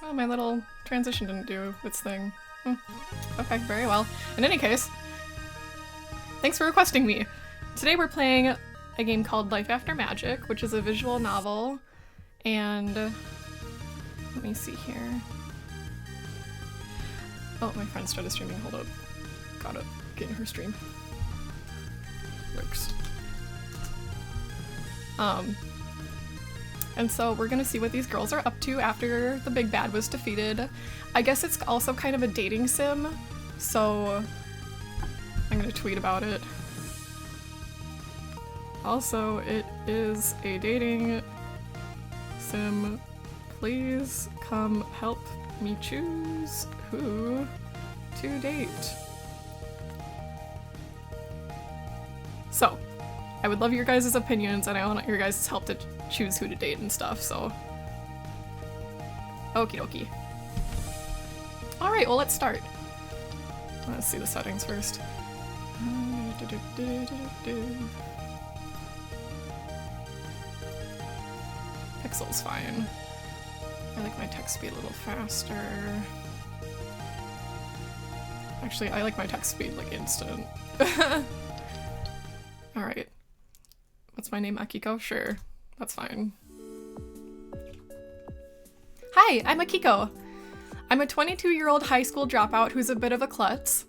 Oh, my little transition didn't do its thing. Okay, very well. In any case, thanks for requesting me. Today we're playing a game called Life After Magic, which is a visual novel, and let me see here. Oh, my friend started streaming. Hold up. Gotta get in her stream. Works. And so we're gonna see what these girls are up to after the big bad was defeated. I guess it's also kind of a dating sim, so I'm gonna tweet about it. Also, it is a dating sim. Please come help me choose who to date. So, I would love your guys' opinions, and I want your guys' help to choose who to date and stuff, so. Okie dokie. Alright, well, let's start. Let's see the settings first. Pixel's fine. I like my text speed a little faster. Actually, I like my text speed like instant. Alright. What's my name, Akiko? Sure. That's fine. Hi, I'm Akiko. I'm a 22-year-old high school dropout who's a bit of a klutz.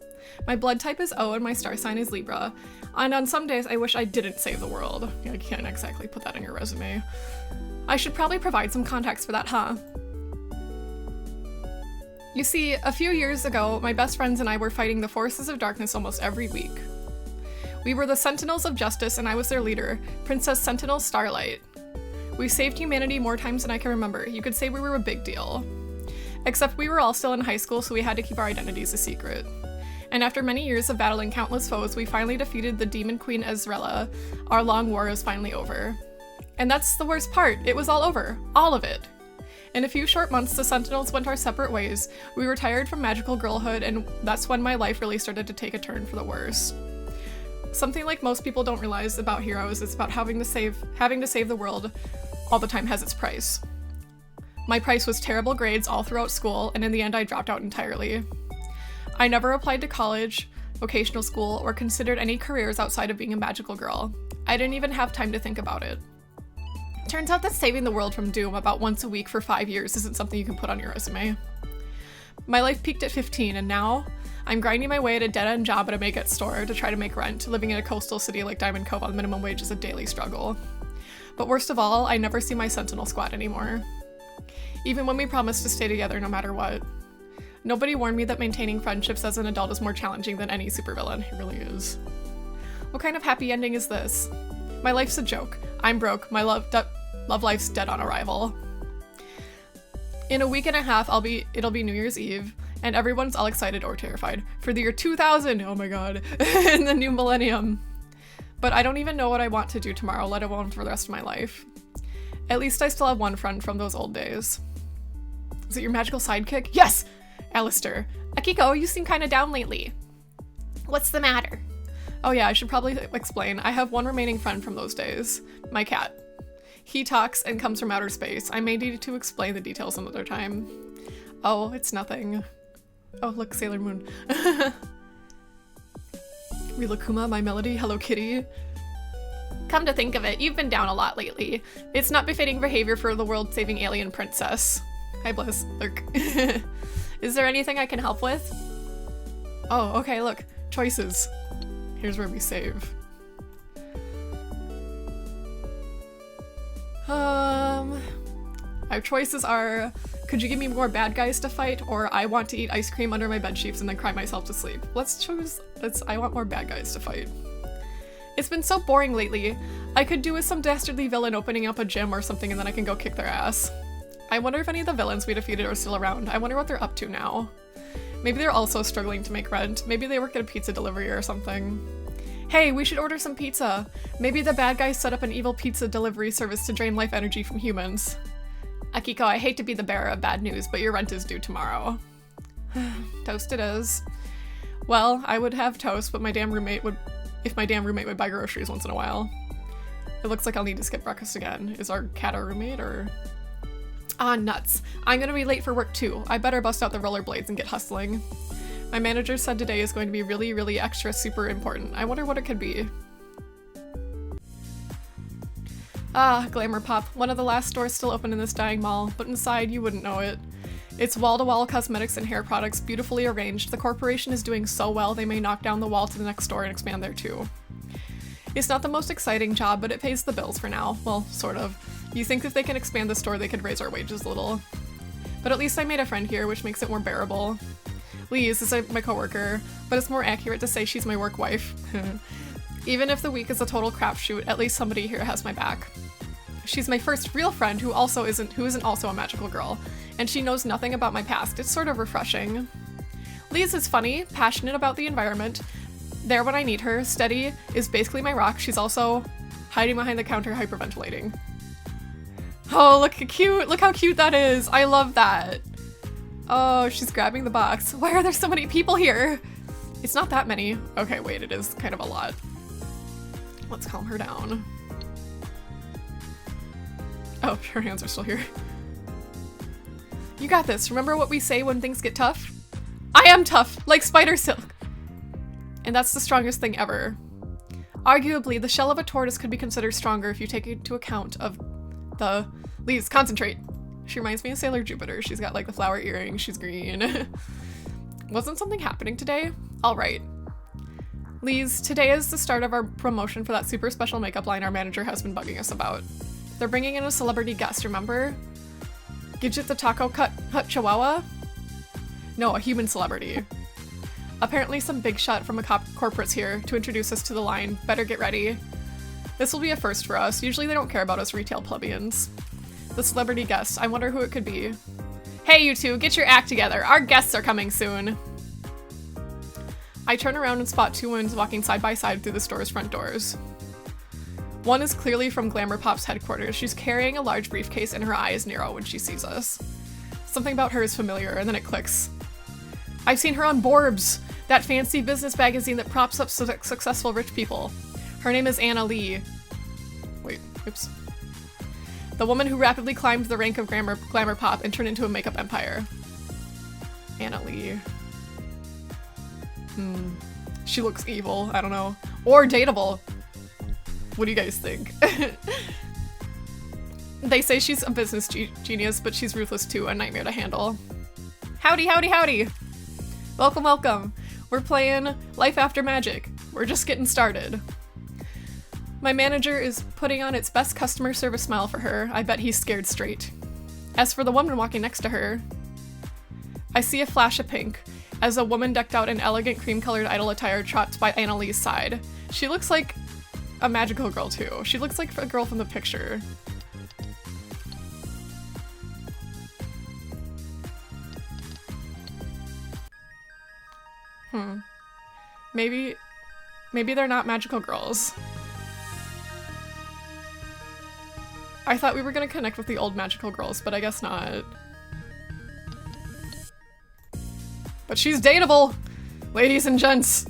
My blood type is O and my star sign is Libra. And on some days I wish I didn't save the world. I can't exactly put that in your resume. I should probably provide some context for that, huh? You see, a few years ago, my best friends and I were fighting the forces of darkness almost every week. We were the Sentinels of Justice and I was their leader, Princess Sentinel Starlight. We saved humanity more times than I can remember. You could say we were a big deal. Except we were all still in high school, so we had to keep our identities a secret. And after many years of battling countless foes, we finally defeated the Demon Queen Ezrella. Our long war is finally over. And that's the worst part. It was all over. All of it. In a few short months, the Sentinels went our separate ways. We retired from magical girlhood, and that's when my life really started to take a turn for the worse. Something like most people don't realize about heroes is about having to save the world all the time has its price. My price was terrible grades all throughout school, and in the end I dropped out entirely. I never applied to college, vocational school, or considered any careers outside of being a magical girl. I didn't even have time to think about it. Turns out that saving the world from doom about once a week for 5 years isn't something you can put on your resume. My life peaked at 15, and now I'm grinding my way at a dead-end job at a make-it store to try to make rent. Living in a coastal city like Diamond Cove on minimum wage is a daily struggle. But worst of all, I never see my Sentinel squad anymore. Even when we promised to stay together no matter what. Nobody warned me that maintaining friendships as an adult is more challenging than any supervillain. It really is. What kind of happy ending is this? My life's a joke. I'm broke. My love life's dead on arrival. In a week and a half, it'll be New Year's Eve, and everyone's all excited or terrified for the year 2000, oh my god, in the new millennium. But I don't even know what I want to do tomorrow, let alone for the rest of my life. At least I still have one friend from those old days. Is it your magical sidekick? Yes! Alistair. Akiko, you seem kinda down lately. What's the matter? Oh yeah, I should probably explain. I have one remaining friend from those days. My cat. He talks and comes from outer space. I may need to explain the details another time. Oh, it's nothing. Oh, look, Sailor Moon. Rilakuma, my melody, Hello Kitty. Come to think of it, you've been down a lot lately. It's not befitting behavior for the world-saving alien princess. Hi, Bliss. Lurk. Is there anything I can help with? Oh, okay, look. Choices. Here's where we save. Our choices are, could you give me more bad guys to fight, or I want to eat ice cream under my bed sheets and then cry myself to sleep. I want more bad guys to fight. It's been so boring lately. I could do with some dastardly villain opening up a gym or something and then I can go kick their ass. I wonder if any of the villains we defeated are still around. I wonder what they're up to now. Maybe they're also struggling to make rent. Maybe they work at a pizza delivery or something. Hey, we should order some pizza. Maybe the bad guys set up an evil pizza delivery service to drain life energy from humans. Akiko, I hate to be the bearer of bad news, but your rent is due tomorrow. Toast it is. Well, I would have toast, but if my damn roommate would buy groceries once in a while. It looks like I'll need to skip breakfast again. Is our cat our roommate, or? Ah, nuts. I'm gonna be late for work too. I better bust out the rollerblades and get hustling. My manager said today is going to be really, really extra super important. I wonder what it could be. Ah, Glamour Pop, one of the last stores still open in this dying mall, but inside you wouldn't know it. It's wall-to-wall cosmetics and hair products beautifully arranged. The corporation is doing so well they may knock down the wall to the next store and expand there too. It's not the most exciting job, but it pays the bills for now. Well, sort of. You think if they can expand the store they could raise our wages a little. But at least I made a friend here, which makes it more bearable. Liz is my coworker, but it's more accurate to say she's my work wife. Even if the week is a total crapshoot, at least somebody here has my back. She's my first real friend who isn't also a magical girl, and she knows nothing about my past. It's sort of refreshing. Liz is funny, passionate about the environment, there when I need her, steady, is basically my rock. She's also hiding behind the counter hyperventilating. Oh, look how cute that is. I love that. Oh, she's grabbing the box. Why are there so many people here? It's not that many. Okay, wait, it is kind of a lot. Let's calm her down. Oh, her hands are still here. You got this. Remember what we say when things get tough? I am tough, like spider silk. And that's the strongest thing ever. Arguably, the shell of a tortoise could be considered stronger if you take into account of the... Please, concentrate. She reminds me of Sailor Jupiter. She's got like the flower earring. She's green. Wasn't something happening today? All right. Liz, today is the start of our promotion for that super special makeup line our manager has been bugging us about. They're bringing in a celebrity guest, remember? Gidget the Taco Hut Chihuahua? No, a human celebrity. Apparently some big shot from a corporate's here to introduce us to the line. Better get ready. This will be a first for us. Usually they don't care about us retail plebeians. The celebrity guest, I wonder who it could be. Hey you two, get your act together. Our guests are coming soon. I turn around and spot two women walking side by side through the store's front doors. One is clearly from Glamour Pop's headquarters. She's carrying a large briefcase and her eyes narrow when she sees us. Something about her is familiar, and then it clicks. I've seen her on Borbs, that fancy business magazine that props up successful rich people. Her name is Anna Lee. Wait, oops. The woman who rapidly climbed the rank of Glamour Pop and turned into a makeup empire. Anna Lee. She looks evil, I don't know. Or dateable. What do you guys think? They say she's a business genius, but she's ruthless too, a nightmare to handle. Howdy, howdy, howdy! Welcome, welcome. We're playing Life After Magic. We're just getting started. My manager is putting on its best customer service smile for her. I bet he's scared straight. As for the woman walking next to her, I see a flash of pink as a woman decked out in elegant cream-colored idol attire trots by Anna Lee's side. She looks like a magical girl too. She looks like a girl from the picture. Maybe they're not magical girls. I thought we were gonna connect with the old magical girls, but I guess not. But she's dateable, ladies and gents.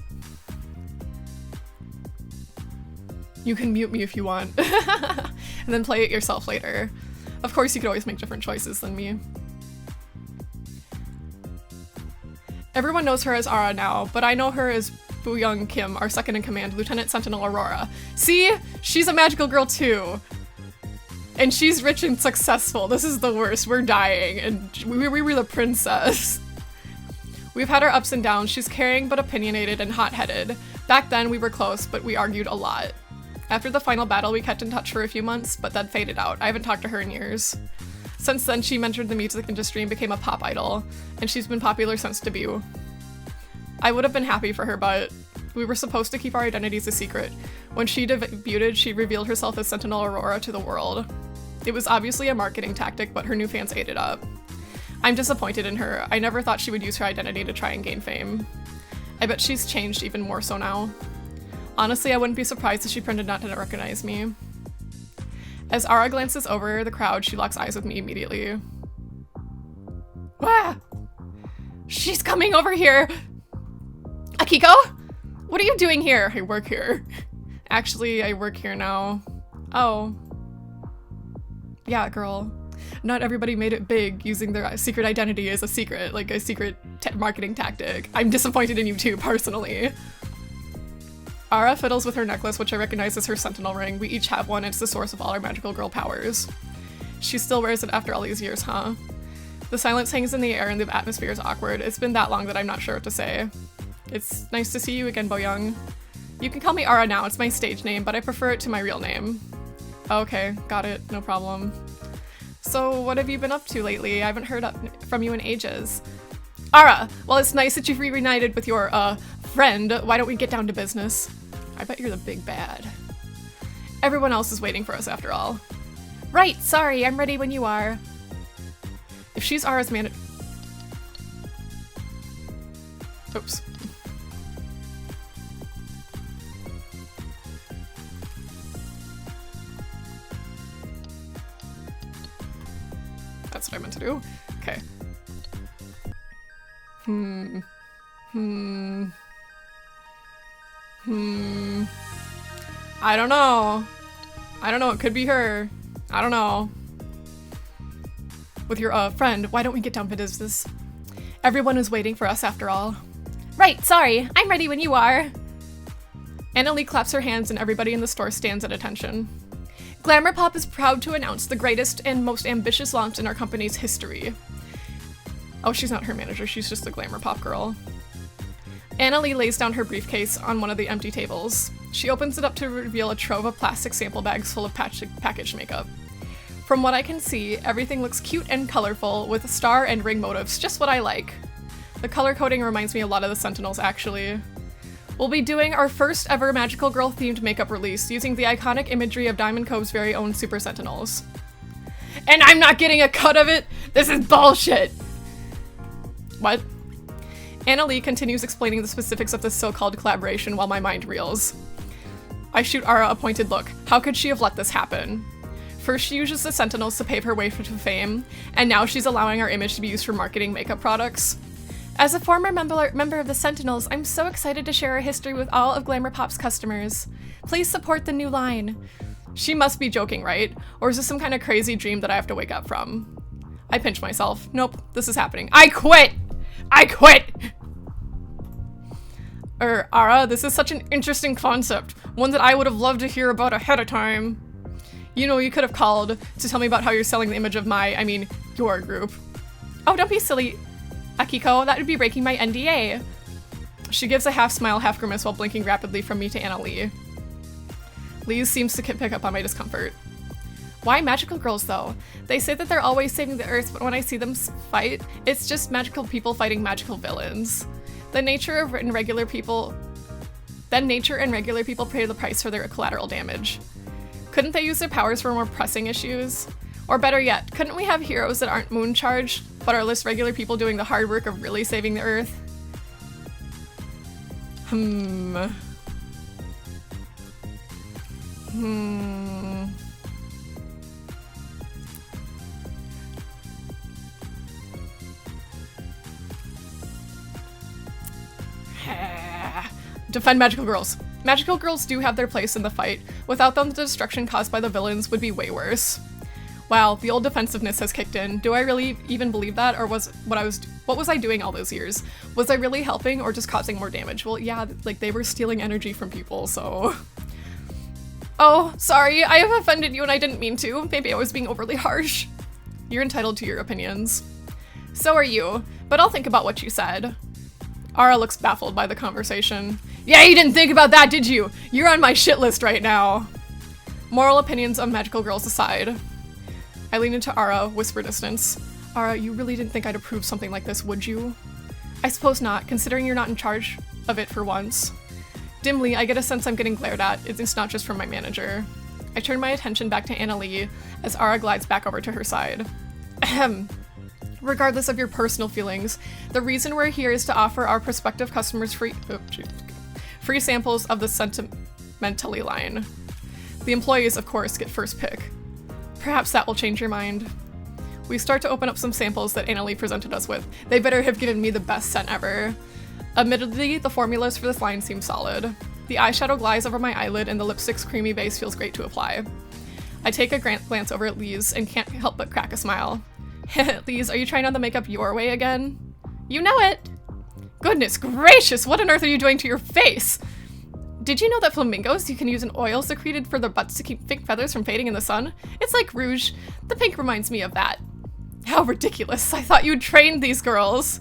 You can mute me if you want, and then play it yourself later. Of course, you could always make different choices than me. Everyone knows her as Ara now, but I know her as Boo-young Kim, our second in command, Lieutenant Sentinel Aurora. See? She's a magical girl too. And she's rich and successful. This is the worst. We're dying, and we were the princess. We've had our ups and downs. She's caring but opinionated and hot-headed. Back then, we were close, but we argued a lot. After the final battle, we kept in touch for a few months, but then faded out. I haven't talked to her in years. Since then, she mentored the music industry and became a pop idol, and she's been popular since debut. I would have been happy for her, but we were supposed to keep our identities a secret. When she debuted, she revealed herself as Sentinel Aurora to the world. It was obviously a marketing tactic, but her new fans ate it up. I'm disappointed in her. I never thought she would use her identity to try and gain fame. I bet she's changed even more so now. Honestly, I wouldn't be surprised if she pretended not to recognize me. As Ara glances over the crowd, she locks eyes with me immediately. Wah! She's coming over here! Akiko? What are you doing here? I work here. Actually, I work here now. Oh. Yeah, girl. Not everybody made it big using their secret identity as a secret, like a secret marketing tactic. I'm disappointed in you too, personally. Ara fiddles with her necklace, which I recognize as her sentinel ring. We each have one, it's the source of all our magical girl powers. She still wears it after all these years, huh? The silence hangs in the air and the atmosphere is awkward. It's been that long that I'm not sure what to say. It's nice to see you again, Bo-young. You can call me Ara now, it's my stage name, but I prefer it to my real name. Okay, got it, no problem. So what have you been up to lately? I haven't heard from you in ages. Ara, well, it's nice that you've reunited with your, friend. Why don't we get down to business? I bet you're the big bad. Everyone else is waiting for us after all. Right, sorry, I'm ready when you are. If she's Ara's manager... Oops. That's what I meant to do. Okay. I don't know. It could be her. I don't know. With your, friend, why don't we get down to business? Everyone is waiting for us after all. Right, sorry. I'm ready when you are. Annalie claps her hands and everybody in the store stands at attention. Glamour Pop is proud to announce the greatest and most ambitious launch in our company's history. Oh, she's not her manager, she's just the Glamour Pop girl. Annalie lays down her briefcase on one of the empty tables. She opens it up to reveal a trove of plastic sample bags full of packaged makeup. From what I can see, everything looks cute and colorful with star and ring motifs, just what I like. The color coding reminds me a lot of the Sentinels, actually. We'll be doing our first ever Magical Girl themed makeup release using the iconic imagery of Diamond Cove's very own Super Sentinels. And I'm not getting a cut of it? This is bullshit! What? Annalie continues explaining the specifics of this so-called collaboration while my mind reels. I shoot Ara a pointed look. How could she have let this happen? First she uses the Sentinels to pave her way to fame, and now she's allowing our image to be used for marketing makeup products. As a former member of the Sentinels, I'm so excited to share our history with all of Glamour Pop's customers. Please support the new line. She must be joking, right? Or is this some kind of crazy dream that I have to wake up from? I pinch myself. Nope, this is happening. I quit! I quit! Ara, this is such an interesting concept. One that I would have loved to hear about ahead of time. You know, you could have called to tell me about how you're selling the image of your group. Oh, don't be silly, Akiko. That would be breaking my NDA. She gives a half smile, half grimace while blinking rapidly from me to Annalie. Lise seems to pick up on my discomfort. Why magical girls, though? They say that they're always saving the earth, but when I see them fight, it's just magical people fighting magical villains. Nature and regular people pay the price for their collateral damage. Couldn't they use their powers for more pressing issues? Or better yet, couldn't we have heroes that aren't moon charged, but are less regular people doing the hard work of really saving the earth? Defend magical girls. Magical girls do have their place in the fight. Without them, the destruction caused by the villains would be way worse. Wow, the old defensiveness has kicked in. Do I really even believe that, or what was I doing all those years? Was I really helping or just causing more damage? Well, yeah, like they were stealing energy from people, so... Oh, sorry, I have offended you and I didn't mean to. Maybe I was being overly harsh. You're entitled to your opinions. So are you, but I'll think about what you said. Ara looks baffled by the conversation. Yeah, you didn't think about that, did you? You're on my shit list right now. Moral opinions of magical girls aside. I lean into Ara, whisper distance. Ara, you really didn't think I'd approve something like this, would you? I suppose not, considering you're not in charge of it for once. Dimly, I get a sense I'm getting glared at. It's not just from my manager. I turn my attention back to Annalie as Ara glides back over to her side. Ahem. Regardless of your personal feelings, the reason we're here is to offer our prospective customers free samples of the Sentimentally line. The employees, of course, get first pick. Perhaps that will change your mind. We start to open up some samples that Annalie presented us with. They better have given me the best scent ever. Admittedly, the formulas for this line seem solid. The eyeshadow glides over my eyelid and the lipstick's creamy base feels great to apply. I take a glance over at Lise and can't help but crack a smile. Lise, are you trying on the makeup your way again? You know it! Goodness gracious, what on earth are you doing to your face? Did you know that flamingos, you can use an oil secreted for their butts to keep pink feathers from fading in the sun? It's like rouge. The pink reminds me of that. How ridiculous. I thought you'd trained these girls.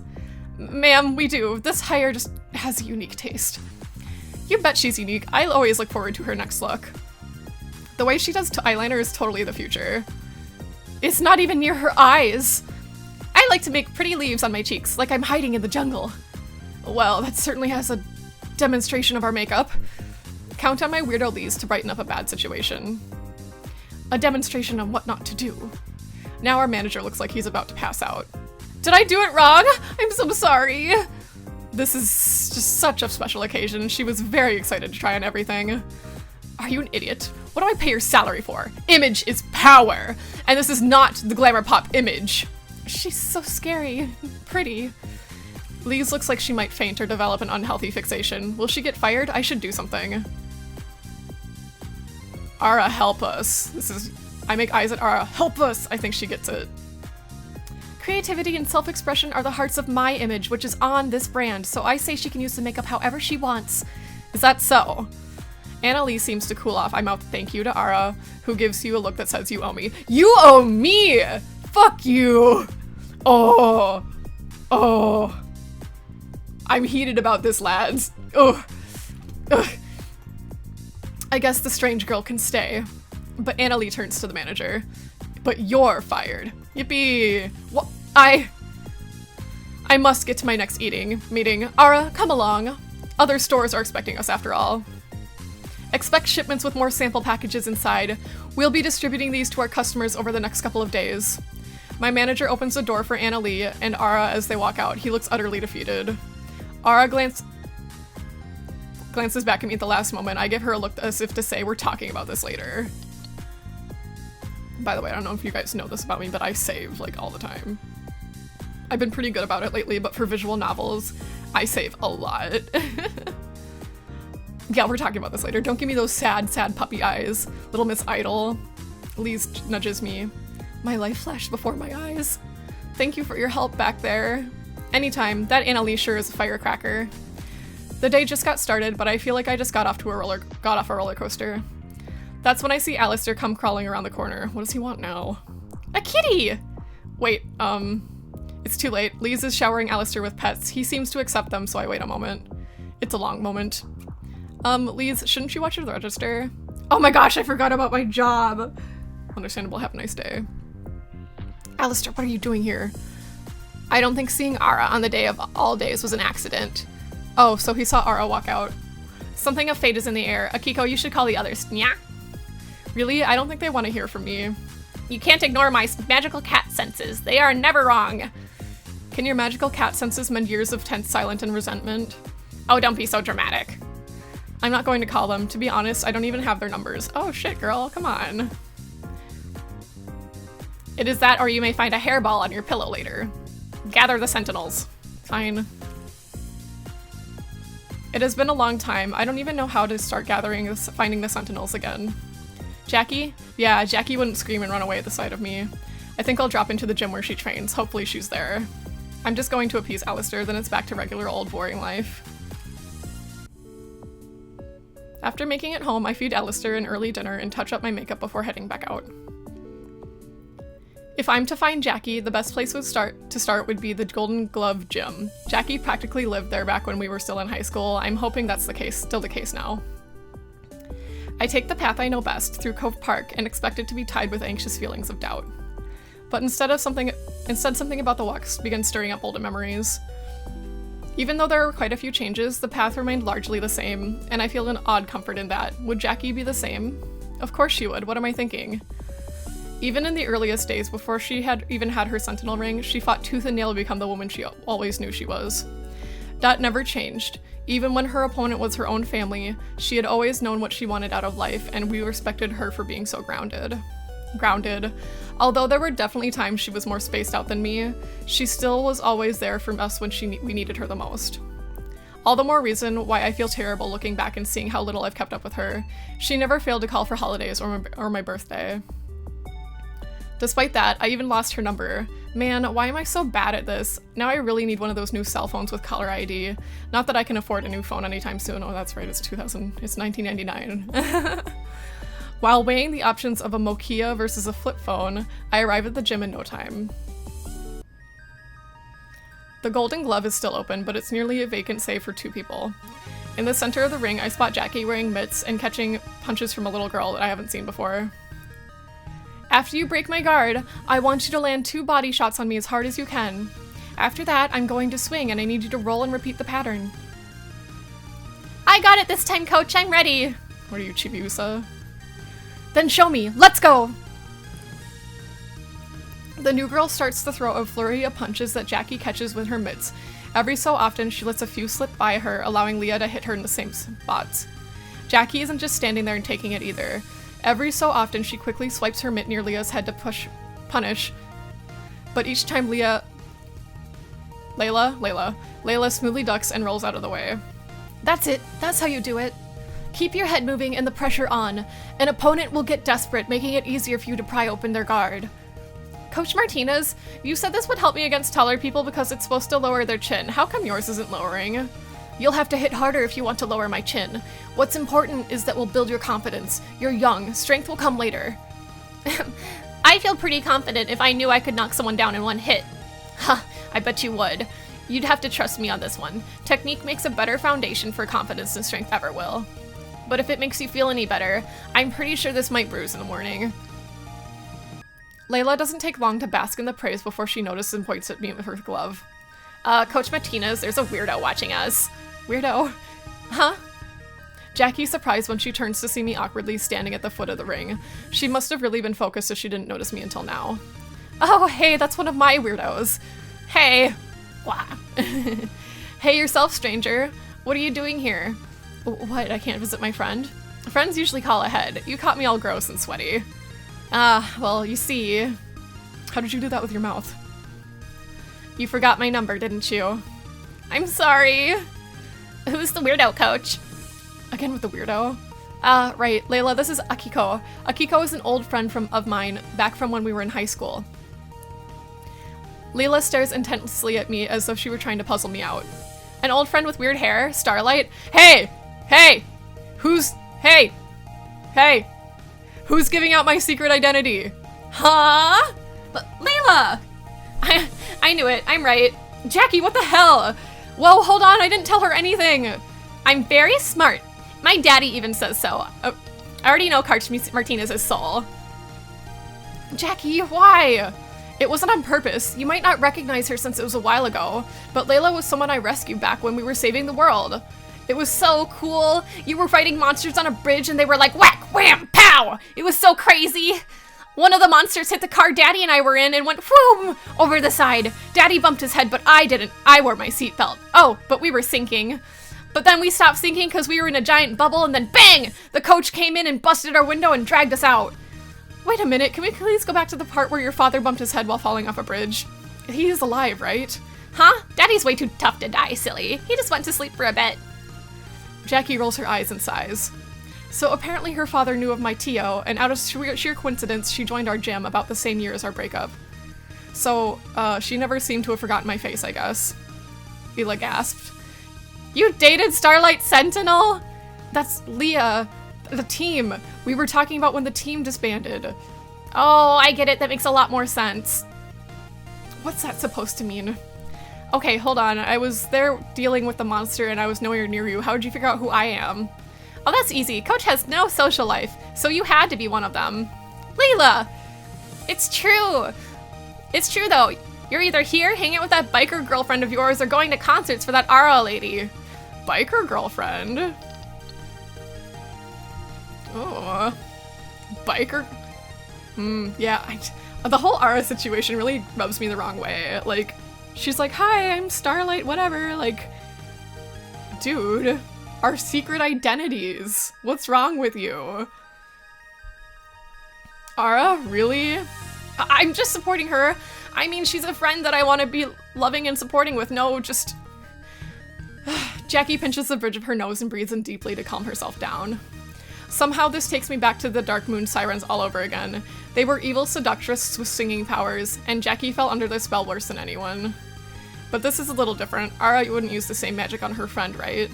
Ma'am, we do. This hire just has a unique taste. You bet she's unique. I always look forward to her next look. The way she does eyeliner is totally the future. It's not even near her eyes. I like to make pretty leaves on my cheeks, like I'm hiding in the jungle. Well, that certainly has a demonstration of our makeup. Count on my weirdo Lise to brighten up a bad situation. A demonstration on what not to do. Now our manager looks like he's about to pass out. Did I do it wrong? I'm so sorry. This is just such a special occasion. She was very excited to try on everything. Are you an idiot? What do I pay your salary for? Image is power, and this is not the glamour pop image. She's so scary, pretty. Lise looks like she might faint or develop an unhealthy fixation. Will she get fired? I should do something. Ara, help us. I make eyes at Ara. Help us! I think she gets it. Creativity and self-expression are the hearts of my image, which is on this brand, so I say she can use the makeup however she wants. Is that so? Annalise seems to cool off. I mouth thank you to Ara, who gives you a look that says you owe me. You owe me! Fuck you! Oh. Oh. I'm heated about this, lads. Ugh. Ugh. I guess the strange girl can stay. But Annalise turns to the manager. But you're fired. Yippee! What? I must get to my next meeting. Ara, come along. Other stores are expecting us after all. Expect shipments with more sample packages inside. We'll be distributing these to our customers over the next couple of days. My manager opens the door for Annalise and Ara as they walk out. He looks utterly defeated. Ara glances back at me at the last moment. I give her a look as if to say, we're talking about this later. By the way, I don't know if you guys know this about me, but I save, like, all the time. I've been pretty good about it lately, but for visual novels, I save a lot. Yeah, we're talking about this later. Don't give me those sad, sad puppy eyes. Little Miss Idol. Lise nudges me. My life flashed before my eyes. Thank you for your help back there. Anytime. That Annalise sure is a firecracker. The day just got started, but I feel like I just got off a roller coaster. That's when I see Alistair come crawling around the corner. What does he want now? A kitty! Wait, it's too late. Lise is showering Alistair with pets. He seems to accept them, so I wait a moment. It's a long moment. Lise, shouldn't you watch the register? Oh my gosh, I forgot about my job! Understandable, have a nice day. Alistair, what are you doing here? I don't think seeing Ara on the day of all days was an accident. Oh, so he saw Ara walk out. Something of fate is in the air. Akiko, you should call the others. Nya? Really? I don't think they want to hear from me. You can't ignore my magical cat senses. They are never wrong. Can your magical cat senses mend years of tense silence and resentment? Oh, don't be so dramatic. I'm not going to call them. To be honest, I don't even have their numbers. Oh shit, girl, come on. It is that, or you may find a hairball on your pillow later. Gather the sentinels. Fine. It has been a long time. I don't even know how to start finding the sentinels again. Jackie? Yeah, Jackie wouldn't scream and run away at the sight of me. I think I'll drop into the gym where she trains. Hopefully she's there. I'm just going to appease Alistair, then it's back to regular old boring life. After making it home, I feed Alistair an early dinner and touch up my makeup before heading back out. If I'm to find Jackie, the best place to start would be the Golden Glove Gym. Jackie practically lived there back when we were still in high school. I'm hoping that's still the case now. I take the path I know best, through Cove Park, and expect it to be tied with anxious feelings of doubt. But instead something about the walks begins stirring up old memories. Even though there were quite a few changes, the path remained largely the same, and I feel an odd comfort in that. Would Jackie be the same? Of course she would. What am I thinking? Even in the earliest days, before she had even had her sentinel ring, she fought tooth and nail to become the woman she always knew she was. That never changed. Even when her opponent was her own family, she had always known what she wanted out of life, and we respected her for being so grounded. Although there were definitely times she was more spaced out than me, she still was always there for us when we needed her the most. All the more reason why I feel terrible looking back and seeing how little I've kept up with her. She never failed to call for holidays or my birthday. Despite that, I even lost her number. Man, why am I so bad at this? Now I really need one of those new cell phones with caller ID. Not that I can afford a new phone anytime soon. Oh, that's right, it's 1999. While weighing the options of a Nokia versus a flip phone, I arrive at the gym in no time. The Golden Glove is still open, but it's nearly a vacant save for 2 people. In the center of the ring, I spot Jackie wearing mitts and catching punches from a little girl that I haven't seen before. After you break my guard, I want you to land 2 body shots on me as hard as you can. After that, I'm going to swing and I need you to roll and repeat the pattern. I got it this time, coach, I'm ready. What are you, Chibiusa? Then show me, let's go! The new girl starts to throw a flurry of punches that Jackie catches with her mitts. Every so often, she lets a few slip by her, allowing Leah to hit her in the same spots. Jackie isn't just standing there and taking it either. Every so often, she quickly swipes her mitt near Leah's head to punish. But each time Layla smoothly ducks and rolls out of the way. That's it. That's how you do it. Keep your head moving and the pressure on. An opponent will get desperate, making it easier for you to pry open their guard. Coach Martinez, you said this would help me against taller people because it's supposed to lower their chin. How come yours isn't lowering? You'll have to hit harder if you want to lower my chin. What's important is that we'll build your confidence. You're young. Strength will come later. I feel pretty confident if I knew I could knock someone down in one hit. Huh, I bet you would. You'd have to trust me on this one. Technique makes a better foundation for confidence than strength ever will. But if it makes you feel any better, I'm pretty sure this might bruise in the morning. Layla doesn't take long to bask in the praise before she notices and points at me with her glove. Coach Martinez, there's a weirdo watching us. Weirdo? Huh? Jackie's surprised when she turns to see me awkwardly standing at the foot of the ring. She must have really been focused so she didn't notice me until now. Oh, hey, that's one of my weirdos. Hey. Blah. Hey yourself, stranger. What are you doing here? What, I can't visit my friend? Friends usually call ahead. You caught me all gross and sweaty. Well, you see. How did you do that with your mouth? You forgot my number, didn't you? I'm sorry. Who's the weirdo, coach? Again with the weirdo? Right, Layla, this is Akiko. Akiko is an old friend of mine, back from when we were in high school. Layla stares intensely at me as though she were trying to puzzle me out. An old friend with weird hair? Starlight? Hey! Hey! Hey! Hey! Who's giving out my secret identity? Huh? Layla! I knew it. I'm right. Jackie, what the hell? Whoa, hold on. I didn't tell her anything. I'm very smart. My daddy even says so. I already know Coach Martinez's soul. Jackie, why? It wasn't on purpose. You might not recognize her since it was a while ago, but Layla was someone I rescued back when we were saving the world. It was so cool. You were fighting monsters on a bridge and they were like whack, wham, pow. It was so crazy. One of the monsters hit the car Daddy and I were in and went whoom over the side. Daddy bumped his head, but I didn't. I wore my seatbelt. Oh, but we were sinking. But then we stopped sinking because we were in a giant bubble and then bang! The coach came in and busted our window and dragged us out. Wait a minute, can we please go back to the part where your father bumped his head while falling off a bridge? He is alive, right? Huh? Daddy's way too tough to die, silly. He just went to sleep for a bit. Jackie rolls her eyes and sighs. So apparently her father knew of my Tio, and out of sheer coincidence, she joined our gym about the same year as our breakup. So, she never seemed to have forgotten my face, I guess. Ela gasped. You dated Starlight Sentinel? That's Leah, the team. We were talking about when the team disbanded. Oh, I get it. That makes a lot more sense. What's that supposed to mean? Okay, hold on. I was there dealing with the monster and I was nowhere near you. How did you figure out who I am? Oh, that's easy. Coach has no social life, so you had to be one of them. Layla! It's true. It's true, though. You're either here hanging out with that biker girlfriend of yours or going to concerts for that Ara lady. Biker girlfriend? Oh. Biker? Yeah. The whole Ara situation really rubs me the wrong way. Like, she's like, hi, I'm Starlight, whatever. Like, dude. Our secret identities. What's wrong with you? Ara, really? I'm just supporting her. I mean, she's a friend that I want to be loving and supporting with. No, just... Jackie pinches the bridge of her nose and breathes in deeply to calm herself down. Somehow this takes me back to the Dark Moon Sirens all over again. They were evil seductress with singing powers, and Jackie fell under their spell worse than anyone. But this is a little different. Ara wouldn't use the same magic on her friend, right?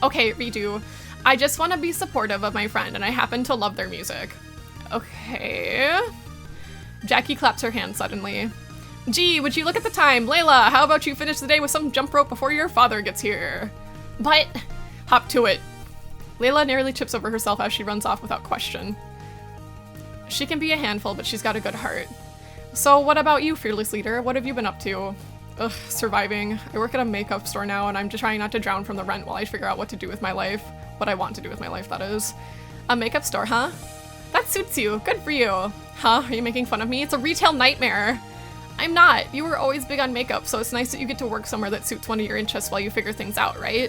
Okay, redo. I just want to be supportive of my friend, and I happen to love their music. Okay. Jackie claps her hands suddenly. Gee, would you look at the time? Layla, how about you finish the day with some jump rope before your father gets here? But hop to it. Layla nearly trips over herself as she runs off without question. She can be a handful, but she's got a good heart. So what about you, fearless leader? What have you been up to? Ugh, surviving. I work at a makeup store now, and I'm just trying not to drown from the rent while I figure out what to do with my life. What I want to do with my life, that is. A makeup store, huh? That suits you. Good for you. Huh? Are you making fun of me? It's a retail nightmare. I'm not. You were always big on makeup, so it's nice that you get to work somewhere that suits one of your interests while you figure things out, right?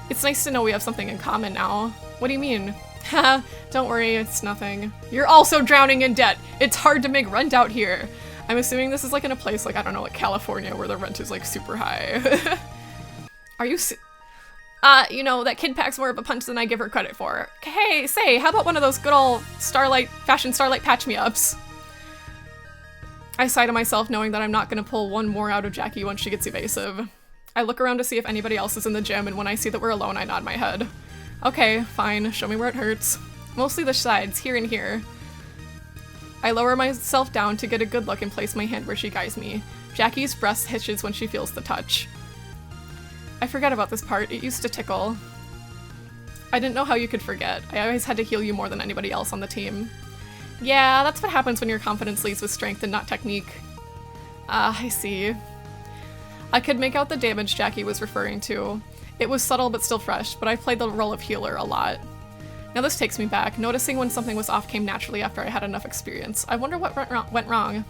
It's nice to know we have something in common now. What do you mean? Haha, don't worry, it's nothing. You're also drowning in debt. It's hard to make rent out here. I'm assuming this is like in a place like, I don't know, like California where the rent is like super high. Are you you know, that kid packs more of a punch than I give her credit for. Hey, say, how about one of those good old fashion Starlight patch-me-ups? I sigh to myself knowing that I'm not gonna pull one more out of Jackie once she gets evasive. I look around to see if anybody else is in the gym, and when I see that we're alone, I nod my head. Okay, fine, show me where it hurts. Mostly the sides, here and here. I lower myself down to get a good look and place my hand where she guides me. Jackie's breast hitches when she feels the touch. I forget about this part, it used to tickle. I didn't know how you could forget. I always had to heal you more than anybody else on the team. Yeah, that's what happens when your confidence leads with strength and not technique. I see. I could make out the damage Jackie was referring to. It was subtle but still fresh, but I played the role of healer a lot. Now this takes me back. Noticing when something was off came naturally after I had enough experience. I wonder what went wrong.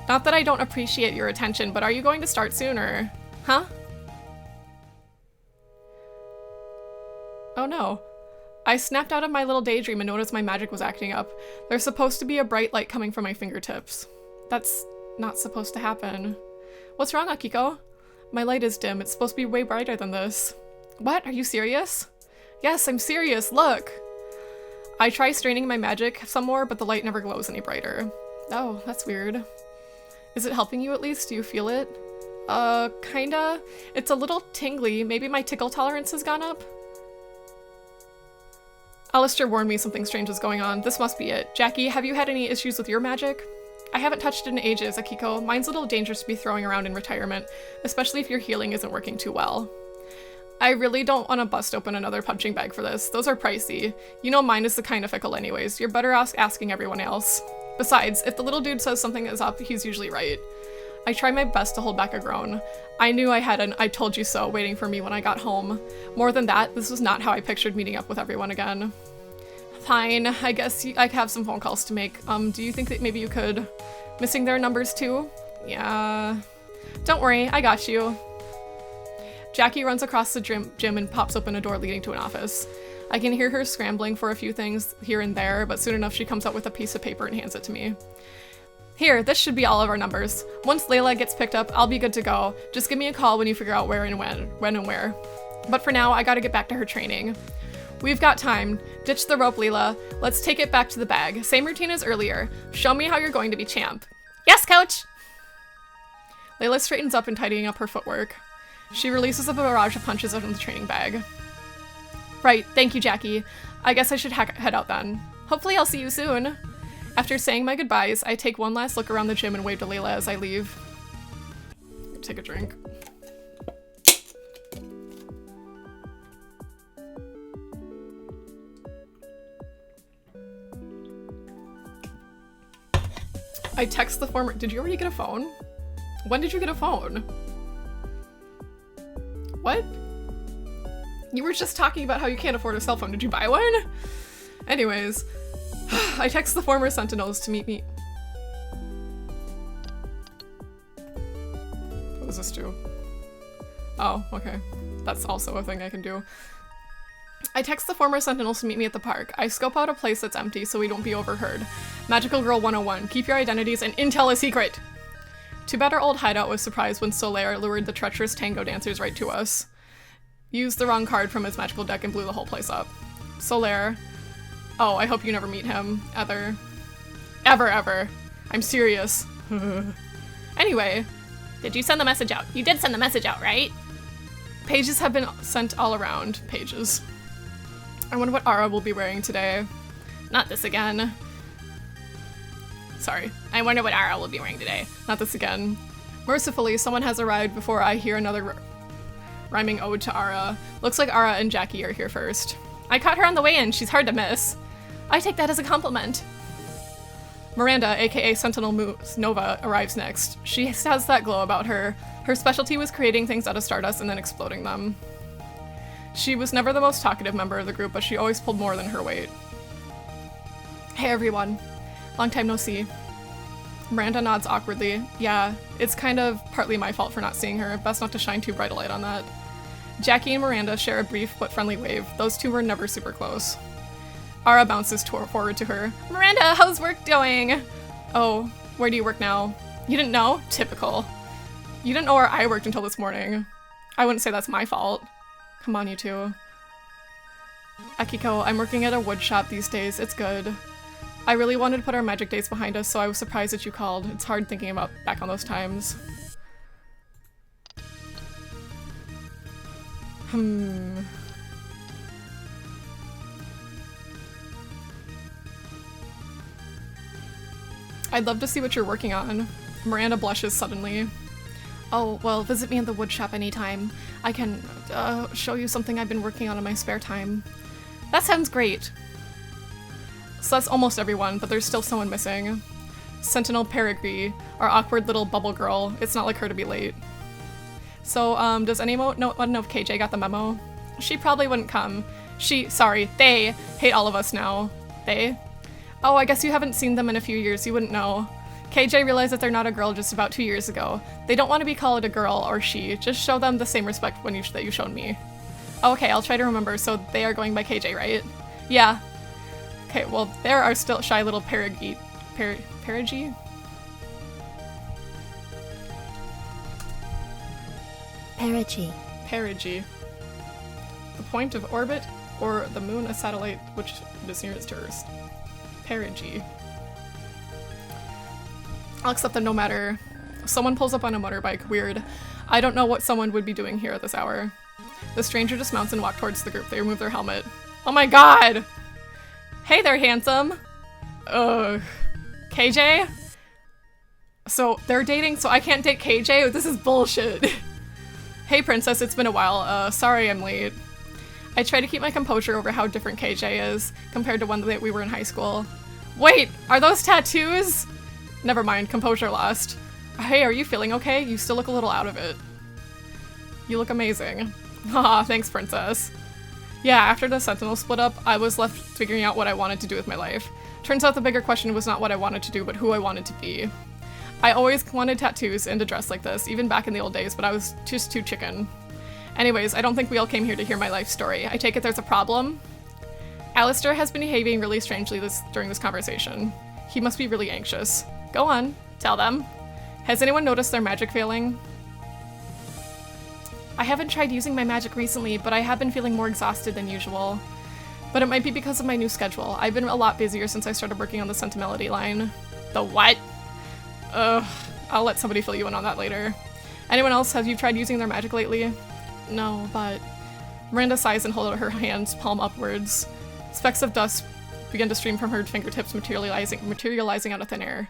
Not that I don't appreciate your attention, but are you going to start soon or... Huh? Oh no. I snapped out of my little daydream and noticed my magic was acting up. There's supposed to be a bright light coming from my fingertips. That's not supposed to happen. What's wrong, Akiko? My light is dim. It's supposed to be way brighter than this. What? Are you serious? Yes, I'm serious. Look. I try straining my magic some more, but the light never glows any brighter. Oh, that's weird. Is it helping you at least? Do you feel it? Kinda. It's a little tingly. Maybe my tickle tolerance has gone up? Alistair warned me something strange was going on. This must be it. Jackie, have you had any issues with your magic? I haven't touched it in ages, Akiko. Mine's a little dangerous to be throwing around in retirement, especially if your healing isn't working too well. I really don't want to bust open another punching bag for this. Those are pricey. You know mine is the kind of fickle anyways. You're better asking everyone else. Besides, if the little dude says something is up, he's usually right. I try my best to hold back a groan. I knew I had an "I told you so" waiting for me when I got home. More than that, this was not how I pictured meeting up with everyone again. Fine, I guess I have some phone calls to make. Do you think that maybe you could... Missing their numbers too? Yeah... Don't worry, I got you. Jackie runs across the gym and pops open a door leading to an office. I can hear her scrambling for a few things here and there, but soon enough she comes out with a piece of paper and hands it to me. Here, this should be all of our numbers. Once Layla gets picked up, I'll be good to go. Just give me a call when you figure out where and when and where. But for now, I gotta get back to her training. We've got time. Ditch the rope, Leela. Let's take it back to the bag. Same routine as earlier. Show me how you're going to be champ. Yes, coach! Layla straightens up and tidying up her footwork. She releases a barrage of punches from the training bag. Right, thank you, Jackie. I guess I should head out then. Hopefully I'll see you soon. After saying my goodbyes, I take one last look around the gym and wave to Layla as I leave. Take a drink. I text the former- Did you already get a phone? When did you get a phone? What? You were just talking about how you can't afford a cell phone. Did you buy one? Anyways, I text the former Sentinels to meet me. What does this do? Oh, okay. That's also a thing I can do. I text the former Sentinels to meet me at the park. I scope out a place that's empty so we don't be overheard. Magical Girl 101. Keep your identities and intel a secret! Too bad our old hideout was surprised when Solaire lured the treacherous tango dancers right to us. used the wrong card from his magical deck and blew the whole place up. Solaire. Oh, I hope you never meet him. Ever. Ever. I'm serious. Anyway. Did you send the message out? You did send the message out, right? Pages have been sent all around. Pages. I wonder what Ara will be wearing today. Not this again. Sorry. I wonder what Ara will be wearing today. Not this again. Mercifully, someone has arrived before I hear another rhyming ode to Ara. Looks like Ara and Jackie are here first. I caught her on the way in. She's hard to miss. I take that as a compliment. Miranda, aka Sentinel Nova, arrives next. She has that glow about her. Her specialty was creating things out of stardust and then exploding them. She was never the most talkative member of the group, but she always pulled more than her weight. Hey everyone. Long time no see. Miranda nods awkwardly. Yeah, it's kind of partly my fault for not seeing her. Best not to shine too bright a light on that. Jackie and Miranda share a brief but friendly wave. Those two were never super close. Ara bounces forward to her. Miranda, how's work going? Oh, where do you work now? You didn't know? Typical. You didn't know where I worked until this morning. I wouldn't say that's my fault. Come on, you two. Akiko, I'm working at a wood shop these days. It's good. I really wanted to put our magic days behind us, so I was surprised that you called. It's hard thinking about back on those times. I'd love to see what you're working on. Miranda blushes suddenly. Oh, well, visit me in the wood shop anytime. I can show you something I've been working on in my spare time. That sounds great. So that's almost everyone, but there's still someone missing. Sentinel Perigee, our awkward little bubble girl. It's not like her to be late. So, does anyone know if KJ got the memo? She probably wouldn't come. They hate all of us now. They? Oh, I guess you haven't seen them in a few years, you wouldn't know. KJ realized that they're not a girl just about 2 years ago. They don't want to be called a girl or she. Just show them the same respect that you showed me. Oh, okay, I'll try to remember. So they are going by KJ, right? Yeah. Okay, well, there are still shy little Perigee. Perigee? Perigee. The point of orbit, or the moon a satellite which is nearest to Earth. Perigee. I'll accept that no matter. Someone pulls up on a motorbike. Weird. I don't know what someone would be doing here at this hour. The stranger dismounts and walks towards the group. They remove their helmet. Oh my god! Hey there, handsome! Ugh. KJ? So, they're dating, so I can't date KJ? This is bullshit. Hey, princess, it's been a while. Sorry I'm late. I try to keep my composure over how different KJ is compared to when we were in high school. Wait, are those tattoos? Never mind, composure lost. Hey, are you feeling okay? You still look a little out of it. You look amazing. Haha, thanks, princess. Yeah, after the Sentinel split up, I was left figuring out what I wanted to do with my life. Turns out the bigger question was not what I wanted to do, but who I wanted to be. I always wanted tattoos and to dress like this, even back in the old days, but I was just too chicken. Anyways, I don't think we all came here to hear my life story. I take it there's a problem? Alistair has been behaving really strangely during this conversation. He must be really anxious. Go on, tell them. Has anyone noticed their magic failing? I haven't tried using my magic recently, but I have been feeling more exhausted than usual. But it might be because of my new schedule. I've been a lot busier since I started working on the Sentimelody line. The what? Ugh, I'll let somebody fill you in on that later. Anyone else, have you tried using their magic lately? No, but... Miranda sighs and holds out her hands, palm upwards. Specks of dust begin to stream from her fingertips, materializing out of thin air.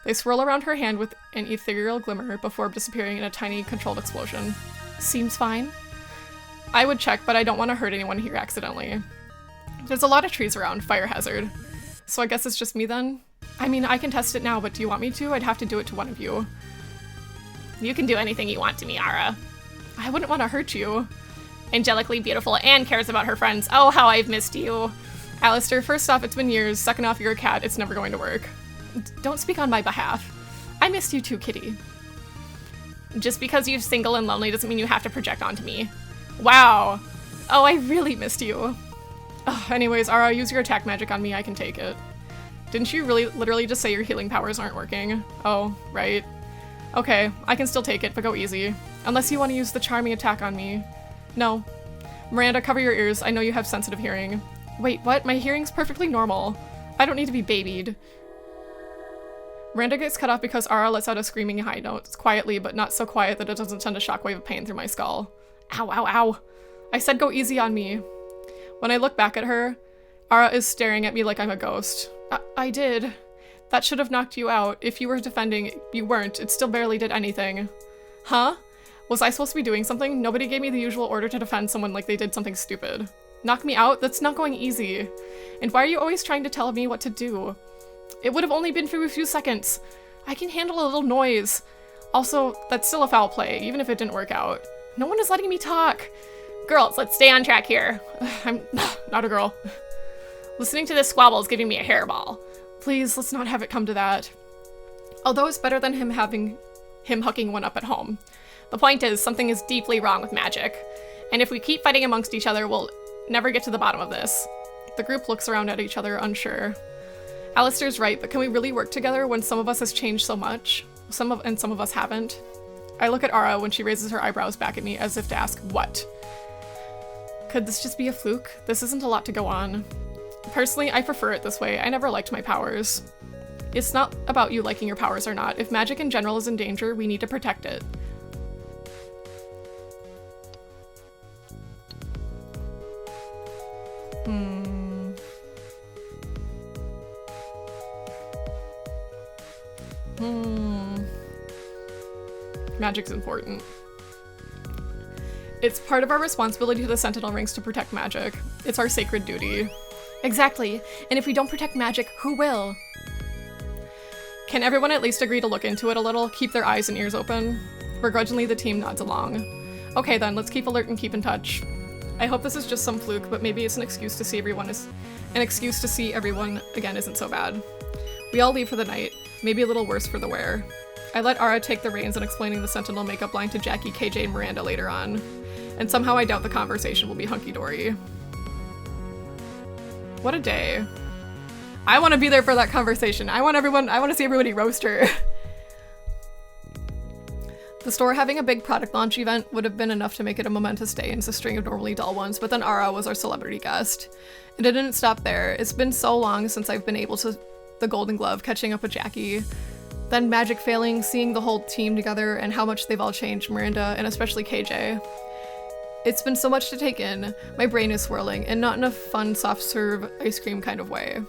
They swirl around her hand with an ethereal glimmer before disappearing in a tiny, controlled explosion. Seems fine. I would check, but I don't want to hurt anyone here accidentally. There's a lot of trees around, fire hazard. So I guess it's just me then? I mean, I can test it now, but do you want me to? I'd have to do it to one of you. You can do anything you want to me, Ara. I wouldn't want to hurt you. Angelically beautiful and cares about her friends. Oh, how I've missed you. Alistair, first off, it's been years. Second off, you're a cat. It's never going to work. Don't speak on my behalf. I missed you too, kitty. Just because you're single and lonely doesn't mean you have to project onto me. Wow. Oh, I really missed you. Ugh, anyways, Ara, use your attack magic on me. I can take it. Didn't you really literally just say your healing powers aren't working? Oh, right. Okay, I can still take it, but go easy. Unless you want to use the charming attack on me. No. Miranda, cover your ears. I know you have sensitive hearing. Wait, what? My hearing's perfectly normal. I don't need to be babied. Miranda gets cut off because Ara lets out a screaming high note, quietly, but not so quiet that it doesn't send a shockwave of pain through my skull. Ow, ow, ow. I said go easy on me. When I look back at her, Ara is staring at me like I'm a ghost. I did. That should have knocked you out. If you were defending, you weren't. It still barely did anything. Huh? Was I supposed to be doing something? Nobody gave me the usual order to defend someone like they did something stupid. Knock me out? That's not going easy. And why are you always trying to tell me what to do? It would have only been for a few seconds. I can handle a little noise. Also, that's still a foul play, even if it didn't work out. No one is letting me talk. Girls, let's stay on track here. I'm not a girl. Listening to this squabble is giving me a hairball. Please, let's not have it come to that. Although it's better than him hooking one up at home. The point is, something is deeply wrong with magic. And if we keep fighting amongst each other, we'll never get to the bottom of this. The group looks around at each other, unsure. Alistair's right, but can we really work together when some of us has changed so much? Some of us haven't? I look at Ara when she raises her eyebrows back at me as if to ask, what? Could this just be a fluke? This isn't a lot to go on. Personally, I prefer it this way. I never liked my powers. It's not about you liking your powers or not. If magic in general is in danger, we need to protect it. Magic's important. It's part of our responsibility to the Sentinel ranks to protect magic. It's our sacred duty. Exactly. And if we don't protect magic, who will? Can everyone at least agree to look into it a little? Keep their eyes and ears open? Begrudgingly, the team nods along. Okay then, let's keep alert and keep in touch. I hope this is just some fluke, but maybe it's an excuse to see everyone again isn't so bad. We all leave for the night, maybe a little worse for the wear. I let Ara take the reins in explaining the Sentinel makeup line to Jackie, KJ, and Miranda later on. And somehow I doubt the conversation will be hunky-dory. What a day. I want to be there for that conversation. I want to see everybody roast her. The store having a big product launch event would have been enough to make it a momentous day in a string of normally dull ones, but then Ara was our celebrity guest. And it didn't stop there. It's been so long since I've been able to the Golden Glove, catching up with Jackie. Then magic failing, seeing the whole team together and how much they've all changed, Miranda, and especially KJ. It's been so much to take in. My brain is swirling, and not in a fun, soft-serve ice cream kind of way.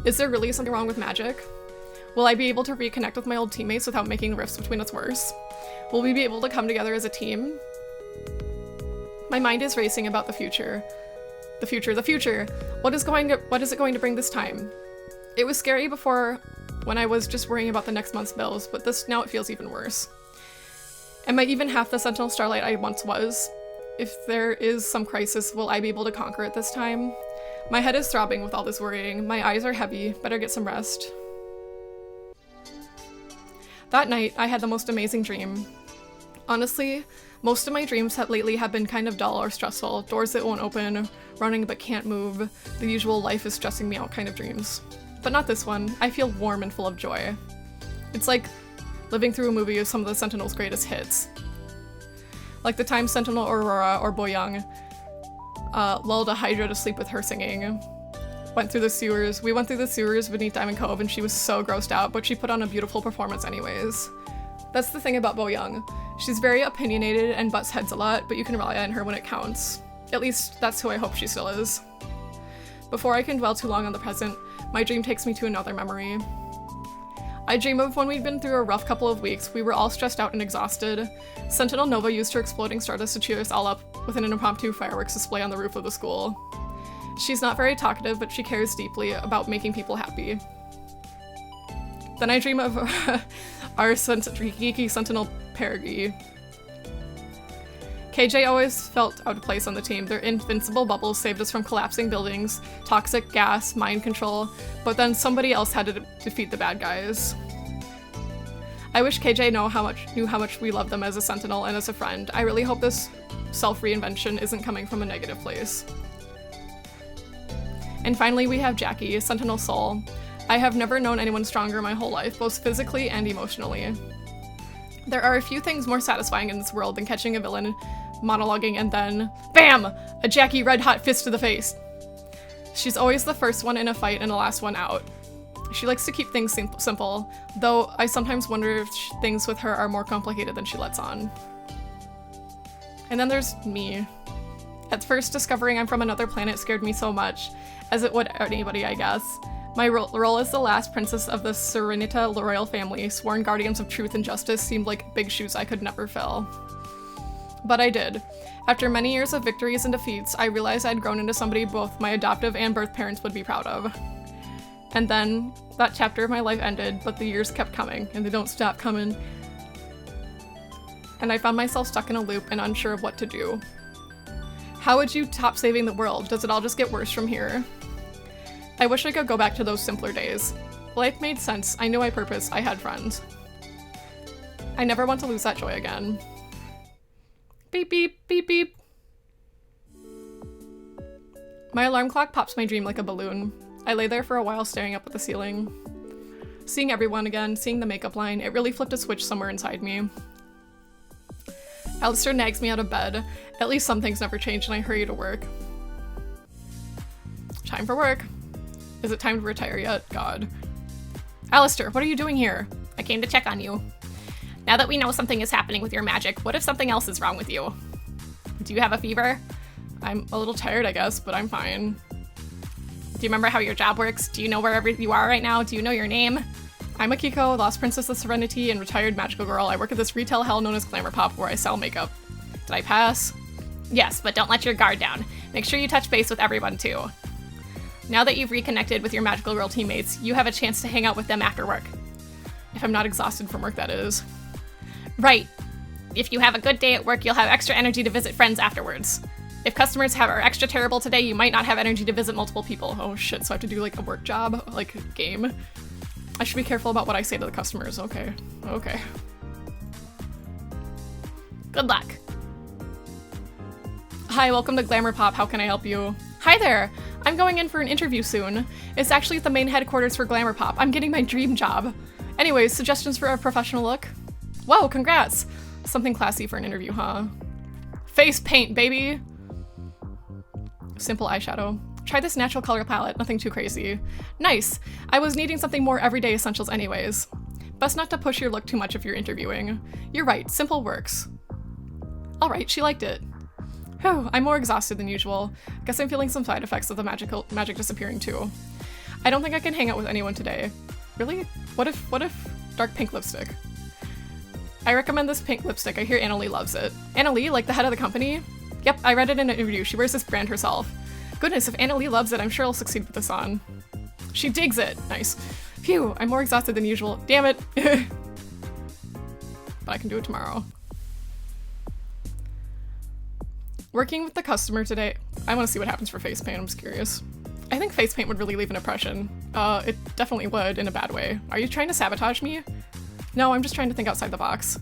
Is there really something wrong with magic? Will I be able to reconnect with my old teammates without making rifts between us worse? Will we be able to come together as a team? My mind is racing about the future. The future. What is it going to bring this time? It was scary before when I was just worrying about the next month's bills, but now it feels even worse. Am I even half the Sentinel Starlight I once was? If there is some crisis, will I be able to conquer it this time? My head is throbbing with all this worrying. My eyes are heavy. Better get some rest. That night, I had the most amazing dream. Honestly, most of my dreams lately have been kind of dull or stressful. Doors that won't open, running but can't move, the usual life is stressing me out kind of dreams. But not this one. I feel warm and full of joy. It's like living through a movie of some of the Sentinel's greatest hits. Like the time Sentinel Aurora or Boyoung lulled a Hydra to sleep with her singing. We went through the sewers beneath Diamond Cove and she was so grossed out, but she put on a beautiful performance anyways. That's the thing about Boyoung. She's very opinionated and butts heads a lot, but you can rely on her when it counts. At least, that's who I hope she still is. Before I can dwell too long on the present, my dream takes me to another memory. I dream of when we'd been through a rough couple of weeks. We were all stressed out and exhausted. Sentinel Nova used her exploding stardust to cheer us all up with an impromptu fireworks display on the roof of the school. She's not very talkative, but she cares deeply about making people happy. Then I dream of our geeky Sentinel Perigi. KJ always felt out of place on the team. Their invincible bubbles saved us from collapsing buildings, toxic gas, mind control, but then somebody else had to defeat the bad guys. I wish KJ knew how much we love them as a Sentinel and as a friend. I really hope this self-reinvention isn't coming from a negative place. And finally, we have Jackie, Sentinel Soul. I have never known anyone stronger my whole life, both physically and emotionally. There are a few things more satisfying in this world than catching a villain monologuing, and then, BAM! A Jackie red hot fist to the face. She's always the first one in a fight and the last one out. She likes to keep things simple, though I sometimes wonder if things with her are more complicated than she lets on. And then there's me. At first, discovering I'm from another planet scared me so much, as it would anybody, I guess. My role as the last princess of the Serenita royal family, sworn guardians of truth and justice, seemed like big shoes I could never fill. But I did. After many years of victories and defeats, I realized I'd grown into somebody both my adoptive and birth parents would be proud of. And then, that chapter of my life ended, but the years kept coming, and they don't stop coming. And I found myself stuck in a loop and unsure of what to do. How would you top saving the world? Does it all just get worse from here? I wish I could go back to those simpler days. Life made sense, I knew my purpose, I had friends. I never want to lose that joy again. Beep beep, beep beep. My alarm clock pops my dream like a balloon. I lay there for a while staring up at the ceiling. Seeing everyone again, seeing the makeup line, it really flipped a switch somewhere inside me. Alistair nags me out of bed. At least some things never change, and I hurry to work. Time for work. Is it time to retire yet? God. Alistair, what are you doing here? I came to check on you. Now that we know something is happening with your magic, what if something else is wrong with you? Do you have a fever? I'm a little tired, I guess, but I'm fine. Do you remember how your job works? Do you know wherever you are right now? Do you know your name? I'm Akiko, lost princess of Serenity and retired magical girl. I work at this retail hell known as Glamour Pop, where I sell makeup. Did I pass? Yes, but don't let your guard down. Make sure you touch base with everyone too. Now that you've reconnected with your magical girl teammates, you have a chance to hang out with them after work. If I'm not exhausted from work, that is. Right. If you have a good day at work, you'll have extra energy to visit friends afterwards. If customers are extra terrible today, you might not have energy to visit multiple people. Oh shit, so I have to do like a work job, like a game. I should be careful about what I say to the customers. Okay. Good luck. Hi, welcome to Glamour Pop. How can I help you? Hi there. I'm going in for an interview soon. It's actually at the main headquarters for Glamour Pop. I'm getting my dream job. Anyways, suggestions for a professional look? Whoa, congrats. Something classy for an interview, huh? Face paint, baby. Simple eyeshadow. Try this natural color palette, nothing too crazy. Nice. I was needing something more everyday essentials anyways. Best not to push your look too much if you're interviewing. You're right, simple works. Alright, she liked it. Whew, I'm more exhausted than usual. Guess I'm feeling some side effects of the magic disappearing too. I don't think I can hang out with anyone today. Really? What if dark pink lipstick? I recommend this pink lipstick. I hear Annalie loves it. Annalie, like the head of the company? Yep, I read it in an interview. She wears this brand herself. Goodness, if Annalie loves it, I'm sure I'll succeed with this on. She digs it. Nice. Phew, I'm more exhausted than usual. Damn it. But I can do it tomorrow. Working with the customer today. I want to see what happens for face paint. I'm just curious. I think face paint would really leave an impression. It definitely would, in a bad way. Are you trying to sabotage me? No, I'm just trying to think outside the box.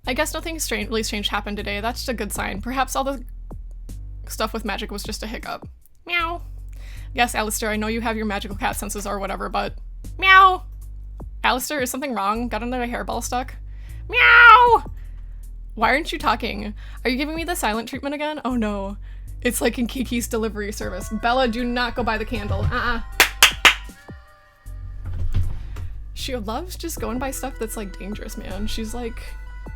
I guess nothing really strange happened today. That's just a good sign. Perhaps all the stuff with magic was just a hiccup. Meow. Yes, Alistair, I know you have your magical cat senses or whatever, but... Meow! Alistair, is something wrong? Got another hairball stuck? Meow! Why aren't you talking? Are you giving me the silent treatment again? Oh no. It's like in Kiki's delivery service. Bella, do not go buy the candle. She loves just going by stuff that's like dangerous, man. She's like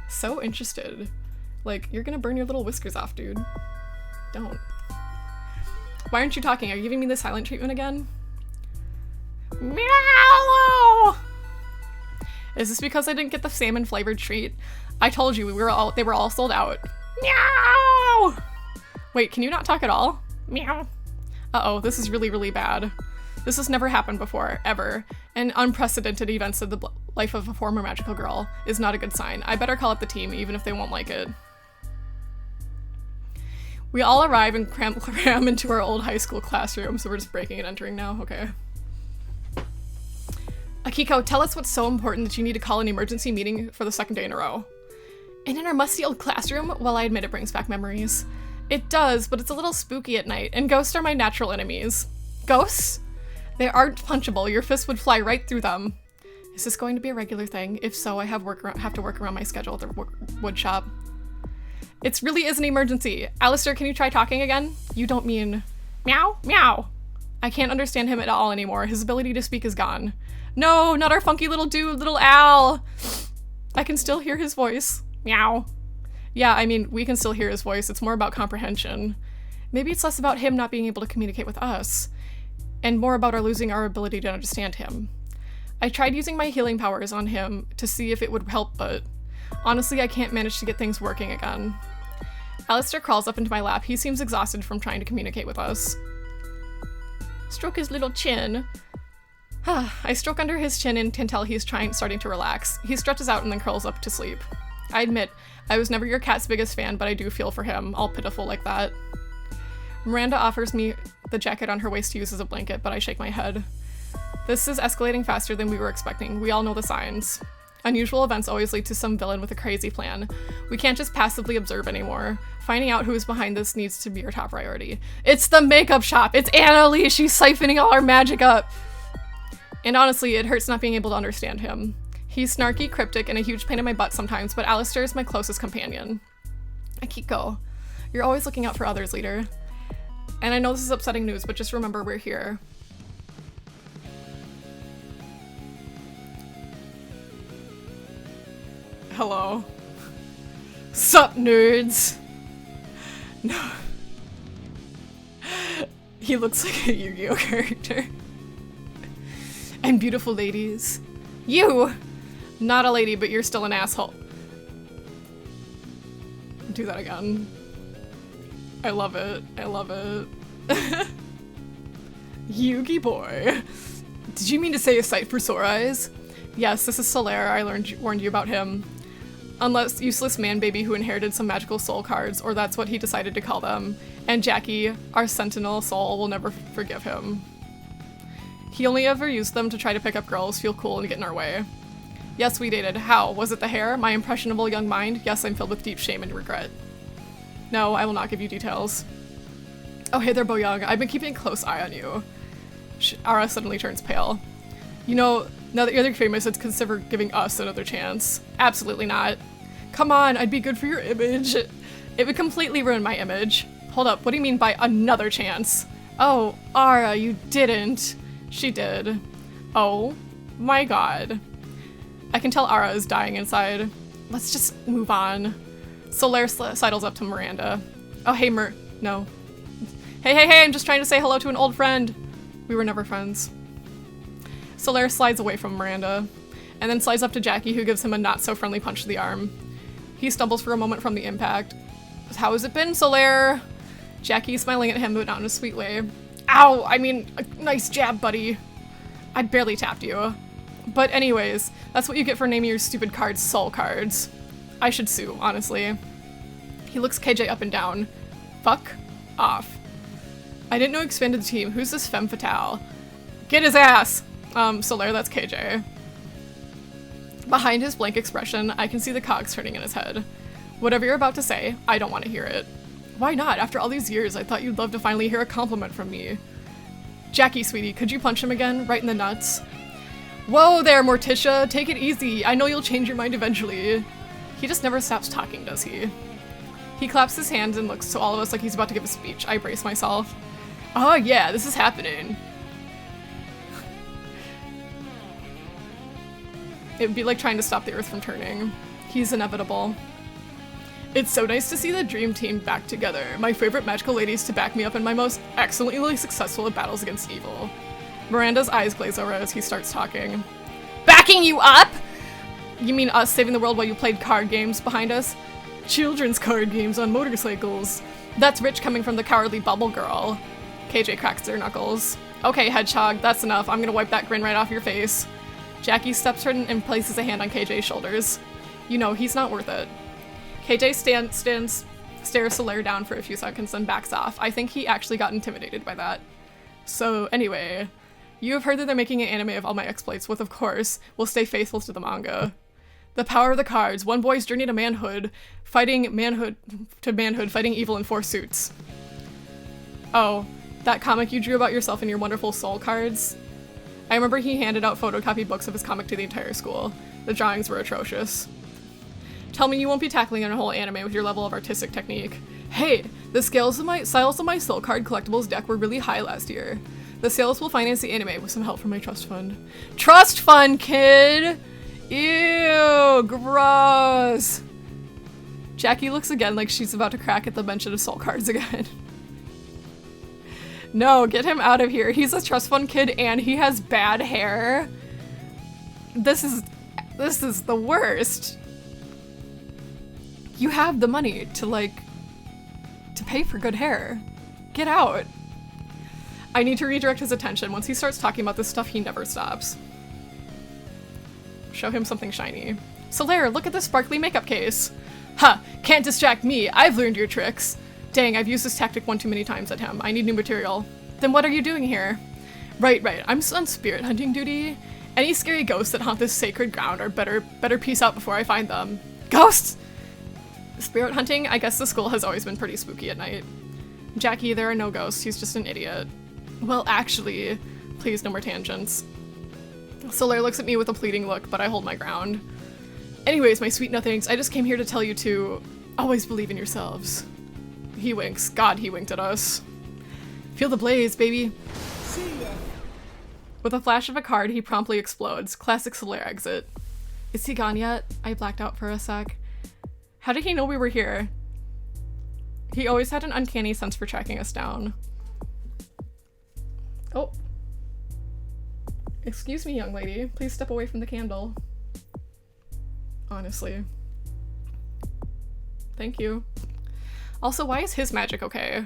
so interested. Like, you're gonna burn your little whiskers off, dude. Don't. Why aren't you talking? Are you giving me the silent treatment again? Meow! Is this because I didn't get the salmon flavored treat? I told you they were all sold out. Meow! Wait, can you not talk at all? Meow. Uh-oh, this is really, really bad. This has never happened before, ever. And unprecedented events of the life of a former magical girl is not a good sign. I better call up the team, even if they won't like it. We all arrive and cram into our old high school classroom, so we're just breaking and entering now, okay. Akiko, tell us what's so important that you need to call an emergency meeting for the second day in a row. And in our musty old classroom? Well, I admit it brings back memories. It does, but it's a little spooky at night, and ghosts are my natural enemies. Ghosts? They aren't punchable. Your fist would fly right through them. Is this going to be a regular thing? If so, I have to work around my schedule at the wood shop. It really is an emergency. Alistair, can you try talking again? You don't mean meow? Meow. I can't understand him at all anymore. His ability to speak is gone. No, not our funky little dude, little Al. I can still hear his voice. Meow. Yeah, I mean, we can still hear his voice. It's more about comprehension. Maybe it's less about him not being able to communicate with us, and more about our losing our ability to understand him. I tried using my healing powers on him to see if it would help, but honestly, I can't manage to get things working again. Alistair crawls up into my lap. He seems exhausted from trying to communicate with us. Stroke his little chin. I stroke under his chin and can tell he's starting to relax. He stretches out and then curls up to sleep. I admit, I was never your cat's biggest fan, but I do feel for him, all pitiful like that. Miranda offers me the jacket on her waist to use as a blanket, but I shake my head. This is escalating faster than we were expecting. We all know the signs. Unusual events always lead to some villain with a crazy plan. We can't just passively observe anymore. Finding out who is behind this needs to be our top priority. It's the makeup shop! It's Annalise! She's siphoning all our magic up! And honestly, it hurts not being able to understand him. He's snarky, cryptic, and a huge pain in my butt sometimes, but Alistair is my closest companion. Akiko, you're always looking out for others, leader. And I know this is upsetting news, but just remember we're here. Hello. Sup, nerds? No. He looks like a Yu-Gi-Oh character. And beautiful ladies. You! Not a lady, but you're still an asshole. Do that again. I love it. I love it. Yugi boy. Did you mean to say a sight for sore eyes? Yes, this is Solaire. I warned you about him. Unless useless man baby who inherited some magical soul cards, or that's what he decided to call them. And Jackie, our sentinel soul, will never forgive him. He only ever used them to try to pick up girls, feel cool, and get in our way. Yes, we dated. How? Was it the hair? My impressionable young mind? Yes, I'm filled with deep shame and regret. No, I will not give you details. Oh, hey there, Bo-Young. I've been keeping a close eye on you. Ara suddenly turns pale. You know, now that you're famous, it's consider giving us another chance. Absolutely not. Come on, I'd be good for your image. It would completely ruin my image. Hold up, what do you mean by another chance? Oh, Ara, you didn't. She did. Oh my god. I can tell Ara is dying inside. Let's just move on. Solaire sidles up to Miranda. Oh, hey, no. Hey, I'm just trying to say hello to an old friend. We were never friends. Solaire slides away from Miranda, and then slides up to Jackie, who gives him a not-so-friendly punch to the arm. He stumbles for a moment from the impact. How has it been, Solaire? Jackie smiling at him, but not in a sweet way. Ow! I mean, a nice jab, buddy. I barely tapped you. But anyways, that's what you get for naming your stupid cards soul cards. I should sue, honestly. He looks KJ up and down. Fuck off. I didn't know you expanded the team. Who's this femme fatale? Get his ass! Solaire, that's KJ. Behind his blank expression, I can see the cogs turning in his head. Whatever you're about to say, I don't want to hear it. Why not? After all these years, I thought you'd love to finally hear a compliment from me. Jackie, sweetie, could you punch him again? Right in the nuts? Whoa there, Morticia! Take it easy. I know you'll change your mind eventually. He just never stops talking, does he? He claps his hands and looks to all of us like he's about to give a speech. I brace myself. Oh yeah, this is happening. It would be like trying to stop the earth from turning. He's inevitable. It's so nice to see the dream team back together. My favorite magical ladies to back me up in my most excellently successful battles against evil. Miranda's eyes glaze over as he starts talking. Backing you up? You mean us saving the world while you played card games behind us? Children's card games on motorcycles. That's rich coming from the cowardly bubble girl. KJ cracks their knuckles. Okay, Hedgehog, that's enough. I'm gonna wipe that grin right off your face. Jackie steps her and places a hand on KJ's shoulders. You know, he's not worth it. KJ stares Solaire down for a few seconds, then backs off. I think he actually got intimidated by that. So anyway, you have heard that they're making an anime of all my exploits, with, of course, will stay faithful to the manga. The power of the cards, one boy's journey to manhood, fighting evil in 4 suits. Oh, That comic you drew about yourself and your wonderful soul cards. I remember he handed out photocopied books of his comic to the entire school. The drawings were atrocious. Tell me you won't be tackling a whole anime with your level of artistic technique. Hey, the sales of my soul card collectibles deck were really high last year. The sales will finance the anime with some help from my trust fund. Trust fund, kid! Ew, gross! Jackie looks again like she's about to crack at the mention of soul cards again. No, get him out of here. He's a trust fund kid and he has bad hair. This is the worst. You have the money to pay for good hair. Get out. I need to redirect his attention. Once he starts talking about this stuff, he never stops. Show him something shiny. Solaire, look at this sparkly makeup case. Ha! Can't distract me. I've learned your tricks. Dang, I've used this tactic one too many times at him. I need new material. Then what are you doing here? Right. I'm on spirit hunting duty. Any scary ghosts that haunt this sacred ground are better peace out before I find them. Ghosts! Spirit hunting? I guess the school has always been pretty spooky at night. Jackie, there are no ghosts. He's just an idiot. Well, actually, please no more tangents. Solaire looks at me with a pleading look, but I hold my ground. Anyways, my sweet nothings, I just came here to tell you to always believe in yourselves. He winks. God, he winked at us. Feel the blaze, baby. See ya. With a flash of a card, he promptly explodes. Classic Solaire exit. Is he gone yet? I blacked out for a sec. How did he know we were here? He always had an uncanny sense for tracking us down. Oh. Excuse me, young lady. Please step away from the candle. Honestly. Thank you. Also, why is his magic okay?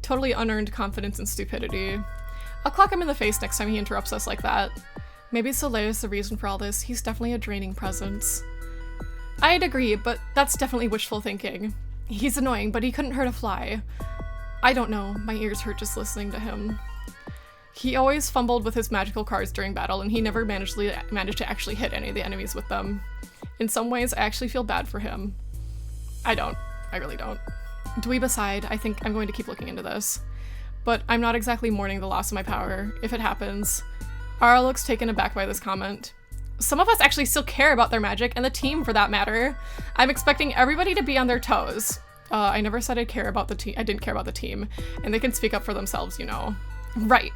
Totally unearned confidence and stupidity. I'll clock him in the face next time he interrupts us like that. Maybe Soleil is the reason for all this. He's definitely a draining presence. I'd agree, but that's definitely wishful thinking. He's annoying, but he couldn't hurt a fly. I don't know. My ears hurt just listening to him. He always fumbled with his magical cards during battle, and he never managed to actually hit any of the enemies with them. In some ways, I actually feel bad for him. I don't. I really don't. Dweeb aside, I think I'm going to keep looking into this. But I'm not exactly mourning the loss of my power, if it happens. Ara looks taken aback by this comment. Some of us actually still care about their magic, and the team for that matter. I'm expecting everybody to be on their toes. I never said I didn't care about the team, and they can speak up for themselves, you know. Right.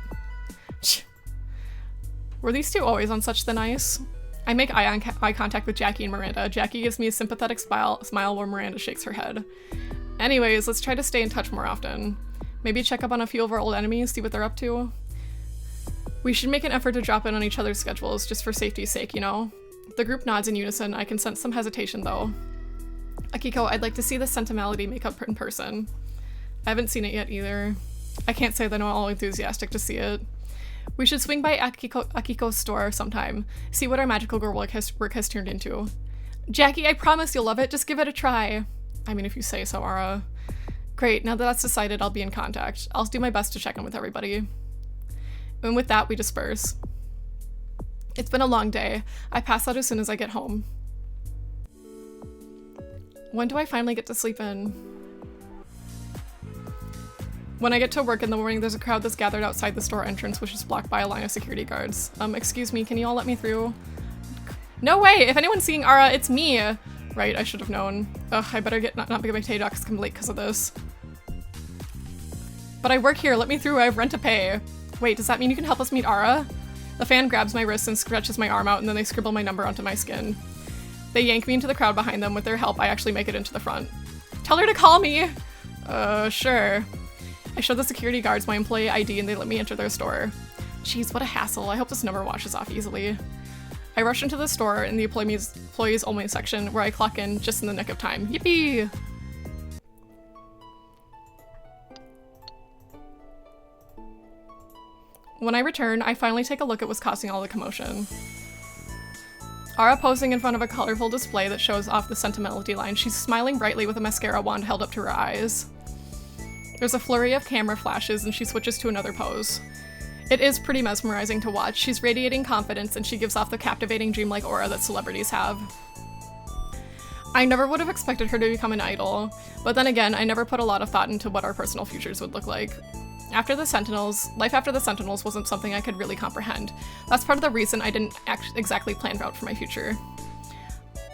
Were these two always on such thin ice? I make eye contact with Jackie and Miranda. Jackie gives me a sympathetic smile while Miranda shakes her head. Anyways, let's try to stay in touch more often. Maybe check up on a few of our old enemies, see what they're up to. We should make an effort to drop in on each other's schedules, just for safety's sake, you know? The group nods in unison. I can sense some hesitation, though. Akiko, I'd like to see the Sentimentality makeup in person. I haven't seen it yet, either. I can't say that I'm all enthusiastic to see it. We should swing by Akiko's store sometime, see what our magical girl work has turned into. Jackie, I promise you'll love it. Just give it a try. I mean, if you say so, Ara. Great, now that that's decided, I'll be in contact. I'll do my best to check in with everybody. And with that, we disperse. It's been a long day. I pass out as soon as I get home. When do I finally get to sleep in? When I get to work in the morning, there's a crowd that's gathered outside the store entrance, which is blocked by a line of security guards. Excuse me, can you all let me through? No way! If anyone's seeing Ara, it's me! Right, I should have known. Ugh, I better not get my Tay-Docs come late because of this. But I work here, let me through, I have rent to pay. Wait, does that mean you can help us meet Ara? The fan grabs my wrist and stretches my arm out, and then they scribble my number onto my skin. They yank me into the crowd behind them. With their help, I actually make it into the front. Tell her to call me! Sure. I show the security guards my employee ID and they let me enter their store. Jeez, what a hassle. I hope this number washes off easily. I rush into the store in the employees only section where I clock in just in the nick of time. Yippee! When I return, I finally take a look at what's causing all the commotion. Ara posing in front of a colorful display that shows off the Sentimentality line. She's smiling brightly with a mascara wand held up to her eyes. There's a flurry of camera flashes and she switches to another pose. It is pretty mesmerizing to watch. She's radiating confidence and she gives off the captivating dreamlike aura that celebrities have. I never would have expected her to become an idol, but then again, I never put a lot of thought into what our personal futures would look like. Life after the Sentinels wasn't something I could really comprehend. That's part of the reason I didn't exactly plan out for my future.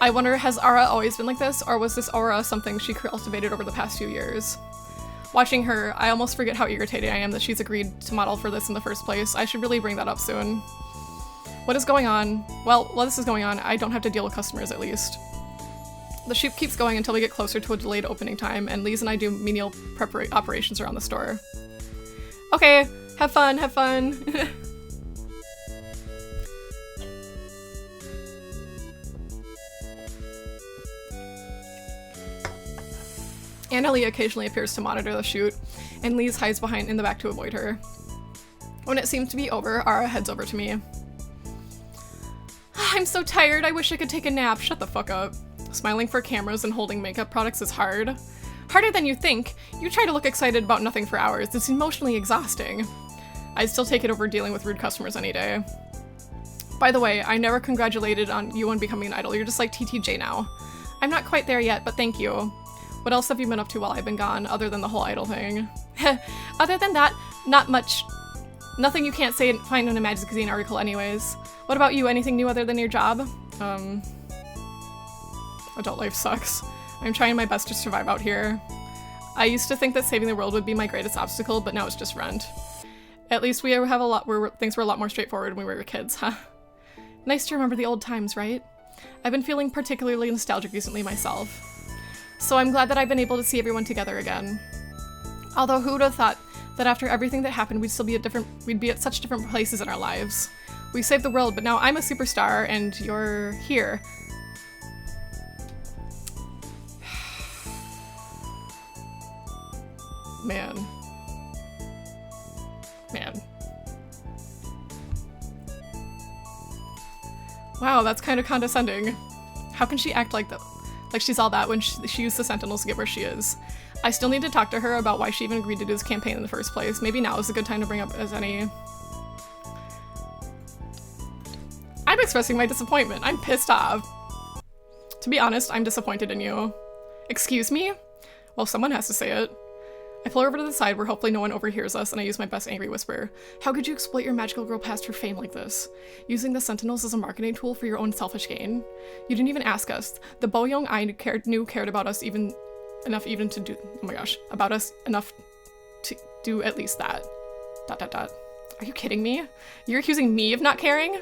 I wonder, has Aura always been like this, or was this aura something she cultivated over the past few years? Watching her, I almost forget how irritated I am that she's agreed to model for this in the first place. I should really bring that up soon. What is going on? Well, while this is going on, I don't have to deal with customers at least. The shoot keeps going until we get closer to a delayed opening time, and Lise and I do menial operations around the store. Okay, have fun, have fun. Annalie occasionally appears to monitor the shoot, and Lise hides behind in the back to avoid her. When it seems to be over, Ara heads over to me. I'm so tired, I wish I could take a nap. Shut the fuck up. Smiling for cameras and holding makeup products is hard. Harder than you think. You try to look excited about nothing for hours. It's emotionally exhausting. I'd still take it over dealing with rude customers any day. By the way, I never congratulated on you on becoming an idol. You're just like TTJ now. I'm not quite there yet, but thank you. What else have you been up to while I've been gone, other than the whole idol thing? Other than that, not much. Nothing you can't say and find in a magazine article anyways. What about you? Anything new other than your job? Adult life sucks. I'm trying my best to survive out here. I used to think that saving the world would be my greatest obstacle, but now it's just rent. At least we have a lot where things were a lot more straightforward when we were kids, huh? Nice to remember the old times, right? I've been feeling particularly nostalgic recently myself. So I'm glad that I've been able to see everyone together again. Although who would have thought that after everything that happened we'd be at such different places in our lives. We saved the world, but now I'm a superstar and you're here. Man. Wow, that's kind of condescending. How can she act like that? Like she's all that when she used the Sentinels to get where she is. I still need to talk to her about why she even agreed to do this campaign in the first place. Maybe now is a good time to bring up as any. I'm expressing my disappointment. I'm pissed off. To be honest, I'm disappointed in you. Excuse me? Well, someone has to say it. I pull her over to the side where hopefully no one overhears us, and I use my best angry whisper. How could you exploit your magical girl past for fame like this? Using the Sentinels as a marketing tool for your own selfish gain? You didn't even ask us. The Boyoung I knew cared about us enough to do at least that. ... Are you kidding me? You're accusing me of not caring?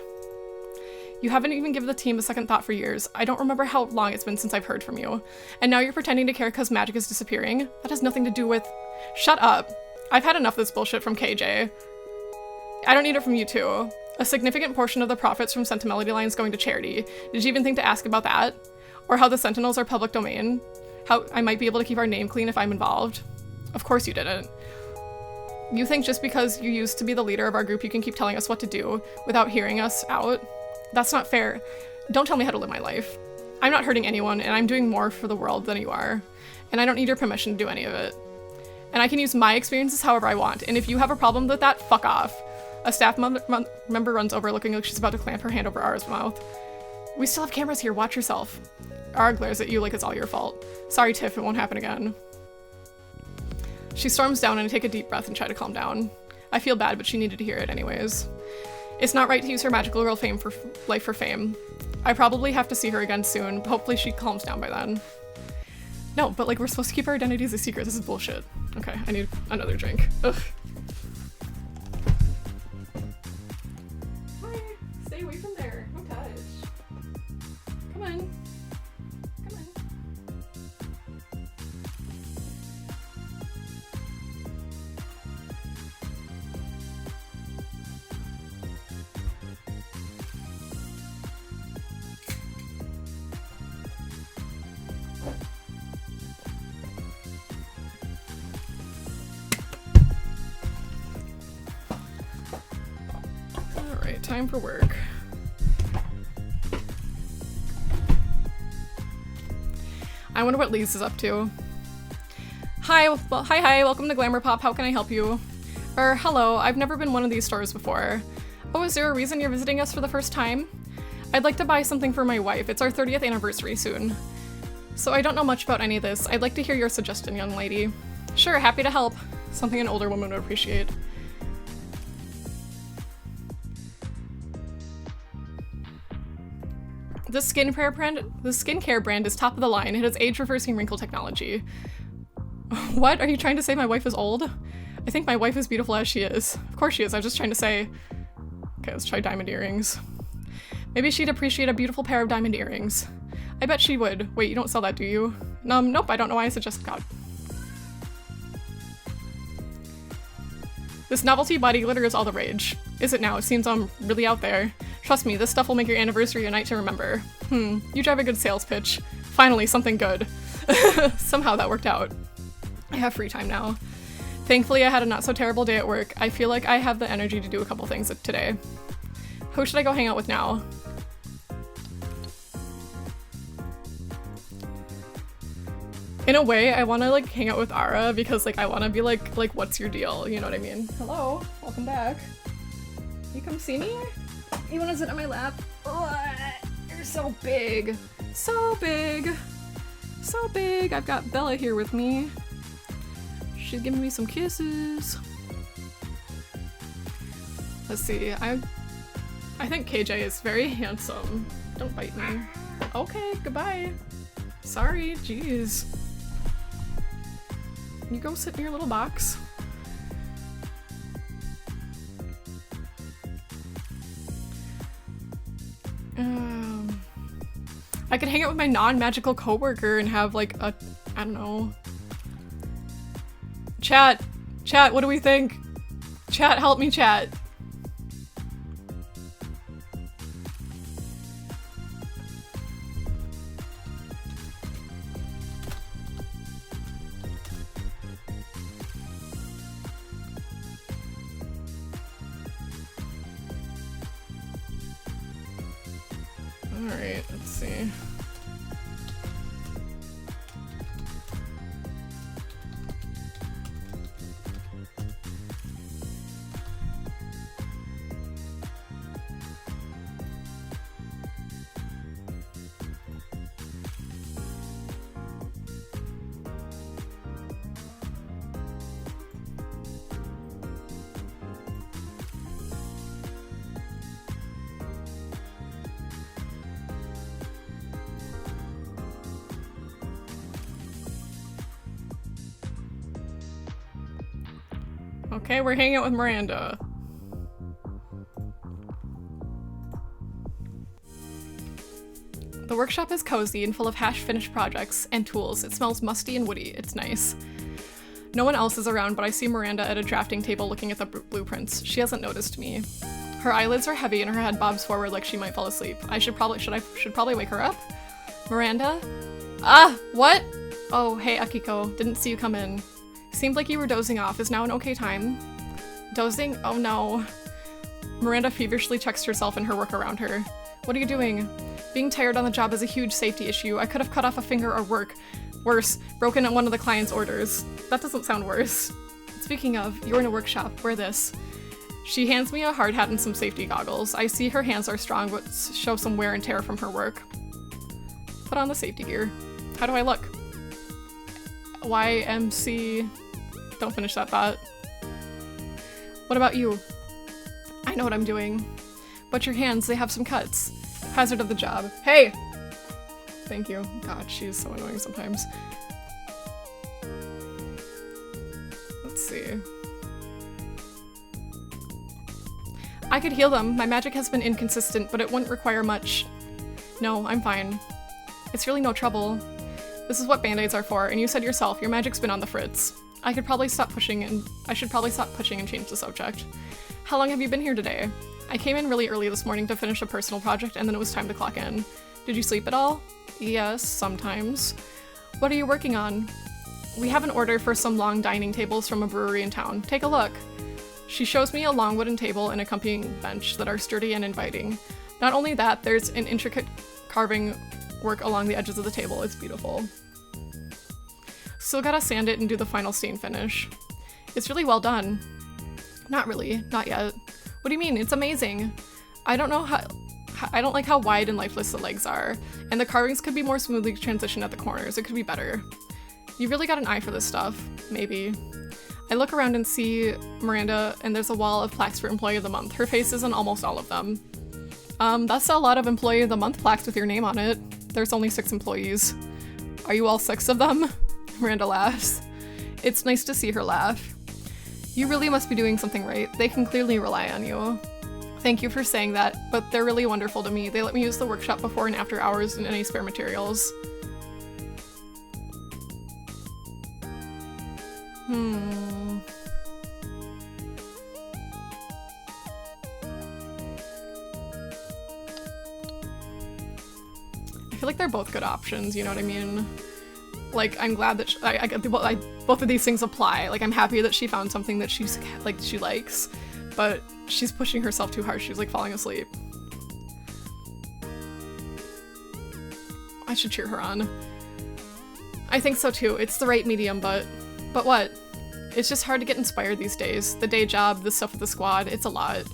You haven't even given the team a second thought for years. I don't remember how long it's been since I've heard from you. And now you're pretending to care because magic is disappearing? That has nothing to do with... Shut up. I've had enough of this bullshit from KJ. I don't need it from you too. A significant portion of the profits from Sentimelody Line is going to charity. Did you even think to ask about that? Or how the Sentinels are public domain? How I might be able to keep our name clean if I'm involved? Of course you didn't. You think just because you used to be the leader of our group you can keep telling us what to do without hearing us out? That's not fair. Don't tell me how to live my life. I'm not hurting anyone, and I'm doing more for the world than you are. And I don't need your permission to do any of it. And I can use my experiences however I want, and if you have a problem with that, fuck off. A staff member runs over looking like she's about to clamp her hand over Ara's mouth. We still have cameras here, watch yourself. Ara glares at you like it's all your fault. Sorry, Tiff, it won't happen again. She storms down and I take a deep breath and try to calm down. I feel bad, but she needed to hear it anyways. It's not right to use her magical girl fame for life for fame. I probably have to see her again soon, but hopefully she calms down by then. No, but like we're supposed to keep our identities a secret. This is bullshit. Okay, I need another drink. Ugh. Hi, stay away from there. Don't touch. Come on. Come on. Alright, time for work. I wonder what Lise is up to. Hi, welcome to Glamour Pop, how can I help you? Hello, I've never been one of these stores before. Oh, is there a reason you're visiting us for the first time? I'd like to buy something for my wife, it's our 30th anniversary soon. So I don't know much about any of this. I'd like to hear your suggestion, young lady. Sure, happy to help. Something an older woman would appreciate. This skincare brand is top of the line. It has age-reversing wrinkle technology. What? Are you trying to say my wife is old? I think my wife is beautiful as she is. Of course she is. I was just trying to say... Okay, let's try diamond earrings. Maybe she'd appreciate a beautiful pair of diamond earrings. I bet she would. Wait, you don't sell that, do you? Nope, I don't know why I suggested God. This novelty body glitter is all the rage. Is it now? It seems I'm really out there. Trust me, this stuff will make your anniversary a night to remember. You drive a good sales pitch. Finally, something good. Somehow that worked out. I have free time now. Thankfully, I had a not-so-terrible day at work. I feel like I have the energy to do a couple things today. Who should I go hang out with now? In a way, I want to like hang out with Ara because like I want to be like what's your deal? You know what I mean? Hello, welcome back. You come see me? You want to sit on my lap? You're so big. So big. So big. I've got Bella here with me. She's giving me some kisses. Let's see. I think KJ is very handsome. Don't bite me. Okay, goodbye. Sorry, jeez. You go sit in your little box. I could hang out with my non-magical coworker and have like a, I don't know. Chat, what do we think? Chat, help me chat. Alright, let's see. Okay, we're hanging out with Miranda. The workshop is cozy and full of half-finished projects and tools. It smells musty and woody. It's nice. No one else is around, but I see Miranda at a drafting table looking at the blueprints. She hasn't noticed me. Her eyelids are heavy and her head bobs forward like she might fall asleep. I should probably wake her up? Miranda? Ah, what? Oh, hey Akiko. Didn't see you come in. Seemed like you were dozing off. Is now an okay time? Dozing? Oh no. Miranda feverishly checks herself and her work around her. What are you doing? Being tired on the job is a huge safety issue. I could have cut off a finger or worse, broken at one of the client's orders. That doesn't sound worse. Speaking of, you're in a workshop. Wear this. She hands me a hard hat and some safety goggles. I see her hands are strong but show some wear and tear from her work. Put on the safety gear. How do I look? YMC... Don't finish that thought. What about you? I know what I'm doing. But your hands, they have some cuts. Hazard of the job. Hey! Thank you. God, she's so annoying sometimes. Let's see. I could heal them. My magic has been inconsistent, but it wouldn't require much. No, I'm fine. It's really no trouble. This is what band-aids are for, and you said yourself, your magic's been on the fritz. I should probably stop pushing and change the subject. How long have you been here today? I came in really early this morning to finish a personal project and then it was time to clock in. Did you sleep at all? Yes, sometimes. What are you working on? We have an order for some long dining tables from a brewery in town. Take a look. She shows me a long wooden table and accompanying bench that are sturdy and inviting. Not only that, there's an intricate carving work along the edges of the table. It's beautiful. Still gotta sand it and do the final stain finish. It's really well done. Not really, not yet. What do you mean? It's amazing. I don't know I don't like how wide and lifeless the legs are, and the carvings could be more smoothly transitioned at the corners. It could be better. You really got an eye for this stuff. Maybe. I look around and see Miranda, and there's a wall of plaques for Employee of the Month. Her face is on almost all of them. That's a lot of Employee of the Month plaques with your name on it. There's only 6 employees. Are you all 6 of them? Miranda laughs. It's nice to see her laugh. You really must be doing something right. They can clearly rely on you. Thank you for saying that, but they're really wonderful to me. They let me use the workshop before and after hours and any spare materials. I feel like they're both good options, you know what I mean? Like, I'm glad that both of these things apply. Like, I'm happy that she found something that she likes, but she's pushing herself too hard. She's like falling asleep. I should cheer her on. I think so too. It's the right medium, but what? It's just hard to get inspired these days. The day job, the stuff with the squad, it's a lot.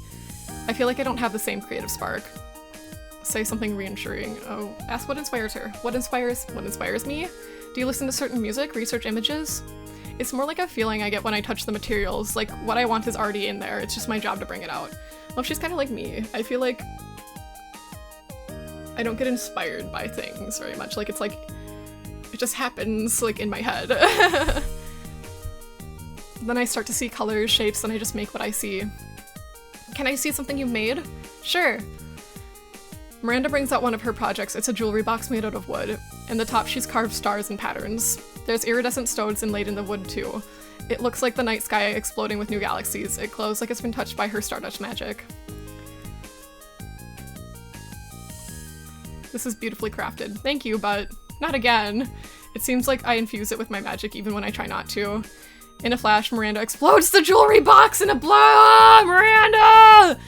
I feel like I don't have the same creative spark. Say something reassuring. Oh, ask what inspires her. What inspires me? Do you listen to certain music, research images? It's more like a feeling I get when I touch the materials, like what I want is already in there, it's just my job to bring it out. Well, she's kind of like me. I feel like I don't get inspired by things very much. Like, it's like, it just happens, like, in my head. Then I start to see colors, shapes, and I just make what I see. Can I see something you made? Sure. Miranda brings out one of her projects. It's a jewelry box made out of wood. In the top, she's carved stars and patterns. There's iridescent stones inlaid in the wood, too. It looks like the night sky exploding with new galaxies. It glows like it's been touched by her Stardust magic. This is beautifully crafted. Thank you, but not again. It seems like I infuse it with my magic even when I try not to. In a flash, Miranda explodes the jewelry box in a blow! Miranda!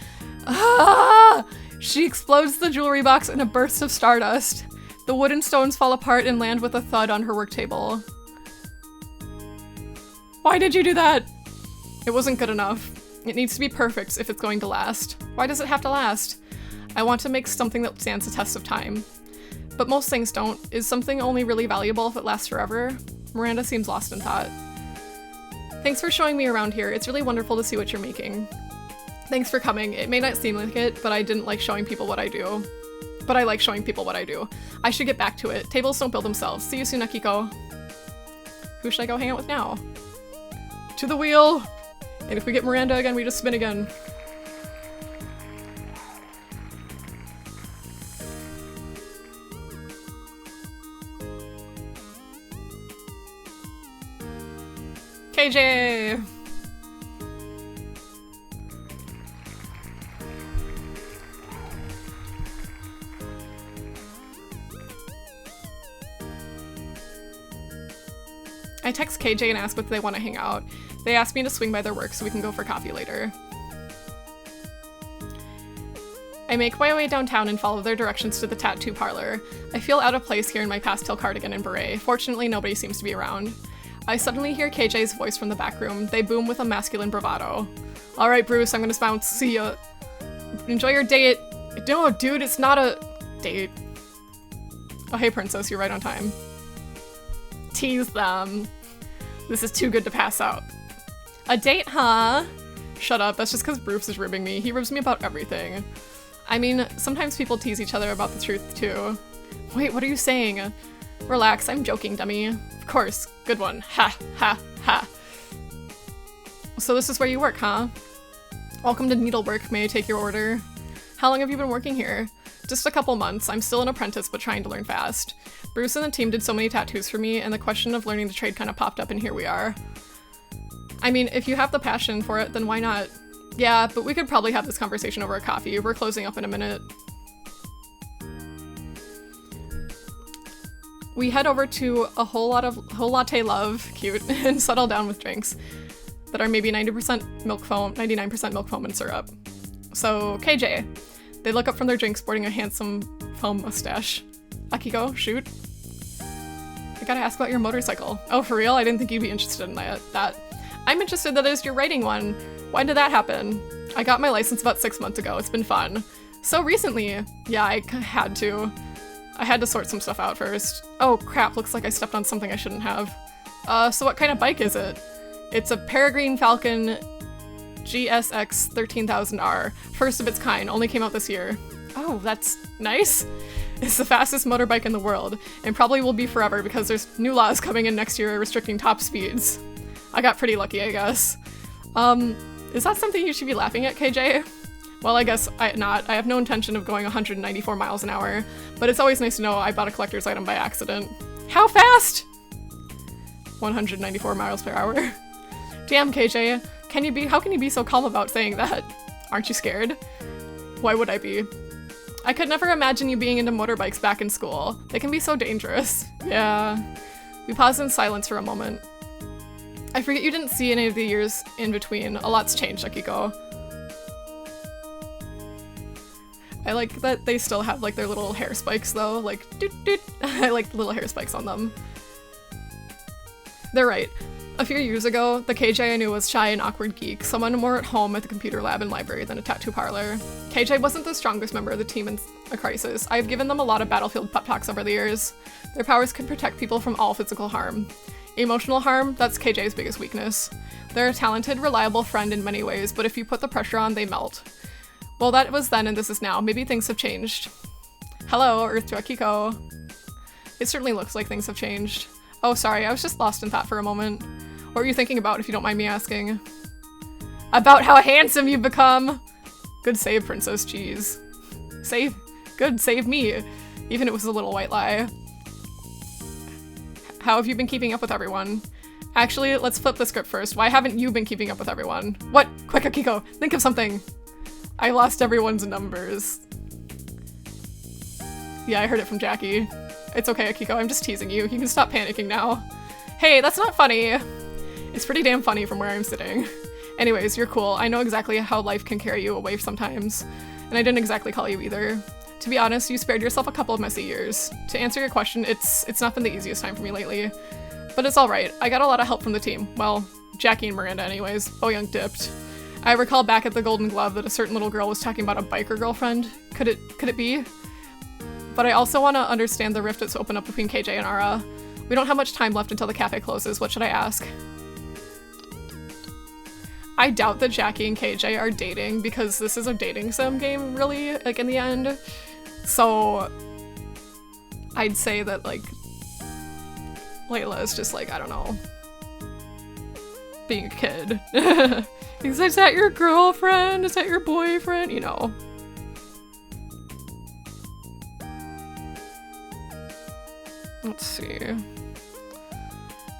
Ah! She explodes the jewelry box in a burst of stardust. The wooden stones fall apart and land with a thud on her work table. Why did you do that? It wasn't good enough. It needs to be perfect if it's going to last. Why does it have to last? I want to make something that stands the test of time. But most things don't. Is something only really valuable if it lasts forever? Miranda seems lost in thought. Thanks for showing me around here. It's really wonderful to see what you're making. Thanks for coming. It may not seem like it, but I didn't like showing people what I do. But I like showing people what I do. I should get back to it. Tables don't build themselves. See you soon, Akiko. Who should I go hang out with now? To the wheel! And if we get Miranda again, we just spin again. KJ! I text KJ and ask if they want to hang out. They asked me to swing by their work so we can go for coffee later. I make my way downtown and follow their directions to the tattoo parlor. I feel out of place here in my pastel cardigan and beret. Fortunately, nobody seems to be around. I suddenly hear KJ's voice from the back room. They boom with a masculine bravado. All right, Bruce, I'm gonna bounce. See ya. Enjoy your date. No, dude, it's not a date. Oh, hey, princess, you're right on time. Tease them. This is too good to pass out. A date, huh? Shut up, that's just because Bruce is ribbing me. He ribs me about everything. I mean, sometimes people tease each other about the truth, too. Wait, what are you saying? Relax, I'm joking, dummy. Of course, good one. Ha, ha, ha. So this is where you work, huh? Welcome to Needlework, may I take your order? How long have you been working here? Just a couple months. I'm still an apprentice, but trying to learn fast. Bruce and the team did so many tattoos for me, and the question of learning the trade kind of popped up, and here we are. I mean, if you have the passion for it, then why not? Yeah, but we could probably have this conversation over a coffee. We're closing up in a minute. We head over to a whole latte love, cute, and settle down with drinks that are maybe 90% milk foam, 99% milk foam and syrup. So, KJ. They look up from their drinks, sporting a handsome foam mustache. Akiko, shoot. I gotta ask about your motorcycle. Oh, for real? I didn't think you'd be interested in that. I'm interested that you're writing one. When did that happen? I got my license about 6 months ago. It's been fun. So recently, yeah, had to. I had to sort some stuff out first. Oh crap, looks like I stepped on something I shouldn't have. So what kind of bike is it? It's a Peregrine Falcon GSX 13000R. First of its kind, only came out this year. Oh, that's nice. It's the fastest motorbike in the world, and probably will be forever because there's new laws coming in next year restricting top speeds. I got pretty lucky, I guess. Is that something you should be laughing at, KJ? Well, I guess not. I have no intention of going 194 miles an hour, but it's always nice to know I bought a collector's item by accident. How fast? 194 miles per hour. Damn, KJ. How can you be so calm about saying that? Aren't you scared? Why would I be? I could never imagine you being into motorbikes back in school. They can be so dangerous. Yeah. We paused in silence for a moment. I forget you didn't see any of the years in between. A lot's changed, Akiko. I like that they still have like their little hair spikes though, like doot doot. I like the little hair spikes on them. They're right. A few years ago, the KJ I knew was shy and awkward geek, someone more at home at the computer lab and library than a tattoo parlor. KJ wasn't the strongest member of the team in a crisis. I have given them a lot of battlefield pep talks over the years. Their powers can protect people from all physical harm. Emotional harm, that's KJ's biggest weakness. They're a talented, reliable friend in many ways, but if you put the pressure on, they melt. Well, that was then and this is now. Maybe things have changed. Hello, Earth to Akiko. It certainly looks like things have changed. Oh, sorry, I was just lost in thought for a moment. What were you thinking about, if you don't mind me asking? About how handsome you've become! Good save, Princess, jeez. Save me. Even it was a little white lie. How have you been keeping up with everyone? Actually, let's flip the script first. Why haven't you been keeping up with everyone? What? Quick, Akiko, think of something! I lost everyone's numbers. Yeah, I heard it from Jackie. It's okay, Akiko, I'm just teasing you. You can stop panicking now. Hey, that's not funny! It's pretty damn funny from where I'm sitting. Anyways, you're cool. I know exactly how life can carry you away sometimes. And I didn't exactly call you either. To be honest, you spared yourself a couple of messy years. To answer your question, it's not been the easiest time for me lately. But it's alright. I got a lot of help from the team. Well, Jackie and Miranda anyways. Oh, Young dipped. I recall back at the Golden Glove that a certain little girl was talking about a biker girlfriend. Could it be? But I also want to understand the rift that's opened up between KJ and Ara. We don't have much time left until the cafe closes. What should I ask? I doubt that Jackie and KJ are dating because this is a dating sim game, really, like in the end. So I'd say that like Layla is just like, I don't know, being a kid. Is that your girlfriend? Is that your boyfriend? You know. Let's see.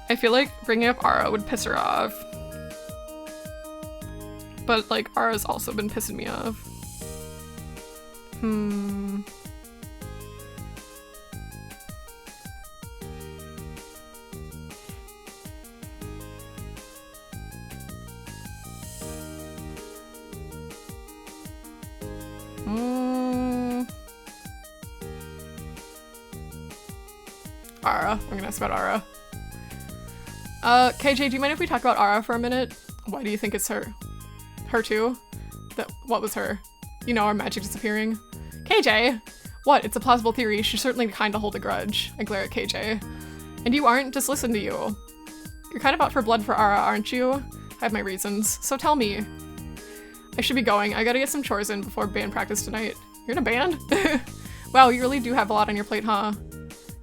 I feel like bringing up Ara would piss her off. But, like, Ara's also been pissing me off. Ara. I'm gonna ask about Ara. KJ, do you mind if we talk about Ara for a minute? Why do you think it's her? Her too? What was her? You know, our magic disappearing. KJ! What? It's a plausible theory. She's certainly the kind to hold a grudge. I glare at KJ. And you aren't? Just listen to you. You're kind of out for blood for Ara, aren't you? I have my reasons. So tell me. I should be going. I gotta get some chores in before band practice tonight. You're in a band? Wow, you really do have a lot on your plate, huh?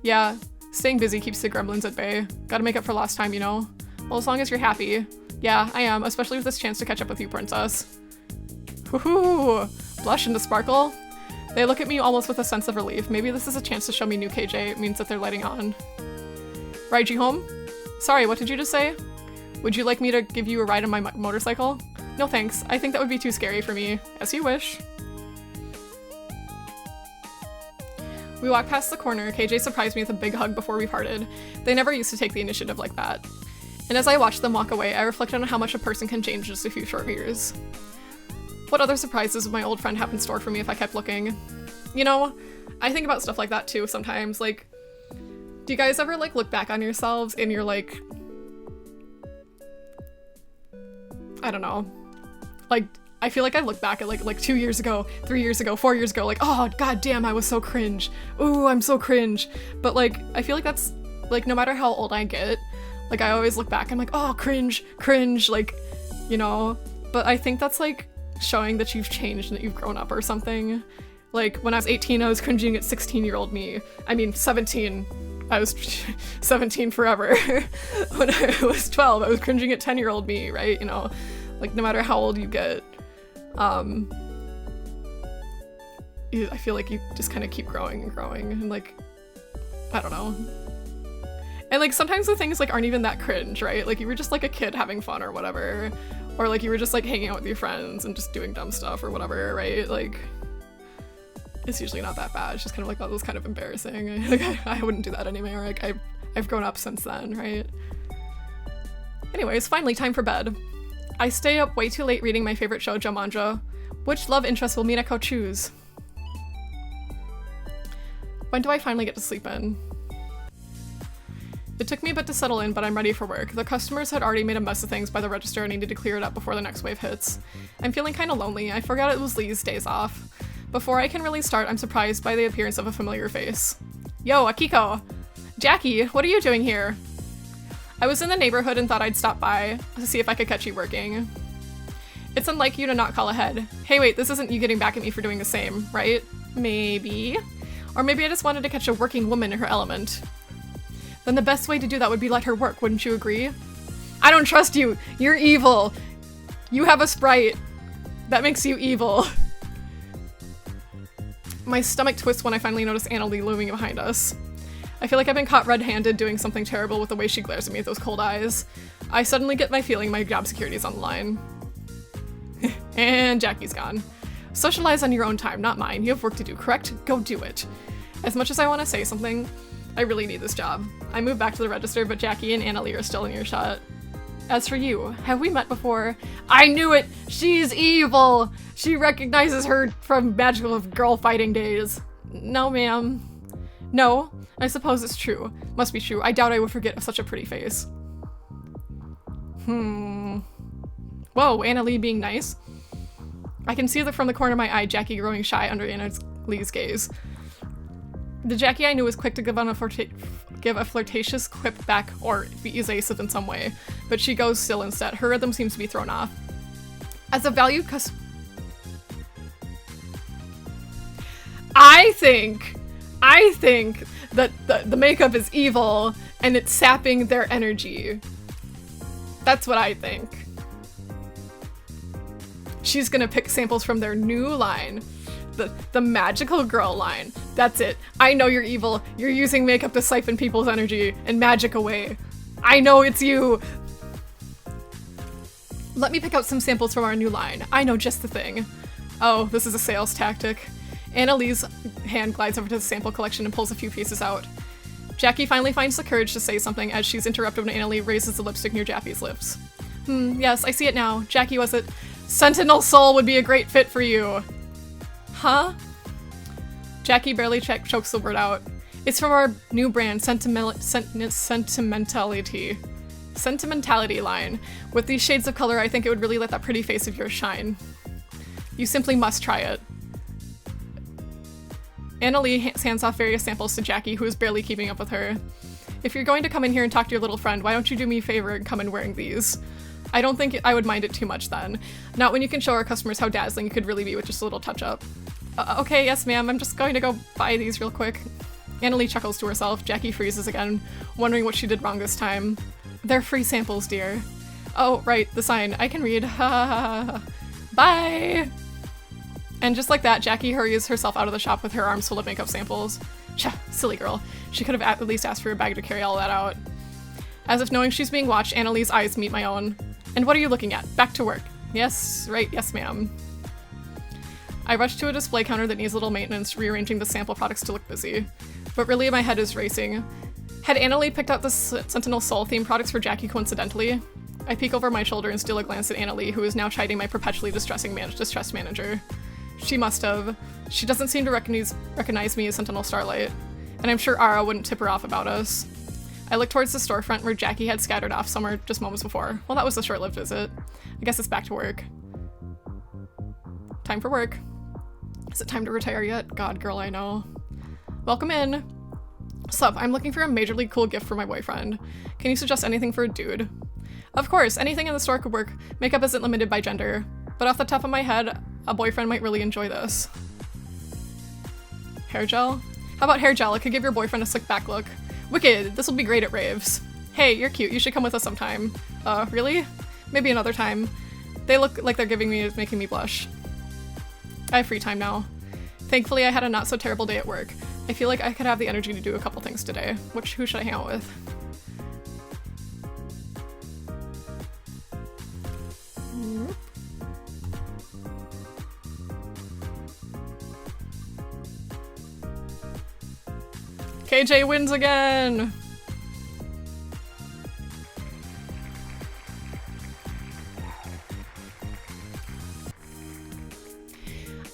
Yeah. Staying busy keeps the gremlins at bay. Gotta make up for lost time, you know? Well, as long as you're happy. Yeah, I am, especially with this chance to catch up with you, Princess. Woohoo! Blush and to sparkle? They look at me almost with a sense of relief. Maybe this is a chance to show me new KJ. It means that they're letting on. Ride you home? Sorry, what did you just say? Would you like me to give you a ride on my motorcycle? No thanks. I think that would be too scary for me. As you wish. We walked past the corner. KJ surprised me with a big hug before we parted. They never used to take the initiative like that. And as I watched them walk away, I reflected on how much a person can change in just a few short years. What other surprises would my old friend have in store for me if I kept looking? You know, I think about stuff like that too sometimes. Like, do you guys ever like look back on yourselves and you're like, I don't know, like I feel like I look back at like 2 years ago, 3 years ago, 4 years ago, like, oh god damn, I was so cringe. Ooh, I'm so cringe. But like, I feel like that's like, no matter how old I get, like I always look back, I'm like, oh, cringe, like, you know. But I think that's like showing that you've changed and that you've grown up or something. Like when I was 18, I was cringing at 16-year-old me. I mean, 17. I was 17 forever. When I was 12, I was cringing at 10-year-old me, right? You know, like no matter how old you get, I feel like you just kind of keep growing and growing, and like, I don't know. And like sometimes the things like aren't even that cringe, right? Like you were just like a kid having fun or whatever, or like you were just like hanging out with your friends and just doing dumb stuff or whatever, right? Like it's usually not that bad. It's just kind of like, that was kind of embarrassing. Like I wouldn't do that anymore. Like I've grown up since then, right? Anyways, finally time for bed. I stay up way too late reading my favorite show, Jumanji. Which love interest will Minako choose? When do I finally get to sleep in? It took me a bit to settle in, but I'm ready for work. The customers had already made a mess of things by the register and needed to clear it up before the next wave hits. I'm feeling kind of lonely. I forgot it was Lee's days off. Before I can really start, I'm surprised by the appearance of a familiar face. Yo, Akiko! Jackie, what are you doing here? I was in the neighborhood and thought I'd stop by to see if I could catch you working. It's unlike you to not call ahead. Hey wait, this isn't you getting back at me for doing the same, right? Maybe. Or maybe I just wanted to catch a working woman in her element. Then the best way to do that would be let her work, wouldn't you agree? I don't trust you! You're evil! You have a sprite. That makes you evil. My stomach twists when I finally notice Annalie looming behind us. I feel like I've been caught red-handed doing something terrible with the way she glares at me with those cold eyes. I suddenly get my feeling my job security is on the line. And Jackie's gone. Socialize on your own time, not mine. You have work to do, correct? Go do it. As much as I want to say something, I really need this job. I move back to the register, but Jackie and Annalie are still in earshot. As for you, have we met before? I knew it! She's evil! She recognizes her from magical girl fighting days. No, ma'am. No, I suppose it's true. Must be true. I doubt I would forget such a pretty face. Whoa, Annalie being nice. I can see that from the corner of my eye, Jackie growing shy under Annalie's gaze. The Jackie I knew was quick to give a flirtatious quip back or be evasive in some way, but she goes still instead. Her rhythm seems to be thrown off. As a valued I think that the makeup is evil and it's sapping their energy. That's what I think. She's gonna pick samples from their new line. The magical girl line. That's it. I know you're evil. You're using makeup to siphon people's energy and magic away. I know it's you. Let me pick out some samples from our new line. I know just the thing. Oh, this is a sales tactic. Annalie's hand glides over to the sample collection and pulls a few pieces out. Jackie finally finds the courage to say something as she's interrupted when Annalie raises the lipstick near Jackie's lips. Yes, I see it now. Jackie, was it? Sentinel Soul would be a great fit for you. Huh? Jackie barely chokes the word out. It's from our new brand, Sentimentality line. With these shades of color, I think it would really let that pretty face of yours shine. You simply must try it. Annalie hands off various samples to Jackie, who is barely keeping up with her. If you're going to come in here and talk to your little friend, why don't you do me a favor and come in wearing these? I don't think I would mind it too much then. Not when you can show our customers how dazzling you could really be with just a little touch-up. Okay, yes ma'am, I'm just going to go buy these real quick. Annalie chuckles to herself. Jackie freezes again, wondering what she did wrong this time. They're free samples, dear. Oh, right, the sign. I can read. Ha ha ha ha. Bye! And just like that, Jackie hurries herself out of the shop with her arms full of makeup samples. Tch, silly girl. She could have at least asked for a bag to carry all that out. As if knowing she's being watched, Annalie's eyes meet my own. And what are you looking at? Back to work. Yes, right, yes ma'am. I rush to a display counter that needs a little maintenance, rearranging the sample products to look busy. But really, my head is racing. Had Annalie picked out the Sentinel Soul theme products for Jackie coincidentally? I peek over my shoulder and steal a glance at Annalie, who is now chiding my perpetually distressed manager. She must have. She doesn't seem to recognize me as Sentinel Starlight, and I'm sure Ara wouldn't tip her off about us. I look towards the storefront where Jackie had scattered off somewhere just moments before. Well, that was a short-lived visit. I guess it's back to work. time for work. Is it time to retire yet? God, girl, I know. Welcome in. Sup, I'm looking for a majorly cool gift for my boyfriend. Can you suggest anything for a dude? Of course, anything in the store could work. Makeup isn't limited by gender. But off the top of my head, a boyfriend might really enjoy this. Hair gel? How about hair gel? It could give your boyfriend a slick back look. Wicked, this will be great at raves. Hey, you're cute, you should come with us sometime. Really? Maybe another time. They look like they're making me blush. I have free time now. Thankfully, I had a not so terrible day at work. I feel like I could have the energy to do a couple things today. Who should I hang out with? KJ wins again!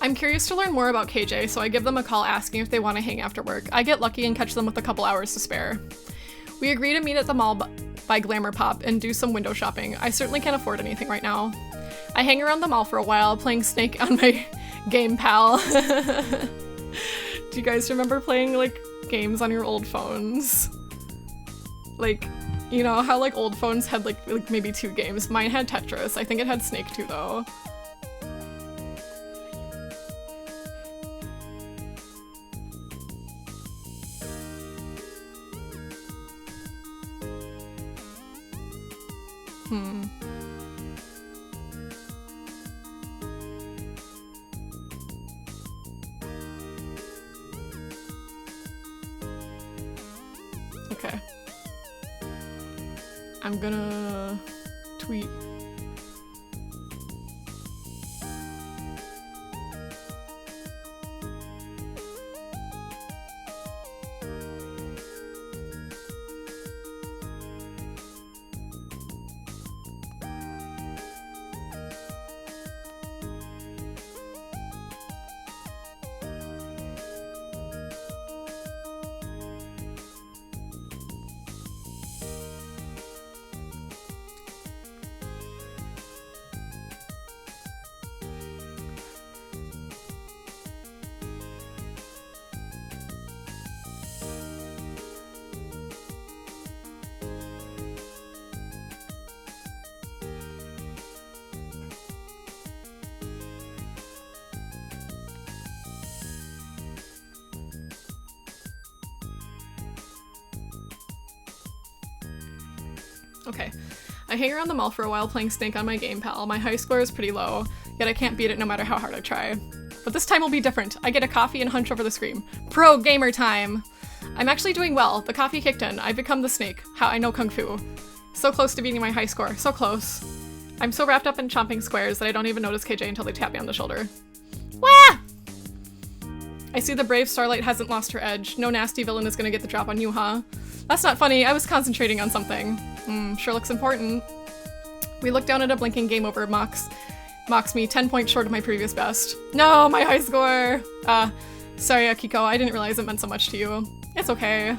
I'm curious to learn more about KJ, so I give them a call asking if they want to hang after work. I get lucky and catch them with a couple hours to spare. We agree to meet at the mall by Glamour Pop and do some window shopping. I certainly can't afford anything right now. I hang around the mall for a while, playing Snake on my game pal. Do you guys remember playing, like, games on your old phones? Like, you know how, like, old phones had, like maybe 2 games? Mine had Tetris. I think it had Snake too, though. Okay. I'm gonna tweet. Okay. I hang around the mall for a while playing Snake on my game pal. My high score is pretty low, yet I can't beat it no matter how hard I try. But this time will be different. I get a coffee and hunch over the screen. Pro gamer time! I'm actually doing well. The coffee kicked in. I've become the Snake. How I know Kung Fu. So close to beating my high score. So close. I'm so wrapped up in chomping squares that I don't even notice KJ until they tap me on the shoulder. Wah! I see the brave Starlight hasn't lost her edge. No nasty villain is gonna get the drop on you, huh? That's not funny. I was concentrating on something. Sure looks important. We look down at a blinking game over mocks me 10 points short of my previous best. No, my high score! Sorry, Akiko, I didn't realize it meant so much to you. It's okay.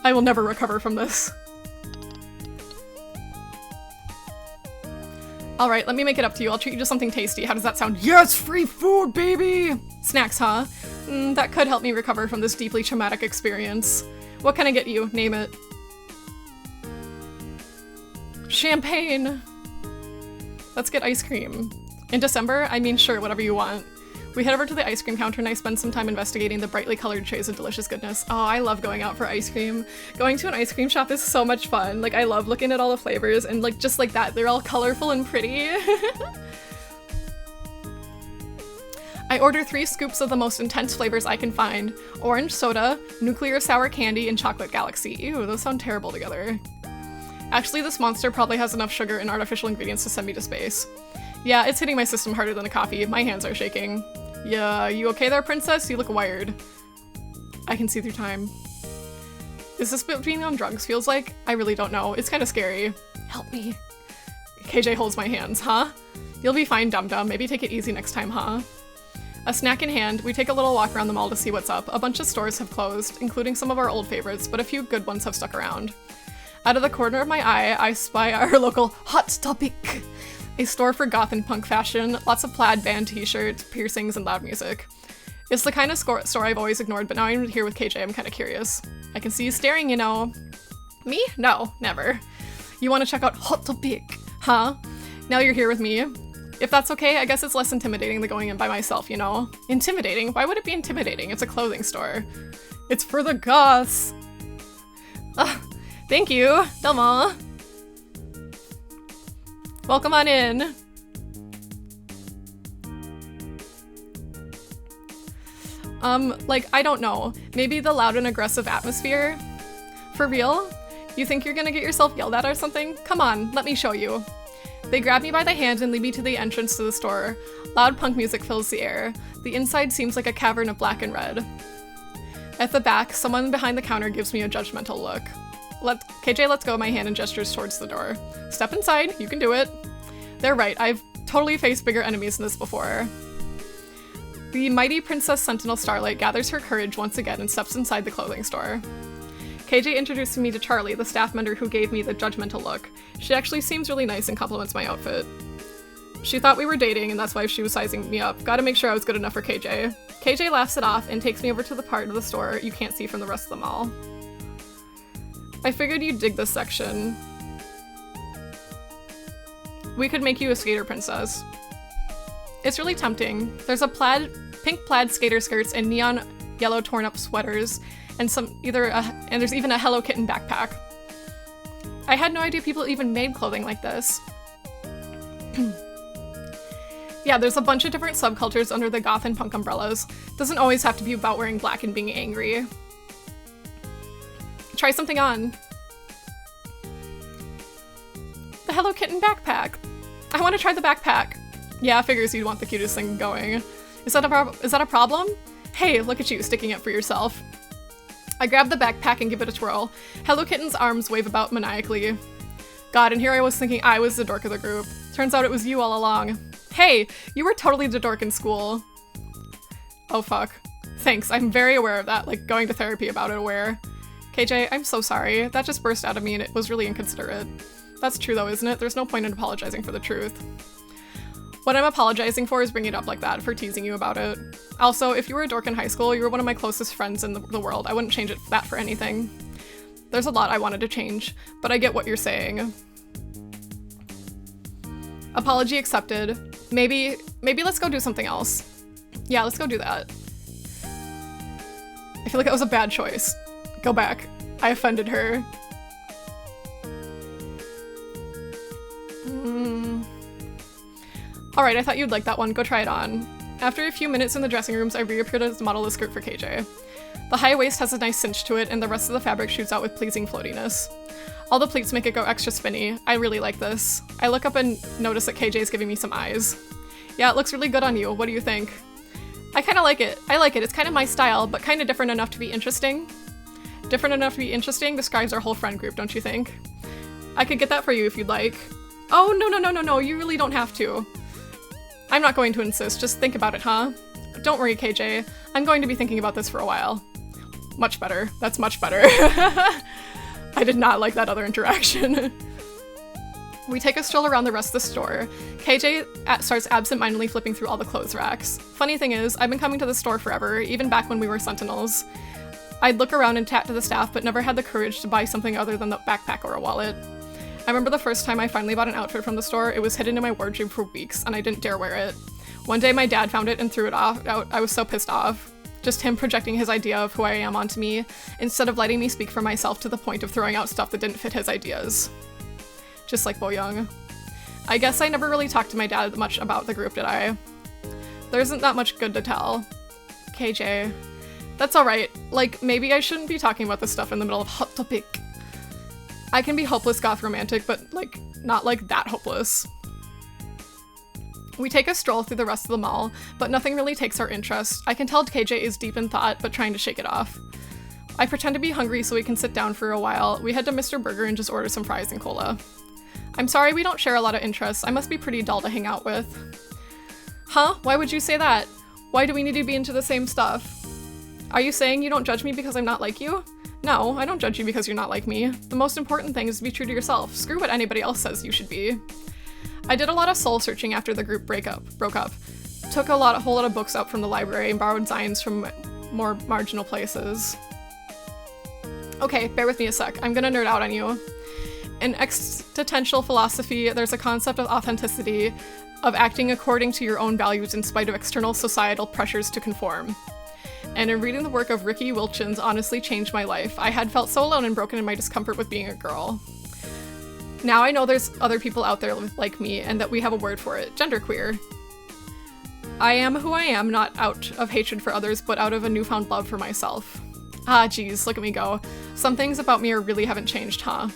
I will never recover from this. Alright, let me make it up to you. I'll treat you to something tasty. How does that sound? Yes, free food, baby! Snacks, huh? That could help me recover from this deeply traumatic experience. What can I get you? Name it. Champagne! Let's get ice cream. In December, I mean sure, whatever you want. We head over to the ice cream counter and I spend some time investigating the brightly colored trays of delicious goodness. Oh, I love going out for ice cream. Going to an ice cream shop is so much fun. Like, I love looking at all the flavors and like, just like that, they're all colorful and pretty. I order 3 scoops of the most intense flavors I can find. Orange soda, nuclear sour candy, and chocolate galaxy. Ew, those sound terrible together. Actually, this monster probably has enough sugar and artificial ingredients to send me to space. Yeah, it's hitting my system harder than the coffee. My hands are shaking. Yeah, you okay there, princess? You look wired. I can see through time. Is this what being on drugs feels like? I really don't know. It's kind of scary. Help me. KJ holds my hands, huh? You'll be fine, dum-dum. Maybe take it easy next time, huh? A snack in hand, we take a little walk around the mall to see what's up. A bunch of stores have closed, including some of our old favorites, but a few good ones have stuck around. Out of the corner of my eye, I spy our local Hot Topic. A store for goth and punk fashion, lots of plaid band t-shirts, piercings, and loud music. It's the kind of store I've always ignored, but now I'm here with KJ, I'm kind of curious. I can see you staring, you know. Me? No, never. You want to check out Hostess, huh? Now you're here with me. If that's okay, I guess it's less intimidating than going in by myself, you know? Intimidating? Why would it be intimidating? It's a clothing store. It's for the goths. Thank you, domo. Welcome on in. Like, I don't know. Maybe the loud and aggressive atmosphere? For real? You think you're gonna get yourself yelled at or something? Come on, let me show you. They grab me by the hand and lead me to the entrance to the store. Loud punk music fills the air. The inside seems like a cavern of black and red. At the back, someone behind the counter gives me a judgmental look. KJ lets go of my hand and gestures towards the door. Step inside, you can do it. They're right, I've totally faced bigger enemies than this before. The mighty Princess Sentinel Starlight gathers her courage once again and steps inside the clothing store. KJ introduces me to Charlie, the staff member who gave me the judgmental look. She actually seems really nice and compliments my outfit. She thought we were dating and that's why she was sizing me up. Gotta make sure I was good enough for KJ. KJ laughs it off and takes me over to the part of the store you can't see from the rest of the mall. I figured you'd dig this section. We could make you a skater princess. It's really tempting. There's pink plaid skater skirts and neon yellow torn up sweaters and there's even a Hello Kitten backpack. I had no idea people even made clothing like this. Yeah, there's a bunch of different subcultures under the goth and punk umbrellas. Doesn't always have to be about wearing black and being angry. Try something on. The Hello Kitten backpack. I want to try the backpack. Yeah, figures you'd want the cutest thing going. Is that a problem? Hey, look at you sticking up for yourself. I grab the backpack and give it a twirl. Hello Kitten's arms wave about maniacally. God, and here I was thinking I was the dork of the group. Turns out it was you all along. Hey, you were totally the dork in school. Oh fuck. Thanks, I'm very aware of that, like going to therapy about it aware. KJ, I'm so sorry. That just burst out of me and it was really inconsiderate. That's true though, isn't it? There's no point in apologizing for the truth. What I'm apologizing for is bringing it up like that, for teasing you about it. Also, if you were a dork in high school, you were one of my closest friends in the world. I wouldn't change that for anything. There's a lot I wanted to change, but I get what you're saying. Apology accepted. Maybe let's go do something else. Yeah, let's go do that. I feel like that was a bad choice. Go back. I offended her. Alright, I thought you'd like that one. Go try it on. After a few minutes in the dressing rooms, I reappeared as the model of skirt for KJ. The high waist has a nice cinch to it, and the rest of the fabric shoots out with pleasing floatiness. All the pleats make it go extra spinny. I really like this. I look up and notice that KJ is giving me some eyes. Yeah, it looks really good on you. What do you think? I kind of like it. I like it. It's kind of my style, but kind of different enough to be interesting. Different enough to be interesting describes our whole friend group, don't you think? I could get that for you if you'd like. Oh, no, you really don't have to. I'm not going to insist, just think about it, huh? Don't worry, KJ. I'm going to be thinking about this for a while. Much better. That's much better. I did not like that other interaction. We take a stroll around the rest of the store. KJ starts absent-mindedly flipping through all the clothes racks. Funny thing is, I've been coming to the store forever, even back when we were Sentinels. I'd look around and chat to the staff, but never had the courage to buy something other than the backpack or a wallet. I remember the first time I finally bought an outfit from the store, it was hidden in my wardrobe for weeks, and I didn't dare wear it. One day my dad found it and threw it out. I was so pissed off. Just him projecting his idea of who I am onto me, instead of letting me speak for myself to the point of throwing out stuff that didn't fit his ideas. Just like Bo Young. I guess I never really talked to my dad much about the group, did I? There isn't that much good to tell. KJ. That's alright. Like, maybe I shouldn't be talking about this stuff in the middle of hot topic. I can be hopeless goth romantic, but like, not like that hopeless. We take a stroll through the rest of the mall, but nothing really takes our interest. I can tell KJ is deep in thought, but trying to shake it off. I pretend to be hungry so we can sit down for a while. We head to Mr. Burger and just order some fries and cola. I'm sorry we don't share a lot of interests. I must be pretty dull to hang out with. Huh? Why would you say that? Why do we need to be into the same stuff? Are you saying you don't judge me because I'm not like you? No, I don't judge you because you're not like me. The most important thing is to be true to yourself. Screw what anybody else says you should be. I did a lot of soul searching after the group broke up. Took a whole lot of books out from the library and borrowed Zines from more marginal places. Okay, bear with me a sec. I'm gonna nerd out on you. In existential philosophy, there's a concept of authenticity, of acting according to your own values in spite of external societal pressures to conform. And in reading the work of Ricky Wilchins honestly changed my life. I had felt so alone and broken in my discomfort with being a girl. Now I know there's other people out there like me and that we have a word for it, genderqueer. I am who I am, not out of hatred for others, but out of a newfound love for myself. Ah, geez, look at me go. Some things about me really haven't changed, huh?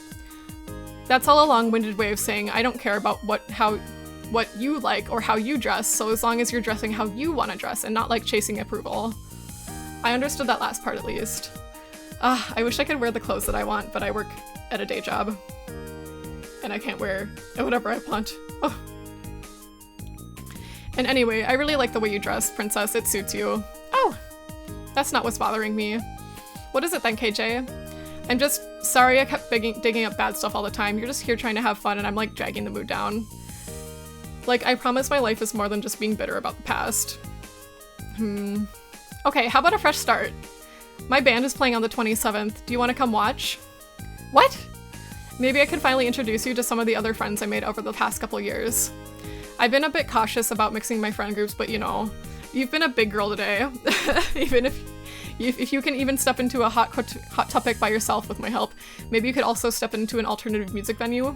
That's all a long-winded way of saying I don't care about what you like or how you dress, so as long as you're dressing how you want to dress and not like chasing approval. I understood that last part at least. I wish I could wear the clothes that I want, but I work at a day job. And I can't wear whatever I want. Oh. And anyway, I really like the way you dress, princess. It suits you. Oh, that's not what's bothering me. What is it then, KJ? I'm just sorry I kept digging up bad stuff all the time. You're just here trying to have fun and I'm like dragging the mood down. Like, I promise my life is more than just being bitter about the past. Okay, how about a fresh start? My band is playing on the 27th. Do you want to come watch? What? Maybe I could finally introduce you to some of the other friends I made over the past couple years. I've been a bit cautious about mixing my friend groups, but you know, you've been a big girl today. Even if you can even step into a hot topic by yourself with my help, maybe you could also step into an alternative music venue.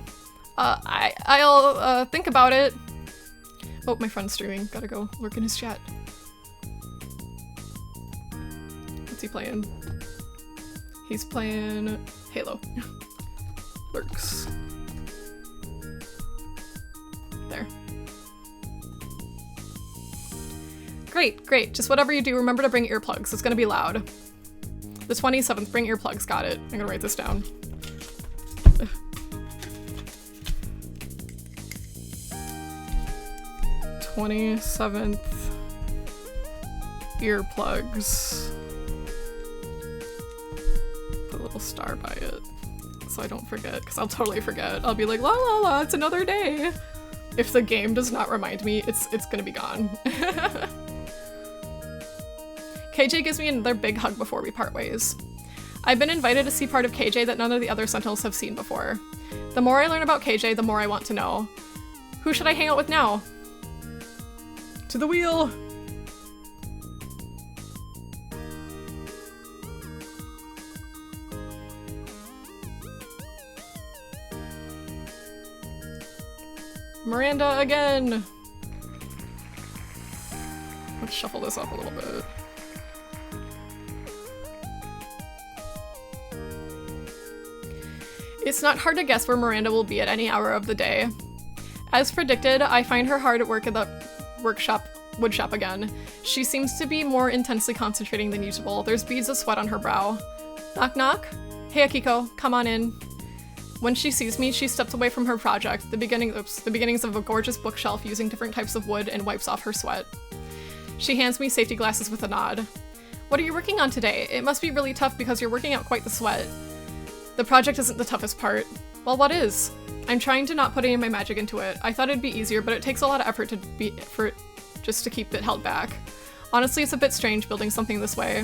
I'll think about it. Oh, my friend's streaming. Gotta go lurk in his chat. What's he playing? He's playing Halo. Lurks. There. Great. Just whatever you do, remember to bring earplugs. It's gonna be loud. The 27th, bring earplugs. Got it. I'm gonna write this down. 27th. Earplugs. Put a little star by it so I don't forget, because I'll totally forget. I'll be like, la la la, it's another day. If the game does not remind me, it's gonna be gone. KJ gives me another big hug before we part ways. I've been invited to see part of KJ that none of the other Sentinels have seen before. The more I learn about KJ, the more I want to know. Who should I hang out with now? To the wheel! Miranda again! Let's shuffle this up a little bit. It's not hard to guess where Miranda will be at any hour of the day. As predicted, I find her hard at work at the woodshop again. She seems to be more intensely concentrating than usual. There's beads of sweat on her brow. Knock knock? Hey Akiko, come on in. When she sees me, she steps away from her project, the beginnings of a gorgeous bookshelf using different types of wood, and wipes off her sweat. She hands me safety glasses with a nod. What are you working on today? It must be really tough because you're working out quite the sweat. The project isn't the toughest part. Well, what is? I'm trying to not put any of my magic into it. I thought it'd be easier, but it takes a lot of effort just to keep it held back. Honestly, it's a bit strange building something this way.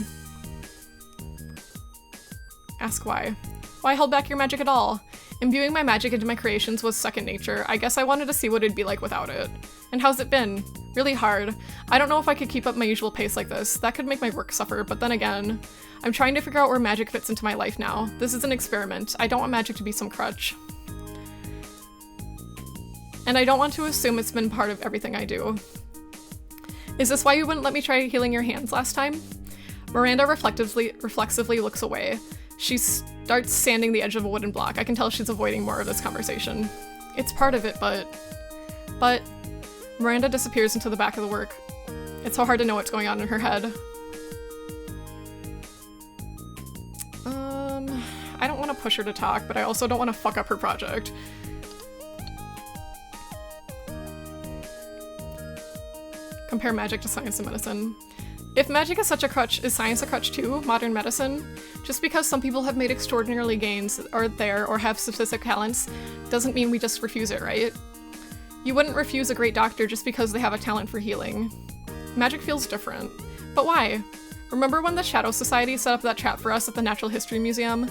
Ask why. Why hold back your magic at all? Imbuing my magic into my creations was second nature. I guess I wanted to see what it'd be like without it. And how's it been? Really hard. I don't know if I could keep up my usual pace like this. That could make my work suffer, but then again, I'm trying to figure out where magic fits into my life now. This is an experiment. I don't want magic to be some crutch. And I don't want to assume it's been part of everything I do. Is this why you wouldn't let me try healing your hands last time? Miranda reflexively looks away. She starts sanding the edge of a wooden block. I can tell she's avoiding more of this conversation. It's part of it, but... Miranda disappears into the back of the work. It's so hard to know what's going on in her head. I don't want to push her to talk, but I also don't want to fuck up her project. Compare magic to science and medicine. If magic is such a crutch, is science a crutch too? Modern medicine? Just because some people have made extraordinarily gains or have specific talents doesn't mean we just refuse it, right? You wouldn't refuse a great doctor just because they have a talent for healing. Magic feels different. But why? Remember when the Shadow Society set up that trap for us at the Natural History Museum?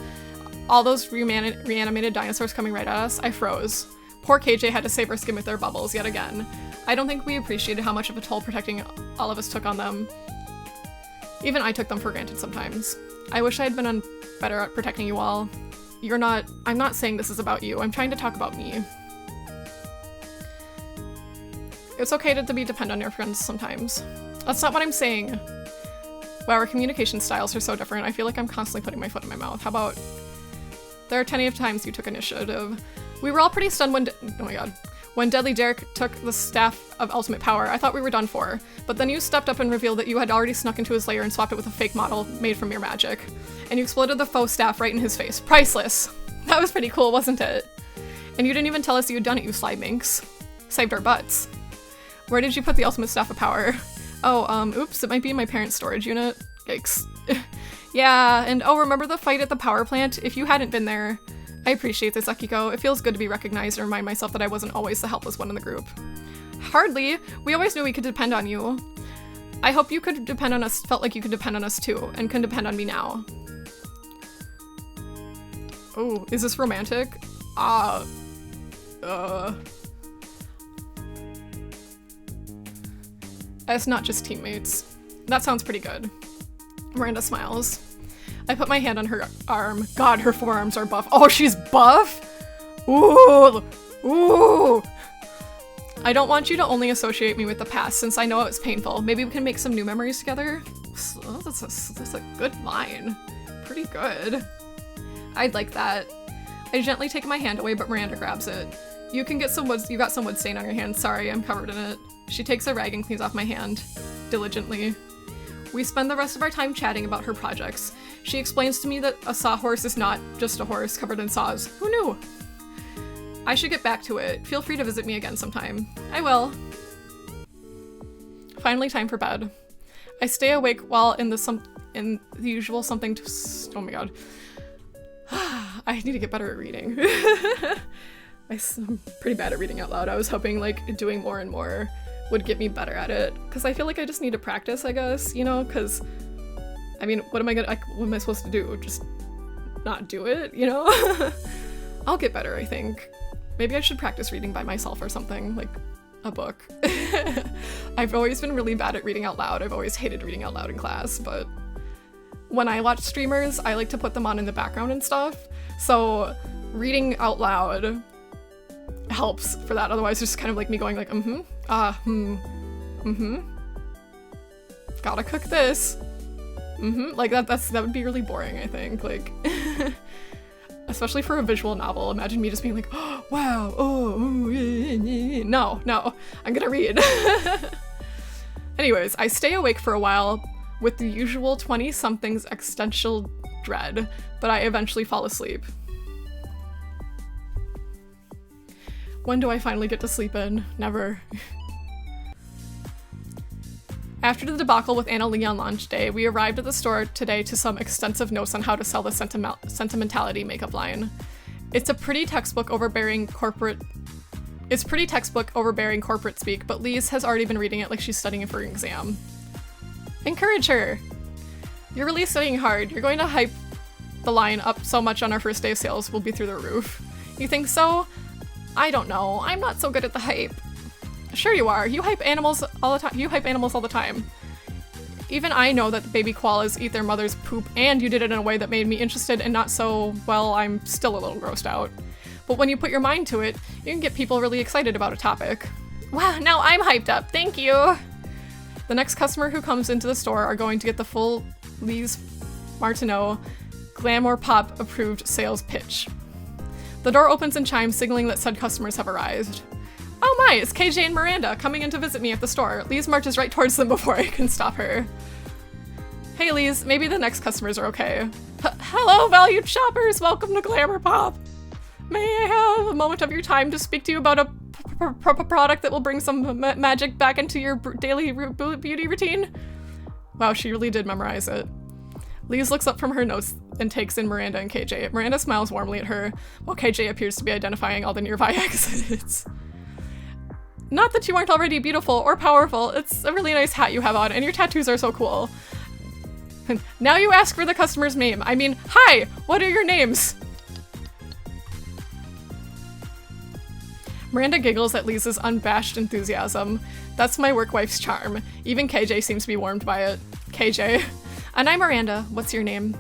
All those reanimated dinosaurs coming right at us? I froze. Poor KJ had to save our skin with their bubbles yet again. I don't think we appreciated how much of a toll protecting all of us took on them. Even I took them for granted sometimes. I wish I had been better at protecting you all. I'm not saying this is about you. I'm trying to talk about me. It's okay to be dependent on your friends sometimes. That's not what I'm saying. Wow, our communication styles are so different. I feel like I'm constantly putting my foot in my mouth. How about... There are plenty of times you took initiative. We were all pretty stunned when... Oh my god. When Deadly Derek took the Staff of Ultimate Power, I thought we were done for. But then you stepped up and revealed that you had already snuck into his lair and swapped it with a fake model made from your magic. And you exploded the faux staff right in his face. Priceless! That was pretty cool, wasn't it? And you didn't even tell us you'd done it, you slide minx. Saved our butts. Where did you put the Ultimate Staff of Power? Oh, oops, it might be in my parents' storage unit. Yikes. Yeah, and oh, remember the fight at the power plant? If you hadn't been there... I appreciate this, Akiko. It feels good to be recognized and remind myself that I wasn't always the helpless one in the group. Hardly. We always knew we could depend on you. I hope you could depend on us, felt like you could depend on us too, and can depend on me now. Oh, is this romantic? It's not just teammates. That sounds pretty good. Miranda smiles. I put my hand on her arm. God, her forearms are buff. Oh, she's buff? Ooh! Ooh! I don't want you to only associate me with the past, since I know it was painful. Maybe we can make some new memories together? Oh, that's a good line. Pretty good. I'd like that. I gently take my hand away, but Miranda grabs it. You got some wood stain on your hand. Sorry, I'm covered in it. She takes a rag and cleans off my hand. Diligently. We spend the rest of our time chatting about her projects. She explains to me that a sawhorse is not just a horse covered in saws. Who knew? I should get back to it. Feel free to visit me again sometime. I will. Finally, time for bed. I stay awake while in the usual something to... Oh my god. I need to get better at reading. I'm pretty bad at reading out loud. I was hoping like doing more and more would get me better at it, because I feel like I just need to practice, I guess, you know, because I mean, what am I supposed to do? Just not do it, you know? I'll get better, I think. Maybe I should practice reading by myself or something, like a book. I've always been really bad at reading out loud. I've always hated reading out loud in class, but when I watch streamers, I like to put them on in the background and stuff, so reading out loud helps for that. Otherwise, it's just kind of like me going like, gotta cook this. Like that would be really boring, I think. Like, especially for a visual novel. Imagine me just being like, oh, wow, no, I'm gonna read. Anyways, I stay awake for a while with the usual 20-something's existential dread, but I eventually fall asleep. When do I finally get to sleep in? Never. After the debacle with Anna Lee on launch day, we arrived at the store today to some extensive notes on how to sell the sentimentality makeup line. It's pretty textbook overbearing corporate speak, but Lise has already been reading it like she's studying for an exam. Encourage her! You're really studying hard. You're going to hype the line up so much on our first day of sales, we'll be through the roof. You think so? I don't know. I'm not so good at the hype. Sure you are. You hype animals all the time. Even I know that the baby koalas eat their mother's poop, and you did it in a way that made me interested and not so, well, I'm still a little grossed out. But when you put your mind to it, you can get people really excited about a topic. Wow, now I'm hyped up. Thank you. The next customer who comes into the store are going to get the full Lise Martineau Glamour Pop approved sales pitch. The door opens and chimes, signaling that said customers have arrived. Oh my, it's KJ and Miranda coming in to visit me at the store. Lise marches right towards them before I can stop her. Hey Lise, maybe the next customers are okay. Hello, valued shoppers, welcome to Glamour Pop. May I have a moment of your time to speak to you about a product that will bring some magic back into your daily beauty routine? Wow, she really did memorize it. Lise looks up from her notes and takes in Miranda and KJ. Miranda smiles warmly at her, while KJ appears to be identifying all the nearby exits. Not that you aren't already beautiful or powerful, it's a really nice hat you have on, and your tattoos are so cool. Now you ask for the customer's name. I mean, hi, what are your names? Miranda giggles at Lisa's unabashed enthusiasm. That's my work wife's charm. Even KJ seems to be warmed by it. KJ. And I'm Miranda. What's your name?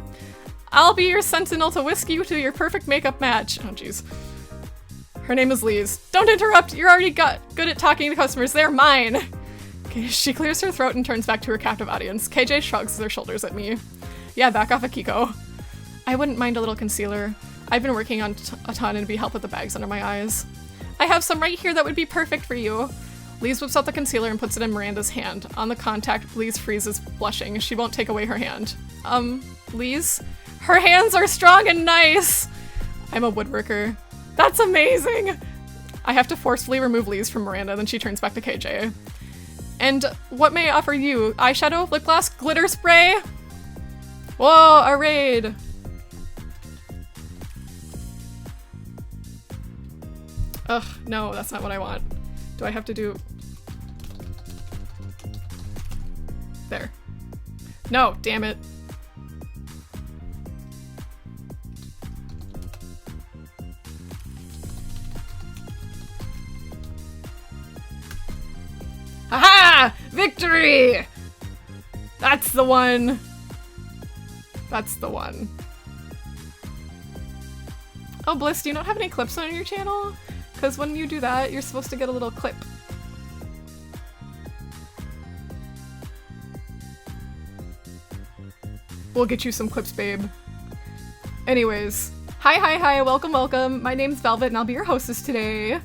I'll be your sentinel to whisk you to your perfect makeup match. Oh, jeez. Her name is Lise. Don't interrupt! You're already good at talking to customers. They're mine! Okay, she clears her throat and turns back to her captive audience. KJ shrugs their shoulders at me. Yeah, back off Akiko. I wouldn't mind a little concealer. I've been working on a ton and it'd be help with the bags under my eyes. I have some right here that would be perfect for you. Lise whips out the concealer and puts it in Miranda's hand. On the contact, Lise freezes, blushing. She won't take away her hand. Lise? Her hands are strong and nice! I'm a woodworker. That's amazing! I have to forcefully remove Lise from Miranda, then she turns back to KJ. And what may I offer you? Eyeshadow, lip gloss, glitter spray? Whoa, a raid! Ugh, no, that's not what I want. Do I have to do... There. No, damn it. Aha! Victory! That's the one. That's the one. Oh, Bliss, do you not have any clips on your channel? Because when you do that, you're supposed to get a little clip. We'll get you some clips, babe. Anyways, hi, welcome. My name's Velvet and I'll be your hostess today.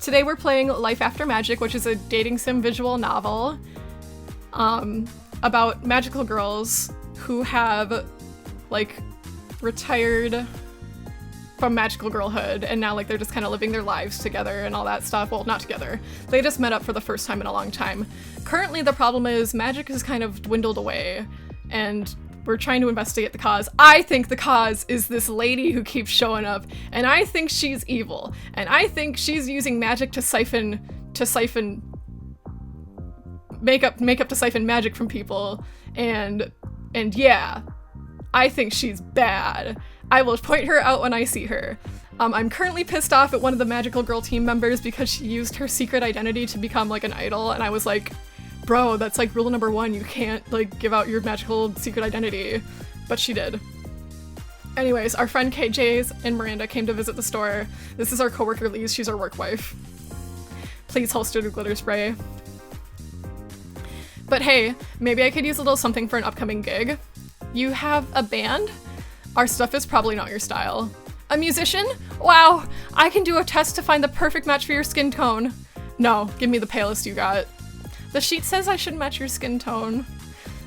Today we're playing Life After Magic, which is a dating sim visual novel about magical girls who have, like, retired from magical girlhood and now, like, they're just kind of living their lives together and all that stuff. Well, not together. They just met up for the first time in a long time. Currently, the problem is magic has kind of dwindled away and we're trying to investigate the cause. I think the cause is this lady who keeps showing up, and I think she's evil, and I think she's using magic to siphon makeup to siphon magic from people, and yeah, I think she's bad. I will point her out when I see her. I'm currently pissed off at one of the magical girl team members because she used her secret identity to become like an idol, and I was like, bro, that's like rule number 1, you can't like give out your magical secret identity. But she did. Anyways, our friend KJ and Miranda came to visit the store. This is our coworker Lise, she's our work wife. Please holster the glitter spray. But hey, maybe I could use a little something for an upcoming gig. You have a band? Our stuff is probably not your style. A musician? Wow, I can do a test to find the perfect match for your skin tone. No, give me the palest you got. The sheet says I should match your skin tone.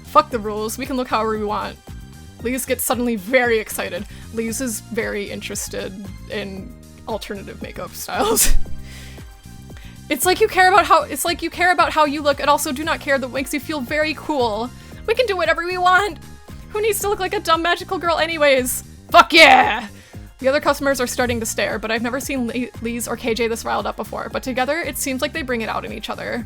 Fuck the rules, we can look however we want. Lise gets suddenly very excited. Lise is very interested in alternative makeup styles. It's like you care about how you look and also do not care that makes you feel very cool. We can do whatever we want. Who needs to look like a dumb magical girl anyways? Fuck yeah! The other customers are starting to stare, but I've never seen Lise or KJ this riled up before, but together it seems like they bring it out in each other.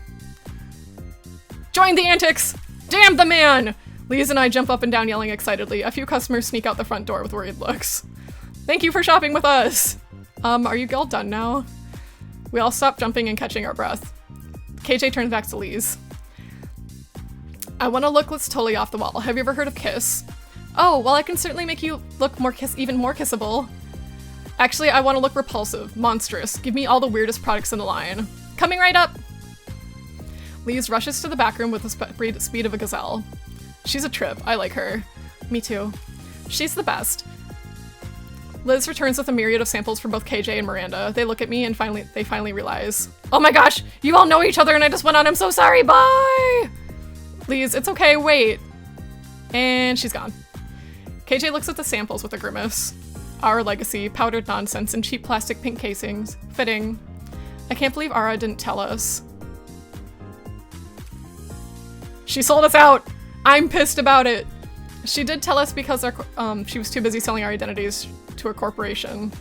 Join the antics! Damn the man! Lise and I jump up and down yelling excitedly. A few customers sneak out the front door with worried looks. Thank you for shopping with us! Are you all done now? We all stop jumping and catching our breath. KJ turns back to Lise. I want to look that's totally off the wall. Have you ever heard of Kiss? Oh, well I can certainly make you look even more kissable. Actually, I want to look repulsive, monstrous. Give me all the weirdest products in the line. Coming right up! Lise rushes to the back room with the speed of a gazelle. She's a trip. I like her. Me too. She's the best. Liz returns with a myriad of samples for both KJ and Miranda. They look at me and they finally realize, oh my gosh, you all know each other and I just went on. I'm so sorry. Bye! Lise, it's okay. Wait. And she's gone. KJ looks at the samples with a grimace. Our legacy, powdered nonsense, and cheap plastic pink casings. Fitting. I can't believe Ara didn't tell us. She sold us out! I'm pissed about it! She did tell us because she was too busy selling our identities to a corporation.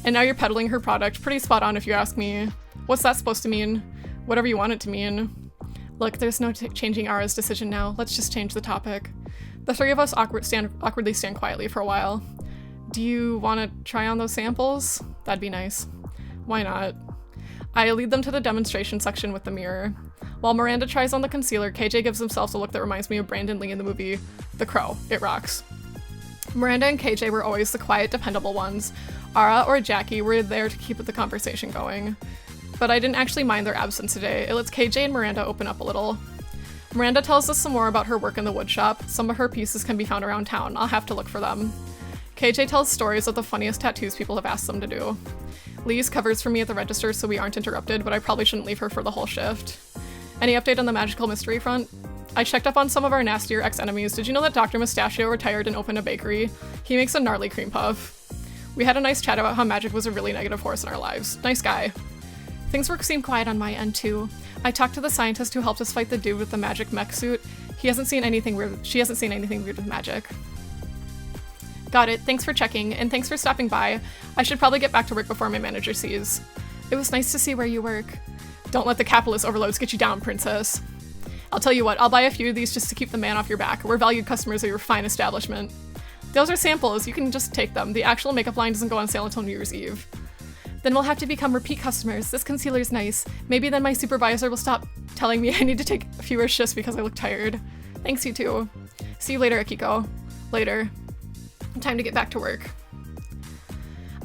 And now you're peddling her product. Pretty spot on if you ask me. What's that supposed to mean? Whatever you want it to mean. Look, there's no changing Ara's decision now. Let's just change the topic. The three of us awkwardly stand quietly for a while. Do you want to try on those samples? That'd be nice. Why not? I lead them to the demonstration section with the mirror. While Miranda tries on the concealer, KJ gives himself a look that reminds me of Brandon Lee in the movie The Crow. It rocks. Miranda and KJ were always the quiet, dependable ones. Ara or Jackie were there to keep the conversation going. But I didn't actually mind their absence today. It lets KJ and Miranda open up a little. Miranda tells us some more about her work in the woodshop. Some of her pieces can be found around town. I'll have to look for them. KJ tells stories of the funniest tattoos people have asked them to do. Lise covers for me at the register so we aren't interrupted, but I probably shouldn't leave her for the whole shift. Any update on the magical mystery front? I checked up on some of our nastier ex-enemies. Did you know that Dr. Mustachio retired and opened a bakery? He makes a gnarly cream puff. We had a nice chat about how magic was a really negative force in our lives. Nice guy. Things seem quiet on my end too. I talked to the scientist who helped us fight the dude with the magic mech suit. She hasn't seen anything weird with magic. Got it. Thanks for checking, and thanks for stopping by. I should probably get back to work before my manager sees. It was nice to see where you work. Don't let the capitalist overloads get you down, princess. I'll tell you what, I'll buy a few of these just to keep the man off your back. We're valued customers of your fine establishment. Those are samples, you can just take them. The actual makeup line doesn't go on sale until New Year's Eve. Then we'll have to become repeat customers. This concealer's nice. Maybe then my supervisor will stop telling me I need to take fewer shifts because I look tired. Thanks, you too. See you later, Akiko. Later. Time to get back to work.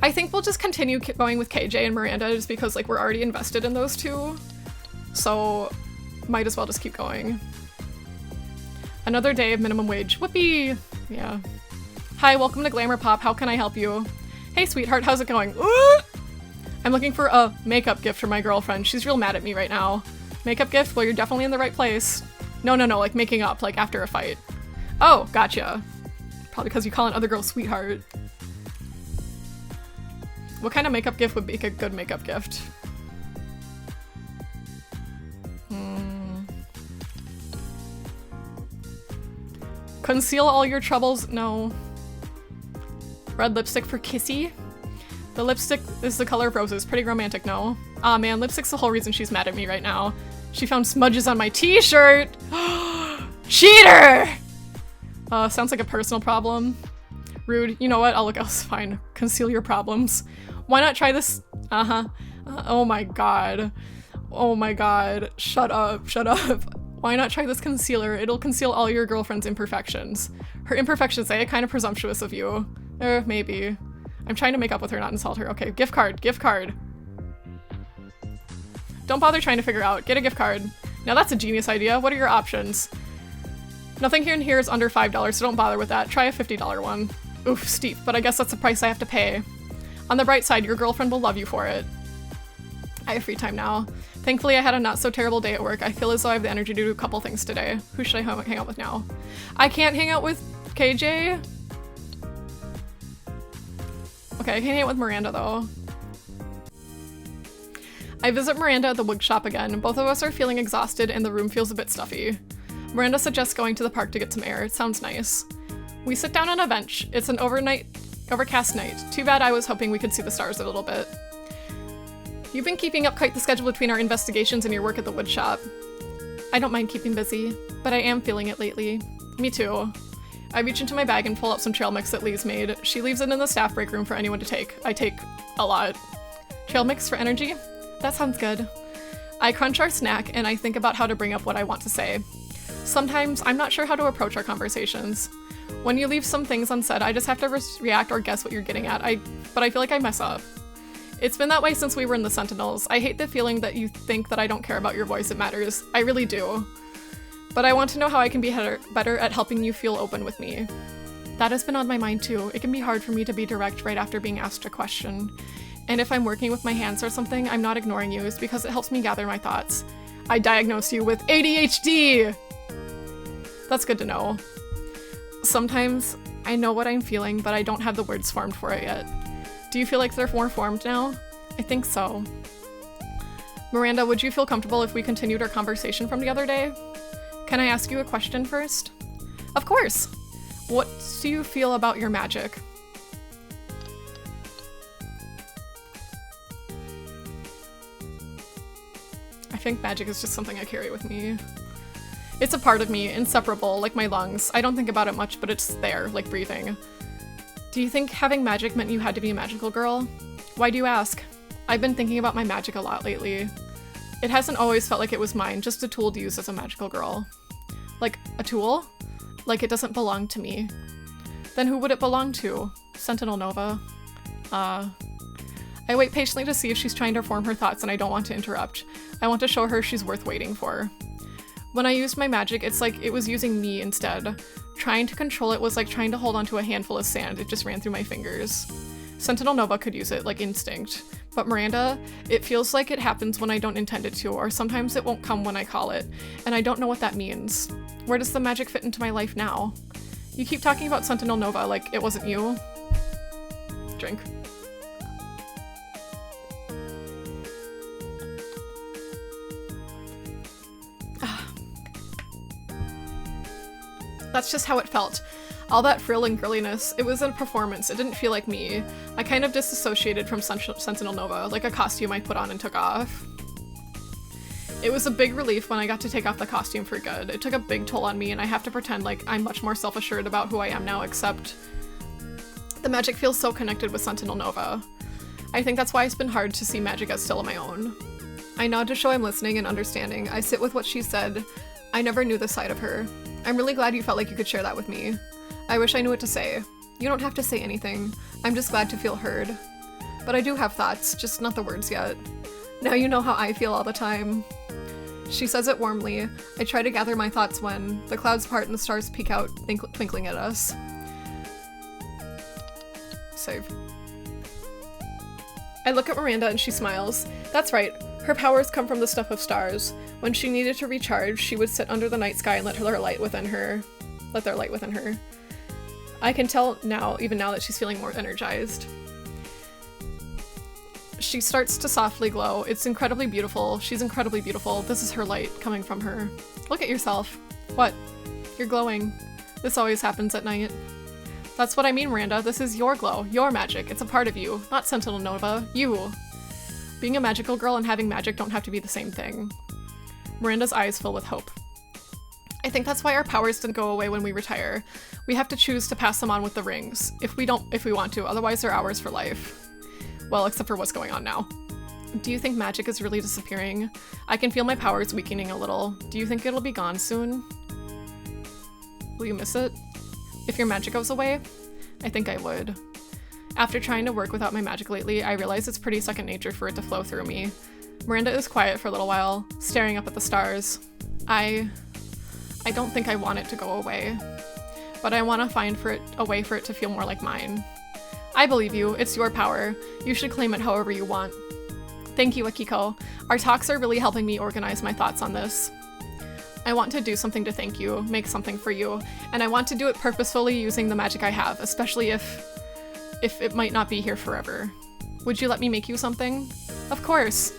I think we'll just continue going with KJ and Miranda just because like we're already invested in those two. So might as well just keep going. Another day of minimum wage. Whoopee! Yeah. Hi, welcome to Glamour Pop. How can I help you? Hey, sweetheart, how's it going? Ooh! I'm looking for a makeup gift for my girlfriend. She's real mad at me right now. Makeup gift? Well, you're definitely in the right place. No, like making up, like after a fight. Oh, gotcha. Probably because you call an other girl sweetheart. What kind of makeup gift would make a good makeup gift? Conceal all your troubles? No. Red lipstick for Kissy? The lipstick is the color of roses. Pretty romantic, no? Aw man, lipstick's the whole reason she's mad at me right now. She found smudges on my t-shirt! Cheater! Sounds like a personal problem. Rude. You know what? I'll look else. Fine. Conceal your problems. Why not try this? Oh my god. Oh my god. Shut up. Why not try this concealer? It'll conceal all your girlfriend's imperfections. Her imperfections, eh? Kind of presumptuous of you. Maybe. I'm trying to make up with her, not insult her. Okay, gift card. Don't bother trying to figure out. Get a gift card. Now that's a genius idea. What are your options? Nothing here in here is under $5, so don't bother with that. Try a $50 one. Oof, steep, but I guess that's the price I have to pay. On the bright side, your girlfriend will love you for it. I have free time now. Thankfully, I had a not-so-terrible day at work. I feel as though I have the energy to do a couple things today. Who should I hang out with now? I can't hang out with KJ? Okay, I can hang out with Miranda, though. I visit Miranda at the woodshop again. Both of us are feeling exhausted, and the room feels a bit stuffy. Miranda suggests going to the park to get some air. It sounds nice. We sit down on a bench. It's an overcast night. Too bad I was hoping we could see the stars a little bit. You've been keeping up quite the schedule between our investigations and your work at the woodshop. I don't mind keeping busy, but I am feeling it lately. Me too. I reach into my bag and pull up some trail mix that Lee's made. She leaves it in the staff break room for anyone to take. I take a lot. Trail mix for energy? That sounds good. I crunch our snack and I think about how to bring up what I want to say. Sometimes I'm not sure how to approach our conversations. When you leave some things unsaid, I just have to react or guess what you're getting at. But I feel like I mess up. It's been that way since we were in the Sentinels. I hate the feeling that you think that I don't care about your voice, it matters. I really do. But I want to know how I can be better at helping you feel open with me. That has been on my mind too. It can be hard for me to be direct right after being asked a question. And if I'm working with my hands or something, I'm not ignoring you. It's because it helps me gather my thoughts. I diagnose you with ADHD! That's good to know. Sometimes I know what I'm feeling, but I don't have the words formed for it yet. Do you feel like they're more formed now? I think so. Miranda, would you feel comfortable if we continued our conversation from the other day? Can I ask you a question first? Of course! What do you feel about your magic? I think magic is just something I carry with me. It's a part of me, inseparable, like my lungs. I don't think about it much, but it's there, like breathing. Do you think having magic meant you had to be a magical girl? Why do you ask? I've been thinking about my magic a lot lately. It hasn't always felt like it was mine, just a tool to use as a magical girl. Like, a tool? Like it doesn't belong to me. Then who would it belong to? Sentinel Nova. I wait patiently to see if she's trying to form her thoughts and I don't want to interrupt. I want to show her she's worth waiting for. When I used my magic, it's like it was using me instead. Trying to control it was like trying to hold onto a handful of sand. It just ran through my fingers. Sentinel Nova could use it, like instinct. But Miranda, it feels like it happens when I don't intend it to, or sometimes it won't come when I call it, and I don't know what that means. Where does the magic fit into my life now? You keep talking about Sentinel Nova like it wasn't you. Drink. That's just how it felt. All that frill and girliness, it was a performance, it didn't feel like me. I kind of disassociated from Sentinel Nova, like a costume I put on and took off. It was a big relief when I got to take off the costume for good. It took a big toll on me and I have to pretend like I'm much more self-assured about who I am now, except the magic feels so connected with Sentinel Nova. I think that's why it's been hard to see magic as still on my own. I nod to show I'm listening and understanding. I sit with what she said. I never knew this side of her. I'm really glad you felt like you could share that with me. I wish I knew what to say. You don't have to say anything. I'm just glad to feel heard. But I do have thoughts, just not the words yet. Now you know how I feel all the time. She says it warmly. I try to gather my thoughts when the clouds part and the stars peek out, twinkling at us. Save. I look at Miranda and she smiles. That's right. Her powers come from the stuff of stars. When she needed to recharge, she would sit under the night sky and let their light within her. I can tell now, even now, that she's feeling more energized. She starts to softly glow. It's incredibly beautiful. She's incredibly beautiful. This is her light coming from her. Look at yourself. What? You're glowing. This always happens at night. That's what I mean, Miranda. This is your glow, your magic. It's a part of you, not Sentinel Nova. You. Being a magical girl and having magic don't have to be the same thing. Miranda's eyes fill with hope. I think that's why our powers didn't go away when we retire. We have to choose to pass them on with the rings. If we want to, otherwise they're ours for life. Well, except for what's going on now. Do you think magic is really disappearing? I can feel my powers weakening a little. Do you think it'll be gone soon? Will you miss it? If your magic goes away? I think I would. After trying to work without my magic lately, I realize it's pretty second nature for it to flow through me. Miranda is quiet for a little while, staring up at the stars. I don't think I want it to go away, but I want to find a way for it to feel more like mine. I believe you. It's your power. You should claim it however you want. Thank you, Akiko. Our talks are really helping me organize my thoughts on this. I want to do something to thank you, make something for you, and I want to do it purposefully using the magic I have, especially if it might not be here forever. Would you let me make you something? Of course.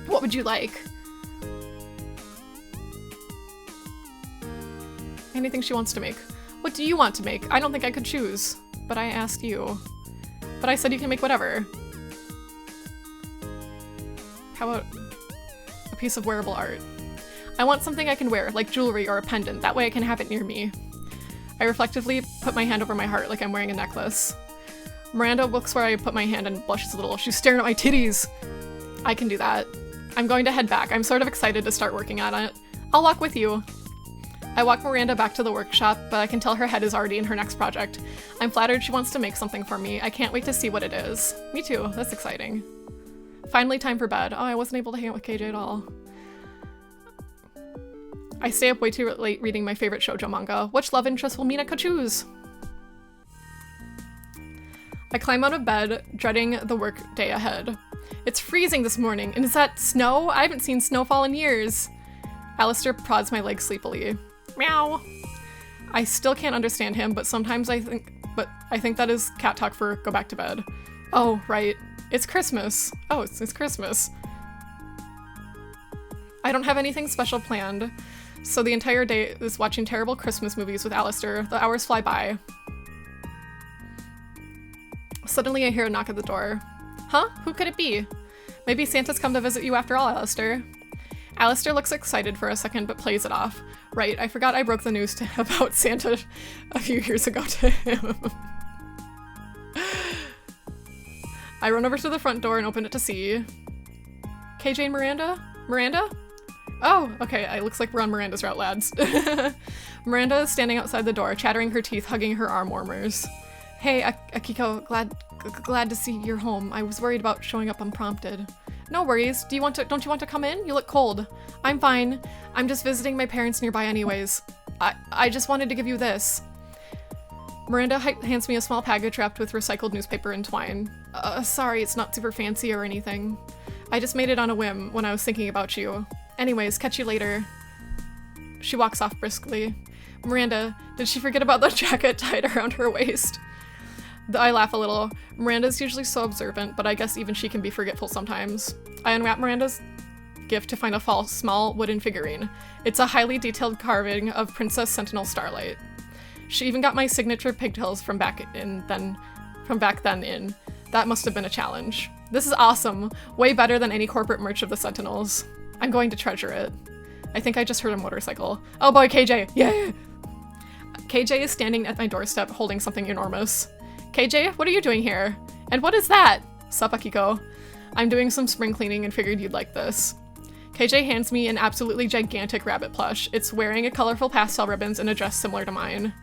What would you like? Anything she wants to make. What do you want to make? I don't think I could choose, but I asked you. But I said you can make whatever. How about a piece of wearable art? I want something I can wear, like jewelry or a pendant. That way I can have it near me. I reflectively put my hand over my heart like I'm wearing a necklace. Miranda looks where I put my hand and blushes a little. She's staring at my titties. I can do that. I'm going to head back. I'm sort of excited to start working on it. I'll walk with you. I walk Miranda back to the workshop, but I can tell her head is already in her next project. I'm flattered she wants to make something for me. I can't wait to see what it is. Me too. That's exciting. Finally, time for bed. Oh, I wasn't able to hang out with KJ at all. I stay up way too late reading my favorite shoujo manga. Which love interest will Minako choose? I climb out of bed, dreading the work day ahead. It's freezing this morning, and is that snow? I haven't seen snowfall in years. Alistair prods my leg sleepily. Meow. I still can't understand him, but sometimes I think that is cat talk for go back to bed. Oh, right. It's Christmas. Oh, it's Christmas. I don't have anything special planned, so the entire day is watching terrible Christmas movies with Alistair. The hours fly by. Suddenly I hear a knock at the door. Huh? Who could it be? Maybe Santa's come to visit you after all, Alistair. Alistair looks excited for a second but plays it off. Right, I forgot I broke the news about Santa a few years ago to him. I run over to the front door and open it to see KJ and Miranda? Miranda? Oh, okay, it looks like we're on Miranda's route, lads. Miranda is standing outside the door, chattering her teeth, hugging her arm warmers. Hey, Akiko, glad to see you're home. I was worried about showing up unprompted. No worries. Don't you want to come in? You look cold. I'm fine. I'm just visiting my parents nearby anyways. I just wanted to give you this. Miranda hands me a small package wrapped with recycled newspaper and twine. Sorry, it's not super fancy or anything. I just made it on a whim when I was thinking about you. Anyways, catch you later. She walks off briskly. Miranda, did she forget about the jacket tied around her waist? I laugh a little. Miranda's usually so observant, but I guess even she can be forgetful sometimes. I unwrap Miranda's gift to find a small wooden figurine. It's a highly detailed carving of Princess Sentinel Starlight. She even got my signature pigtails from back then in. That must have been a challenge. This is awesome. Way better than any corporate merch of the Sentinels. I'm going to treasure it. I think I just heard a motorcycle. Oh boy, KJ! Yay! KJ is standing at my doorstep holding something enormous. KJ, what are you doing here? And what is that? Sup, Akiko. I'm doing some spring cleaning and figured you'd like this. KJ hands me an absolutely gigantic rabbit plush. It's wearing a colorful pastel ribbons and a dress similar to mine.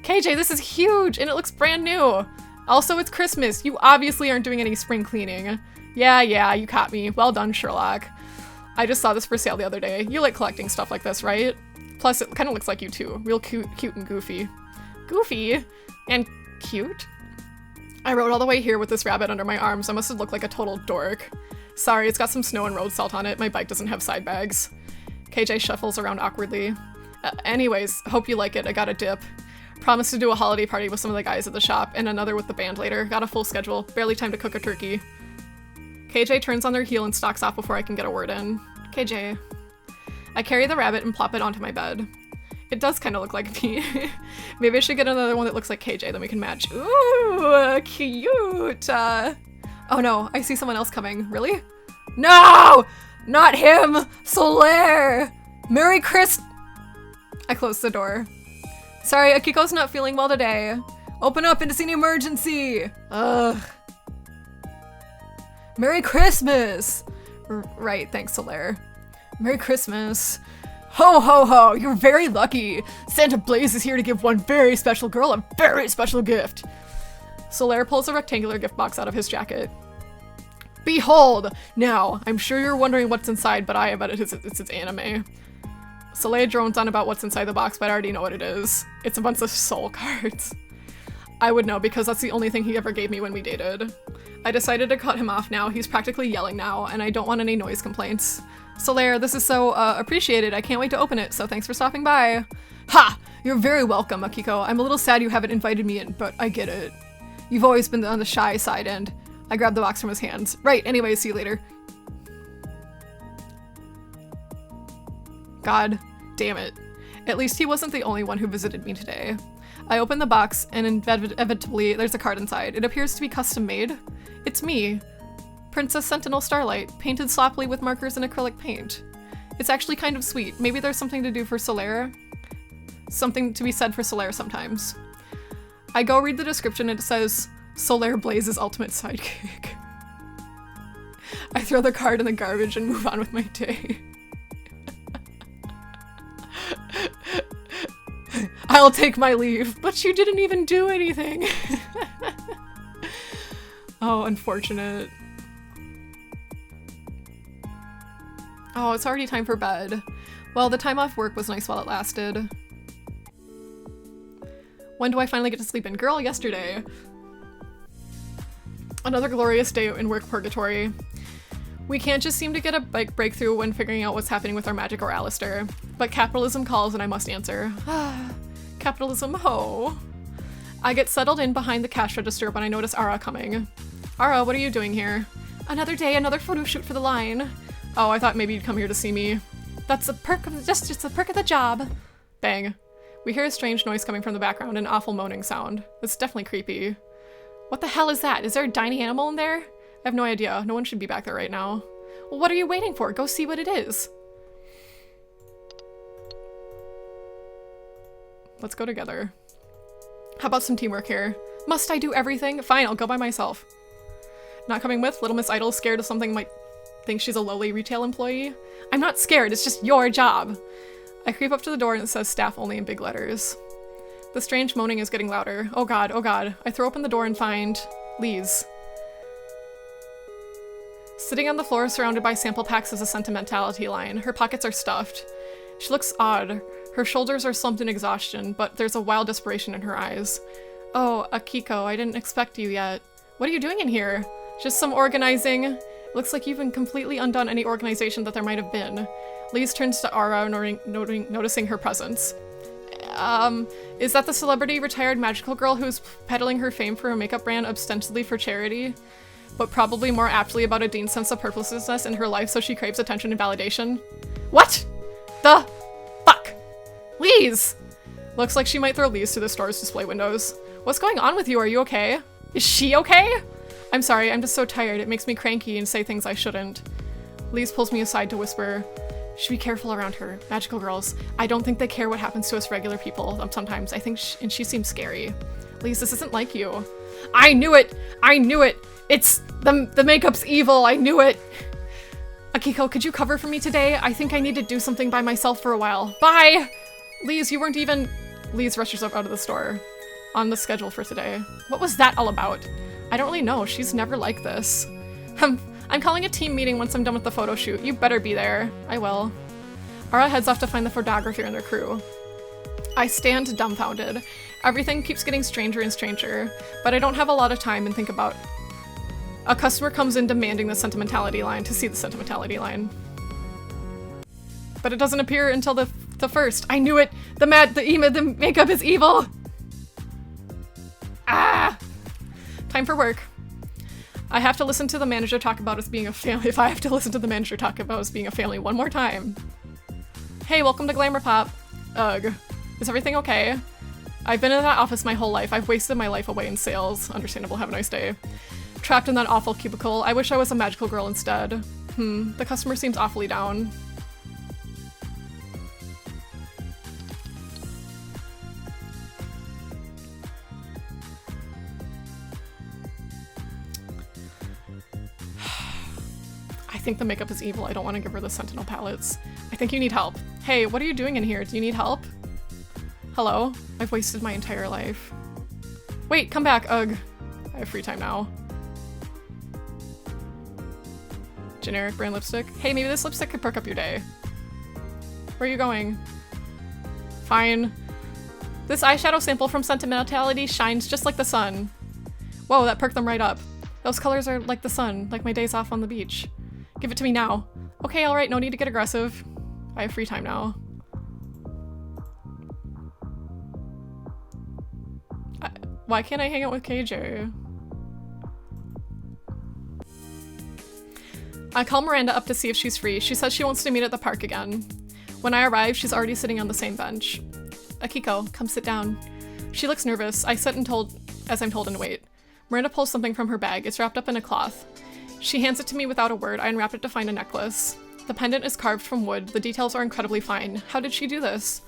KJ, this is huge, and it looks brand new. Also, it's Christmas. You obviously aren't doing any spring cleaning. Yeah, you caught me. Well done, Sherlock. I just saw this for sale the other day. You like collecting stuff like this, right? Plus, it kind of looks like you too. Real cute and goofy. Goofy? And cute? I rode all the way here with this rabbit under my arms. I must have looked like a total dork. Sorry, it's got some snow and road salt on it. My bike doesn't have side bags. KJ shuffles around awkwardly. Anyways, hope you like it. I got a dip. Promised to do a holiday party with some of the guys at the shop and another with the band later. Got a full schedule. Barely time to cook a turkey. KJ turns on their heel and stalks off before I can get a word in. KJ. I carry the rabbit and plop it onto my bed. It does kind of look like me. Maybe I should get another one that looks like KJ, then we can match. Ooh, cute. Oh no, I see someone else coming. Really? No! Not him! Solaire! Merry Christ— I close the door. Sorry, Akiko's not feeling well today. Open up, it's an emergency! Ugh. Merry Christmas! Right, thanks, Solaire. Merry Christmas. Ho ho ho, you're very lucky. Santa Blaze is here to give one very special girl a very special gift. Solaire pulls a rectangular gift box out of his jacket. Behold! Now, I'm sure you're wondering what's inside, but I bet it's anime. Solaire drones on about what's inside the box, but I already know what it is. It's a bunch of soul cards. I would know because that's the only thing he ever gave me when we dated. I decided to cut him off now. He's practically yelling now, and I don't want any noise complaints. Solaire, this is so appreciated. I can't wait to open it, so thanks for stopping by. Ha! You're very welcome, Akiko. I'm a little sad you haven't invited me in, but I get it. You've always been on the shy side, and I grabbed the box from his hands. Right, anyway, see you later. God damn it. At least he wasn't the only one who visited me today. I open the box, and inevitably there's a card inside. It appears to be custom made. It's me. Princess Sentinel Starlight, painted sloppily with markers and acrylic paint. It's actually kind of sweet. Maybe there's something to do for Solaire. Something to be said for Solaire sometimes. I go read the description and it says, Solaire Blaze's ultimate sidekick. I throw the card in the garbage and move on with my day. I'll take my leave, but you didn't even do anything. Oh, unfortunate. Oh, it's already time for bed. Well, the time off work was nice while it lasted. When do I finally get to sleep in? Girl, yesterday. Another glorious day in work purgatory. We can't just seem to get a breakthrough when figuring out what's happening with our magic or Alistair. But capitalism calls and I must answer. Capitalism, ho. I get settled in behind the cash register when I notice Ara coming. Ara, what are you doing here? Another day, another photo shoot for the line. Oh, I thought maybe you'd come here to see me. That's a perk of just a perk of the job. Bang. We hear a strange noise coming from the background, an awful moaning sound. It's definitely creepy. What the hell is that? Is there a dining animal in there? I have no idea. No one should be back there right now. Well, what are you waiting for? Go see what it is. Let's go together. How about some teamwork here? Must I do everything? Fine, I'll go by myself. Not coming with? Little Miss Idol scared of something might think she's a lowly retail employee? I'm not scared, it's just your job. I creep up to the door and it says staff only in big letters. The strange moaning is getting louder. Oh god, oh god. I throw open the door and find Lise. Sitting on the floor surrounded by sample packs is a sentimentality line. Her pockets are stuffed. She looks odd. Her shoulders are slumped in exhaustion, but there's a wild desperation in her eyes. Oh, Akiko, I didn't expect you yet. What are you doing in here? Just some organizing. Looks like you've been completely undone any organization that there might have been. Lise turns to Ara, noticing her presence. Is that the celebrity retired magical girl who's peddling her fame for a makeup brand ostensibly for charity? But probably more aptly about a Dean's sense of purposelessness in her life, so she craves attention and validation? What the fuck? Lise! Looks like she might throw Lise through the store's display windows. What's going on with you? Are you okay? Is she okay? I'm sorry, I'm just so tired. It makes me cranky and say things I shouldn't. Lise pulls me aside to whisper, should be careful around her. Magical girls. I don't think they care what happens to us regular people sometimes. I think and she seems scary. Lise, this isn't like you. I knew it! I knew it! It's the makeup's evil. I knew it. Akiko, could you cover for me today? I think I need to do something by myself for a while. Bye! Lise, you weren't even... Lise rushes up out of the store. On the schedule for today. What was that all about? I don't really know. She's never like this. I'm calling a team meeting once I'm done with the photo shoot. You better be there. I will. Ara heads off to find the photographer and their crew. I stand dumbfounded. Everything keeps getting stranger and stranger, but I don't have a lot of time and think about. A customer comes in demanding the sentimentality line to see the sentimentality line. But it doesn't appear until the first. I knew it! The makeup is evil! Ah! Time for work. I have to listen to the manager talk about us being a family. If I have to listen to the manager talk about us being a family one more time. Hey, welcome to Glamour Pop. Ugh. Is everything okay? I've been in that office my whole life. I've wasted my life away in sales. Understandable, have a nice day. Trapped in that awful cubicle. I wish I was a magical girl instead. The customer seems awfully down. I think the makeup is evil. I don't want to give her the sentinel palettes. I think you need help. Hey, what are you doing in here? Do you need help? Hello? I've wasted my entire life. Wait, come back. Ugh. I have free time now. Generic brand lipstick. Hey, maybe this lipstick could perk up your day. Where are you going? Fine. This eyeshadow sample from Sentimentality shines just like the sun. Whoa, that perked them right up. Those colors are like the sun, like my days off on the beach. Give it to me now. Okay, alright, no need to get aggressive. I have free time now. Why can't I hang out with KJ? I call Miranda up to see if she's free. She says she wants to meet at the park again. When I arrive, she's already sitting on the same bench. Akiko, come sit down. She looks nervous. I sit as I'm told and wait. Miranda pulls something from her bag. It's wrapped up in a cloth. She hands it to me without a word. I unwrap it to find a necklace. The pendant is carved from wood. The details are incredibly fine. How did she do this?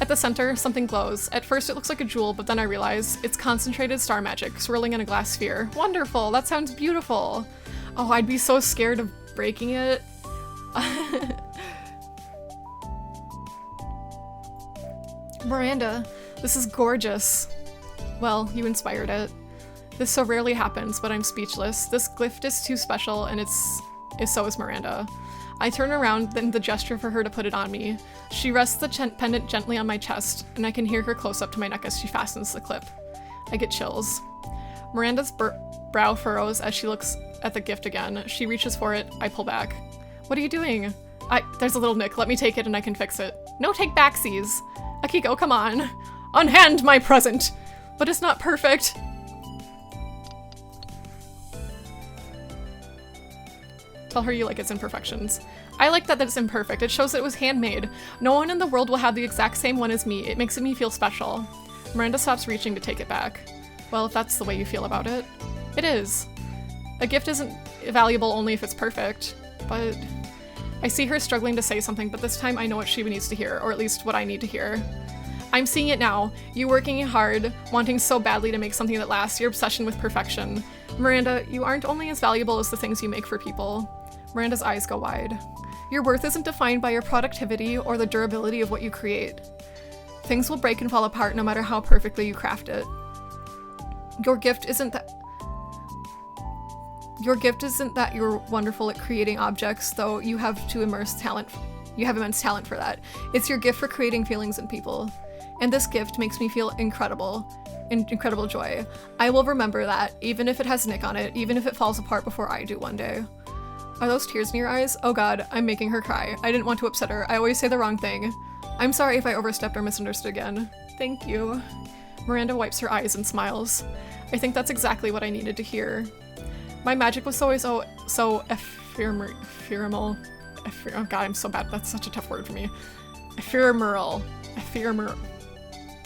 At the center, something glows. At first it looks like a jewel, but then I realize it's concentrated star magic, swirling in a glass sphere. Wonderful! That sounds beautiful! Oh, I'd be so scared of breaking it. Miranda, this is gorgeous. Well, you inspired it. This so rarely happens, but I'm speechless. This gift is too special, and so is Miranda. I turn around, then the gesture for her to put it on me. She rests the pendant gently on my chest, and I can hear her close up to my neck as she fastens the clip. I get chills. Miranda's brow furrows as she looks at the gift again. She reaches for it. I pull back. What are you doing? There's a little nick. Let me take it and I can fix it. No take backsies. Akiko, come on. Unhand my present. But it's not perfect. Tell her you like its imperfections. I like that it's imperfect. It shows that it was handmade. No one in the world will have the exact same one as me. It makes me feel special. Miranda stops reaching to take it back. Well, if that's the way you feel about it. It is. A gift isn't valuable only if it's perfect, but I see her struggling to say something, but this time I know what she needs to hear, or at least what I need to hear. I'm seeing it now. You working hard, wanting so badly to make something that lasts, your obsession with perfection. Miranda, you aren't only as valuable as the things you make for people. Miranda's eyes go wide. Your worth isn't defined by your productivity or the durability of what you create. Things will break and fall apart no matter how perfectly you craft it. Your gift isn't that you're wonderful at creating objects, though you have immense talent for that. It's your gift for creating feelings in people. And this gift makes me feel incredible joy. I will remember that, even if it has Nick on it, even if it falls apart before I do one day. Are those tears in your eyes? Oh god, I'm making her cry. I didn't want to upset her. I always say the wrong thing. I'm sorry if I overstepped or misunderstood again. Thank you. Miranda wipes her eyes and smiles. I think that's exactly what I needed to hear. My magic was always so ephemeral. Oh god, I'm so bad. That's such a tough word for me. Ephemeral.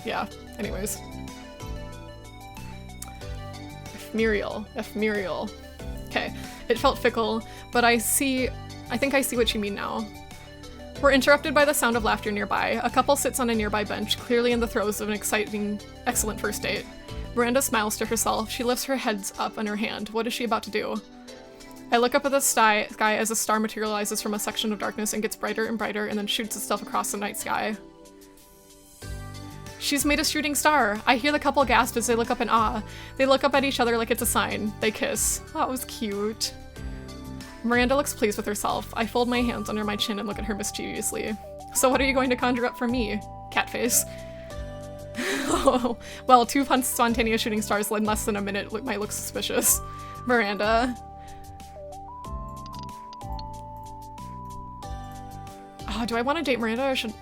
Yeah, anyways. Ephemeral. Okay, it felt fickle, but I think I see what you mean now. We're interrupted by the sound of laughter nearby. A couple sits on a nearby bench, clearly in the throes of an excellent first date. Miranda smiles to herself. She lifts her head up on her hand. What is she about to do? I look up at the sky as a star materializes from a section of darkness and gets brighter and brighter and then shoots itself across the night sky. She's made a shooting star. I hear the couple gasp as they look up in awe. They look up at each other like it's a sign. They kiss. That was cute. Miranda looks pleased with herself. I fold my hands under my chin and look at her mischievously. So what are you going to conjure up for me? Catface. Oh, well, 2 spontaneous shooting stars in less than a minute might look suspicious. Miranda. Oh, do I want to date Miranda or should...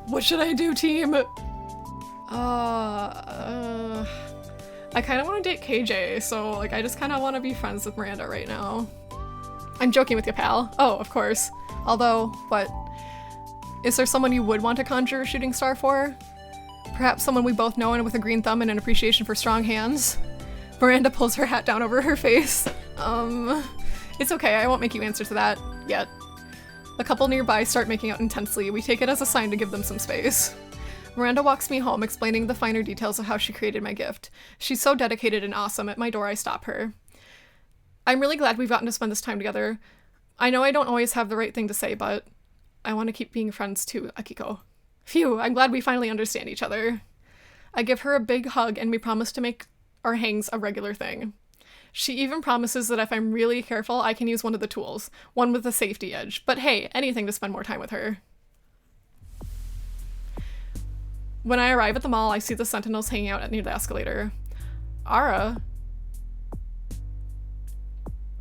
What should I do, team? I kind of want to date KJ, so like I just kind of want to be friends with Miranda right now. I'm joking with you, pal. Oh, of course. Although, what? Is there someone you would want to conjure a shooting star for? Perhaps someone we both know and with a green thumb and an appreciation for strong hands? Miranda pulls her hat down over her face. It's okay, I won't make you answer to that yet. The couple nearby start making out intensely. We take it as a sign to give them some space. Miranda walks me home, explaining the finer details of how she created my gift. She's so dedicated and awesome. At my door, I stop her. I'm really glad we've gotten to spend this time together. I know I don't always have the right thing to say, but I want to keep being friends too, Akiko. Phew, I'm glad we finally understand each other. I give her a big hug and we promise to make our hangs a regular thing. She even promises that if I'm really careful, I can use one of the tools, one with a safety edge. But hey, anything to spend more time with her. When I arrive at the mall, I see the sentinels hanging out near the escalator. Ara?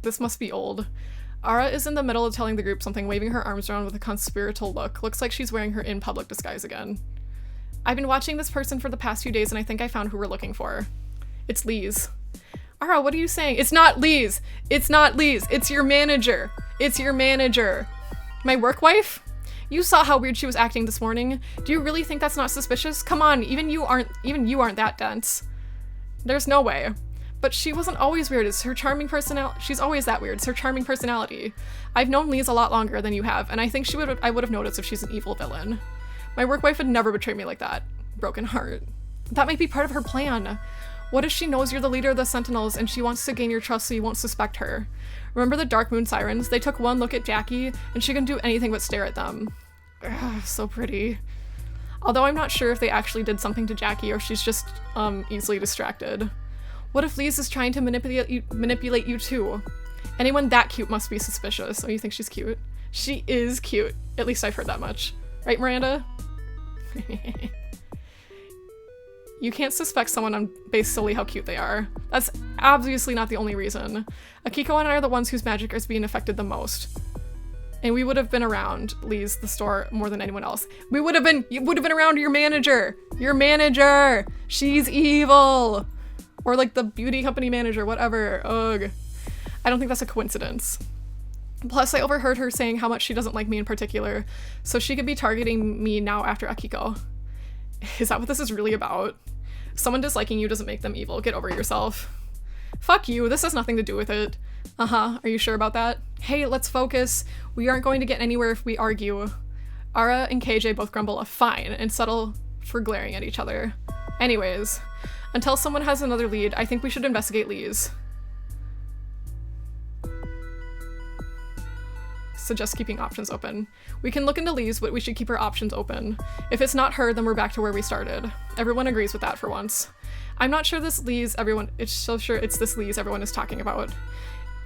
This must be old. Ara is in the middle of telling the group something, waving her arms around with a conspiratorial look. Looks like she's wearing her in-public disguise again. I've been watching this person for the past few days and I think I found who we're looking for. It's Lise. Ara, what are you saying? It's not Lise! It's not Lise! It's your manager! It's your manager! My work wife? You saw how weird she was acting this morning. Do you really think that's not suspicious? Come on, even you aren't that dense. There's no way. But she wasn't always weird. It's her charming personality. She's always that weird. It's her charming personality. I've known Lise a lot longer than you have, and I think I would have noticed if she's an evil villain. My work wife would never betray me like that. Broken heart. That might be part of her plan. What if she knows you're the leader of the Sentinels and she wants to gain your trust so you won't suspect her? Remember the Dark Moon Sirens? They took one look at Jackie and she couldn't do anything but stare at them. Ugh, so pretty. Although I'm not sure if they actually did something to Jackie or she's just easily distracted. What if Lise is trying to manipulate you too? Anyone that cute must be suspicious. Oh, you think she's cute? She is cute. At least I've heard that much. Right, Miranda? You can't suspect someone based solely how cute they are. That's obviously not the only reason. Akiko and I are the ones whose magic is being affected the most. And we would have been around Lise, the store, more than anyone else. You would have been around your manager! Your manager! She's evil! Or like the beauty company manager, whatever. Ugh. I don't think that's a coincidence. Plus, I overheard her saying how much she doesn't like me in particular, so she could be targeting me now after Akiko. Is that what this is really about? Someone disliking you doesn't make them evil. Get over yourself. Fuck you, this has nothing to do with it. Uh-huh, are you sure about that? Hey, let's focus. We aren't going to get anywhere if we argue. Ara and KJ both grumble a fine and settle for glaring at each other. Anyways, until someone has another lead, I think we should investigate Lee's. Suggest keeping options open. We can look into Lee's, but we should keep our options open. If it's not her, then we're back to where we started. Everyone agrees with that for once. I'm not sure this Lee's everyone- it's so sure it's this Lee's everyone is talking about.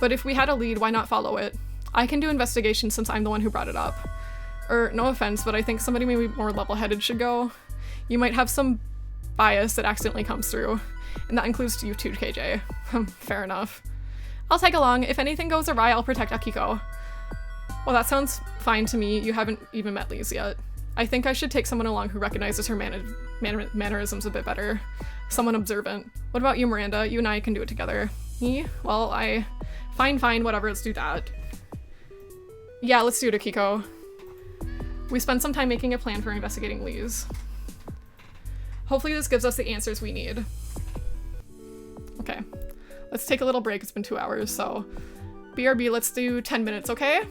But if we had a lead, why not follow it? I can do investigation since I'm the one who brought it up. No offense, but I think somebody maybe more level-headed should go. You might have some bias that accidentally comes through, and that includes you too, KJ. Fair enough. I'll tag along. If anything goes awry, I'll protect Akiko. Well, that sounds fine to me. You haven't even met Lise yet. I think I should take someone along who recognizes her mannerisms a bit better. Someone observant. What about you, Miranda? You and I can do it together. Me? Well, Fine, whatever, let's do that. Yeah, let's do it, Akiko. We spend some time making a plan for investigating Lise. Hopefully this gives us the answers we need. Okay, let's take a little break. It's been 2 hours, so BRB, let's do 10 minutes, okay?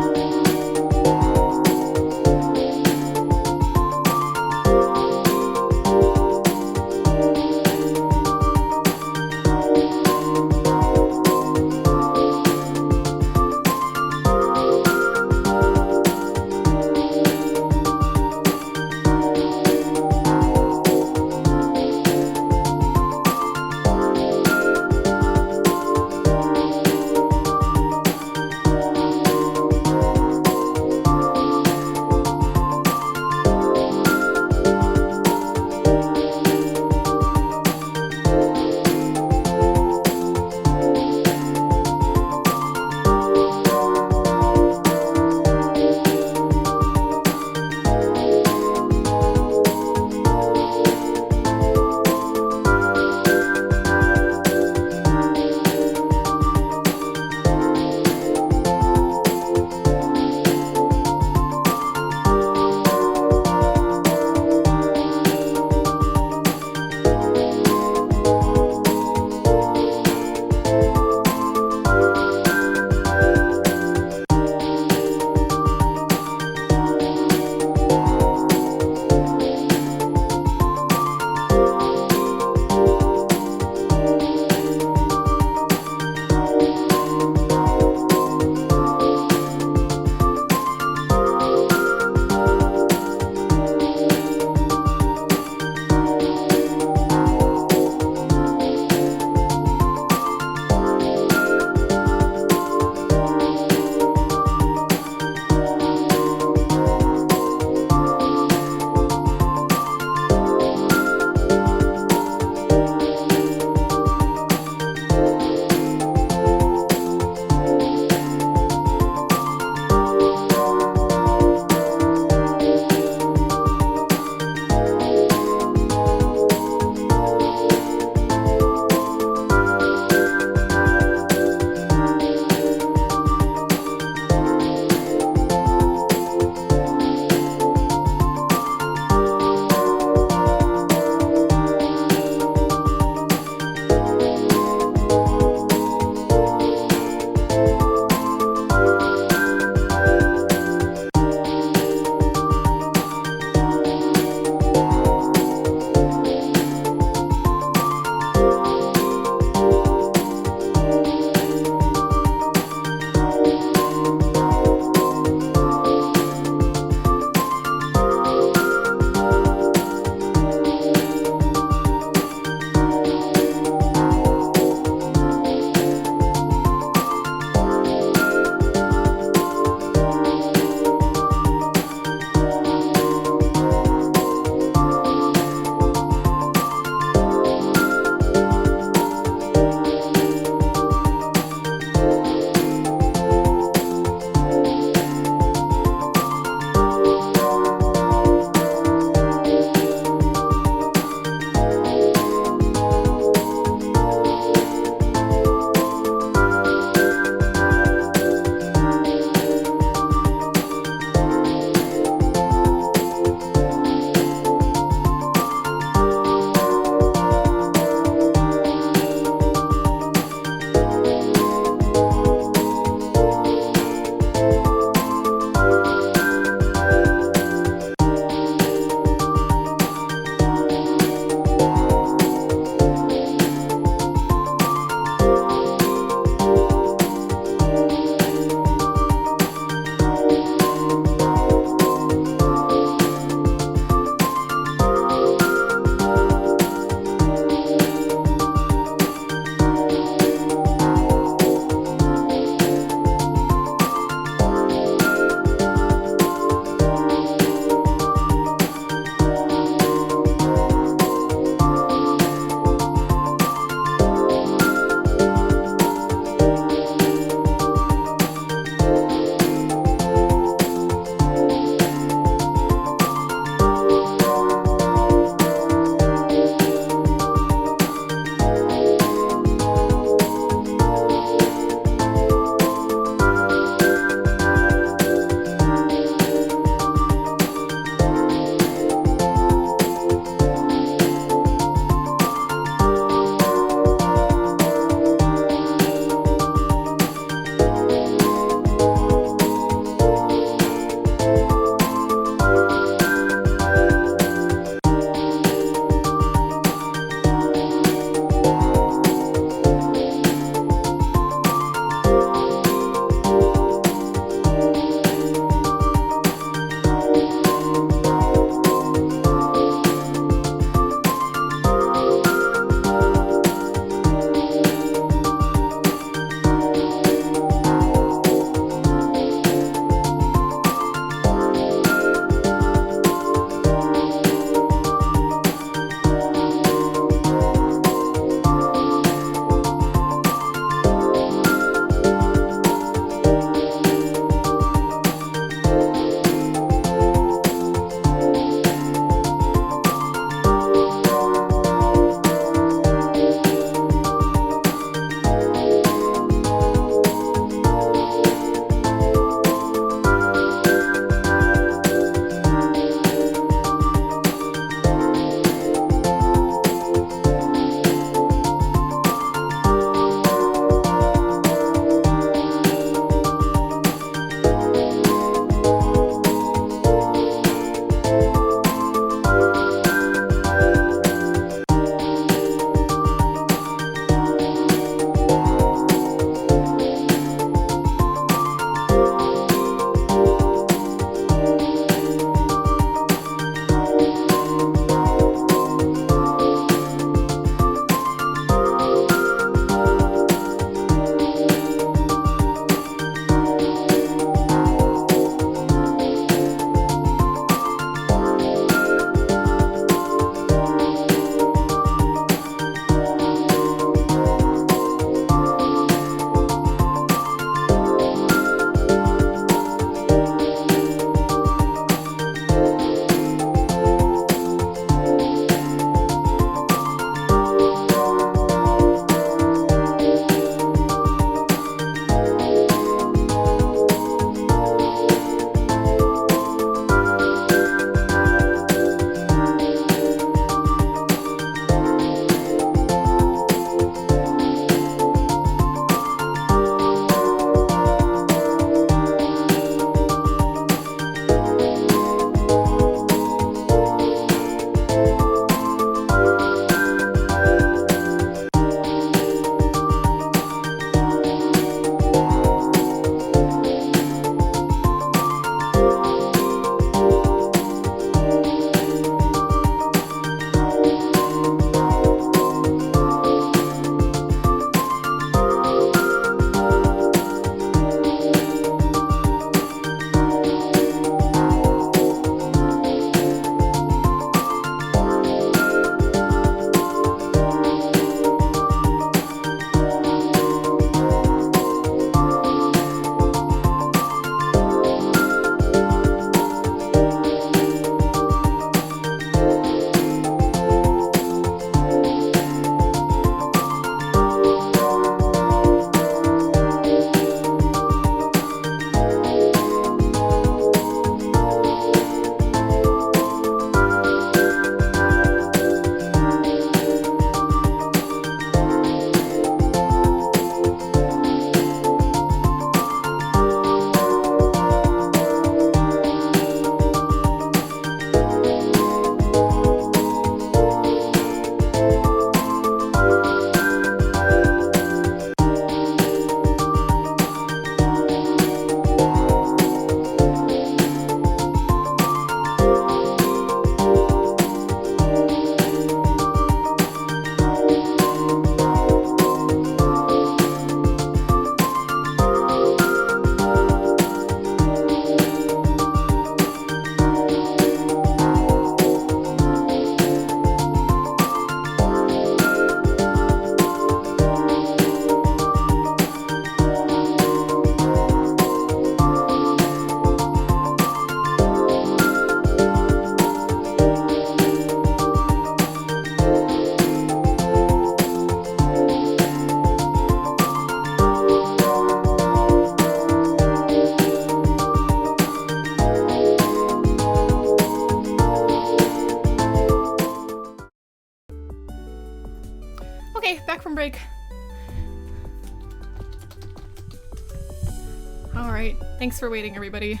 Alright, thanks for waiting, everybody.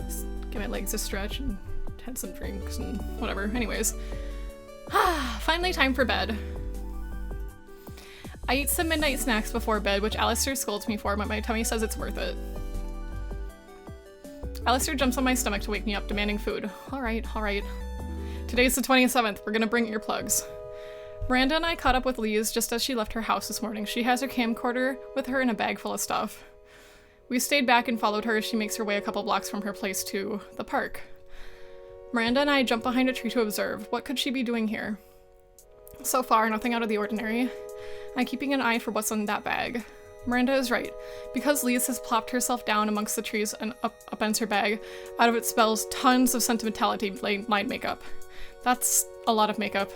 Just give my legs a stretch and had some drinks and whatever. Anyways. Finally time for bed. I eat some midnight snacks before bed, which Alistair scolds me for, but my tummy says it's worth it. Alistair jumps on my stomach to wake me up, demanding food. Alright. Today's the 27th. We're gonna bring earplugs. Miranda and I caught up with Lise just as she left her house this morning. She has her camcorder with her in a bag full of stuff. We stayed back and followed her as she makes her way a couple blocks from her place to the park. Miranda and I jump behind a tree to observe. What could she be doing here? So far, nothing out of the ordinary. I'm keeping an eye for what's in that bag. Miranda is right. Because Lise has plopped herself down amongst the trees and upends her bag, out of it spells tons of sentimentality line makeup. That's a lot of makeup.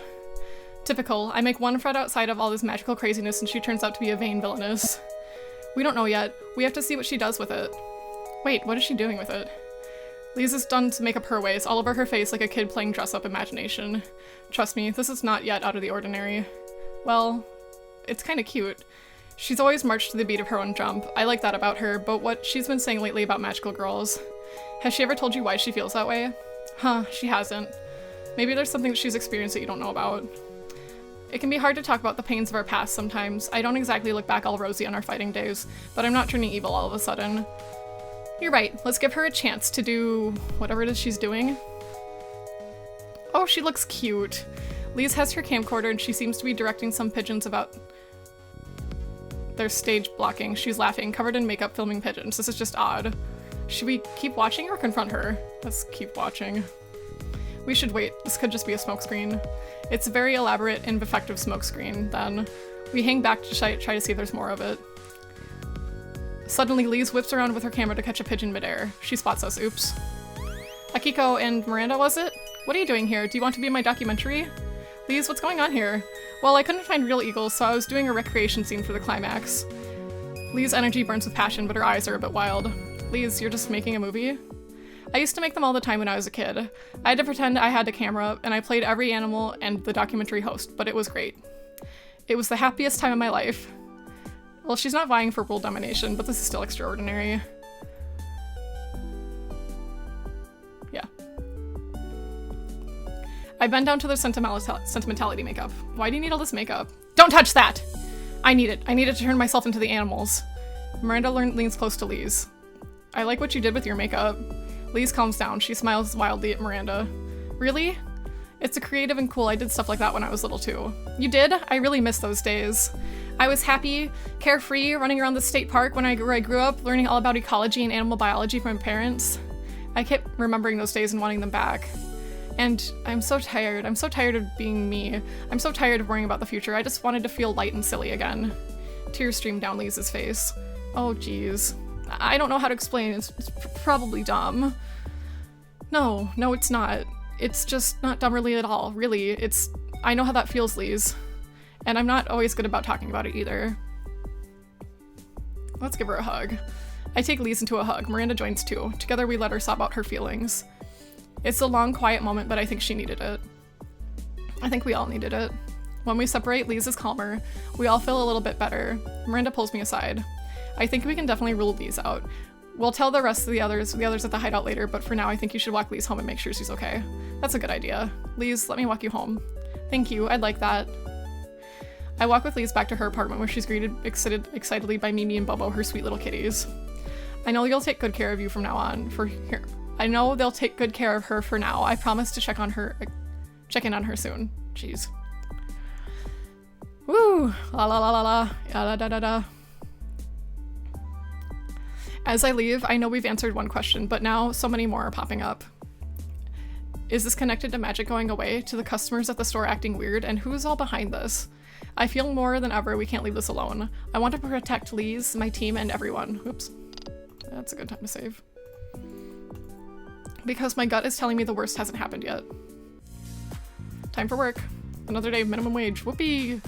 Typical. I make one friend outside of all this magical craziness and she turns out to be a vain villainess. We don't know yet. We have to see what she does with it. Wait, what is she doing with it? Lise is done to make up her ways, all over her face like a kid playing dress-up imagination. Trust me, this is not yet out of the ordinary. Well, it's kinda cute. She's always marched to the beat of her own drum. I like that about her, but what she's been saying lately about magical girls. Has she ever told you why she feels that way? Huh, she hasn't. Maybe there's something that she's experienced that you don't know about. It can be hard to talk about the pains of our past sometimes. I don't exactly look back all rosy on our fighting days, but I'm not turning evil all of a sudden. You're right, let's give her a chance to do whatever it is she's doing. Oh, she looks cute. Lise has her camcorder and she seems to be directing some pigeons about their stage blocking. She's laughing, covered in makeup, filming pigeons. This is just odd. Should we keep watching or confront her? Let's keep watching. We should wait. This could just be a smokescreen. It's a very elaborate and effective smokescreen, then. We hang back to try to see if there's more of it. Suddenly, Lise whips around with her camera to catch a pigeon midair. She spots us. Oops. Akiko and Miranda, was it? What are you doing here? Do you want to be in my documentary? Lise, what's going on here? Well, I couldn't find real eagles, so I was doing a recreation scene for the climax. Lise's energy burns with passion, but her eyes are a bit wild. Lise, you're just making a movie? I used to make them all the time when I was a kid. I had to pretend I had a camera, and I played every animal and the documentary host, but it was great. It was the happiest time of my life. Well, she's not vying for world domination, but this is still extraordinary. Yeah. I bend down to the sentimentality makeup. Why do you need all this makeup? Don't touch that! I need it. I need it to turn myself into the animals. Miranda leans close to Lise. I like what you did with your makeup. Lise calms down. She smiles wildly at Miranda. Really? It's a creative and cool. I did stuff like that when I was little too. You did? I really miss those days. I was happy, carefree, running around the state park when I grew up, learning all about ecology and animal biology from my parents. I kept remembering those days and wanting them back. And I'm so tired. I'm so tired of being me. I'm so tired of worrying about the future. I just wanted to feel light and silly again. Tears streamed down Lise's face. Oh, geez. I don't know how to explain. It's probably dumb. No, it's not. It's just not dumb really at all. Really, I know how that feels, Lise. And I'm not always good about talking about it either. Let's give her a hug. I take Lise into a hug. Miranda joins too. Together we let her sob out her feelings. It's a long, quiet moment, but I think she needed it. I think we all needed it. When we separate, Lise is calmer. We all feel a little bit better. Miranda pulls me aside. I think we can definitely rule Lise out. We'll tell the rest of the others at the hideout later, but for now I think you should walk Lise home and make sure she's okay. That's a good idea. Lise, let me walk you home. Thank you, I'd like that. I walk with Lise back to her apartment where she's greeted excitedly by Mimi and Bobo, her sweet little kitties. I know you'll take good care of you from now on. I know they'll take good care of her for now. I promise to check in on her soon. Jeez. Woo! La la la la la. Ya da da da da. As I leave, I know we've answered one question, but now so many more are popping up. Is this connected to magic going away, to the customers at the store acting weird, and who's all behind this? I feel more than ever we can't leave this alone. I want to protect Lise, my team, and everyone. Oops. That's a good time to save. Because my gut is telling me the worst hasn't happened yet. Time for work. Another day of minimum wage. Whoopee!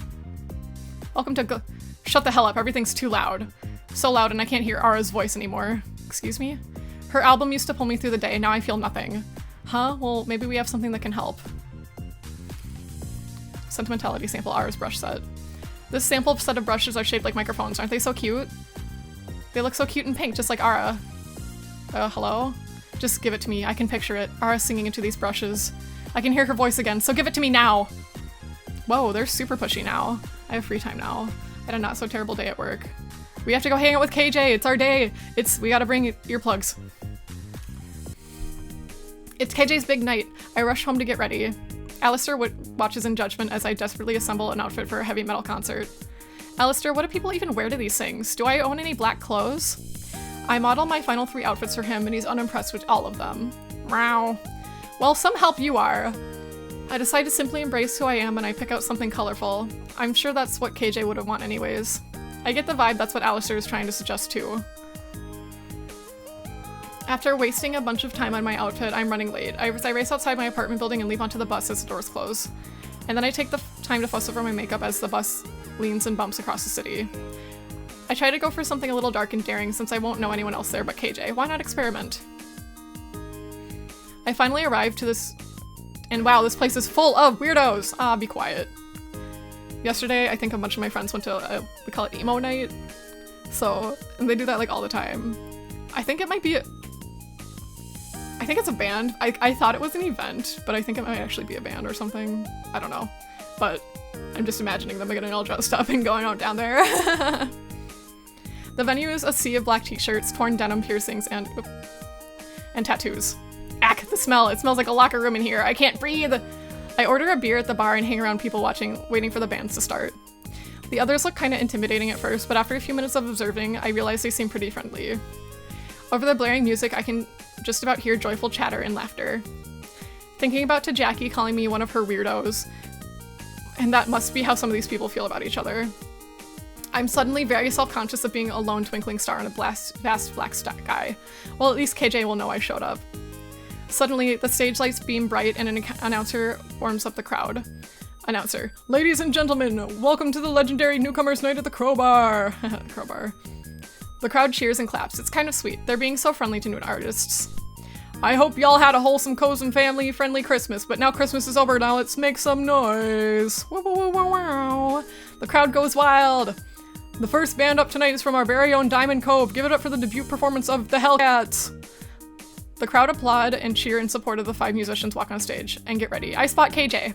Welcome to Shut the hell up, everything's too loud. So loud and I can't hear Ara's voice anymore. Excuse me? Her album used to pull me through the day, now I feel nothing. Huh? Well, maybe we have something that can help. Sentimentality sample, Ara's brush set. This sample set of brushes are shaped like microphones. Aren't they so cute? They look so cute and pink, just like Ara. Hello? Just give it to me. I can picture it. Ara singing into these brushes. I can hear her voice again, so give it to me now! Whoa, they're super pushy now. I have free time now. I had a not so terrible day at work. We have to go hang out with KJ. It's our day. We gotta bring earplugs. It's KJ's big night. I rush home to get ready. Alistair watches in judgment as I desperately assemble an outfit for a heavy metal concert. Alistair, what do people even wear to these things? Do I own any black clothes? I model my final 3 outfits for him and he's unimpressed with all of them. Wow. Well, some help you are. I decide to simply embrace who I am and I pick out something colorful. I'm sure that's what KJ would have want anyways. I get the vibe that's what Alistair is trying to suggest too. After wasting a bunch of time on my outfit, I'm running late. I race outside my apartment building and leap onto the bus as the doors close. And then I take the time to fuss over my makeup as the bus leans and bumps across the city. I try to go for something a little dark and daring since I won't know anyone else there but KJ. Why not experiment? I finally arrive to this, and wow, this place is full of weirdos! Ah, be quiet. Yesterday, I think a bunch of my friends went to, we call it emo night. So, and they do that like all the time. I think it might be, I think it's a band. I thought it was an event, but I think it might actually be a band or something. I don't know. But I'm just imagining them getting all dressed up and going out down there. The venue is a sea of black t-shirts, torn denim piercings, and tattoos. Ack, the smell. It smells like a locker room in here. I can't breathe. I order a beer at the bar and hang around people watching, waiting for the bands to start. The others look kinda intimidating at first, but after a few minutes of observing, I realize they seem pretty friendly. Over the blaring music, I can just about hear joyful chatter and laughter. Thinking about to Jackie calling me one of her weirdos, and that must be how some of these people feel about each other. I'm suddenly very self-conscious of being a lone twinkling star in a vast black sky. Well, at least KJ will know I showed up. Suddenly, the stage lights beam bright and an announcer warms up the crowd. Announcer: Ladies and gentlemen, welcome to the legendary Newcomers Night at the Crowbar! Crowbar. The crowd cheers and claps. It's kind of sweet. They're being so friendly to new artists. I hope y'all had a wholesome, cozy, family-friendly Christmas, but now Christmas is over, now let's make some noise! Wow, wow, wow, wow. The crowd goes wild! The first band up tonight is from our very own Diamond Cove. Give it up for the debut performance of the Hellcats! The crowd applaud and cheer in support of the 5 musicians walk on stage. And get ready. I spot KJ.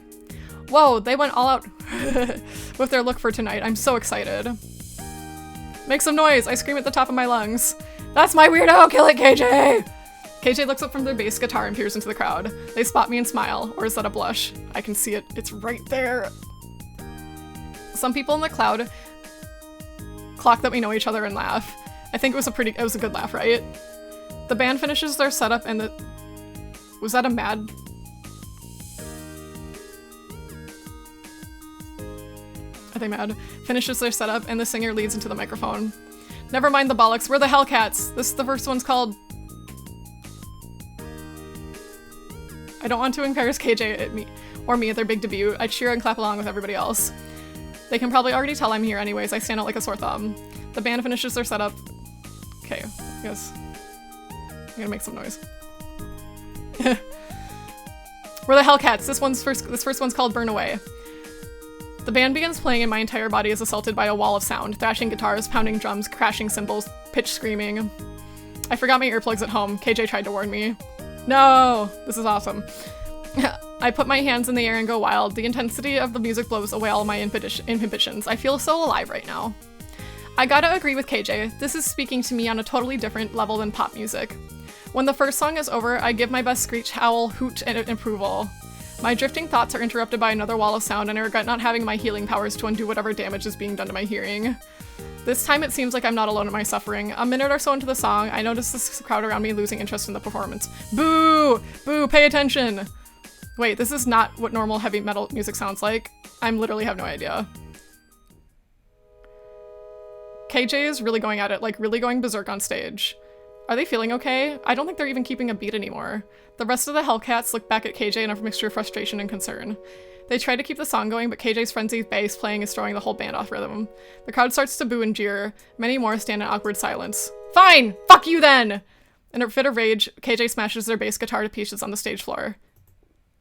Whoa, they went all out with their look for tonight. I'm so excited. Make some noise! I scream at the top of my lungs. That's my weirdo! Kill it, KJ! KJ looks up from their bass guitar and peers into the crowd. They spot me and smile. Or is that a blush? I can see it. It's right there. Some people in the crowd clock that we know each other and laugh. I think it was a good laugh, right? The band finishes their setup and was that a mad? Are they mad? Finishes their setup and the singer leads into the microphone. Never mind the bollocks, we're the Hellcats. The first one's called... I don't want to embarrass KJ at me at their big debut. I cheer and clap along with everybody else. They can probably already tell I'm here anyways. I stand out like a sore thumb. The band finishes their setup. Okay, I guess I'm gonna make some noise. We're the Hellcats. This first one's called Burn Away. The band begins playing and my entire body is assaulted by a wall of sound. Thrashing guitars, pounding drums, crashing cymbals, pitch screaming. I forgot my earplugs at home. KJ tried to warn me. No! This is awesome. I put my hands in the air and go wild. The intensity of the music blows away all my inhibitions. I feel so alive right now. I gotta agree with KJ. This is speaking to me on a totally different level than pop music. When the first song is over, I give my best screech, howl, hoot, and approval. My drifting thoughts are interrupted by another wall of sound and I regret not having my healing powers to undo whatever damage is being done to my hearing. This time it seems like I'm not alone in my suffering. A minute or so into the song, I notice the crowd around me losing interest in the performance. Boo! Boo! Pay attention! Wait, this is not what normal heavy metal music sounds like. I literally have no idea. KJ is really going at it, like really going berserk on stage. Are they feeling okay? I don't think they're even keeping a beat anymore. The rest of the Hellcats look back at KJ in a mixture of frustration and concern. They try to keep the song going, but KJ's frenzied bass playing is throwing the whole band off rhythm. The crowd starts to boo and jeer. Many more stand in awkward silence. Fine! Fuck you then! In a fit of rage, KJ smashes their bass guitar to pieces on the stage floor.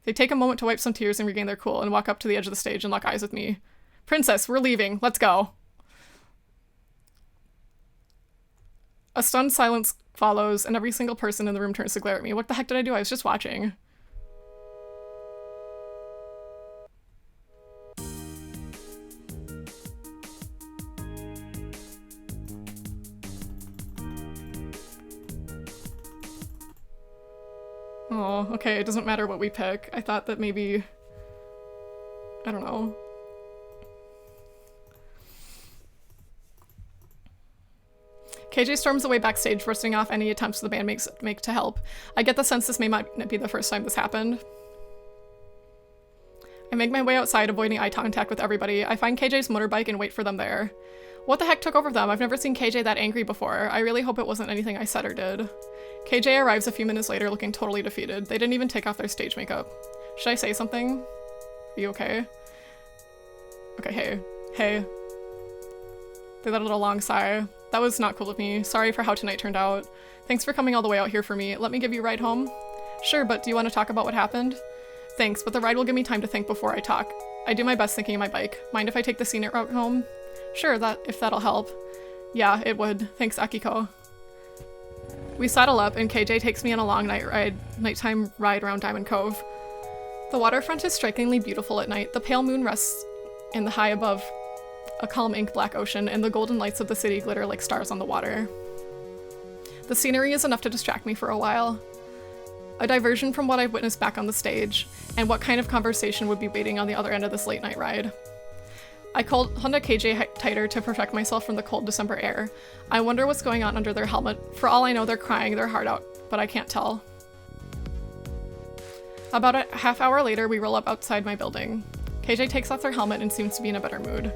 They take a moment to wipe some tears and regain their cool and walk up to the edge of the stage and lock eyes with me. Princess, we're leaving. Let's go. A stunned silence follows, and every single person in the room turns to glare at me. What the heck did I do? I was just watching. Oh, okay, it doesn't matter what we pick. I thought that maybe... I don't know. KJ storms away backstage, bursting off any attempts the band make to help. I get the sense this may not be the first time this happened. I make my way outside, avoiding eye contact with everybody. I find KJ's motorbike and wait for them there. What the heck took over them? I've never seen KJ that angry before. I really hope it wasn't anything I said or did. KJ arrives a few minutes later looking totally defeated. They didn't even take off their stage makeup. Should I say something? Are you okay? Okay, hey. Hey. They let a little long sigh. That was not cool of me. Sorry for how tonight turned out. Thanks for coming all the way out here for me. Let me give you a ride home? Sure, but do you want to talk about what happened? Thanks, but the ride will give me time to think before I talk. I do my best thinking of my bike. Mind if I take the scenic route home? Sure, if that'll help. Yeah, it would. Thanks, Akiko. We saddle up, and KJ takes me on a long nighttime ride around Diamond Cove. The waterfront is strikingly beautiful at night. The pale moon rests in the high above a calm ink black ocean, and the golden lights of the city glitter like stars on the water. The scenery is enough to distract me for a while. A diversion from what I've witnessed back on the stage, and what kind of conversation would be waiting on the other end of this late night ride. I called Honda KJ tighter to protect myself from the cold December air. I wonder what's going on under their helmet. For all I know, they're crying their heart out, but I can't tell. About a half hour later, we roll up outside my building. KJ takes off their helmet and seems to be in a better mood.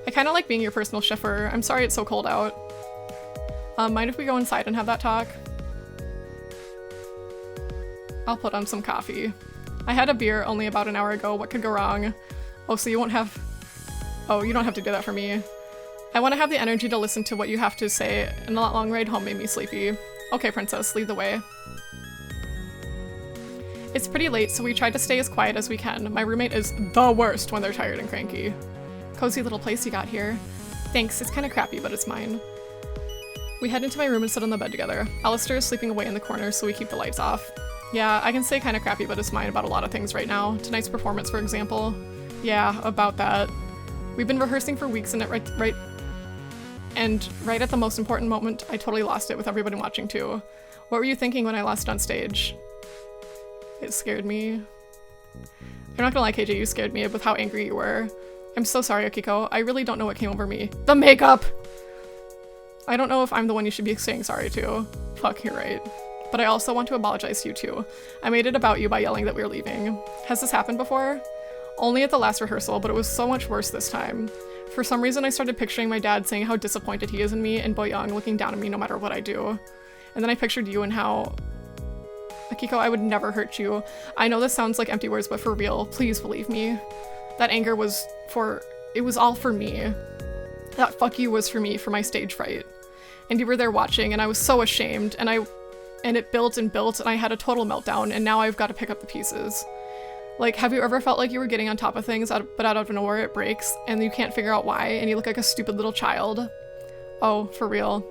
I kinda like being your personal chauffeur. I'm sorry it's so cold out. Mind if we go inside and have that talk? I'll put on some coffee. I had a beer only about an hour ago. What could go wrong? Oh, so you won't have... Oh, you don't have to do that for me. I want to have the energy to listen to what you have to say, and that long ride home made me sleepy. Okay, princess, lead the way. It's pretty late, so we try to stay as quiet as we can. My roommate is the worst when they're tired and cranky. Cozy little place you got here. Thanks, it's kind of crappy, but it's mine. We head into my room and sit on the bed together. Alistair is sleeping away in the corner, so we keep the lights off. Yeah, I can say kind of crappy, but it's mine about a lot of things right now. Tonight's performance, for example. Yeah, about that. We've been rehearsing for weeks and right at the most important moment, I totally lost it with everybody watching too. What were you thinking when I lost it on stage? It scared me. I'm not gonna lie, KJ, you scared me with how angry you were. I'm so sorry, Akiko. I really don't know what came over me. The makeup! I don't know if I'm the one you should be saying sorry to. Fuck, you're right. But I also want to apologize to you too. I made it about you by yelling that we were leaving. Has this happened before? Only at the last rehearsal, but it was so much worse this time. For some reason, I started picturing my dad saying how disappointed he is in me, and Boyoung looking down at me no matter what I do. And then I pictured you and how... Akiko, I would never hurt you. I know this sounds like empty words, but for real, please believe me. That anger was for... It was all for me. That fuck you was for me, for my stage fright. And you were there watching, and I was so ashamed, and it built and built, and I had a total meltdown, and now I've got to pick up the pieces. Like, have you ever felt like you were getting on top of things, but out of nowhere it breaks, and you can't figure out why, and you look like a stupid little child? Oh, for real.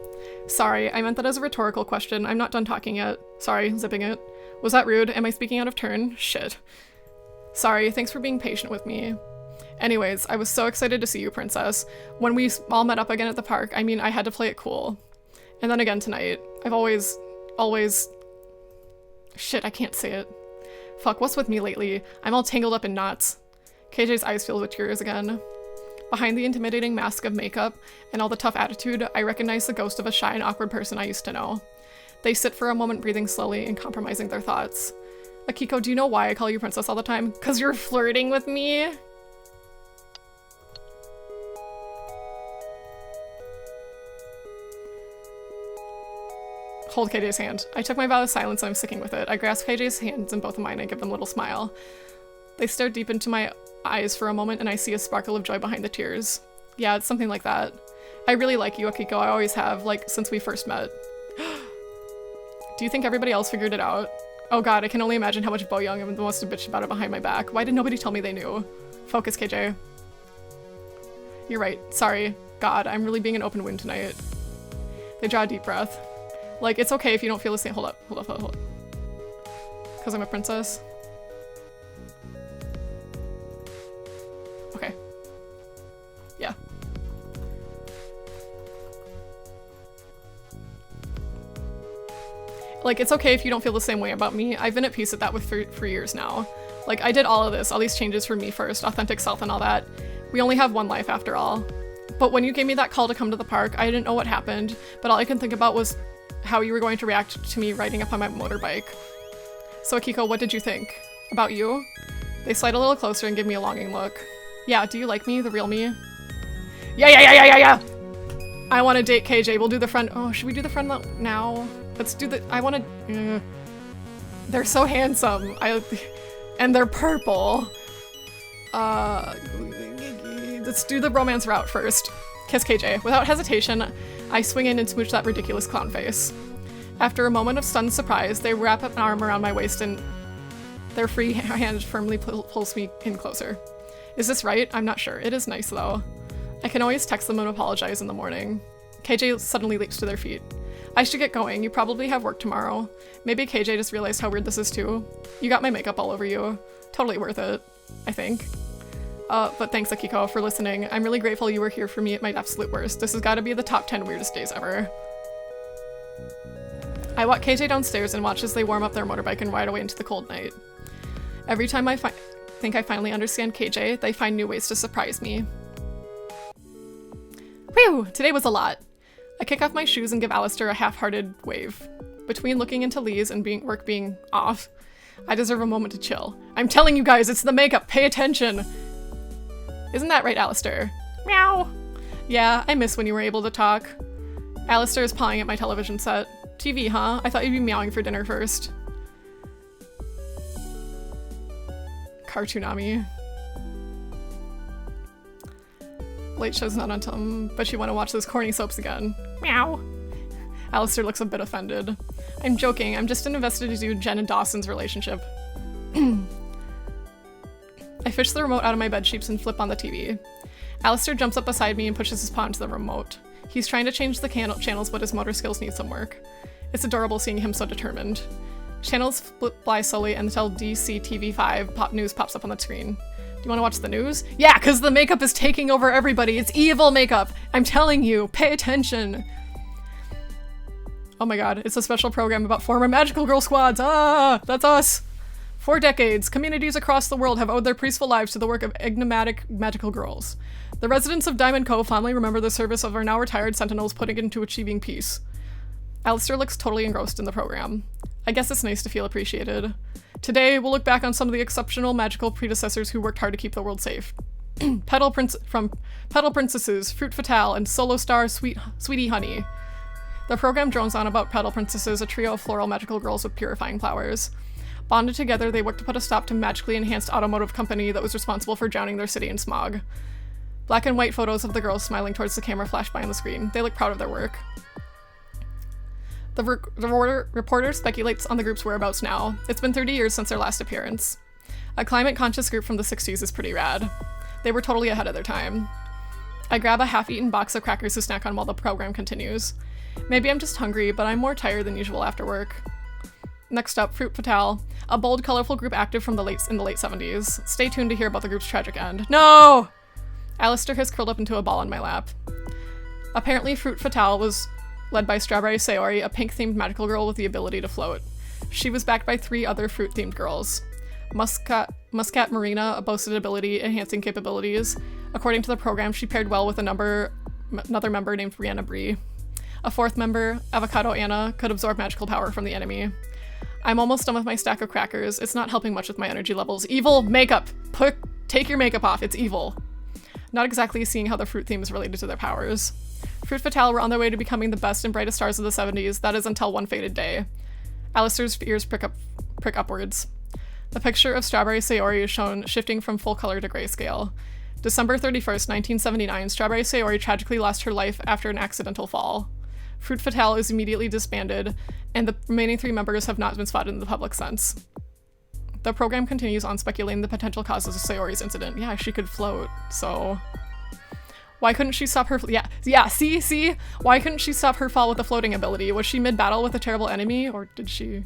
Sorry, I meant that as a rhetorical question. I'm not done talking yet. Sorry, zipping it. Was that rude? Am I speaking out of turn? Shit. Sorry, thanks for being patient with me. Anyways, I was so excited to see you, princess. When we all met up again at the park, I mean, I had to play it cool. And then again tonight. I've always... Shit, I can't say it. Fuck, what's with me lately? I'm all tangled up in knots. KJ's eyes filled with tears again. Behind the intimidating mask of makeup and all the tough attitude, I recognize the ghost of a shy and awkward person I used to know. They sit for a moment, breathing slowly and compromising their thoughts. Akiko, do you know why I call you princess all the time? 'Cause you're flirting with me? Hold KJ's hand. I took my vow of silence and I'm sticking with it. I grasp KJ's hands in both of mine and give them a little smile. They stare deep into my eyes for a moment and I see a sparkle of joy behind the tears. Yeah, it's something like that. I really like you, Akiko. I always have, like, since we first met. Do you think everybody else figured it out? Oh god, I can only imagine how much Boyoung must have bitched about it behind my back. Why did nobody tell me they knew? Focus, KJ. You're right. Sorry. God, I'm really being an open wound tonight. They draw a deep breath. Like, it's okay if you don't feel the same. Hold up. Because I'm a princess. Okay. Yeah. Like, it's okay if you don't feel the same way about me. I've been at peace with that for years now. Like, I did all of this, all these changes for me first, authentic self and all that. We only have one life after all. But when you gave me that call to come to the park, I didn't know what happened, but all I could think about was how you were going to react to me riding up on my motorbike. So Akiko, what did you think? About you? They slide a little closer and give me a longing look. Yeah, do you like me, the real me? Yeah! I want to date KJ. We'll do the friend. Oh, should we do the friend now? Let's do the. I want to. They're so handsome. And they're purple. Let's do the romance route first. Kiss KJ. Without hesitation, I swing in and smooch that ridiculous clown face. After a moment of stunned surprise, they wrap an arm around my waist and their free hand firmly pulls me in closer. Is this right? I'm not sure. It is nice though. I can always text them and apologize in the morning. KJ suddenly leaps to their feet. I should get going. You probably have work tomorrow. Maybe KJ just realized how weird this is too. You got my makeup all over you. Totally worth it, I think. But thanks Akiko for listening. I'm really grateful you were here for me at my absolute worst. This has got to be the top 10 weirdest days ever. I walk KJ downstairs and watch as they warm up their motorbike and ride away into the cold night. Every time I think I finally understand KJ, they find new ways to surprise me. Whew! Today was a lot. I kick off my shoes and give Alistair a half-hearted wave. Between looking into Lee's and work being off, I deserve a moment to chill. I'm telling you guys, it's the makeup! Pay attention! Isn't that right, Alistair? Meow! Yeah, I miss when you were able to talk. Alistair is pawing at my television set. TV, huh? I thought you'd be meowing for dinner first. Cartoonami. Late show's not until, but you want to watch those corny soaps again. Meow. Alistair looks a bit offended. I'm joking, I'm just invested to do Jen and Dawson's relationship. I fish the remote out of my bed sheets and flip on the TV. Alistair jumps up beside me and pushes his paw into the remote. He's trying to change the channels, but his motor skills need some work. It's adorable seeing him so determined. Channels flip by slowly until DCTV5 pop news pops up on the screen. Do you want to watch the news? Yeah, because the makeup is taking over everybody. It's evil makeup. I'm telling you, pay attention. Oh my god, it's a special program about former magical girl squads. Ah, that's us. For decades, communities across the world have owed their peaceful lives to the work of enigmatic magical girls. The residents of Diamond Cove fondly remember the service of our now retired sentinels putting into achieving peace. Alistair looks totally engrossed in the program. I guess it's nice to feel appreciated. Today, we'll look back on some of the exceptional magical predecessors who worked hard to keep the world safe. Petal Princesses, Fruit Fatale, and solo star Sweetie Honey. The program drones on about Petal Princesses, a trio of floral magical girls with purifying flowers. Bonded together, they worked to put a stop to magically enhanced automotive company that was responsible for drowning their city in smog. Black and white photos of the girls smiling towards the camera flash by on the screen. They look proud of their work. The reporter speculates on the group's whereabouts now. It's been 30 years since their last appearance. A climate-conscious group from the 60s is pretty rad. They were totally ahead of their time. I grab a half-eaten box of crackers to snack on while the program continues. Maybe I'm just hungry, but I'm more tired than usual after work. Next up, Fruit Fatale, a bold, colorful group active in the late 70s. Stay tuned to hear about the group's tragic end. No! Alistair has curled up into a ball on my lap. Apparently, Fruit Fatale was led by Strawberry Sayori, a pink-themed magical girl with the ability to float. She was backed by 3 other fruit-themed girls. Muscat Marina boasted ability-enhancing capabilities. According to the program, she paired well with another member named Brianna Bree. A 4th member, Avocado Anna, could absorb magical power from the enemy. I'm almost done with my stack of crackers. It's not helping much with my energy levels. Evil makeup! Take your makeup off, it's evil. Not exactly seeing how the fruit theme is related to their powers. Fruit Fatale were on their way to becoming the best and brightest stars of the 70s, that is until one fated day. Alistair's ears prick upwards. The picture of Strawberry Sayori is shown shifting from full color to grayscale. December 31st, 1979, Strawberry Sayori tragically lost her life after an accidental fall. Fruit Fatale is immediately disbanded, and the remaining 3 members have not been spotted in the public since. The program continues on speculating the potential causes of Sayori's incident. Yeah, she could float, so... Why couldn't she stop her? Yeah, see? Why couldn't she stop her fall with the floating ability? Was she mid-battle with a terrible enemy, or did she?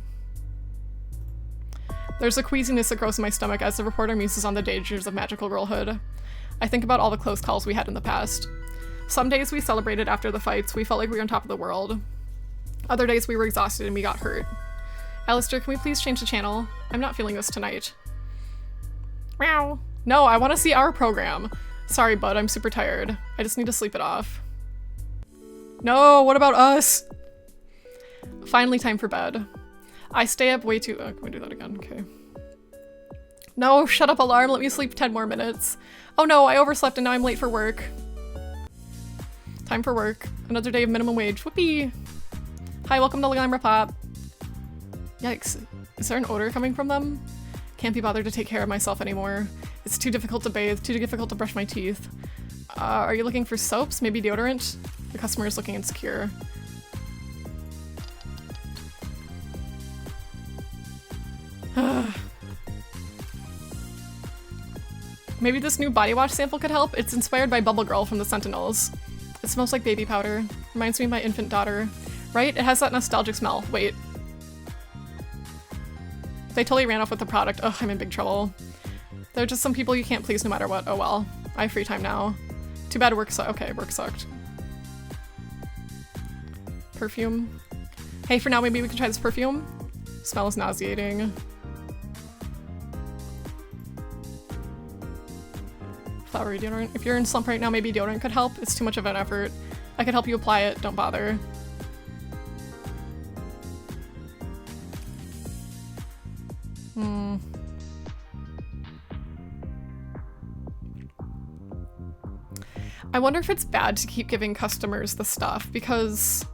There's a queasiness that grows in my stomach as the reporter muses on the dangers of magical girlhood. I think about all the close calls we had in the past. Some days we celebrated after the fights, we felt like we were on top of the world. Other days we were exhausted and we got hurt. Alistair, can we please change the channel? I'm not feeling this tonight. Meow. No, I want to see our program. Sorry, bud, I'm super tired. I just need to sleep it off. No, what about us? Finally, time for bed. I stay up way too- can we do that again? Okay. No, shut up, alarm. Let me sleep 10 more minutes. Oh no, I overslept and now I'm late for work. Time for work. Another day of minimum wage. Whoopee! Hi, welcome to Glamour Pop. Yikes. Is there an odor coming from them? Can't be bothered to take care of myself anymore. It's too difficult to bathe, too difficult to brush my teeth. Are you looking for soaps? Maybe deodorant? The customer is looking insecure. Maybe this new body wash sample could help? It's inspired by Bubble Girl from the Sentinels. It smells like baby powder. Reminds me of my infant daughter. Right? It has that nostalgic smell. Wait. They totally ran off with the product. Ugh, I'm in big trouble. There are just some people you can't please no matter what. Oh well. I have free time now. Too bad work sucked. Okay, work sucked. Perfume. Hey, for now, maybe we could try this perfume? Smells nauseating. Flowery deodorant. If you're in slump right now, maybe deodorant could help. It's too much of an effort. I could help you apply it. Don't bother. I wonder if it's bad to keep giving customers the stuff because,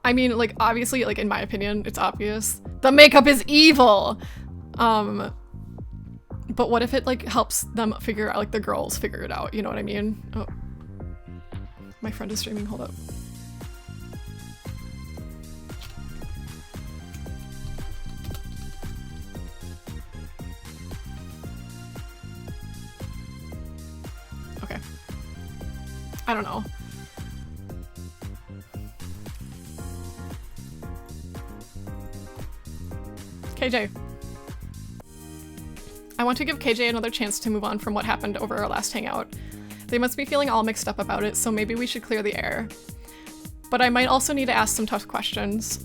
I mean, like, obviously, like, in my opinion, it's obvious. The makeup is evil! But what if it, like, helps them figure out, like, the girls figure it out, you know what I mean? Oh. My friend is streaming, hold up. Okay. I don't know. KJ. I want to give KJ another chance to move on from what happened over our last hangout. They must be feeling all mixed up about it, so maybe we should clear the air. But I might also need to ask some tough questions.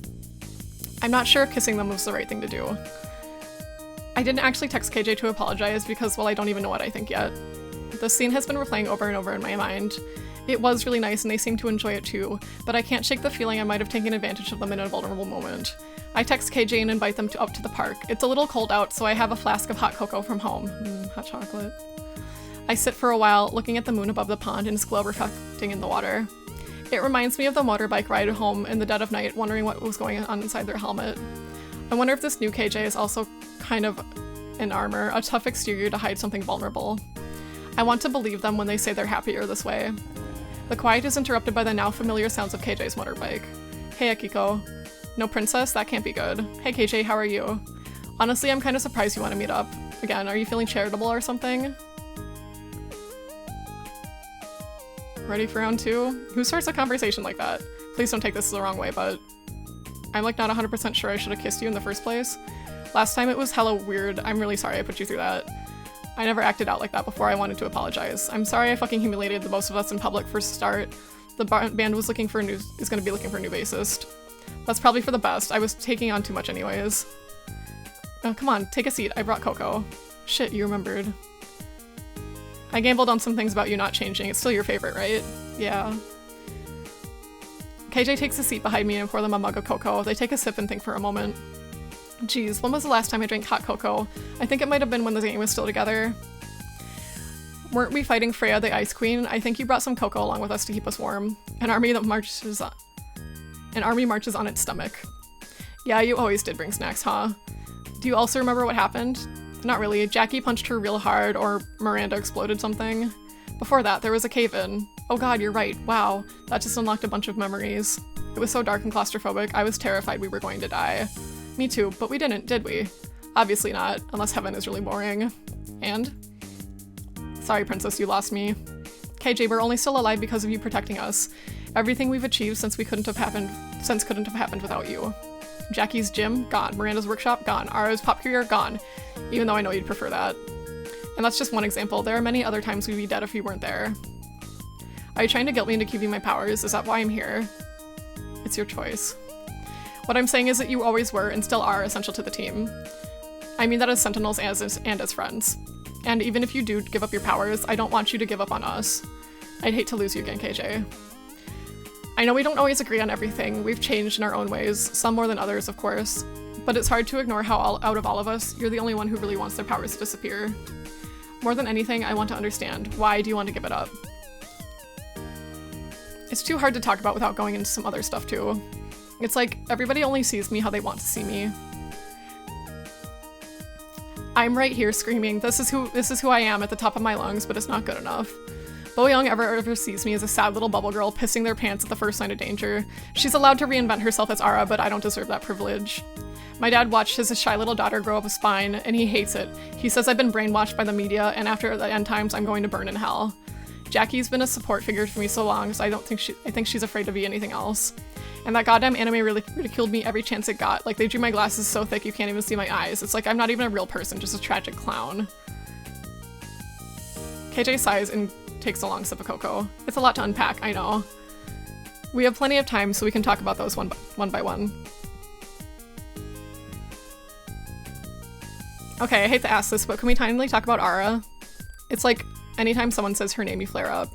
I'm not sure if kissing them was the right thing to do. I didn't actually text KJ to apologize because, well, I don't even know what I think yet. The scene has been replaying over and over in my mind. It was really nice and they seem to enjoy it too, but I can't shake the feeling I might have taken advantage of them in a vulnerable moment. I text KJ and invite them up to the park. It's a little cold out, so I have a flask of hot cocoa from home. Hot chocolate. I sit for a while, looking at the moon above the pond and its glow reflecting in the water. It reminds me of the motorbike ride home in the dead of night, wondering what was going on inside their helmet. I wonder if this new KJ is also kind of in armor, a tough exterior to hide something vulnerable. I want to believe them when they say they're happier this way. The quiet is interrupted by the now familiar sounds of KJ's motorbike. Hey Akiko. No princess? That can't be good. Hey KJ, how are you? Honestly, I'm kind of surprised you want to meet up. Again, are you feeling charitable or something? Ready for round 2? Who starts a conversation like that? Please don't take this the wrong way, but I'm like not 100% sure I should have kissed you in the first place. Last time it was hella weird. I'm really sorry I put you through that. I never acted out like that before. I wanted to apologize. I'm sorry I fucking humiliated the most of us in public for start. The band was looking for is gonna be looking for a new bassist. That's probably for the best. I was taking on too much anyways. Oh, come on, take a seat. I brought cocoa. Shit, you remembered. I gambled on some things about you not changing. It's still your favorite, right? Yeah. KJ takes a seat behind me and pour them a mug of cocoa. They take a sip and think for a moment. Geez, when was the last time I drank hot cocoa? I think it might have been when the gang was still together. Weren't we fighting Freya the Ice Queen? I think you brought some cocoa along with us to keep us warm. An army marches on its stomach. Yeah, you always did bring snacks, huh? Do you also remember what happened? Not really. Jackie punched her real hard, or Miranda exploded something. Before that, there was a cave-in. Oh god, you're right. Wow. That just unlocked a bunch of memories. It was so dark and claustrophobic, I was terrified we were going to die. Me too, but we didn't, did we? Obviously not, unless heaven is really boring. And? Sorry, princess, you lost me. KJ, we're only still alive because of you protecting us. Everything we've achieved since couldn't have happened without you. Jackie's gym, gone. Miranda's workshop, gone. Ara's pop career, gone. Even though I know you'd prefer that. And that's just one example. There are many other times we'd be dead if you weren't there. Are you trying to guilt me into keeping my powers? Is that why I'm here? It's your choice. What I'm saying is that you always were and still are essential to the team. I mean that as Sentinels and as friends. And even if you do give up your powers, I don't want you to give up on us. I'd hate to lose you again, KJ. I know we don't always agree on everything. We've changed in our own ways, some more than others, of course. But it's hard to ignore how out of all of us, you're the only one who really wants their powers to disappear. More than anything, I want to understand. Why do you want to give it up? It's too hard to talk about without going into some other stuff too. It's like, everybody only sees me how they want to see me. I'm right here screaming, this is who I am at the top of my lungs, but it's not good enough. Bo Young ever sees me as a sad little bubble girl pissing their pants at the first sign of danger. She's allowed to reinvent herself as Ara, but I don't deserve that privilege. My dad watched his shy little daughter grow up a spine, and he hates it. He says I've been brainwashed by the media, and after the end times, I'm going to burn in hell. Jackie's been a support figure for me so long, so I think she's afraid to be anything else. And that goddamn anime really ridiculed me every chance it got. Like, they drew my glasses so thick you can't even see my eyes. It's like I'm not even a real person, just a tragic clown. KJ sighs and takes a long sip of cocoa. It's a lot to unpack, I know. We have plenty of time, so we can talk about those one by one. Okay, I hate to ask this, but can we finally talk about Ara? It's like, anytime someone says her name, you flare up.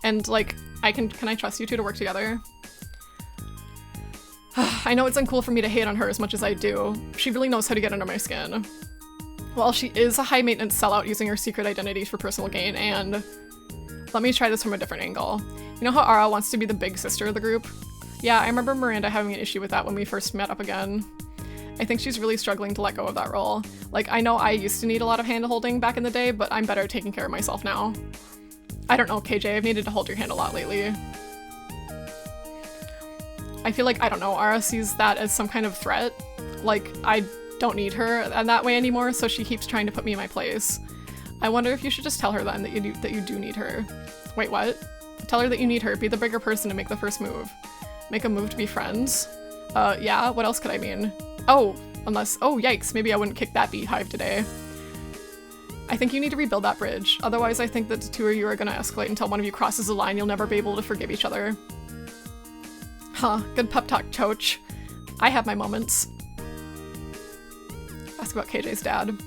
And like, can I trust you two to work together? I know it's uncool for me to hate on her as much as I do. She really knows how to get under my skin. Well, she is a high-maintenance sellout using her secret identities for personal gain, and let me try this from a different angle. You know how Ara wants to be the big sister of the group? Yeah, I remember Miranda having an issue with that when we first met up again. I think she's really struggling to let go of that role. Like, I know I used to need a lot of hand-holding back in the day, but I'm better at taking care of myself now. I don't know, KJ, I've needed to hold your hand a lot lately. I feel like, I don't know, Ara sees that as some kind of threat. Like, I don't need her in that way anymore, so she keeps trying to put me in my place. I wonder if you should just tell her then that you do need her. Wait, what? Tell her that you need her, be the bigger person to make the first move. Make a move to be friends? Yeah, what else could I mean? Oh, yikes, maybe I wouldn't kick that beehive today. I think you need to rebuild that bridge. Otherwise, I think that the two of you are gonna escalate until one of you crosses the line. You'll never be able to forgive each other. Huh, good pep talk, Choach. I have my moments. Ask about KJ's dad.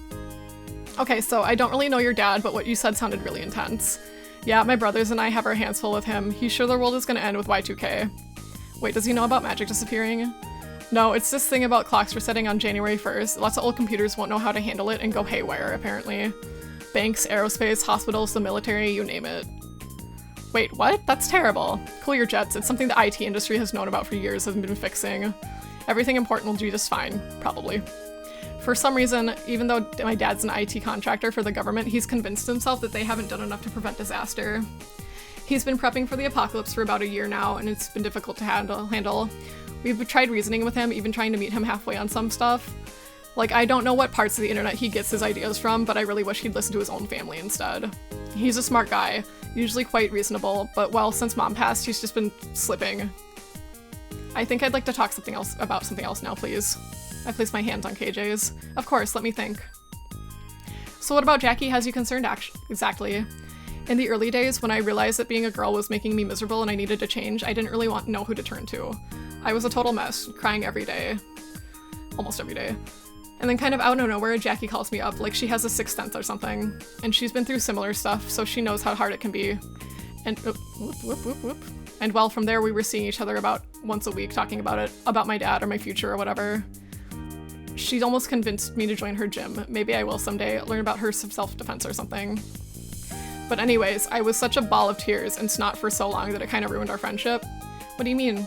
Okay, so I don't really know your dad, but what you said sounded really intense. Yeah, my brothers and I have our hands full with him. He's sure the world is gonna end with Y2K. Wait, does he know about magic disappearing? No, it's this thing about clocks resetting on January 1st. Lots of old computers won't know how to handle it and go haywire, apparently. Banks, aerospace, hospitals, the military, you name it. Wait, what? That's terrible. Cool your jets. It's something the IT industry has known about for years and been fixing. Everything important will do just fine, probably. For some reason, even though my dad's an IT contractor for the government, he's convinced himself that they haven't done enough to prevent disaster. He's been prepping for the apocalypse for about a year now, and it's been difficult to handle. We've tried reasoning with him, even trying to meet him halfway on some stuff. Like, I don't know what parts of the internet he gets his ideas from, but I really wish he'd listen to his own family instead. He's a smart guy, usually quite reasonable, but well, since Mom passed, he's just been slipping. I think I'd like to talk about something else now, please. I place my hands on KJ's. Of course, let me think. So what about Jackie has you concerned, exactly? In the early days, when I realized that being a girl was making me miserable and I needed to change, I didn't really know who to turn to. I was a total mess, crying every day. Almost every day. And then kind of out of nowhere, Jackie calls me up, like she has a sixth sense or something. And she's been through similar stuff, so she knows how hard it can be. And whoop. And well, from there we were seeing each other about once a week, talking about it, about my dad or my future or whatever. She almost convinced me to join her gym. Maybe I will someday, learn about her self-defense or something. But anyways, I was such a ball of tears and snot for so long that it kind of ruined our friendship. What do you mean?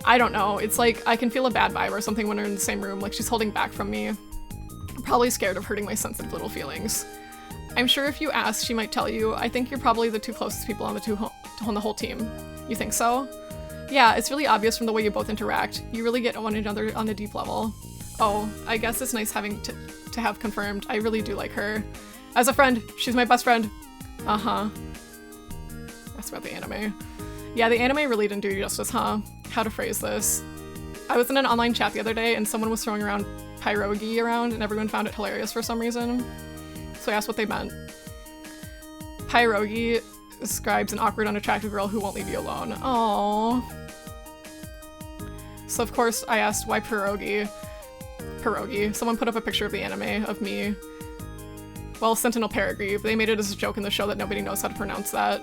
I don't know. It's like I can feel a bad vibe or something when we're in the same room, like she's holding back from me. I'm probably scared of hurting my sensitive little feelings. I'm sure if you ask, she might tell you. I think you're probably the two closest people on the whole team. You think so? Yeah, it's really obvious from the way you both interact. You really get one another on a deep level. Oh, I guess it's nice having to have confirmed. I really do like her. As a friend, she's my best friend. Uh-huh. talks about the anime. Yeah, the anime really didn't do you justice, huh? How to phrase this. I was in an online chat the other day and someone was throwing around pierogi around and everyone found it hilarious for some reason. So I asked what they meant. Pierogi describes an awkward, unattractive girl who won't leave you alone. Aww. So of course I asked why pierogi. Pierogi. Someone put up a picture of the anime of me. Well, Sentinel Perigee. They made it as a joke in the show that nobody knows how to pronounce that.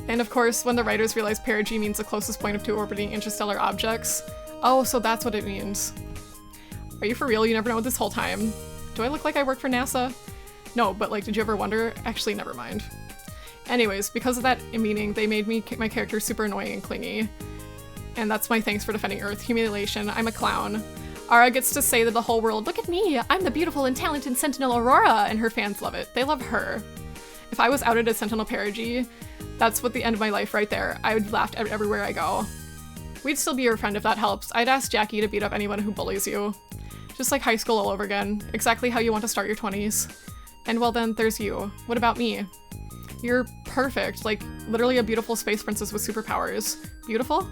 And of course, when the writers realized perigee means the closest point of two orbiting interstellar objects. Oh, so that's what it means. Are you for real? You never know this whole time. Do I look like I work for NASA? No, but like, did you ever wonder? Actually, never mind. Anyways, because of that meaning, they made my character super annoying and clingy. And that's my thanks for defending Earth. Humiliation. I'm a clown. Ara gets to say to the whole world, look at me, I'm the beautiful and talented Sentinel Aurora, and her fans love it. They love her. If I was outed as Sentinel Perigee, that's what the end of my life right there. I would laugh everywhere I go. We'd still be your friend if that helps. I'd ask Jackie to beat up anyone who bullies you. Just like high school all over again. Exactly how you want to start your 20s. And well then, there's you. What about me? You're perfect, like literally a beautiful space princess with superpowers. Beautiful?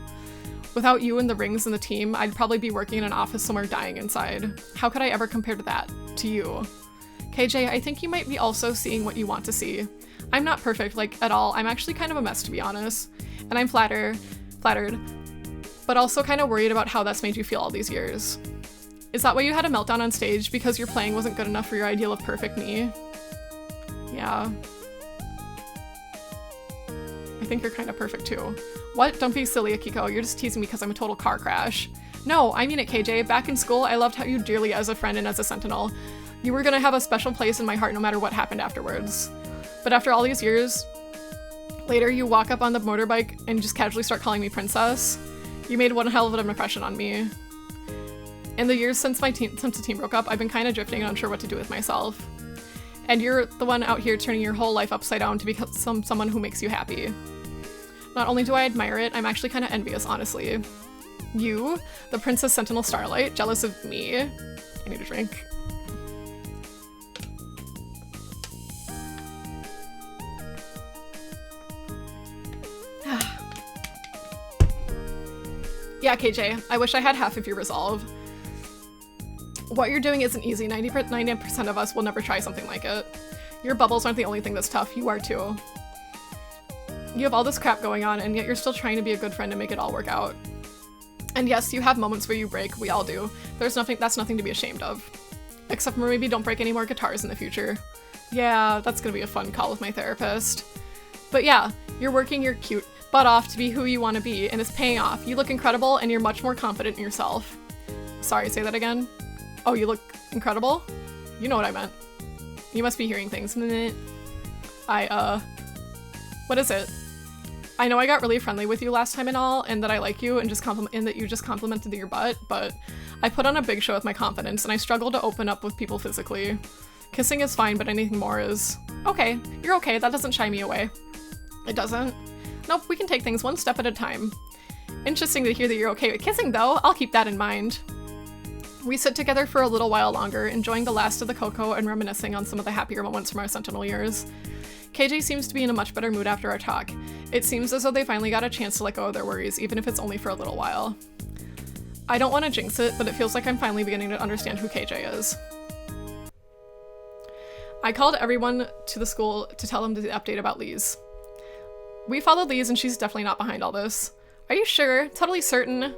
Without you and the rings and the team, I'd probably be working in an office somewhere dying inside. How could I ever compare to that? To you? KJ, I think you might be also seeing what you want to see. I'm not perfect, like, at all. I'm actually kind of a mess, to be honest. And I'm flattered, but also kind of worried about how that's made you feel all these years. Is that why you had a meltdown on stage? Because your playing wasn't good enough for your ideal of perfect me? Yeah. I think you're kind of perfect too. What? Don't be silly, Akiko. You're just teasing me because I'm a total car crash. No, I mean it, KJ. Back in school, I loved you dearly as a friend and as a sentinel. You were gonna have a special place in my heart no matter what happened afterwards. But after all these years, later you walk up on the motorbike and just casually start calling me princess. You made one hell of an impression on me. In the years since the team broke up, I've been kind of drifting and unsure what to do with myself. And you're the one out here turning your whole life upside down to become someone who makes you happy. Not only do I admire it, I'm actually kind of envious, honestly. You, the Princess Sentinel Starlight, jealous of me. I need a drink. Yeah, KJ, I wish I had half of your resolve. What you're doing isn't easy. 90% of us will never try something like it. Your bubbles aren't the only thing that's tough. You are too. You have all this crap going on, and yet you're still trying to be a good friend and make it all work out. And yes, you have moments where you break. We all do. That's nothing to be ashamed of. Except for maybe don't break any more guitars in the future. Yeah, that's gonna be a fun call with my therapist. But yeah, you're working your cute butt off to be who you want to be, and it's paying off. You look incredible, and you're much more confident in yourself. Sorry, say that again? Oh, you look incredible? You know what I meant. You must be hearing things. What is it? I know I got really friendly with you last time and all, and that I like you and that you just complimented your butt, but I put on a big show with my confidence, and I struggle to open up with people physically. Kissing is fine, but anything more is... Okay, you're okay, that doesn't shy me away. It doesn't? Nope, we can take things one step at a time. Interesting to hear that you're okay with kissing, though. I'll keep that in mind. We sit together for a little while longer, enjoying the last of the cocoa and reminiscing on some of the happier moments from our Sentinel years. KJ seems to be in a much better mood after our talk. It seems as though they finally got a chance to let go of their worries, even if it's only for a little while. I don't want to jinx it, but it feels like I'm finally beginning to understand who KJ is. I called everyone to the school to tell them the update about Lise. We followed Lise, and she's definitely not behind all this. Are you sure? Totally certain?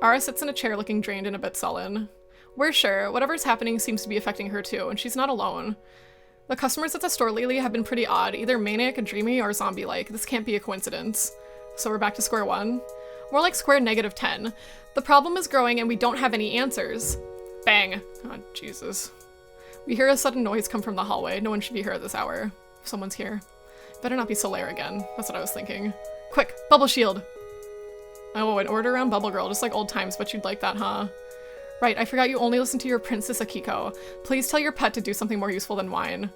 Ara sits in a chair looking drained and a bit sullen. We're sure. Whatever's happening seems to be affecting her too, and she's not alone. The customers at the store lately have been pretty odd, either manic, dreamy, or zombie-like. This can't be a coincidence. So we're back to square one? More like square -10. The problem is growing and we don't have any answers. Bang. Oh, Jesus. We hear a sudden noise come from the hallway. No one should be here at this hour. If someone's here. Better not be Solaire again. That's what I was thinking. Quick, bubble shield! Oh, an order around Bubble Girl, just like old times, but you'd like that, huh? Right, I forgot you only listen to your Princess Akiko. Please tell your pet to do something more useful than whine.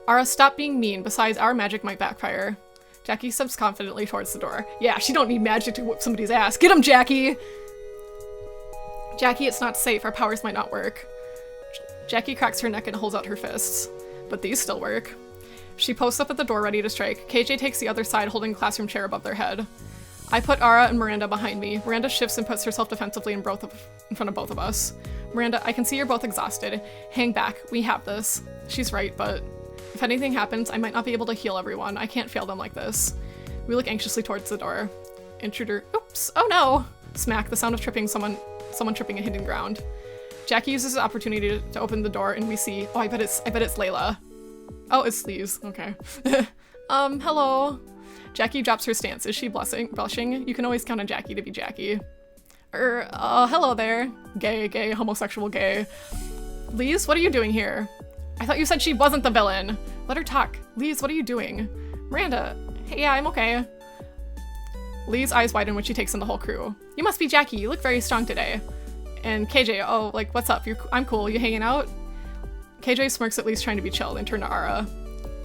Ara, stop being mean. Besides, our magic might backfire. Jackie steps confidently towards the door. Yeah, she don't need magic to whoop somebody's ass. Get him, Jackie! Jackie, it's not safe. Our powers might not work. Jackie cracks her neck and holds out her fists. But these still work. She posts up at the door ready to strike. KJ takes the other side, holding a classroom chair above their head. I put Ara and Miranda behind me. Miranda shifts and puts herself defensively in front of both of us. Miranda, I can see you're both exhausted. Hang back, we have this. She's right, but if anything happens, I might not be able to heal everyone. I can't fail them like this. We look anxiously towards the door. Intruder, oops, oh no! Smack, the sound of tripping, someone tripping and hitting ground. Jackie uses the opportunity to open the door and we see, oh, I bet it's Layla. Oh, it's Sleaze, okay. Hello. Jackie drops her stance. Is she blushing? You can always count on Jackie to be Jackie. Hello there. Gay, homosexual gay. Lise, what are you doing here? I thought you said she wasn't the villain. Let her talk. Lise, what are you doing? Miranda, hey, yeah, I'm okay. Lee's eyes widen when she takes in the whole crew. You must be Jackie, you look very strong today. And KJ, oh, like, what's up? I'm cool, you hanging out? KJ smirks at Lise trying to be chill, then turn to Ara.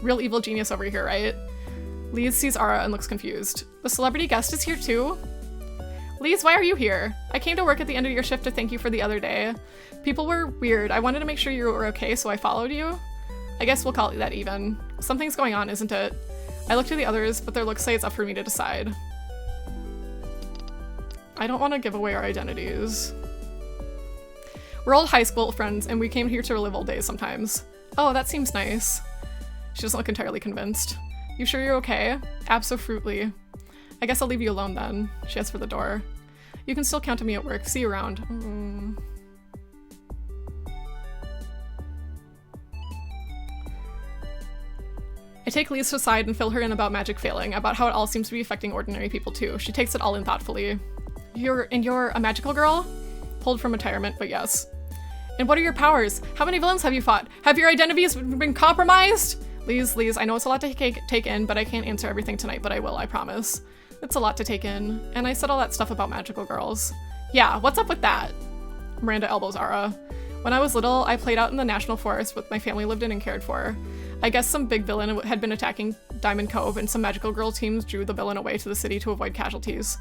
Real evil genius over here, right? Lise sees Ara and looks confused. The celebrity guest is here too? Lise, why are you here? I came to work at the end of your shift to thank you for the other day. People were weird. I wanted to make sure you were okay, so I followed you. I guess we'll call it that even. Something's going on, isn't it? I look to the others, but their looks say it's up for me to decide. I don't want to give away our identities. We're old high school friends, and we came here to relive old days sometimes. Oh, that seems nice. She doesn't look entirely convinced. You sure you're okay? Abso-fruitly. I guess I'll leave you alone then. She heads for the door. You can still count on me at work. See you around. I take Lise aside and fill her in about magic failing, about how it all seems to be affecting ordinary people too. She takes it all in thoughtfully. You're a magical girl? Pulled from retirement, but yes. And what are your powers? How many villains have you fought? Have your identities been compromised? Lise, I know it's a lot to take in, but I can't answer everything tonight, but I will, I promise. It's a lot to take in. And I said all that stuff about magical girls. Yeah, what's up with that? Miranda elbows Ara. When I was little, I played out in the national forest with my family lived in and cared for. I guess some big villain had been attacking Diamond Cove, and some magical girl teams drew the villain away to the city to avoid casualties.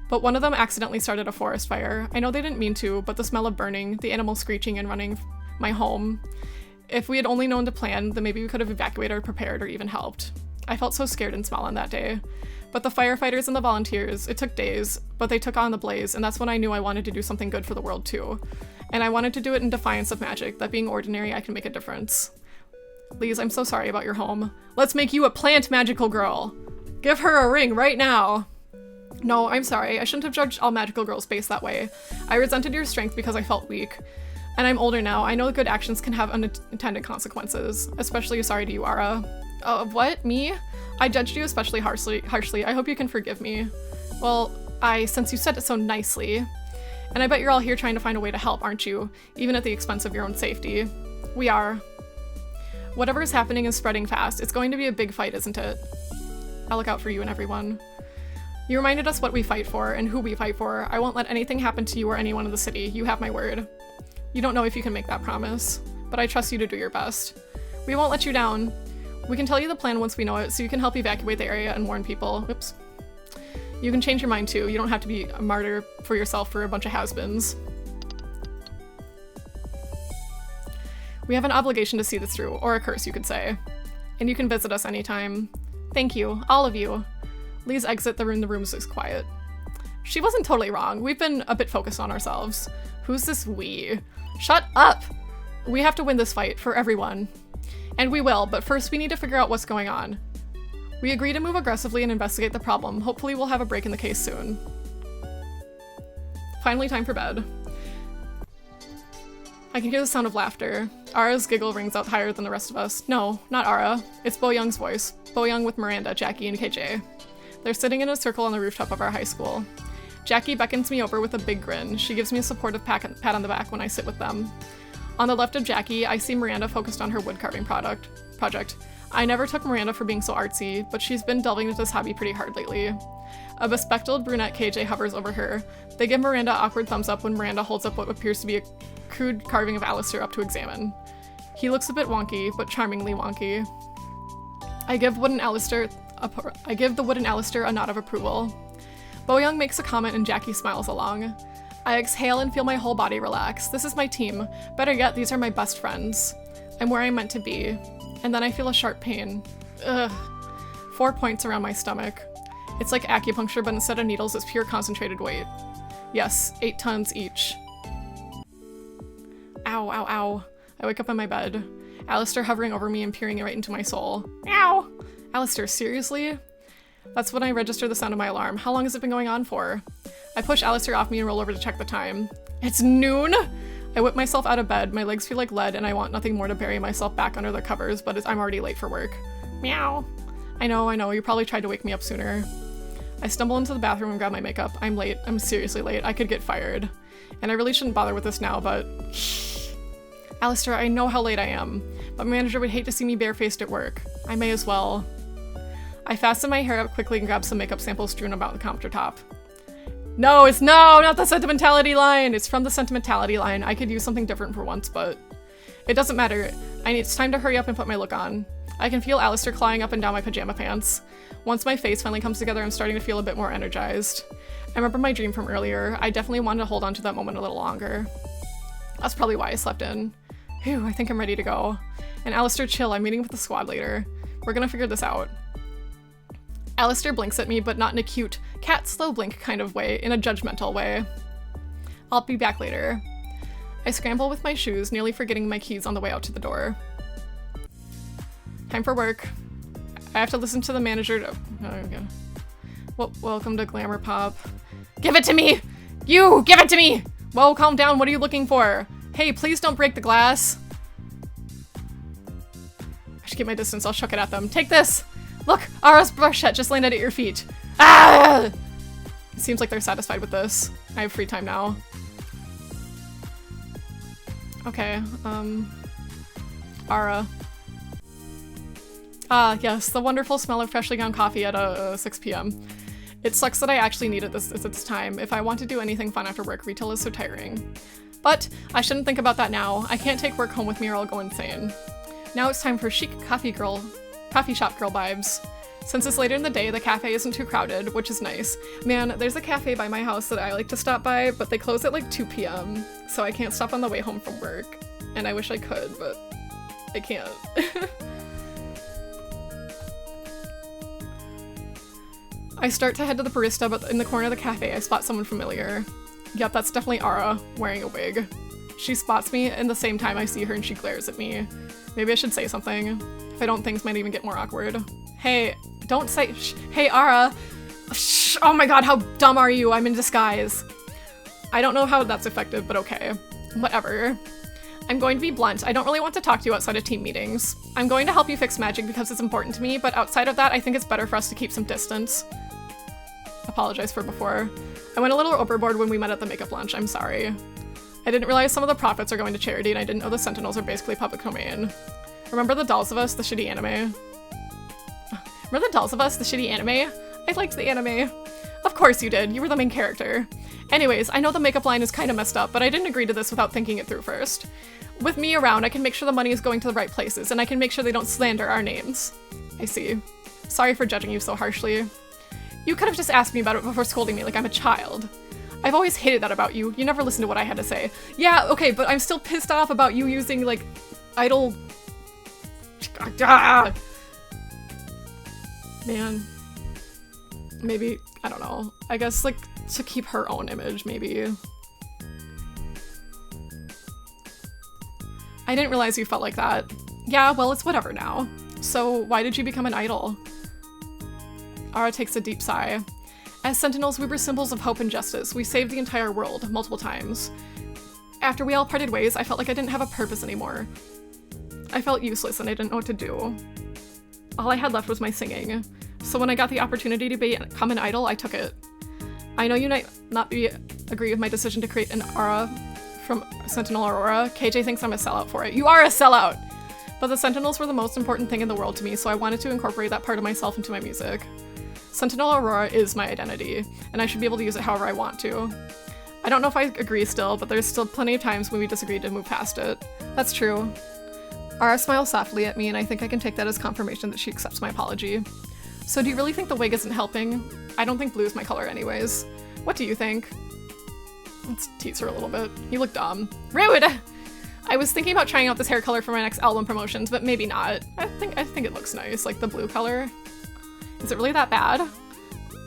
But one of them accidentally started a forest fire. I know they didn't mean to, but the smell of burning, the animals screeching and running my home. If we had only known to plan, then maybe we could have evacuated or prepared or even helped. I felt so scared and small on that day. But the firefighters and the volunteers, it took days, but they took on the blaze, and that's when I knew I wanted to do something good for the world too. And I wanted to do it in defiance of magic, that being ordinary I can make a difference. Lise, I'm so sorry about your home. Let's make you a plant magical girl! Give her a ring right now! No, I'm sorry, I shouldn't have judged all magical girls based that way. I resented your strength because I felt weak. And I'm older now, I know that good actions can have unintended consequences. Especially sorry to you, Ara. What? Me? I judged you especially harshly. I hope you can forgive me. Well, since you said it so nicely. And I bet you're all here trying to find a way to help, aren't you? Even at the expense of your own safety. We are. Whatever is happening is spreading fast. It's going to be a big fight, isn't it? I'll look out for you and everyone. You reminded us what we fight for and who we fight for. I won't let anything happen to you or anyone in the city. You have my word. You don't know if you can make that promise, but I trust you to do your best. We won't let you down. We can tell you the plan once we know it, so you can help evacuate the area and warn people. Oops. You can change your mind too. You don't have to be a martyr for yourself for a bunch of has-beens. We have an obligation to see this through, or a curse, you could say. And you can visit us anytime. Thank you, all of you. Lise exit the room. The room is quiet. She wasn't totally wrong. We've been a bit focused on ourselves. Who's this we? Shut up! We have to win this fight for everyone. And we will, but first we need to figure out what's going on. We agree to move aggressively and investigate the problem. Hopefully we'll have a break in the case soon. Finally, time for bed. I can hear the sound of laughter. Ara's giggle rings out higher than the rest of us. No, not Ara. It's Bo Young's voice. Bo Young with Miranda, Jackie, and KJ. They're sitting in a circle on the rooftop of our high school. Jackie beckons me over with a big grin. She gives me a supportive pat on the back when I sit with them. On the left of Jackie, I see Miranda focused on her wood carving project. I never took Miranda for being so artsy, but she's been delving into this hobby pretty hard lately. A bespectacled brunette KJ hovers over her. They give Miranda awkward thumbs up when Miranda holds up what appears to be a crude carving of Alistair up to examine. He looks a bit wonky, but charmingly wonky. I give the wooden Alistair a nod of approval. Bo Young makes a comment and Jackie smiles along. I exhale and feel my whole body relax. This is my team. Better yet, these are my best friends. I'm where I'm meant to be. And then I feel a sharp pain. Ugh. 4 points around my stomach. It's like acupuncture, but instead of needles, it's pure concentrated weight. Yes, 8 tons each. Ow, ow, ow. I wake up in my bed. Alistair hovering over me and peering right into my soul. Ow! Alistair, seriously? That's when I register the sound of my alarm. How long has it been going on for? I push Alistair off me and roll over to check the time. It's noon? I whip myself out of bed. My legs feel like lead and I want nothing more to bury myself back under the covers, but I'm already late for work. Meow. I know. You probably tried to wake me up sooner. I stumble into the bathroom and grab my makeup. I'm late. I'm seriously late. I could get fired. And I really shouldn't bother with this now, but... Alistair, I know how late I am, but my manager would hate to see me barefaced at work. I may as well. I fasten my hair up quickly and grab some makeup samples strewn about the countertop. No, it's not the sentimentality line! It's from the sentimentality line. I could use something different for once, but... It doesn't matter. It's time to hurry up and put my look on. I can feel Alistair clawing up and down my pajama pants. Once my face finally comes together, I'm starting to feel a bit more energized. I remember my dream from earlier. I definitely wanted to hold on to that moment a little longer. That's probably why I slept in. Phew, I think I'm ready to go. And Alistair, chill, I'm meeting with the squad later. We're gonna figure this out. Alistair blinks at me, but not in a cute, cat slow blink kind of way, in a judgmental way. I'll be back later. I scramble with my shoes, nearly forgetting my keys on the way out to the door. Time for work. I have to listen to the manager. Okay. Welcome to Glamour Pop. Give it to me! You! Give it to me! Whoa, calm down. What are you looking for? Hey, please don't break the glass. I should keep my distance. I'll chuck it at them. Take this! Look! Ara's brushette just landed at your feet. Ah! It seems like they're satisfied with this. I have free time now. Okay, Ara. Ah, yes, the wonderful smell of freshly ground coffee at 6 p.m. It sucks that I actually need it this time. If I want to do anything fun after work, retail is so tiring. But I shouldn't think about that now. I can't take work home with me or I'll go insane. Now it's time for chic coffee shop girl vibes. Since it's later in the day, the cafe isn't too crowded, which is nice. Man, there's a cafe by my house that I like to stop by, but they close at like 2 p.m. So I can't stop on the way home from work. And I wish I could, but I can't. I start to head to the barista, but in the corner of the cafe, I spot someone familiar. Yep, that's definitely Ara, wearing a wig. She spots me in the same time I see her and she glares at me. Maybe I should say something. If I don't, things might even get more awkward. Hey, don't say hey, Ara. Oh my god, how dumb are you? I'm in disguise. I don't know how that's effective, but okay. Whatever. I'm going to be blunt. I don't really want to talk to you outside of team meetings. I'm going to help you fix magic because it's important to me, but outside of that, I think it's better for us to keep some distance. Apologize for before. I went a little overboard when we met at the makeup lunch. I'm sorry. I didn't realize some of the profits are going to charity, and I didn't know the Sentinels are basically public domain. Remember the Dolls of Us, the shitty anime? Remember the Dolls of Us, the shitty anime? I liked the anime. Of course you did. You were the main character. Anyways, I know the makeup line is kind of messed up, but I didn't agree to this without thinking it through first. With me around, I can make sure the money is going to the right places, and I can make sure they don't slander our names. I see. Sorry for judging you so harshly. You could have just asked me about it before scolding me like I'm a child. I've always hated that about you. You never listened to what I had to say. Yeah, okay, but I'm still pissed off about you using, like, idle... Ah! Man. Maybe, I don't know. I guess, like, to keep her own image, maybe. I didn't realize you felt like that. Yeah, well, it's whatever now. So, why did you become an idol? Ara takes a deep sigh. As Sentinels, we were symbols of hope and justice. We saved the entire world, multiple times. After we all parted ways, I felt like I didn't have a purpose anymore. I felt useless and I didn't know what to do. All I had left was my singing. So when I got the opportunity to become an idol, I took it. I know you might not agree with my decision to create an Ara from Sentinel Aurora. KJ thinks I'm a sellout for it. You are a sellout! But the Sentinels were the most important thing in the world to me, so I wanted to incorporate that part of myself into my music. Sentinel Aurora is my identity, and I should be able to use it however I want to. I don't know if I agree still, but there's still plenty of times when we disagreed to move past it. That's true. Ara smiles softly at me, and I think I can take that as confirmation that she accepts my apology. So do you really think the wig isn't helping? I don't think blue is my color anyways. What do you think? Let's tease her a little bit. You look dumb. Rude! I was thinking about trying out this hair color for my next album promotions, but maybe not. I think it looks nice, like the blue color. Is it really that bad?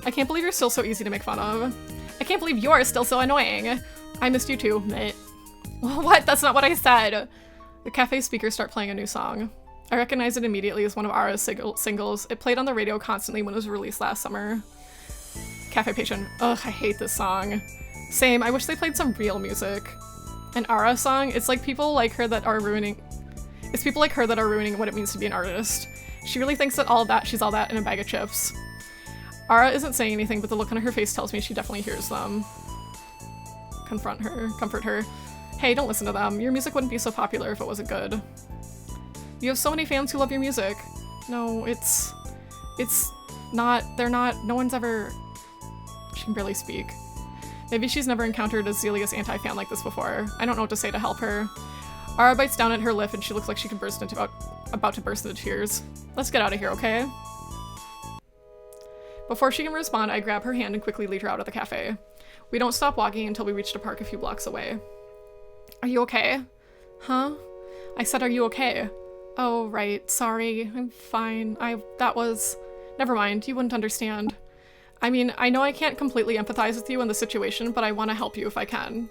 I can't believe you're still so easy to make fun of. I can't believe you're still so annoying. I missed you too, mate. What? That's not what I said. The cafe speakers start playing a new song. I recognize it immediately as one of Ara's singles. It played on the radio constantly when it was released last summer. Cafe patron. Ugh, I hate this song. Same, I wish they played some real music. An Ara song, it's like people like her that are ruining what it means to be an artist. She really thinks that she's all that in a bag of chips. Ara isn't saying anything, but the look on her face tells me she definitely hears them. Comfort her. Hey, don't listen to them. Your music wouldn't be so popular if it wasn't good. You have so many fans who love your music. No, it's not, no one's ever, she can barely speak. Maybe she's never encountered a zealous anti-fan like this before. I don't know what to say to help her. Ara bites down at her lip and she looks like she could about to burst into tears. Let's get out of here, okay? Before she can respond, I grab her hand and quickly lead her out of the cafe. We don't stop walking until we reach a park a few blocks away. Are you okay? Huh? I said, are you okay? Oh, right. Sorry. I'm fine. Never mind. You wouldn't understand. I mean, I know I can't completely empathize with you in the situation, but I want to help you if I can.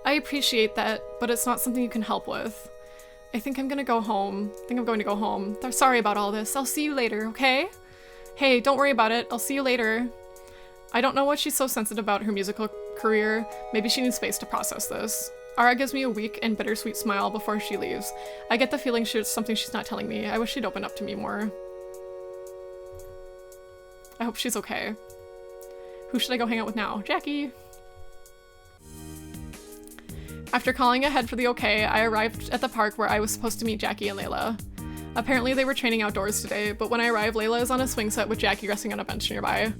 I appreciate that, but it's not something you can help with. I think I'm going to go home. They're sorry about all this. I'll see you later, okay? Hey, don't worry about it. I'll see you later. I don't know what she's so sensitive about her musical career. Maybe she needs space to process this. Ara gives me a weak and bittersweet smile before she leaves. I get the feeling it's something she's not telling me. I wish she'd open up to me more. I hope she's okay. Who should I go hang out with now? Jackie! After calling ahead for the okay, I arrived at the park where I was supposed to meet Jackie and Layla. Apparently they were training outdoors today, but when I arrive, Layla is on a swing set with Jackie resting on a bench nearby.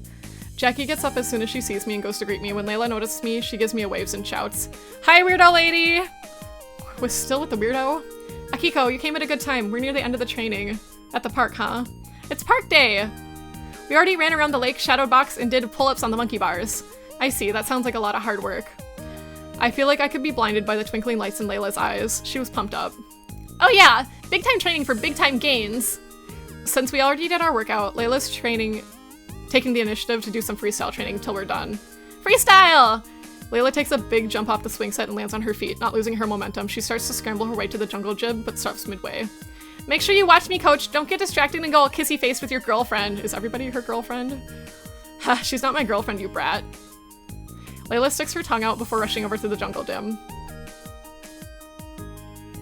Jackie gets up as soon as she sees me and goes to greet me. When Layla notices me, she gives me a waves and shouts, "Hi, weirdo lady!" We're still with the weirdo? Akiko, you came at a good time. We're near the end of the training. At the park, huh? It's park day! We already ran around the lake, shadow box, and did pull-ups on the monkey bars. I see, that sounds like a lot of hard work. I feel like I could be blinded by the twinkling lights in Layla's eyes. She was pumped up. Oh yeah, big time training for big time gains. Since we already did our workout, Layla's taking the initiative to do some freestyle training until we're done. Freestyle! Layla takes a big jump off the swing set and lands on her feet, not losing her momentum. She starts to scramble her way to the jungle gym, but stops midway. Make sure you watch me, coach. Don't get distracted and go all kissy-face with your girlfriend. Is everybody her girlfriend? Ha, she's not my girlfriend, you brat. Layla sticks her tongue out before rushing over to the jungle gym.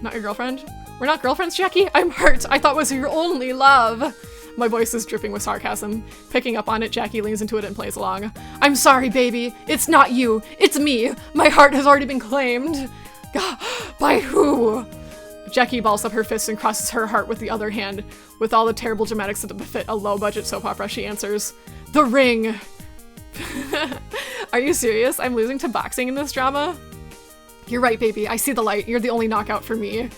Not your girlfriend? We're not girlfriends, Jackie? I'm hurt. I thought it was your only love. My voice is dripping with sarcasm. Picking up on it, Jackie leans into it and plays along. I'm sorry, baby. It's not you. It's me. My heart has already been claimed. By who? Jackie balls up her fist and crosses her heart with the other hand. With all the terrible dramatics that befit a low-budget soap opera, she answers, The Ring. Are you serious? I'm losing to boxing in this drama? You're right, baby. I see the light. You're the only knockout for me.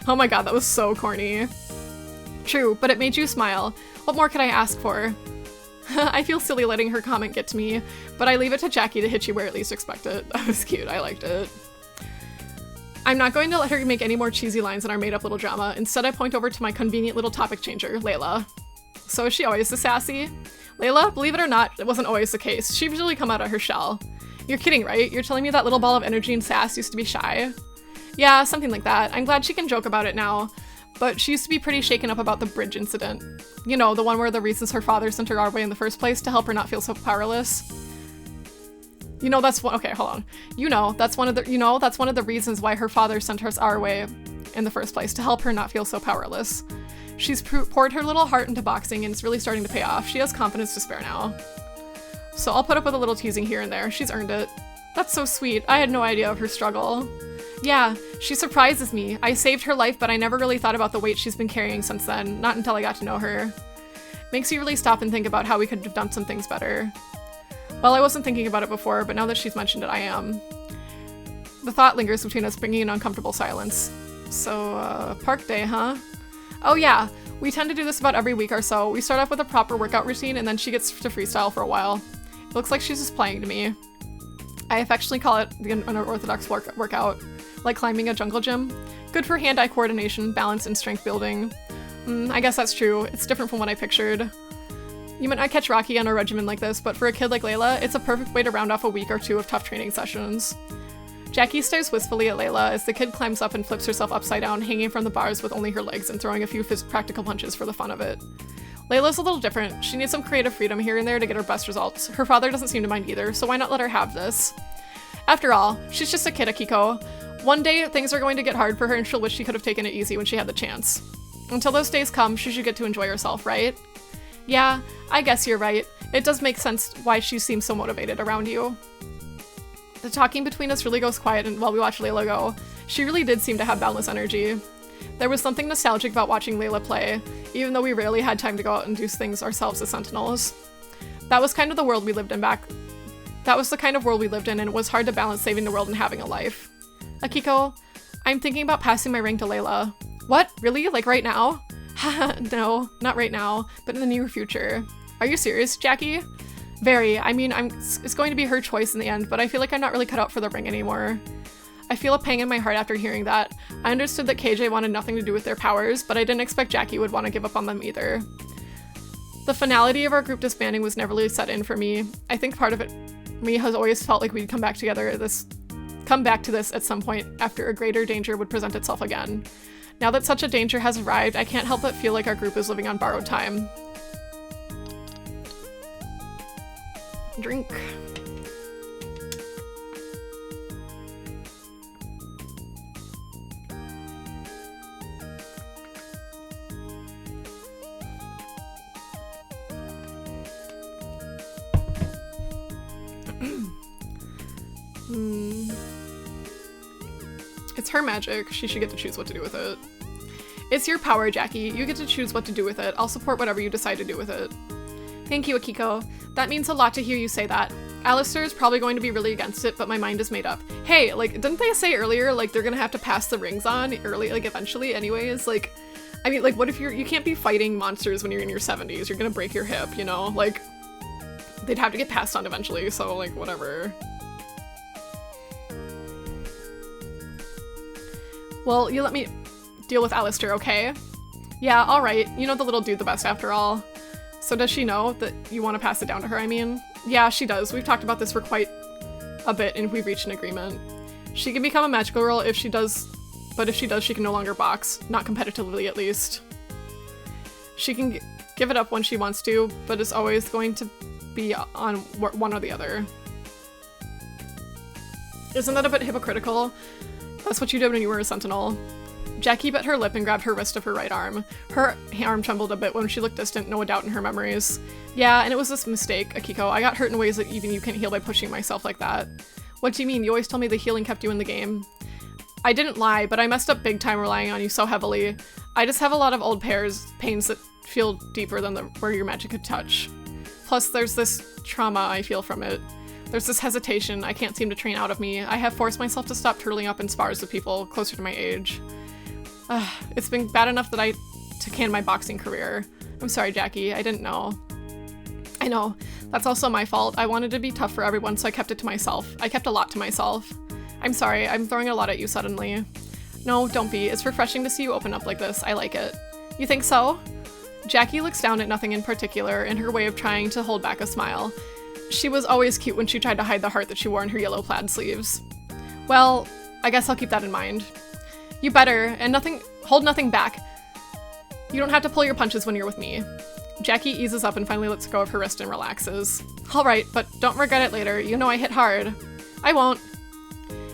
Oh my god, that was so corny. True, but it made you smile. What more could I ask for? I feel silly letting her comment get to me, but I leave it to Jackie to hit you where at least expect it. That was cute. I liked it. I'm not going to let her make any more cheesy lines in our made-up little drama. Instead, I point over to my convenient little topic changer, Layla. So is she always this sassy? Layla, believe it or not, it wasn't always the case. She usually come out of her shell. You're kidding, right? You're telling me that little ball of energy and sass used to be shy? Yeah, something like that. I'm glad she can joke about it now. But she used to be pretty shaken up about the bridge incident. You know, the one where the reasons her father sent her our way in the first place to help her not feel so powerless. You know, that's one, okay, hold on. That's one of the reasons why her father sent her our way in the first place, to help her not feel so powerless. She's poured her little heart into boxing and it's really starting to pay off. She has confidence to spare now. So I'll put up with a little teasing here and there. She's earned it. That's so sweet. I had no idea of her struggle. Yeah, she surprises me. I saved her life, but I never really thought about the weight she's been carrying since then, not until I got to know her. Makes you really stop and think about how we could have done some things better. Well, I wasn't thinking about it before, but now that she's mentioned it, I am. The thought lingers between us, bringing an uncomfortable silence. So, park day, huh? Oh yeah, we tend to do this about every week or so. We start off with a proper workout routine, and then she gets to freestyle for a while. It looks like she's just playing to me. I affectionately call it the unorthodox workout, like climbing a jungle gym. Good for hand-eye coordination, balance, and strength building. I guess that's true. It's different from what I pictured. You might not catch Rocky on a regimen like this, but for a kid like Layla, it's a perfect way to round off a week or two of tough training sessions. Jackie stares wistfully at Layla as the kid climbs up and flips herself upside down, hanging from the bars with only her legs and throwing a few practical punches for the fun of it. Layla's a little different. She needs some creative freedom here and there to get her best results. Her father doesn't seem to mind either, so why not let her have this? After all, she's just a kid, Akiko. One day, things are going to get hard for her and she'll wish she could have taken it easy when she had the chance. Until those days come, she should get to enjoy herself, right? Yeah, I guess you're right. It does make sense why she seems so motivated around you. The talking between us really goes quiet while we watch Layla go. She really did seem to have boundless energy. There was something nostalgic about watching Layla play, even though we rarely had time to go out and do things ourselves as Sentinels. That was kind of the world we lived in That was the kind of world we lived in, and it was hard to balance saving the world and having a life. Akiko, I'm thinking about passing my ring to Layla. What? Really? Like right now? Haha, no, not right now, but in the near future. Are you serious, Jackie? Very. I mean, it's going to be her choice in the end, but I feel like I'm not really cut out for the ring anymore. I feel a pang in my heart after hearing that. I understood that KJ wanted nothing to do with their powers, but I didn't expect Jackie would want to give up on them either. The finality of our group disbanding was never really set in for me. I think part of it, me has always felt like we'd come back to this at some point after a greater danger would present itself again. Now that such a danger has arrived, I can't help but feel like our group is living on borrowed time. Drink. It's her magic. She should get to choose what to do with it. It's your power, Jackie. You get to choose what to do with it. I'll support whatever you decide to do with it. Thank you, Akiko. That means a lot to hear you say that. Alistair is probably going to be really against it, but my mind is made up. Hey, like, didn't they say earlier, like, they're gonna have to pass the rings on eventually anyways? Like, I mean, like, what if you can't be fighting monsters when you're in your 70s. You're gonna break your hip, you know? Like, they'd have to get passed on eventually, so, like, whatever. Well, you let me deal with Alistair, okay? Yeah, alright. You know the little dude the best after all. So does she know that you want to pass it down to her, I mean? Yeah, she does. We've talked about this for quite a bit and we've reached an agreement. She can become a magical girl if she does, but if she does, she can no longer box. Not competitively, at least. She can give it up when she wants to, but it's always going to be on one or the other. Isn't that a bit hypocritical? That's what you did when you were a Sentinel. Jackie bit her lip and grabbed her wrist of her right arm. Her arm trembled a bit when she looked distant, no doubt in her memories. Yeah, and it was this mistake, Akiko. I got hurt in ways that even you can't heal by pushing myself like that. What do you mean? You always told me the healing kept you in the game. I didn't lie, but I messed up big time relying on you so heavily. I just have a lot of old pains that feel deeper than where your magic could touch. Plus, there's this trauma I feel from it. There's this hesitation I can't seem to train out of me. I have forced myself to stop turtling up in spars with people closer to my age. It's been bad enough that to can my boxing career. I'm sorry, Jackie. I didn't know. I know. That's also my fault. I wanted to be tough for everyone, so I kept it to myself. I kept a lot to myself. I'm sorry. I'm throwing a lot at you suddenly. No, don't be. It's refreshing to see you open up like this. I like it. You think so? Jackie looks down at nothing in particular in her way of trying to hold back a smile. She was always cute when she tried to hide the heart that she wore in her yellow plaid sleeves. Well, I guess I'll keep that in mind. You better, and hold nothing back. You don't have to pull your punches when you're with me. Jackie eases up and finally lets go of her wrist and relaxes. All right, but don't regret it later. You know I hit hard. I won't.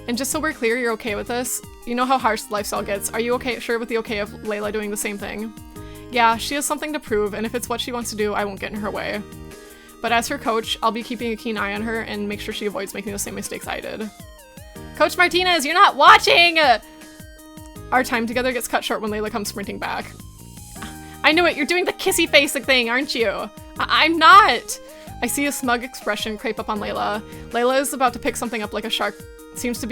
And just so we're clear, you're okay with this? You know how harsh lifestyle gets. Are you sure with the okay of Layla doing the same thing? Yeah, she has something to prove, and if it's what she wants to do, I won't get in her way. But as her coach, I'll be keeping a keen eye on her and make sure she avoids making the same mistakes I did. Coach Martinez, you're not watching! Our time together gets cut short when Layla comes sprinting back. I knew it, you're doing the kissy face thing, aren't you? I'm not! I see a smug expression creep up on Layla. Layla is about to pick something up like a shark. Seems to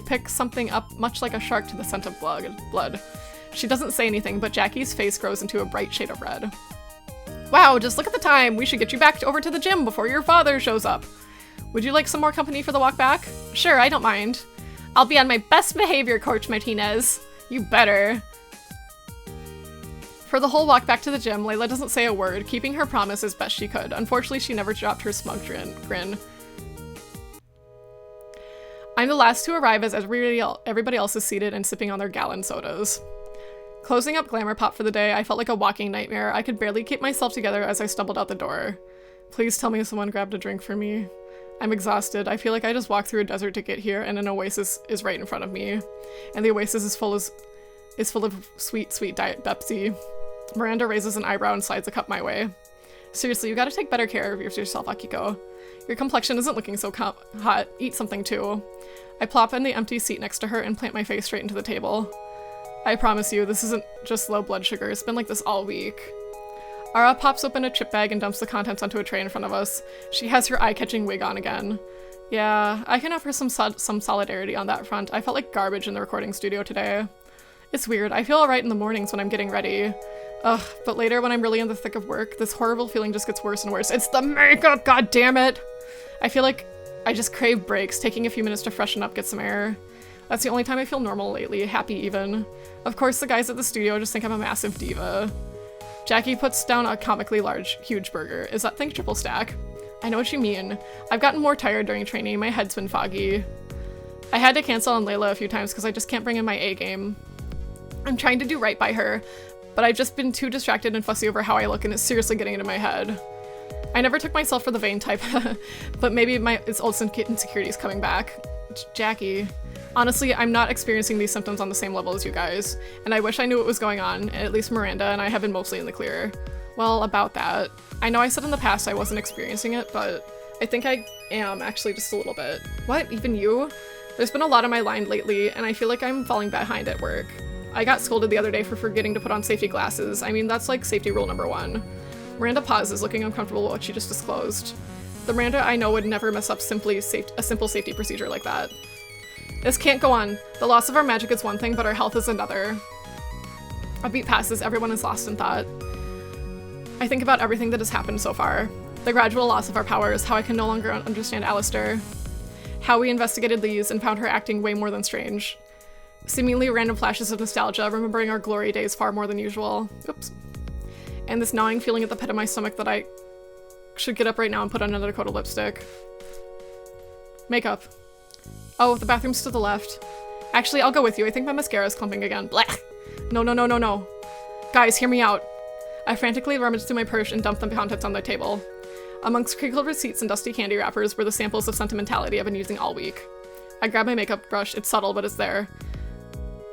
pick something up much like a shark to the scent of blood. She doesn't say anything, but Jackie's face grows into a bright shade of red. Wow, just look at the time. We should get you back over to the gym before your father shows up. Would you like some more company for the walk back? Sure, I don't mind. I'll be on my best behavior, Coach Martinez. You better. For the whole walk back to the gym, Layla doesn't say a word, keeping her promise as best she could. Unfortunately, she never dropped her smug grin. I'm the last to arrive as everybody else is seated and sipping on their gallon sodas. Closing up Glamour Pop for the day, I felt like a walking nightmare. I could barely keep myself together as I stumbled out the door. Please tell me someone grabbed a drink for me. I'm exhausted. I feel like I just walked through a desert to get here, and an oasis is right in front of me. And the oasis is full of sweet, sweet Diet Pepsi. Miranda raises an eyebrow and slides a cup my way. Seriously, you gotta take better care of yourself, Akiko. Your complexion isn't looking so hot. Eat something too. I plop in the empty seat next to her and plant my face straight into the table. I promise you, this isn't just low blood sugar. It's been like this all week. Ara pops open a chip bag and dumps the contents onto a tray in front of us. She has her eye-catching wig on again. Yeah, I can offer some solidarity on that front. I felt like garbage in the recording studio today. It's weird. I feel alright in the mornings when I'm getting ready. Ugh, but later when I'm really in the thick of work, this horrible feeling just gets worse and worse. It's the makeup, god damn it! I feel like I just crave breaks. Taking a few minutes to freshen up, get some air. That's the only time I feel normal lately, happy even. Of course, the guys at the studio just think I'm a massive diva. Jackie puts down a comically large, huge burger. Is that thing triple stack? I know what you mean. I've gotten more tired during training. My head's been foggy. I had to cancel on Layla a few times because I just can't bring in my A game. I'm trying to do right by her, but I've just been too distracted and fussy over how I look, and it's seriously getting into my head. I never took myself for the vain type, but maybe it's old insecurities coming back. Jackie. Honestly, I'm not experiencing these symptoms on the same level as you guys, and I wish I knew what was going on, at least Miranda and I have been mostly in the clear. Well, about that. I know I said in the past I wasn't experiencing it, but I think I am, actually, just a little bit. What? Even you? There's been a lot on my line lately, and I feel like I'm falling behind at work. I got scolded the other day for forgetting to put on safety glasses. I mean, that's like safety rule number 1. Miranda pauses, looking uncomfortable with what she just disclosed. The Miranda I know would never mess up a simple safety procedure like that. This can't go on. The loss of our magic is one thing, but our health is another. A beat passes, everyone is lost in thought. I think about everything that has happened so far. The gradual loss of our powers, how I can no longer understand Alistair. How we investigated Lise and found her acting way more than strange. Seemingly random flashes of nostalgia, remembering our glory days far more than usual. Oops. And this gnawing feeling at the pit of my stomach that I should get up right now and put on another coat of lipstick. Makeup. Oh, the bathroom's to the left. Actually, I'll go with you. I think my mascara's clumping again. Blech! No, no, no, no, no. Guys, hear me out. I frantically rummaged through my purse and dumped the contents on the table. Amongst crinkled receipts and dusty candy wrappers were the samples of sentimentality I've been using all week. I grab my makeup brush. It's subtle, but it's there.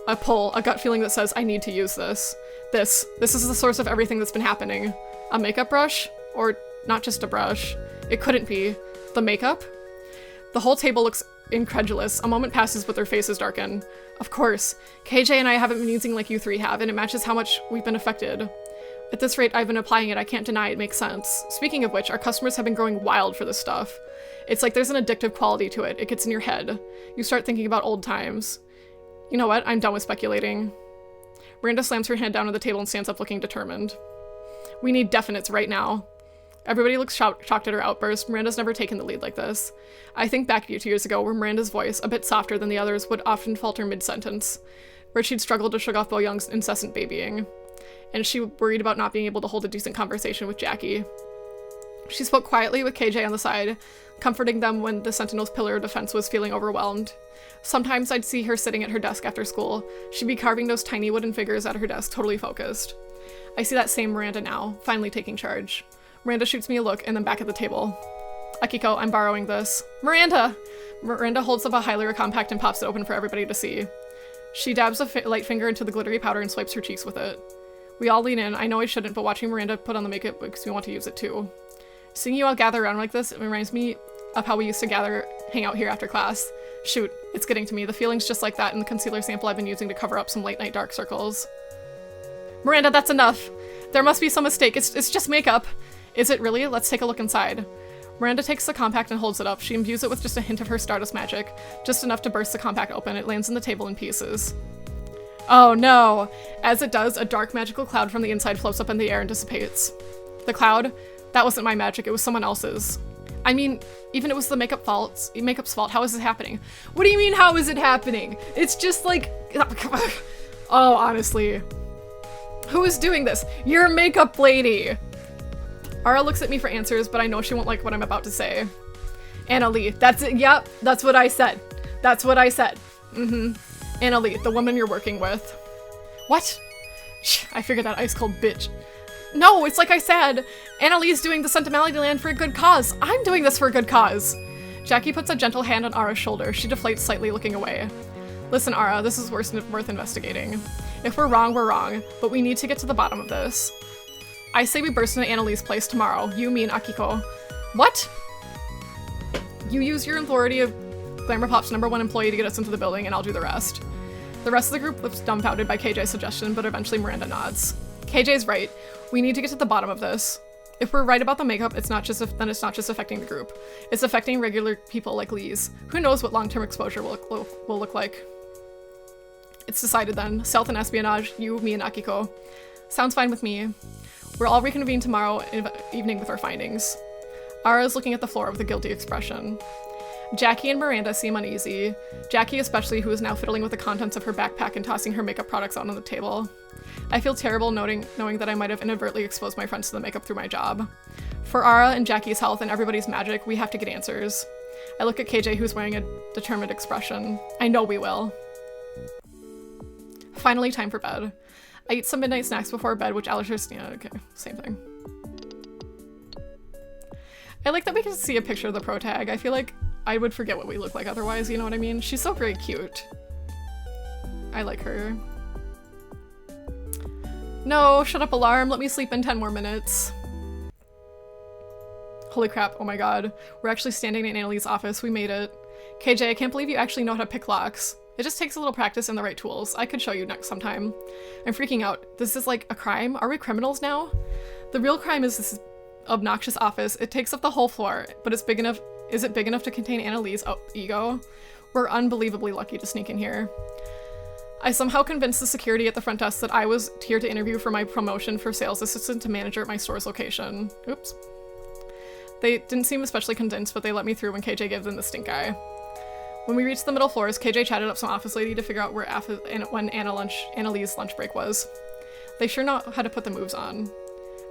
A pull, a gut feeling that says, I need to use this. This is the source of everything that's been happening. A makeup brush? Or not just a brush. It couldn't be. The makeup? The whole table looks incredulous. A moment passes, but their faces darken. Of course. KJ and I haven't been using like you three have, and it matches how much we've been affected. At this rate, I've been applying it. I can't deny it makes sense. Speaking of which, our customers have been growing wild for this stuff. It's like there's an addictive quality to it. It gets in your head. You start thinking about old times. You know what? I'm done with speculating. Miranda slams her hand down on the table and stands up looking determined. We need definites right now. Everybody looks shocked at her outburst. Miranda's never taken the lead like this. I think back a few years ago where Miranda's voice, a bit softer than the others, would often falter mid-sentence, where she'd struggle to shrug off Bo Young's incessant babying, and she worried about not being able to hold a decent conversation with Jackie. She spoke quietly with KJ on the side, comforting them when the Sentinel's pillar of defense was feeling overwhelmed. Sometimes I'd see her sitting at her desk after school. She'd be carving those tiny wooden figures at her desk, totally focused. I see that same Miranda now, finally taking charge. Miranda shoots me a look and then back at the table. Akiko, I'm borrowing this. Miranda! Miranda holds up a highlighter compact and pops it open for everybody to see. She dabs a light finger into the glittery powder and swipes her cheeks with it. We all lean in. I know I shouldn't, but watching Miranda put on the makeup makes me want to use it too. Seeing you all gather around like this, it reminds me of how we used to hang out here after class. Shoot, it's getting to me. The feeling's just like that in the concealer sample I've been using to cover up some late night dark circles. Miranda, that's enough! There must be some mistake. It's just makeup. Is it really? Let's take a look inside. Miranda takes the compact and holds it up. She imbues it with just a hint of her Stardust magic, just enough to burst the compact open. It lands on the table in pieces. Oh no! As it does, a dark magical cloud from the inside floats up in the air and dissipates. The cloud? That wasn't my magic, it was someone else's. I mean, even if it was the makeup's fault, how is this happening? What do you mean, how is it happening? It's just like, oh, honestly. Who is doing this? Your makeup lady. Ara looks at me for answers, but I know she won't like what I'm about to say. Anna Lee, that's it. Yep, that's what I said. That's what I said. Anna Lee, the woman you're working with. What? I figured that ice cold bitch. No, it's like I said. Anna Lee's doing the Sentimentality Land for a good cause. I'm doing this for a good cause. Jackie puts a gentle hand on Ara's shoulder. She deflates slightly, looking away. Listen, Ara, this is worth investigating. If we're wrong, but we need to get to the bottom of this. I say we burst into Anna Lee's place tomorrow. You, me, and Akiko. What? You use your authority of Glamour Pop's #1 employee to get us into the building, and I'll do the rest. The rest of the group looks dumbfounded by KJ's suggestion, but eventually Miranda nods. KJ's right. We need to get to the bottom of this. If we're right about the makeup, then it's not just affecting the group. It's affecting regular people like Lee's. Who knows what long-term exposure will look like. It's decided then. Stealth and espionage, you, me, and Akiko. Sounds fine with me. We'll all reconvene tomorrow evening with our findings. Ara is looking at the floor with a guilty expression. Jackie and Miranda seem uneasy. Jackie especially, who is now fiddling with the contents of her backpack and tossing her makeup products out on the table. I feel terrible knowing that I might have inadvertently exposed my friends to the makeup through my job. For Ara and Jackie's health and everybody's magic, we have to get answers. I look at KJ, who's wearing a determined expression. I know we will. Finally, time for bed. I eat some midnight snacks before bed, which okay, same thing. I like that we can see a picture of the pro tag. I feel like I would forget what we look like otherwise, you know what I mean? She's so very cute. I like her. No, shut up, alarm. Let me sleep in 10 more minutes. Holy crap, oh my god. We're actually standing in Annalie's office. We made it. KJ, I can't believe you actually know how to pick locks. It just takes a little practice and the right tools. I could show you next sometime. I'm freaking out. This is like a crime? Are we criminals now? The real crime is this obnoxious office. It takes up the whole floor, but it's big enough. Is it big enough to contain Annalie's ego? We're unbelievably lucky to sneak in here. I somehow convinced the security at the front desk that I was here to interview for my promotion for sales assistant to manager at my store's location. Oops. They didn't seem especially convinced, but they let me through when KJ gave them the stink eye. When we reached the middle floors, KJ chatted up some office lady to figure out when Annalie's lunch break was. They sure know how to put the moves on.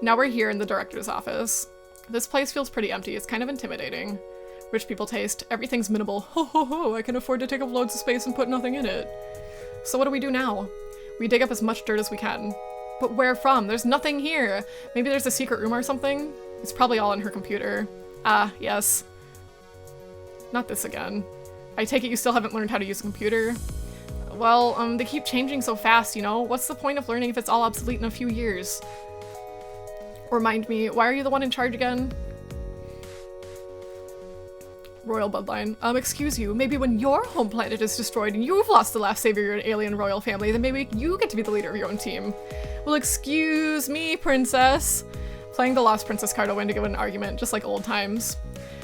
Now we're here in the director's office. This place feels pretty empty. It's kind of intimidating. Rich people taste. Everything's minimal. Ho ho ho, I can afford to take up loads of space and put nothing in it. So what do we do now? We dig up as much dirt as we can. But where from? There's nothing here. Maybe there's a secret room or something? It's probably all on her computer. Ah, yes. Not this again. I take it you still haven't learned how to use a computer? Well, they keep changing so fast, you know? What's the point of learning if it's all obsolete in a few years? Remind me, why are you the one in charge again? Royal bloodline. Excuse you, maybe when your home planet is destroyed and you've lost the last savior of your alien royal family, then maybe you get to be the leader of your own team. Well, excuse me, princess. Playing the Lost Princess card will win to give an argument, just like old times.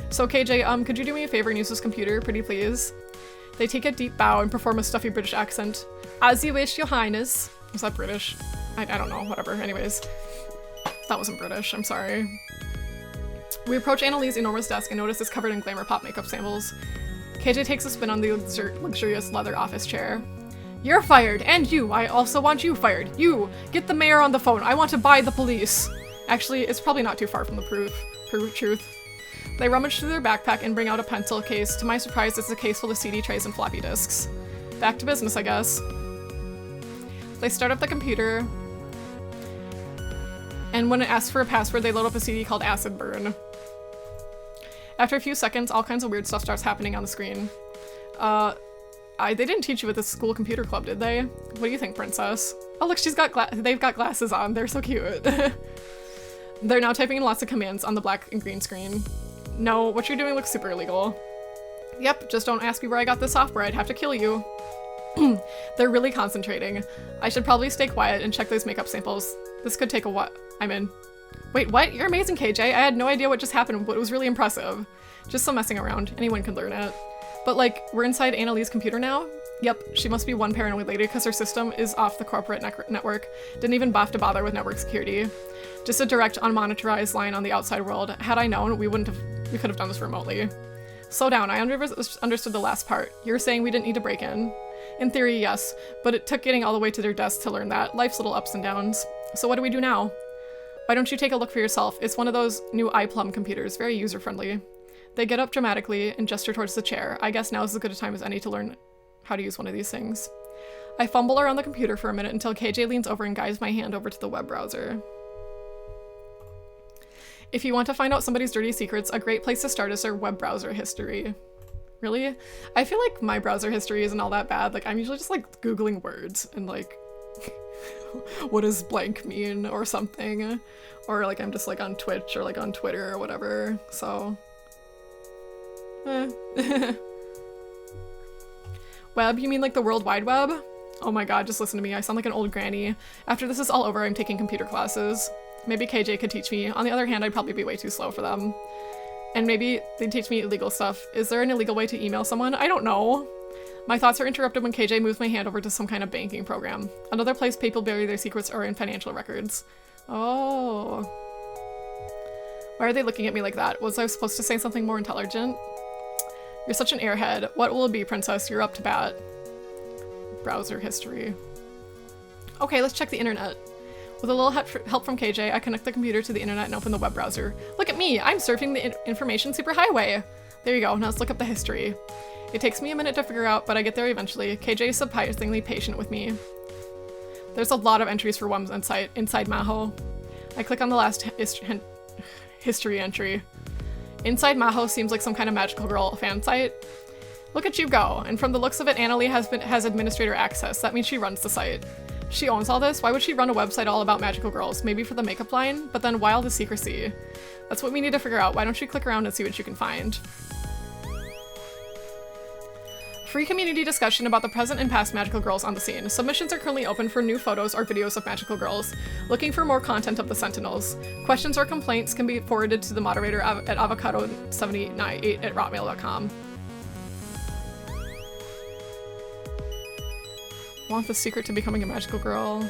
So KJ, could you do me a favor and use this computer, pretty please? They take a deep bow and perform a stuffy British accent. As you wish, your highness. Was that British? I don't know, whatever, anyways. That wasn't British, I'm sorry. We approach Annalie's enormous desk and notice it's covered in Glamour Pop makeup samples. KJ takes a spin on the luxurious leather office chair. You're fired, and you! I also want you fired! You! Get the mayor on the phone! I want to buy the police! Actually, it's probably not too far from the truth. They rummage through their backpack and bring out a pencil case. To my surprise, it's a case full of CD trays and floppy disks. Back to business, I guess. They start up the computer, and when it asks for a password, they load up a CD called Acid Burn. After a few seconds, all kinds of weird stuff starts happening on the screen. They didn't teach you at the school computer club, did they? What do you think, princess? Oh look, they've got glasses on. They're so cute. They're now typing in lots of commands on the black and green screen. No, what you're doing looks super illegal. Yep, just don't ask me where I got this software. I'd have to kill you. They're really concentrating. I should probably stay quiet and check those makeup samples. This could take a while. I'm in. Wait, what? You're amazing, KJ. I had no idea what just happened, but it was really impressive. Just some messing around. Anyone can learn it. But like, we're inside Annalie's computer now? Yep, she must be one paranoid lady because her system is off the corporate network. Didn't even have to bother with network security. Just a direct, unmonitorized line on the outside world. Had I known, we wouldn't have We could have done this remotely. Slow down, I understood the last part. You were saying we didn't need to break in. In theory, yes, but it took getting all the way to their desk to learn that. Life's little ups and downs. So what do we do now? Why don't you take a look for yourself? It's one of those new iPlum computers, very user-friendly. They get up dramatically and gesture towards the chair. I guess now is as good a time as any to learn how to use one of these things. I fumble around the computer for a minute until KJ leans over and guides my hand over to the web browser. If you want to find out somebody's dirty secrets, a great place to start is their web browser history. Really? I feel like my browser history isn't all that bad. Like, I'm usually just like Googling words and like, what does blank mean or something? Or like I'm just like on Twitch or like on Twitter or whatever, so. Web? You mean like the World Wide Web? Oh my god, just listen to me. I sound like an old granny. After this is all over, I'm taking computer classes. Maybe KJ could teach me. On the other hand, I'd probably be way too slow for them. And maybe they'd teach me illegal stuff. Is there an illegal way to email someone? I don't know. My thoughts are interrupted when KJ moves my hand over to some kind of banking program. Another place people bury their secrets are in financial records. Oh. Why are they looking at me like that? Was I supposed to say something more intelligent? You're such an airhead. What will it be, princess? You're up to bat. Browser history. Okay, let's check the internet. With a little help from KJ, I connect the computer to the internet and open the web browser. Look at me! I'm surfing the information superhighway! There you go, now let's look up the history. It takes me a minute to figure out, but I get there eventually. KJ is surprisingly patient with me. There's a lot of entries for Wum's inside Maho. I click on the last history entry. Inside Maho seems like some kind of magical girl fan site. Look at you go, and from the looks of it, Annalie has administrator access. That means she runs the site. She owns all this? Why would she run a website all about magical girls? Maybe for the makeup line? But then why all the secrecy? That's what we need to figure out. Why don't you click around and see what you can find? Free community discussion about the present and past magical girls on the scene. Submissions are currently open for new photos or videos of magical girls. Looking for more content of the Sentinels. Questions or complaints can be forwarded to the moderator at avocado798@hotmail.com. Want the secret to becoming a magical girl.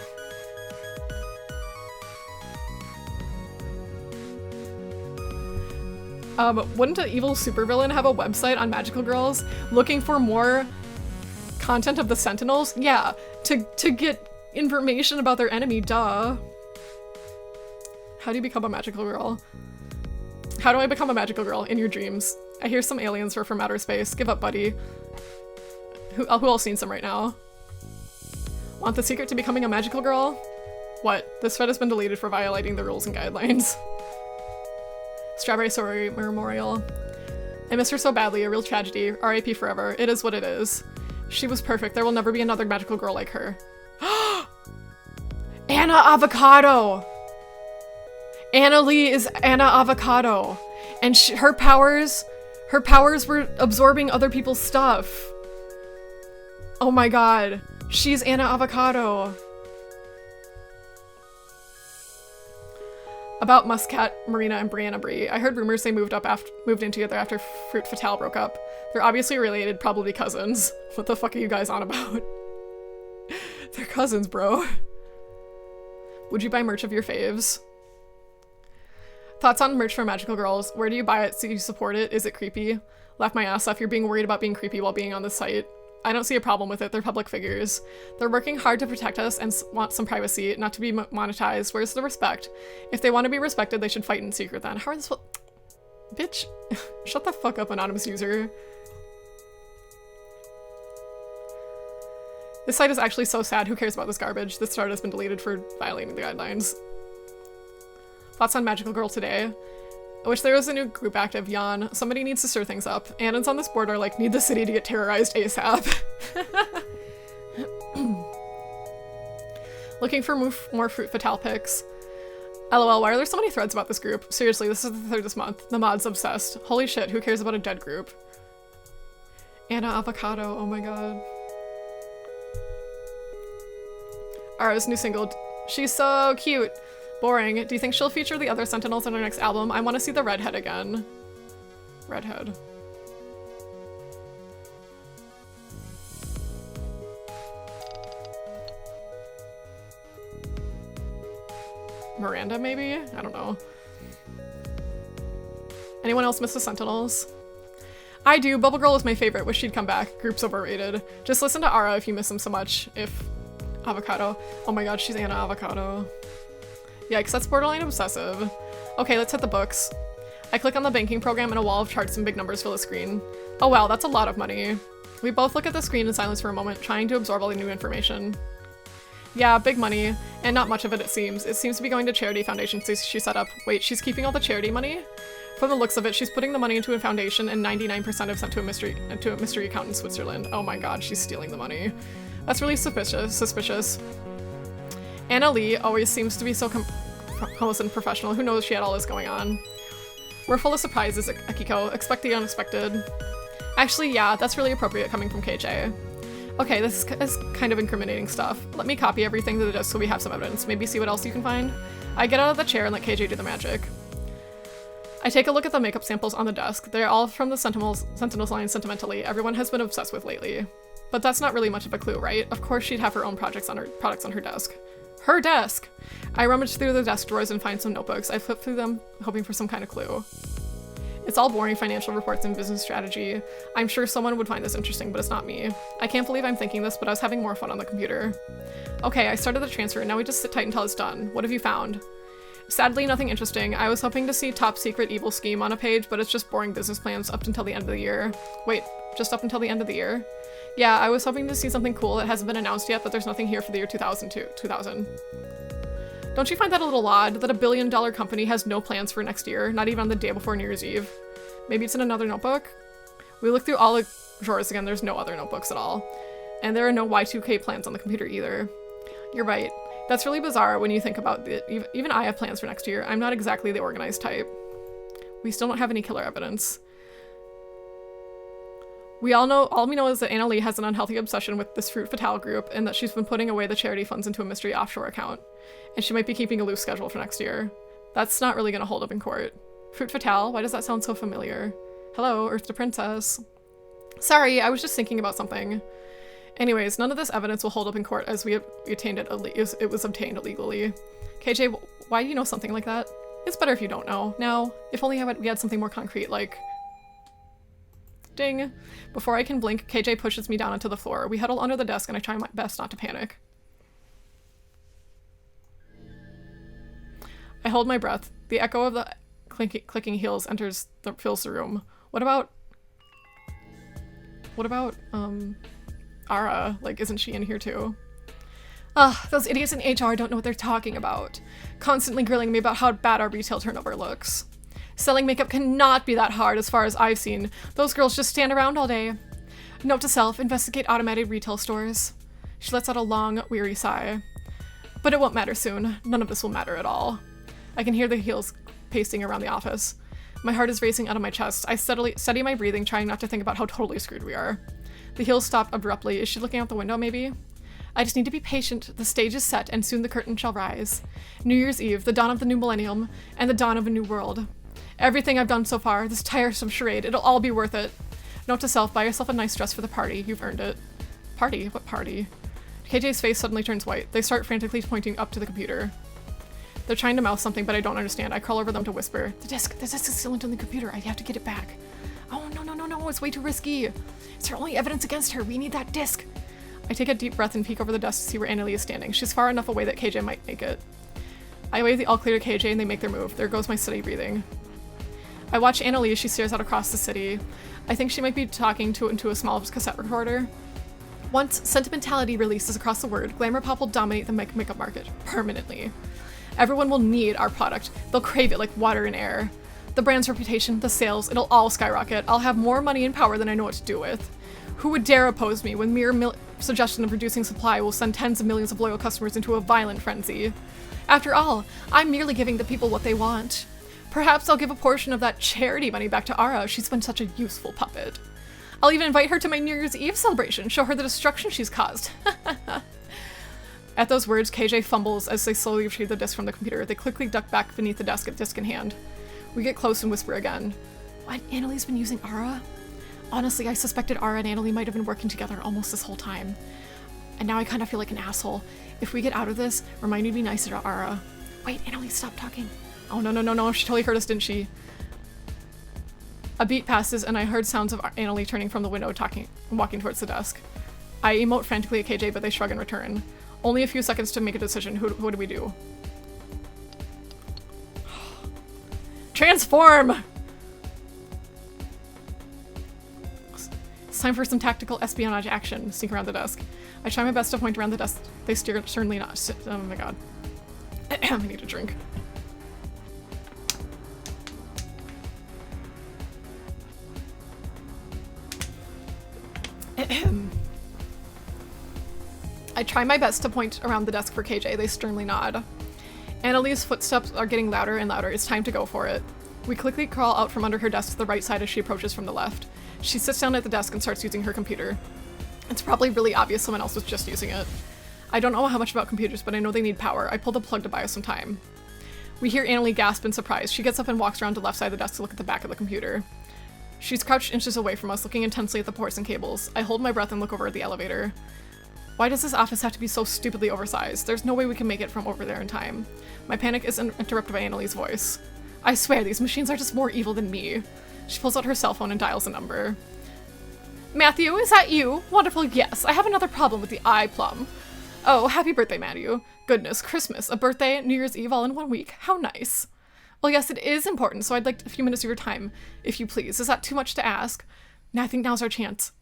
Wouldn't an evil supervillain have a website on magical girls looking for more content of the Sentinels? Yeah, to get information about their enemy, duh. How do you become a magical girl? How do I become a magical girl? In your dreams. I hear some aliens were from outer space. Give up, buddy. Who else needs them right now? Want the secret to becoming a magical girl? What? This thread has been deleted for violating the rules and guidelines. Strawberry Sorry Memorial. I miss her so badly, a real tragedy. R.I.P. forever. It is what it is. She was perfect. There will never be another magical girl like her. Anna Avocado! Annalie is Anna Avocado. And her powers were absorbing other people's stuff. Oh my god. She's Anna Avocado. About Muscat, Marina, and Brianna Bree. I heard rumors they moved in together after Fruit Fatale broke up. They're obviously related, probably cousins. What the fuck are you guys on about? They're cousins, bro. Would you buy merch of your faves? Thoughts on merch for magical girls? Where do you buy it so you support it? Is it creepy? Laugh my ass off. You're being worried about being creepy while being on the site. I don't see a problem with it. They're public figures. They're working hard to protect us and want some privacy, not to be monetized. Where's the respect? If they want to be respected, they should fight in secret then. How are this? Bitch. Shut the fuck up, anonymous user. This site is actually so sad. Who cares about this garbage? This thread has been deleted for violating the guidelines. Thoughts on Magical Girl today? I wish there was a new group active, yawn. Somebody needs to stir things up. Annans on this board are like, need the city to get terrorized ASAP. Looking for more Fruit Fatale pics. LOL, why are there so many threads about this group? Seriously, this is the third this month. The mod's obsessed. Holy shit, who cares about a dead group? Anna Avocado, oh my god. Ara's new single. She's so cute. Boring. Do you think she'll feature the other Sentinels in her next album? I want to see the redhead again. Redhead. Miranda, maybe? I don't know. Anyone else miss the Sentinels? I do. Bubble Girl is my favorite. Wish she'd come back. Group's overrated. Just listen to Ara if you miss them so much. If Avocado. Oh my god, she's Anna Avocado. Yikes, that's borderline obsessive. Okay, let's hit the books. I click on the banking program and a wall of charts and big numbers fill the screen. Oh wow, that's a lot of money. We both look at the screen in silence for a moment, trying to absorb all the new information. Yeah, big money, and not much of it seems. It seems to be going to charity foundations she set up. Wait, she's keeping all the charity money? From the looks of it, she's putting the money into a foundation and 99% have sent to a mystery account in Switzerland. Oh my god, she's stealing the money. That's really suspicious. Anna Lee always seems to be so close and professional. Who knows she had all this going on? We're full of surprises, Akiko. Expect the unexpected. Actually, yeah, that's really appropriate coming from KJ. Okay, this is kind of incriminating stuff. Let me copy everything to the disk so we have some evidence. Maybe see what else you can find? I get out of the chair and let KJ do the magic. I take a look at the makeup samples on the desk. They're all from the Sentinels line sentimentally. Everyone has been obsessed with lately. But that's not really much of a clue, right? Of course she'd have her own products on her desk. Her desk! I rummage through the desk drawers and find some notebooks. I flip through them, hoping for some kind of clue. It's all boring financial reports and business strategy. I'm sure someone would find this interesting, but it's not me. I can't believe I'm thinking this, but I was having more fun on the computer. Okay, I started the transfer, and now we just sit tight until it's done. What have you found? Sadly, nothing interesting. I was hoping to see top secret evil scheme on a page, but it's just boring business plans up until the end of the year. Wait, just up until the end of the year? Yeah, I was hoping to see something cool that hasn't been announced yet, but there's nothing here for the year 2000. Don't you find that a little odd, that a billion-dollar company has no plans for next year, not even on the day before New Year's Eve? Maybe it's in another notebook? We look through all the drawers again, there's no other notebooks at all. And there are no Y2K plans on the computer either. You're right. That's really bizarre when you think about it. Even I have plans for next year. I'm not exactly the organized type. We still don't have any killer evidence. All we know is that Anna Lee has an unhealthy obsession with this Fruit Fatale group and that she's been putting away the charity funds into a mystery offshore account. And she might be keeping a loose schedule for next year. That's not really gonna hold up in court. Fruit Fatale? Why does that sound so familiar? Hello, Earth to Princess. Sorry, I was just thinking about something. Anyways, none of this evidence will hold up in court as it was obtained illegally. KJ, why do you know something like that? It's better if you don't know. Now, if only we had something more concrete, like... Ding. Before I can blink, KJ pushes me down onto the floor. We huddle under the desk and I try my best not to panic. I hold my breath. The echo of the clicking heels fills the room. What about, Ara? Like, isn't she in here too? Ugh, those idiots in HR don't know what they're talking about. Constantly grilling me about how bad our retail turnover looks. Selling makeup cannot be that hard as far as I've seen. Those girls just stand around all day. Note to self, investigate automated retail stores. She lets out a long, weary sigh. But it won't matter soon. None of this will matter at all. I can hear the heels pacing around the office. My heart is racing out of my chest. I steady my breathing, trying not to think about how totally screwed we are. The heels stop abruptly. Is she looking out the window, maybe? I just need to be patient. The stage is set, and soon the curtain shall rise. New Year's Eve, the dawn of the new millennium, and the dawn of a new world. Everything I've done so far, this tiresome charade, it'll all be worth it. Note to self, buy yourself a nice dress for the party. You've earned it. Party? What party? KJ's face suddenly turns white. They start frantically pointing up to the computer. They're trying to mouth something, but I don't understand. I crawl over them to whisper. The disc is still on the computer. I have to get it back. Oh, no, it's way too risky. It's our only evidence against her. We need that disc. I take a deep breath and peek over the desk to see where Anna Lee is standing. She's far enough away that KJ might make it. I wave the all clear to KJ and they make their move. There goes my steady breathing. I watch Anna Lee as she stares out across the city. I think she might be talking into a small cassette recorder. Once sentimentality releases across the world, glamour pop will dominate the makeup market permanently. Everyone will need our product. They'll crave it like water and air. The brand's reputation, the sales, it'll all skyrocket. I'll have more money and power than I know what to do with. Who would dare oppose me when mere suggestion of reducing supply will send tens of millions of loyal customers into a violent frenzy? After all, I'm merely giving the people what they want. Perhaps I'll give a portion of that charity money back to Ara. She's been such a useful puppet. I'll even invite her to my New Year's Eve celebration, show her the destruction she's caused. At those words, KJ fumbles as they slowly retrieve the disc from the computer. They quickly duck back beneath the desk, disc in hand. We get close and whisper again. What? Annalee's been using Ara? Honestly, I suspected Ara and Annalee might have been working together almost this whole time. And now I kind of feel like an asshole. If we get out of this, remind me to be nicer to Ara. Wait, Annalee, stop talking. Oh, no. She totally heard us, didn't she? A beat passes and I heard sounds of Annalie turning from the window walking towards the desk. I emote frantically at KJ, but they shrug in return. Only a few seconds to make a decision. What do we do? Transform! It's time for some tactical espionage action. Sneak around the desk. I try my best to point around the desk. They steer sternly not. Oh my god. I need a drink. I try my best to point around the desk for KJ. They sternly nod. Annalie's footsteps are getting louder and louder. It's time to go for it. We quickly crawl out from under her desk to the right side as she approaches from the left. She sits down at the desk and starts using her computer. It's probably really obvious someone else was just using it. I don't know how much about computers, but I know they need power. I pull the plug to buy us some time. We hear Annalie gasp in surprise. She gets up and walks around to the left side of the desk to look at the back of the computer. She's crouched inches away from us, looking intensely at the ports and cables. I hold my breath and look over at the elevator. Why does this office have to be so stupidly oversized? There's no way we can make it from over there in time. My panic is interrupted by Annalie's voice. I swear, these machines are just more evil than me. She pulls out her cell phone and dials a number. Matthew, is that you? Wonderful, yes. I have another problem with the iPlum. Oh, happy birthday, Matthew. Goodness, Christmas, a birthday, New Year's Eve all in 1 week. How nice. Well, yes, it is important, so I'd like a few minutes of your time, if you please. Is that too much to ask? I think now's our chance.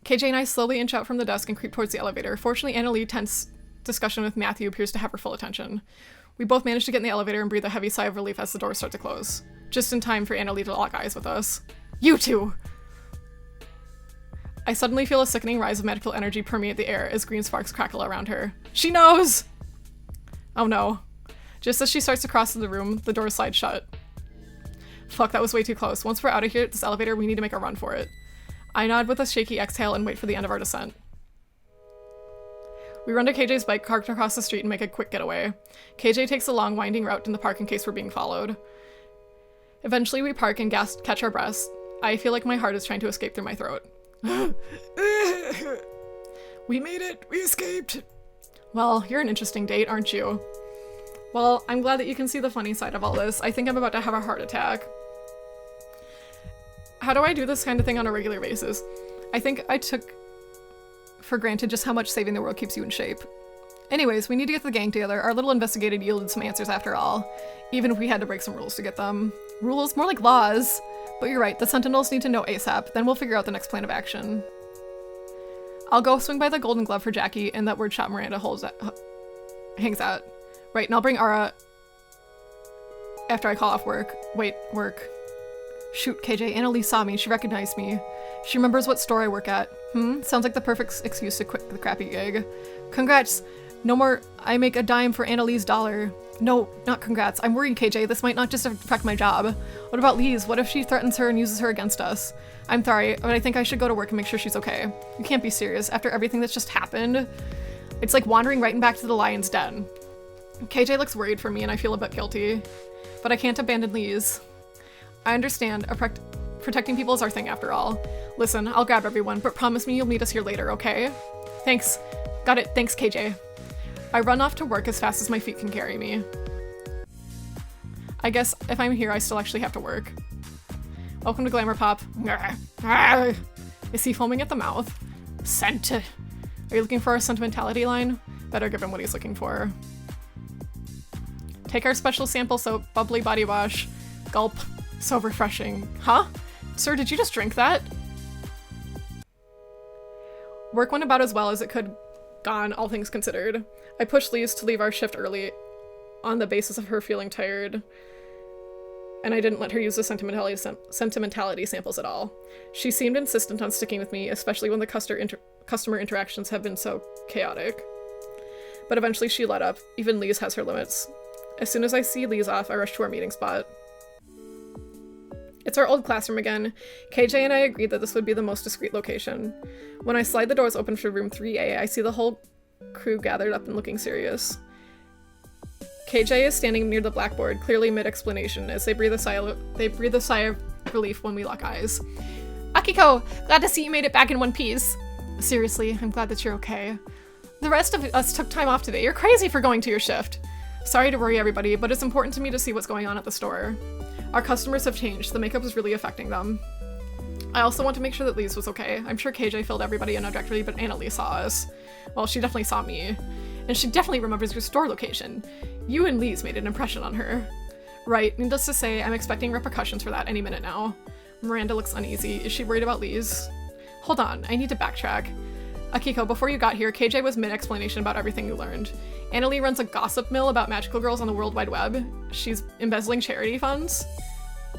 KJ and I slowly inch out from the desk and creep towards the elevator. Fortunately, Annalie's tense discussion with Matthew appears to have her full attention. We both manage to get in the elevator and breathe a heavy sigh of relief as the doors start to close. Just in time for Annalie to lock eyes with us. You two! I suddenly feel a sickening rise of magical energy permeate the air as green sparks crackle around her. She knows! Oh no. Just as she starts to cross the room, the door slides shut. Fuck, that was way too close. Once we're out of here at this elevator, we need to make a run for it. I nod with a shaky exhale and wait for the end of our descent. We run to KJ's bike parked across the street and make a quick getaway. KJ takes a long, winding route in the park in case we're being followed. Eventually, we park and catch our breaths. I feel like my heart is trying to escape through my throat. We made it! We escaped! Well, you're an interesting date, aren't you? Well, I'm glad that you can see the funny side of all this. I think I'm about to have a heart attack. How do I do this kind of thing on a regular basis? I think I took for granted just how much saving the world keeps you in shape. Anyways, we need to get the gang together. Our little investigation yielded some answers after all, even if we had to break some rules to get them. Rules? More like laws. But you're right, the Sentinels need to know ASAP, then we'll figure out the next plan of action. I'll go swing by the Golden Glove for Jackie and that word shop Miranda hangs out. Right, and I'll bring Ara after I call off work. Wait, work. Shoot, KJ, Annalie saw me. She recognized me. She remembers what store I work at. Sounds like the perfect excuse to quit the crappy gig. Congrats. No more I make a dime for Annalie's dollar. No, not congrats. I'm worried, KJ. This might not just affect my job. What about Lise? What if she threatens her and uses her against us? I'm sorry, but I think I should go to work and make sure she's okay. You can't be serious. After everything that's just happened, it's like wandering right back to the lion's den. KJ looks worried for me and I feel a bit guilty. But I can't abandon Lise. I understand. Protecting people is our thing after all. Listen, I'll grab everyone, but promise me you'll meet us here later, okay? Thanks. Got it. Thanks, KJ. I run off to work as fast as my feet can carry me. I guess if I'm here, I still actually have to work. Welcome to Glamour Pop. Is he foaming at the mouth? Scent. Are you looking for a sentimentality line? Better give him what he's looking for. Take our special sample soap, bubbly body wash. Gulp. So refreshing. Huh? Sir, did you just drink that? Work went about as well as it could gone, all things considered. I pushed Lise to leave our shift early on the basis of her feeling tired, and I didn't let her use the sentimentality samples at all. She seemed insistent on sticking with me, especially when the customer interactions have been so chaotic. But eventually she let up. Even Lise has her limits. As soon as I see Lise off, I rush to our meeting spot. It's our old classroom again. KJ and I agreed that this would be the most discreet location. When I slide the doors open for room 3A, I see the whole crew gathered up and looking serious. KJ is standing near the blackboard, clearly mid-explanation, as they breathe a sigh of relief when we lock eyes. Akiko, glad to see you made it back in one piece. Seriously, I'm glad that you're okay. The rest of us took time off today. You're crazy for going to your shift. Sorry to worry everybody, but it's important to me to see what's going on at the store. Our customers have changed. The makeup is really affecting them. I also want to make sure that Lise was okay. I'm sure KJ filled everybody in directly, but Annalise saw us. Well, she definitely saw me. And she definitely remembers your store location. You and Lise made an impression on her. Right, needless to say, I'm expecting repercussions for that any minute now. Miranda looks uneasy. Is she worried about Lise? Hold on, I need to backtrack. Akiko, before you got here, KJ was mid-explanation about everything you learned. Annalie runs a gossip mill about magical girls on the World Wide Web. She's embezzling charity funds.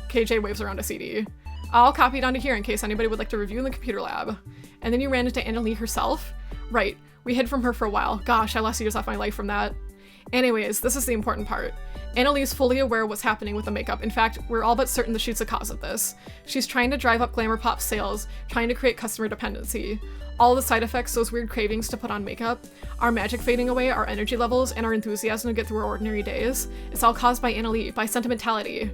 KJ waves around a CD. I'll copy it onto here in case anybody would like to review in the computer lab. And then you ran into Annalie herself? Right, we hid from her for a while. Gosh, I lost years off my life from that. Anyways, this is the important part. Annalie is fully aware of what's happening with the makeup. In fact, we're all but certain that she's the cause of this. She's trying to drive up Glamour Pop's sales, trying to create customer dependency. All the side effects, those weird cravings to put on makeup, our magic fading away, our energy levels, and our enthusiasm to get through our ordinary days, it's all caused by Annalie, by sentimentality.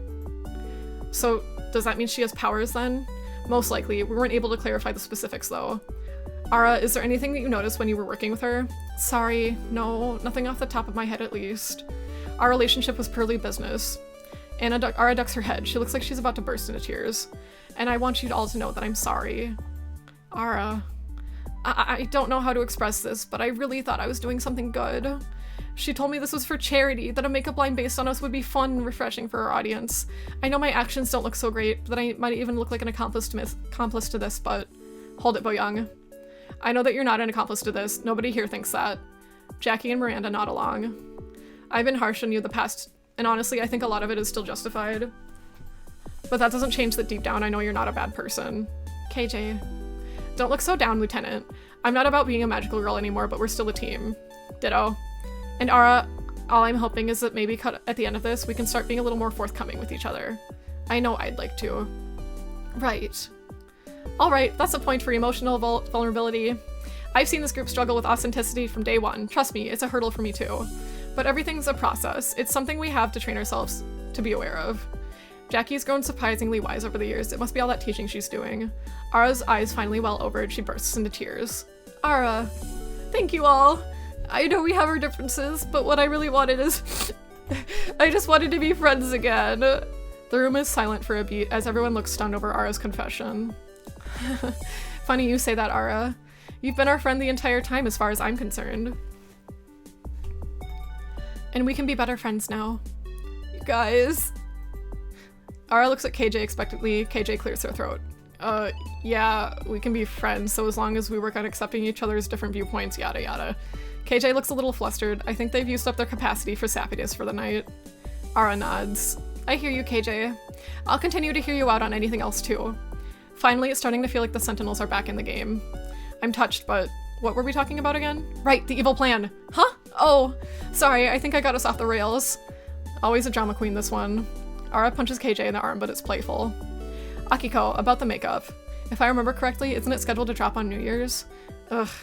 So, does that mean she has powers then? Most likely. We weren't able to clarify the specifics though. Ara, is there anything that you noticed when you were working with her? Sorry, no, nothing off the top of my head at least. Our relationship was purely business. Ara ducks her head. She looks like she's about to burst into tears. And I want you all to know that I'm sorry. Ara, I don't know how to express this, but I really thought I was doing something good. She told me this was for charity, that a makeup line based on us would be fun and refreshing for our audience. I know my actions don't look so great, that I might even look like an accomplice to this, but hold it, Boyoung. I know that you're not an accomplice to this. Nobody here thinks that. Jackie and Miranda nod along. I've been harsh on you the past, and honestly, I think a lot of it is still justified. But that doesn't change that deep down I know you're not a bad person. KJ. Don't look so down, Lieutenant. I'm not about being a magical girl anymore, but we're still a team. Ditto. And Ara, all I'm hoping is that maybe at the end of this, we can start being a little more forthcoming with each other. I know I'd like to. Right. Alright, that's a point for emotional vulnerability. I've seen this group struggle with authenticity from day one. Trust me, it's a hurdle for me too. But everything's a process. It's something we have to train ourselves to be aware of. Jackie's grown surprisingly wise over the years. It must be all that teaching she's doing. Ara's eyes finally well over and she bursts into tears. Ara, thank you all. I know we have our differences, but what I really wanted is... I just wanted to be friends again. The room is silent for a beat as everyone looks stunned over Ara's confession. Funny you say that, Ara. You've been our friend the entire time as far as I'm concerned. And we can be better friends now. You guys. Ara looks at KJ expectantly. KJ clears her throat. Yeah, we can be friends, so as long as we work on accepting each other's different viewpoints, yada yada. KJ looks a little flustered. I think they've used up their capacity for sappiness for the night. Ara nods. I hear you, KJ. I'll continue to hear you out on anything else too. Finally, it's starting to feel like the Sentinels are back in the game. I'm touched, but what were we talking about again? Right, the evil plan. Huh? Oh, sorry, I think I got us off the rails. Always a drama queen, this one. Ara punches KJ in the arm, but it's playful. Akiko, about the makeup. If I remember correctly, isn't it scheduled to drop on New Year's?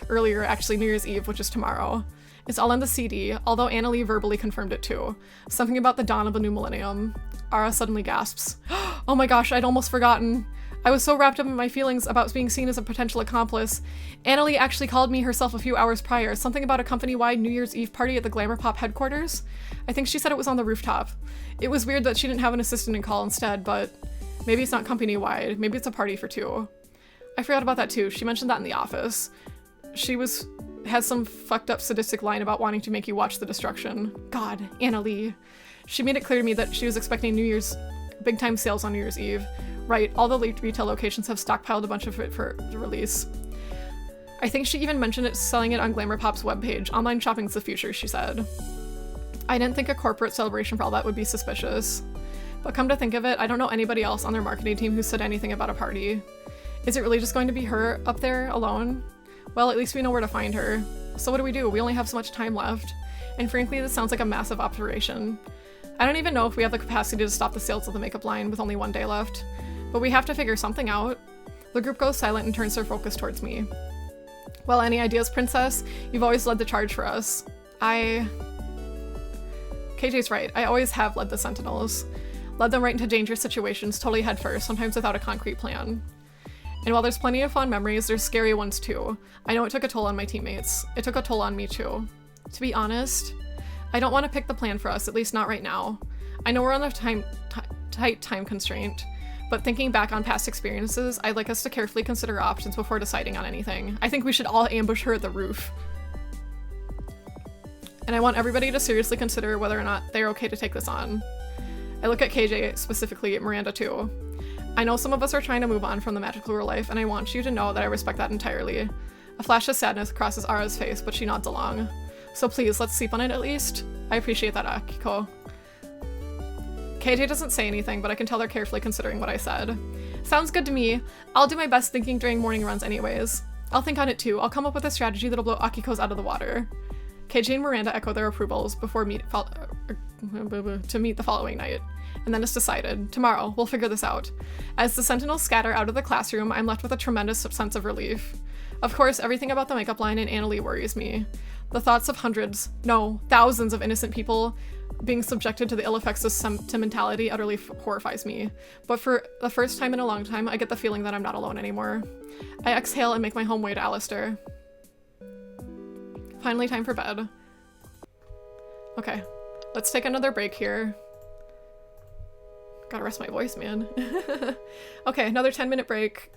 Earlier, actually New Year's Eve, which is tomorrow. It's all on the CD, although Annalie verbally confirmed it too. Something about the dawn of the new millennium. Ara suddenly gasps. Oh my gosh, I'd almost forgotten. I was so wrapped up in my feelings about being seen as a potential accomplice. Annalie actually called me herself a few hours prior, something about a company-wide New Year's Eve party at the Glamour Pop headquarters. I think she said it was on the rooftop. It was weird that she didn't have an assistant in call instead, but maybe it's not company-wide. Maybe it's a party for two. I forgot about that too. She mentioned that in the office. She had some fucked up sadistic line about wanting to make you watch the destruction. God, Annalie. She made it clear to me that she was expecting New Year's big time sales on New Year's Eve. Right, all the retail locations have stockpiled a bunch of it for the release. I think she even mentioned it selling it on Glamour Pop's webpage. Online shopping's the future, she said. I didn't think a corporate celebration for all that would be suspicious. But come to think of it, I don't know anybody else on their marketing team who said anything about a party. Is it really just going to be her up there alone? Well, at least we know where to find her. So what do? We only have so much time left. And frankly, this sounds like a massive operation. I don't even know if we have the capacity to stop the sales of the makeup line with only one day left. But we have to figure something out. The group goes silent and turns their focus towards me. Well, any ideas, Princess? You've always led the charge for us. KJ's right. I always have led the Sentinels. Led them right into dangerous situations, totally headfirst, sometimes without a concrete plan. And while there's plenty of fond memories, there's scary ones too. I know it took a toll on my teammates. It took a toll on me too. To be honest, I don't want to pick the plan for us, at least not right now. I know we're on the tight time constraint. But thinking back on past experiences, I'd like us to carefully consider options before deciding on anything. I think we should all ambush her at the roof. And I want everybody to seriously consider whether or not they're okay to take this on. I look at KJ specifically, Miranda too. I know some of us are trying to move on from the magical real life, and I want you to know that I respect that entirely. A flash of sadness crosses Ara's face, but she nods along. So please, let's sleep on it at least. I appreciate that, Akiko. KJ doesn't say anything, but I can tell they're carefully considering what I said. Sounds good to me. I'll do my best thinking during morning runs anyways. I'll think on it too. I'll come up with a strategy that'll blow Akiko's out of the water. KJ and Miranda echo their approvals before to meet the following night. And then it's decided. Tomorrow, we'll figure this out. As the Sentinels scatter out of the classroom, I'm left with a tremendous sense of relief. Of course, everything about the makeup line and Annalie worries me. The thoughts of hundreds, no, thousands of innocent people being subjected to the ill effects of sentimentality utterly horrifies me. But for the first time in a long time, I get the feeling that I'm not alone anymore. I exhale and make my home way to Alistair. Finally, time for bed. Okay, let's take another break here. Gotta rest my voice, man. Okay, another 10-minute break.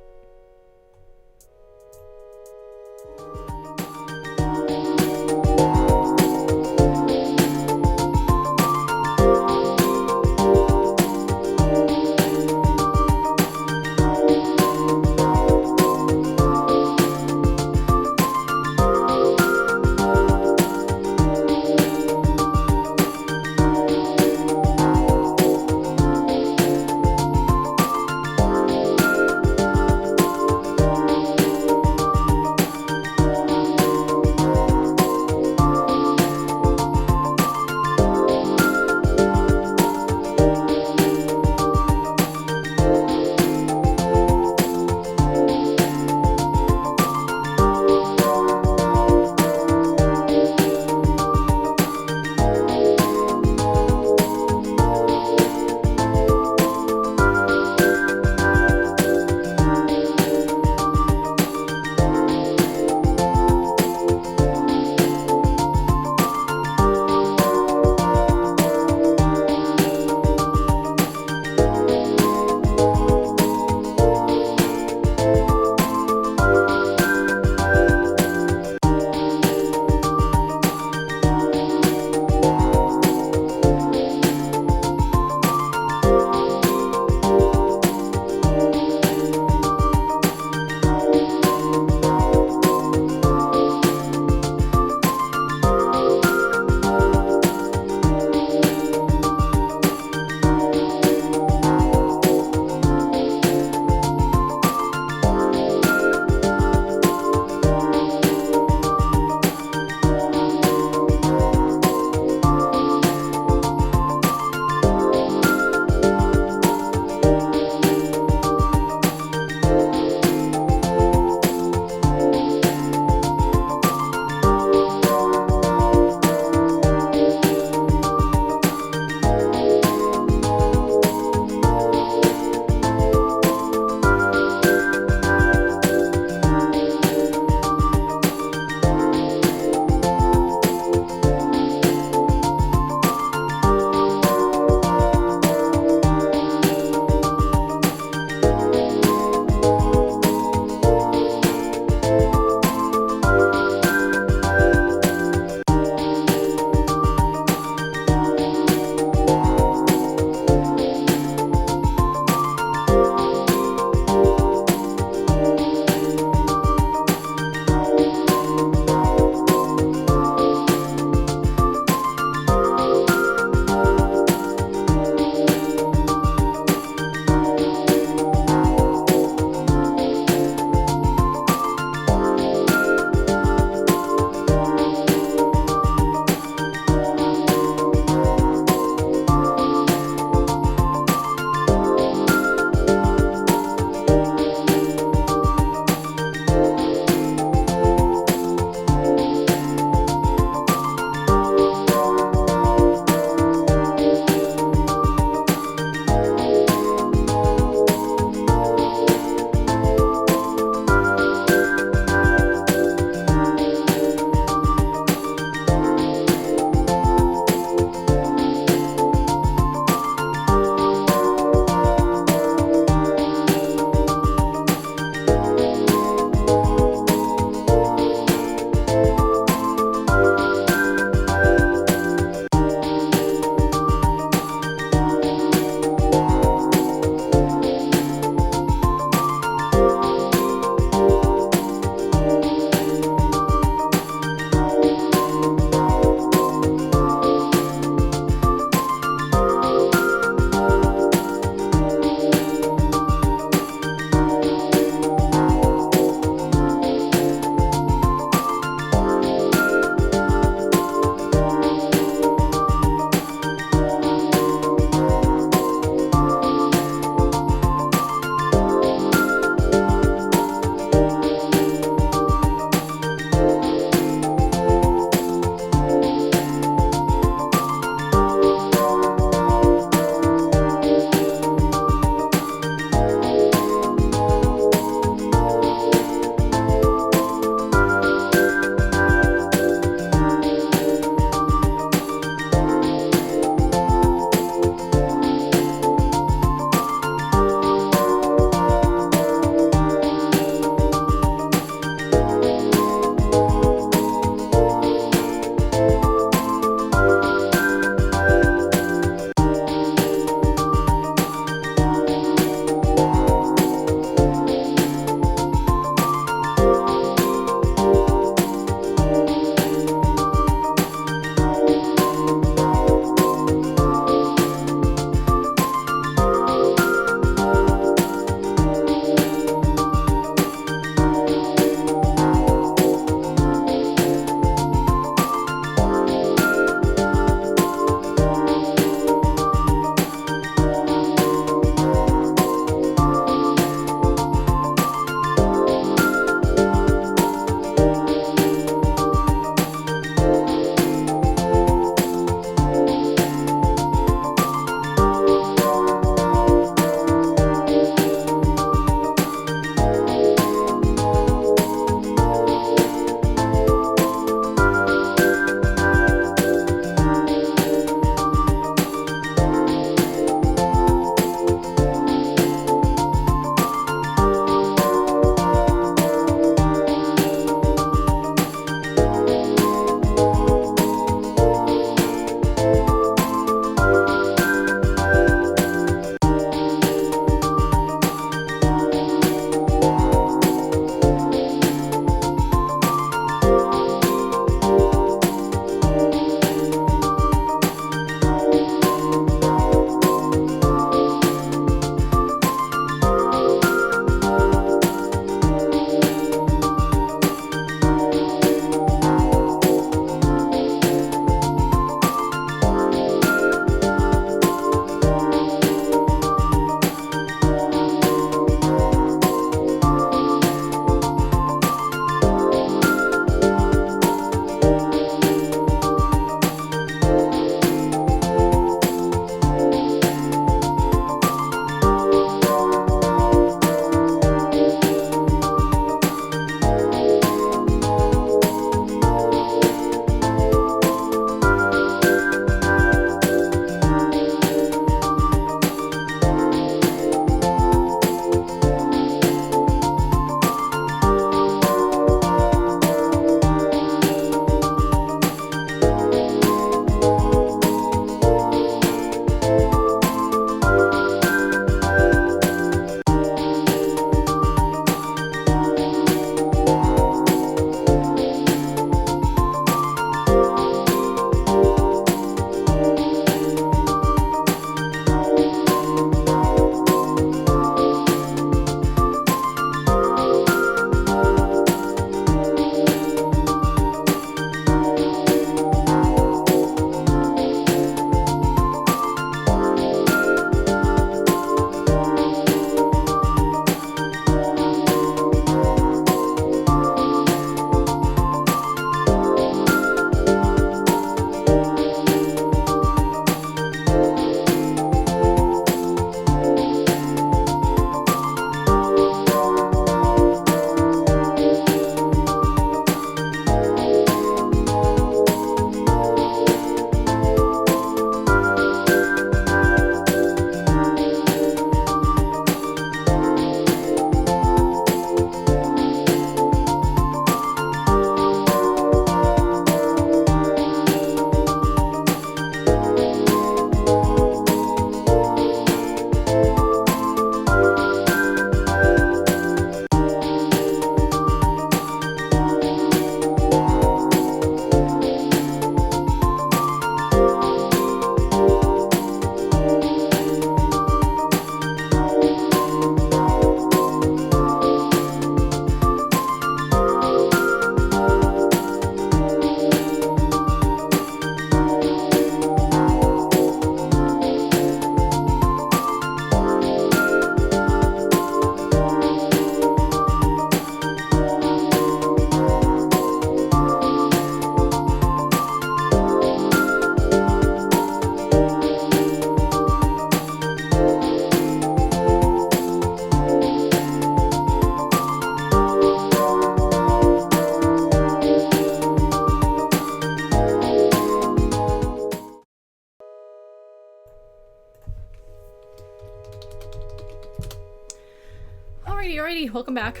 Alrighty, welcome back.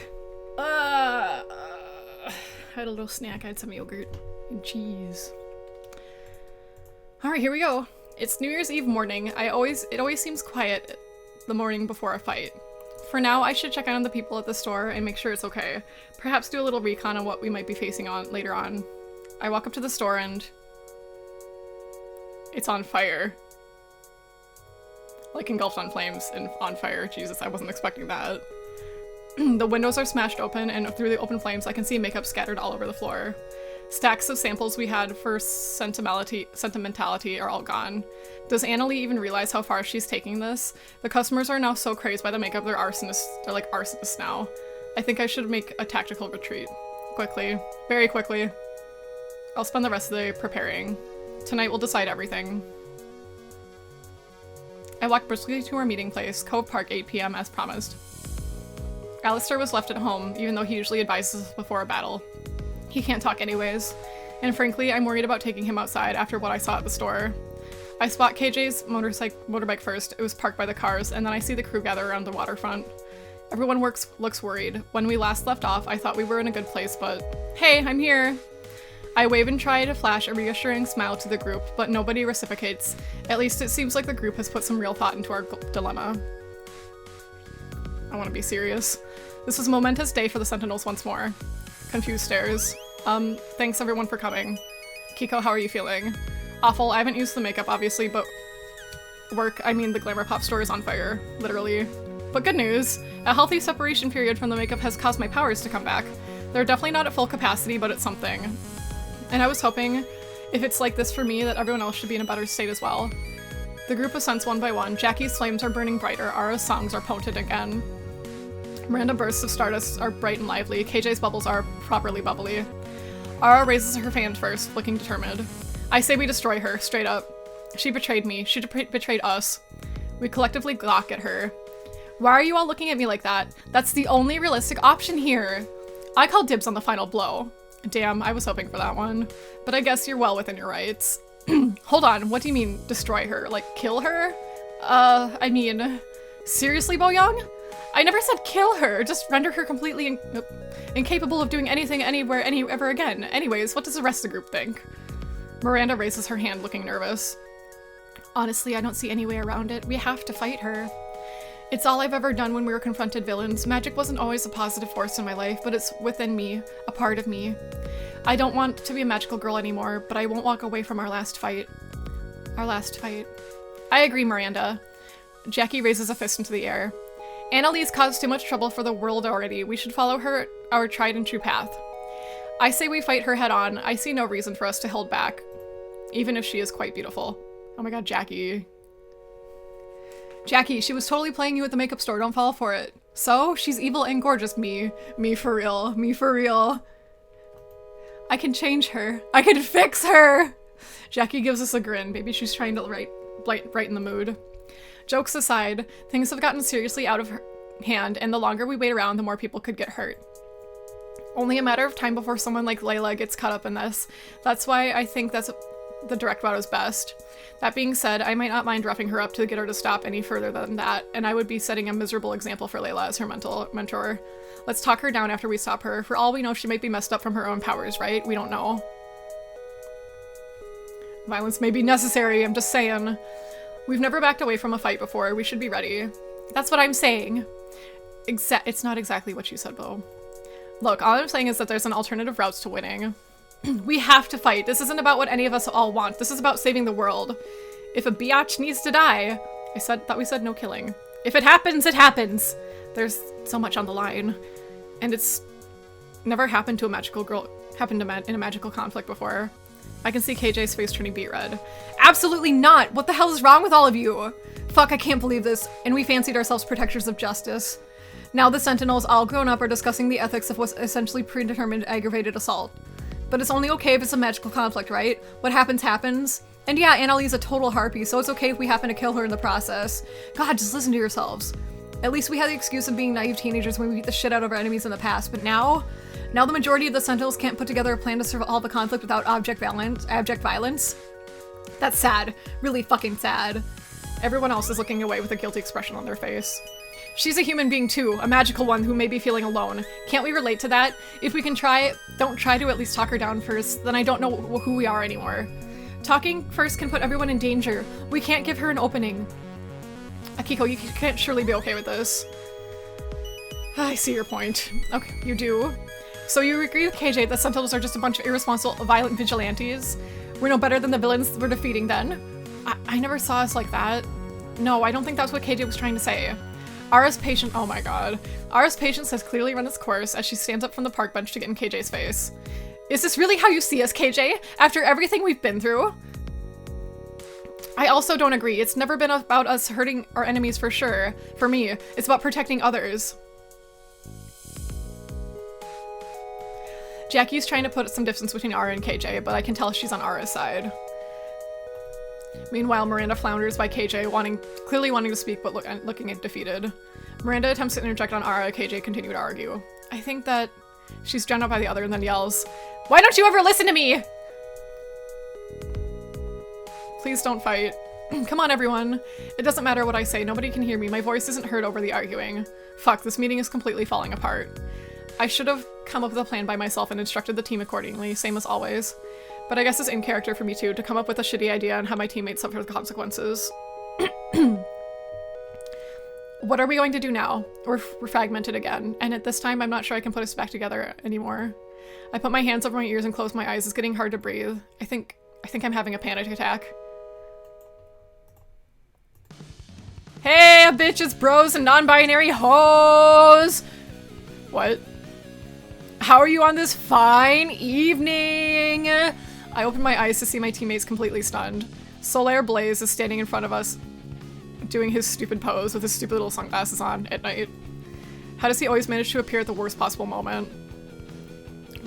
I had a little snack. I had some yogurt and cheese. Alright, here we go. It's New Year's Eve morning. It always seems quiet the morning before a fight. For now, I should check on the people at the store and make sure it's okay. Perhaps do a little recon on what we might be facing on later on. I walk up to the store and it's on fire. Like engulfed on flames and on fire. Jesus, I wasn't expecting that. The windows are smashed open, and through the open flames I can see makeup scattered all over the floor. Stacks of samples we had for sentimentality are all gone. Does Annalie even realize how far she's taking this? The customers are now so crazed by the makeup, they're arsonists. They're like arsonists now. I think I should make a tactical retreat. Quickly. Very quickly. I'll spend the rest of the day preparing. Tonight we'll decide everything. I walked briskly to our meeting place, Cove Park, 8 p.m. as promised. Alistair was left at home, even though he usually advises us before a battle. He can't talk anyways, and frankly, I'm worried about taking him outside after what I saw at the store. I spot KJ's motorbike first. It was parked by the cars, and then I see the crew gather around the waterfront. Everyone looks worried. When we last left off, I thought we were in a good place, but hey, I'm here! I wave and try to flash a reassuring smile to the group, but nobody reciprocates. At least it seems like the group has put some real thought into our dilemma. I want to be serious. This was a momentous day for the Sentinels once more. Confused stares. Thanks everyone for coming. Kiko, how are you feeling? Awful. I haven't used the makeup, obviously, but the Glamour Pop store is on fire. Literally. But good news. A healthy separation period from the makeup has caused my powers to come back. They're definitely not at full capacity, but it's something. And I was hoping, if it's like this for me, that everyone else should be in a better state as well. The group ascends one by one. Jackie's flames are burning brighter. Ara's songs are potent again. Miranda bursts of stardust are bright and lively. KJ's bubbles are properly bubbly. Ara raises her hand first, looking determined. I say we destroy her, straight up. She betrayed me. She betrayed us. We collectively gawk at her. Why are you all looking at me like that? That's the only realistic option here. I call dibs on the final blow. Damn, I was hoping for that one. But I guess you're well within your rights. Hold on, what do you mean, destroy her? Like, kill her? Seriously, Bo-young? I never said kill her, just render her completely incapable of doing anything anywhere ever again. Anyways, what does the rest of the group think? Miranda raises her hand, looking nervous. Honestly, I don't see any way around it. We have to fight her. It's all I've ever done when we were confronted villains. Magic wasn't always a positive force in my life, but it's within me, a part of me. I don't want to be a magical girl anymore, but I won't walk away from our last fight. Our last fight. I agree, Miranda. Jackie raises a fist into the air. Annalise caused too much trouble for the world already. We should follow our tried and true path. I say we fight her head on. I see no reason for us to hold back, even if she is quite beautiful. Oh my god, Jackie. Jackie, she was totally playing you at the makeup store. Don't fall for it. So? She's evil and gorgeous. Me for real. Me for real. I can change her. I can fix her! Jackie gives us a grin. Maybe she's trying to brighten the mood. Jokes aside, things have gotten seriously out of hand, and the longer we wait around, the more people could get hurt. Only a matter of time before someone like Layla gets caught up in this. That's why I think the direct route is best. That being said, I might not mind roughing her up to get her to stop any further than that, and I would be setting a miserable example for Layla as her mentor. Let's talk her down after we stop her. For all we know, she might be messed up from her own powers, right? We don't know. Violence may be necessary, I'm just saying. We've never backed away from a fight before. We should be ready. That's what I'm saying. It's not exactly what you said, Bo. Look, all I'm saying is that there's an alternative route to winning. We have to fight. This isn't about what any of us all want. This is about saving the world. If a biatch needs to die, thought we said no killing. If it happens, it happens. There's so much on the line. And it's never happened to a magical girl, in a magical conflict before. I can see KJ's face turning beet red. Absolutely not! What the hell is wrong with all of you? Fuck, I can't believe this. And we fancied ourselves protectors of justice. Now the Sentinels, all grown up, are discussing the ethics of what's essentially predetermined aggravated assault. But it's only okay if it's a magical conflict, right? What happens, happens. And yeah, Annalie's a total harpy, so it's okay if we happen to kill her in the process. God, just listen to yourselves. At least we had the excuse of being naive teenagers when we beat the shit out of our enemies in the past, but now the majority of the Sentinels can't put together a plan to solve the conflict without abject violence. That's sad. Really fucking sad. Everyone else is looking away with a guilty expression on their face. She's a human being too, a magical one who may be feeling alone. Can't we relate to that? If we can don't try to at least talk her down first, then I don't know who we are anymore. Talking first can put everyone in danger. We can't give her an opening. Akiko, you can't surely be okay with this. I see your point. Okay, you do. So you agree with KJ that Sentinels are just a bunch of irresponsible, violent vigilantes? We're no better than the villains we're defeating then? I never saw us like that. No, I don't think that's what KJ was trying to say. Ara's patience- oh my god. Ara's patience has clearly run its course as she stands up from the park bench to get in KJ's face. Is this really how you see us, KJ? After everything we've been through? I also don't agree. It's never been about us hurting our enemies for sure. For me, it's about protecting others. Jackie's trying to put some distance between Ara and KJ, but I can tell she's on Ara's side. Meanwhile, Miranda flounders by KJ, clearly wanting to speak, but looking defeated. Miranda attempts to interject on Ara. KJ continue to argue. I think that she's drowned out by the other and then yells, "Why don't you ever listen to me?" Please don't fight. Come on, everyone. It doesn't matter what I say. Nobody can hear me. My voice isn't heard over the arguing. Fuck, this meeting is completely falling apart. I should have come up with a plan by myself and instructed the team accordingly, same as always. But I guess it's in character for me too, to come up with a shitty idea and have my teammates suffer the consequences. What are we going to do now? We're fragmented again, and at this time I'm not sure I can put us back together anymore. I put my hands over my ears and close my eyes. It's getting hard to breathe. I think I'm having a panic attack. Hey, bitches, bros, and non-binary hoes! What? How are you on this fine evening? I open my eyes to see my teammates completely stunned. Solaire Blaze is standing in front of us, doing his stupid pose with his stupid little sunglasses on at night. How does he always manage to appear at the worst possible moment?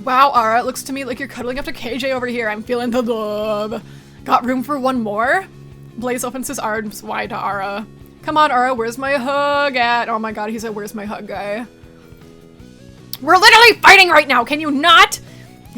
Wow, Ara, it looks to me like you're cuddling up to KJ over here. I'm feeling the love. Got room for one more? Blaze opens his arms wide to Ara. Come on, Ara, where's my hug at? Oh my god, he's a where's my hug guy. We're literally fighting right now, can you not?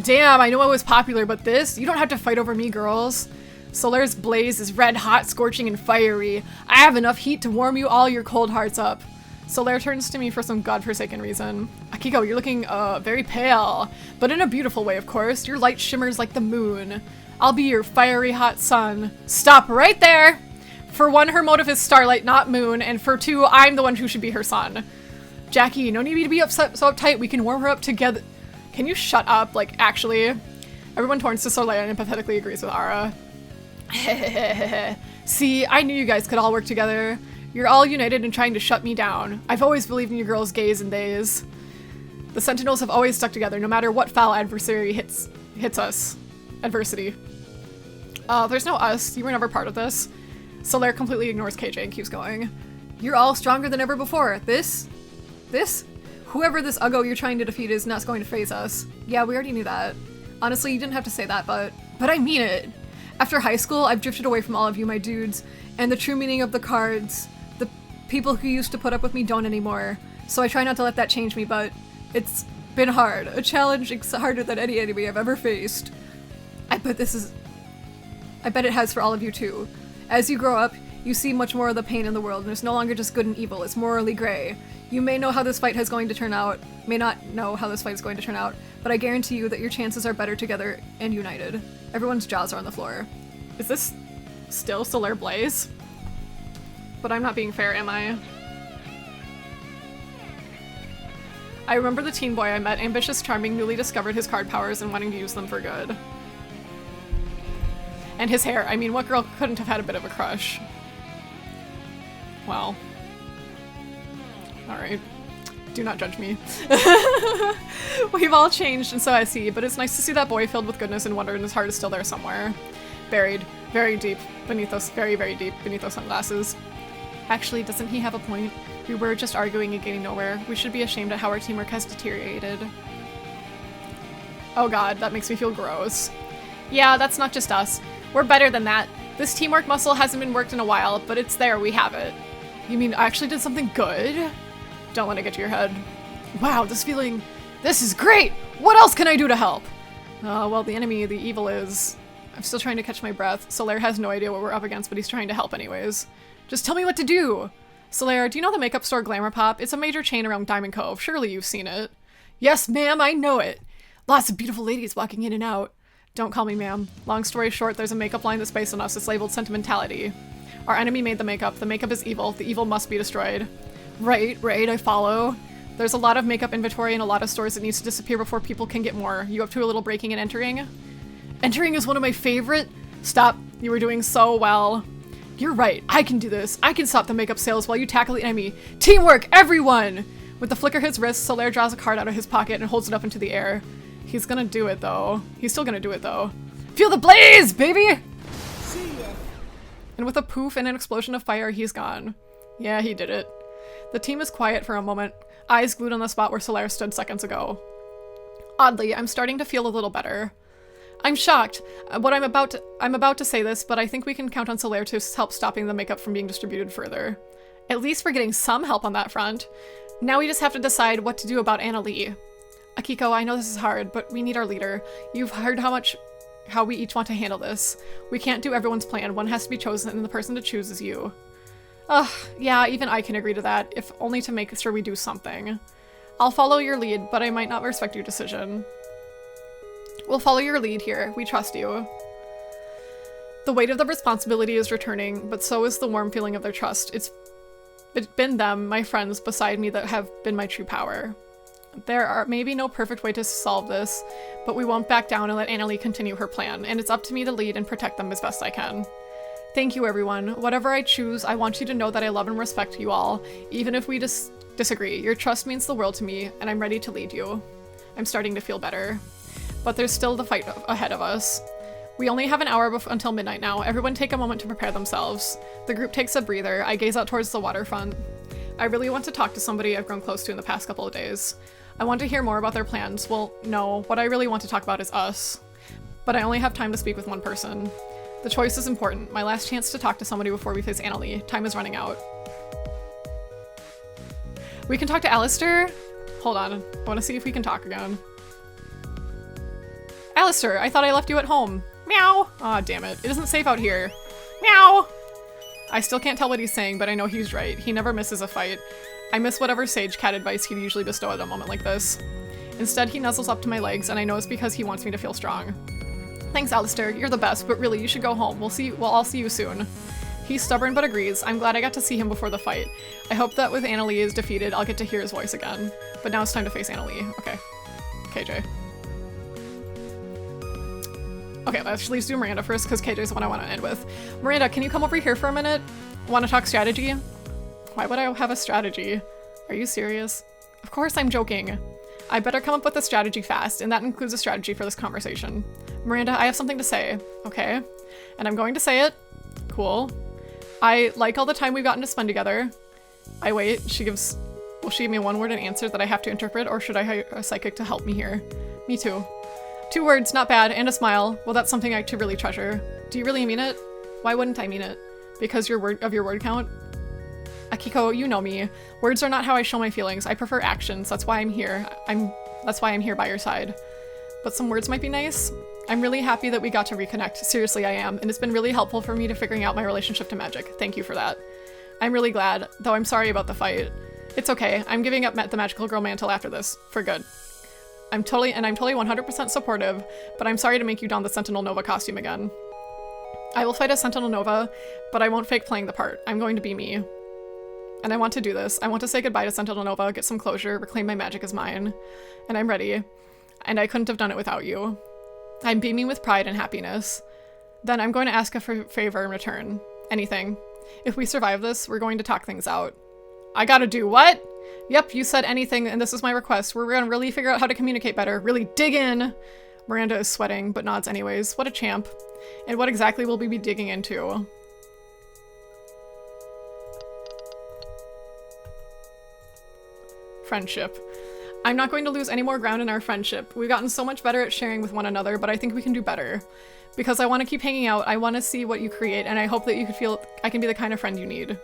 Damn, I know I was popular, but this? You don't have to fight over me, girls. Solaire's blaze is red hot, scorching, and fiery. I have enough heat to warm you all your cold hearts up. Solaire turns to me for some godforsaken reason. Akiko, you're looking, very pale. But in a beautiful way, of course. Your light shimmers like the moon. I'll be your fiery hot sun. Stop right there! For one, her motive is starlight, not moon, and for two, I'm the one who should be her sun. Jackie, no need to be so uptight. We can warm her up together. Can you shut up? Like, actually. Everyone turns to Solaire and empathetically agrees with Ara. See, I knew you guys could all work together. You're all united in trying to shut me down. I've always believed in you girls' gays and days. The Sentinels have always stuck together, no matter what foul adversary hits us. Adversity. There's no us. You were never part of this. Solaire completely ignores KJ and keeps going. You're all stronger than ever before. This? Whoever this Uggo you're trying to defeat is not going to faze us. Yeah, we already knew that. Honestly, you didn't have to say that, but I mean it. After high school, I've drifted away from all of you, my dudes, and the true meaning of the cards. The people who used to put up with me don't anymore. So I try not to let that change me, but it's been hard. A challenge harder than any enemy I've ever faced. I bet it has for all of you too. As you grow up, you see much more of the pain in the world, and it's no longer just good and evil, it's morally gray. You may know how this fight is going to turn out, may not know how this fight is going to turn out, but I guarantee you that your chances are better together and united. Everyone's jaws are on the floor. Is this still Solaire Blaze? But I'm not being fair, am I? I remember the teen boy I met, ambitious, charming, newly discovered his card powers and wanting to use them for good. And his hair. I mean, what girl couldn't have had a bit of a crush? Well. Alright. Do not judge me. We've all changed, and so has he, but it's nice to see that boy filled with goodness and wonder, and his heart is still there somewhere. Buried. Very deep beneath those, very deep beneath those sunglasses. Actually, doesn't he have a point? We were just arguing and getting nowhere. We should be ashamed at how our teamwork has deteriorated. Oh god, that makes me feel gross. Yeah, that's not just us. We're better than that. This teamwork muscle hasn't been worked in a while, but it's there, we have it. You mean I actually did something good? Don't let it get to your head. Wow, this is great! What else can I do to help? Well, the enemy, the evil is... I'm still trying to catch my breath. Solaire has no idea what we're up against, but he's trying to help anyways. Just tell me what to do! Solaire, do you know the makeup store Glamour Pop? It's a major chain around Diamond Cove. Surely you've seen it. Yes, ma'am, I know it. Lots of beautiful ladies walking in and out. Don't call me ma'am. Long story short, there's a makeup line that's based on us. It's labeled Sentimentality. Our enemy made the makeup. The makeup is evil. The evil must be destroyed. Right, I follow. There's a lot of makeup inventory in a lot of stores that needs to disappear before people can get more. You up to a little breaking and entering? Entering is one of my favorite. Stop. You were doing so well. You're right. I can do this. I can stop the makeup sales while you tackle the enemy. Teamwork, everyone! With the flicker his wrist, Solaire draws a card out of his pocket and holds it up into the air. He's gonna do it, though. He's still gonna do it, though. Feel the blaze, baby! See ya. And with a poof and an explosion of fire, he's gone. Yeah, he did it. The team is quiet for a moment, eyes glued on the spot where Solaire stood seconds ago. Oddly, I'm starting to feel a little better. I'm shocked. I'm about to say this, but I think we can count on Solaire to help stopping the makeup from being distributed further. At least we're getting some help on that front. Now we just have to decide what to do about Anna Lee. Akiko, I know this is hard, but we need our leader. You've heard how we each want to handle this. We can't do everyone's plan. One has to be chosen, and the person to choose is you. Ugh, yeah, even I can agree to that, if only to make sure we do something. I'll follow your lead, but I might not respect your decision. We'll follow your lead here. We trust you. The weight of the responsibility is returning, but so is the warm feeling of their trust. It's been them, my friends, beside me that have been my true power. There are maybe no perfect way to solve this, but we won't back down and let Anna Lee continue her plan, and it's up to me to lead and protect them as best I can. Thank you, everyone. Whatever I choose, I want you to know that I love and respect you all, even if we disagree. Your trust means the world to me, and I'm ready to lead you. I'm starting to feel better. But there's still the fight ahead of us. We only have an hour until midnight now. Everyone take a moment to prepare themselves. The group takes a breather. I gaze out towards the waterfront. I really want to talk to somebody I've grown close to in the past couple of days. I want to hear more about their plans. Well, no, what I really want to talk about is us. But I only have time to speak with one person. The choice is important. My last chance to talk to somebody before we face Anna Lee. Time is running out. We can talk to Alistair? Hold on. I want to see if we can talk again. Alistair, I thought I left you at home. Meow! Aw, damn it. It isn't safe out here. Meow! I still can't tell what he's saying, but I know he's right. He never misses a fight. I miss whatever sage cat advice he'd usually bestow at a moment like this. Instead, he nuzzles up to my legs, and I know it's because he wants me to feel strong. Thanks, Alistair. You're the best, but really, you should go home. We'll all see you soon. He's stubborn but agrees. I'm glad I got to see him before the fight. I hope that with Anna Lee is defeated, I'll get to hear his voice again. But now it's time to face Anna Lee. Okay. KJ. Okay, let's leave do Miranda first, because KJ's the one I want to end with. Miranda, can you come over here for a minute? Want to talk strategy? Why would I have a strategy? Are you serious? Of course I'm joking. I better come up with a strategy fast, and that includes a strategy for this conversation. Miranda, I have something to say, okay? And I'm going to say it. Cool. I like all the time we've gotten to spend together. I wait. Will she give me a one-word answer that I have to interpret, or should I hire a psychic to help me here? Me too. 2 words, not bad, and a smile. Well, that's something I to really treasure. Do you really mean it? Why wouldn't I mean it? Because your word count? Akiko, you know me. Words are not how I show my feelings. I prefer actions. That's why I'm here. That's why I'm here by your side. But some words might be nice. I'm really happy that we got to reconnect. Seriously, I am. And it's been really helpful for me to figuring out my relationship to magic. Thank you for that. I'm really glad, though I'm sorry about the fight. It's okay. I'm giving up the magical girl mantle after this. For good. I'm totally 100% supportive, but I'm sorry to make you don the Sentinel Nova costume again. I will fight as Sentinel Nova, but I won't fake playing the part. I'm going to be me. And I want to do this. I want to say goodbye to Sentinel Nova, get some closure, reclaim my magic as mine. And I'm ready. And I couldn't have done it without you. I'm beaming with pride and happiness. Then I'm going to ask a favor in return. Anything. If we survive this, we're going to talk things out. I gotta do what? Yep, you said anything, and this is my request. We're gonna really figure out how to communicate better. Really dig in! Miranda is sweating, but nods anyways. What a champ. And what exactly will we be digging into? Friendship. I'm not going to lose any more ground in our friendship. We've gotten so much better at sharing with one another, but I think we can do better. Because I want to keep hanging out, I want to see what you create, and I hope that you could feel I can be the kind of friend you need.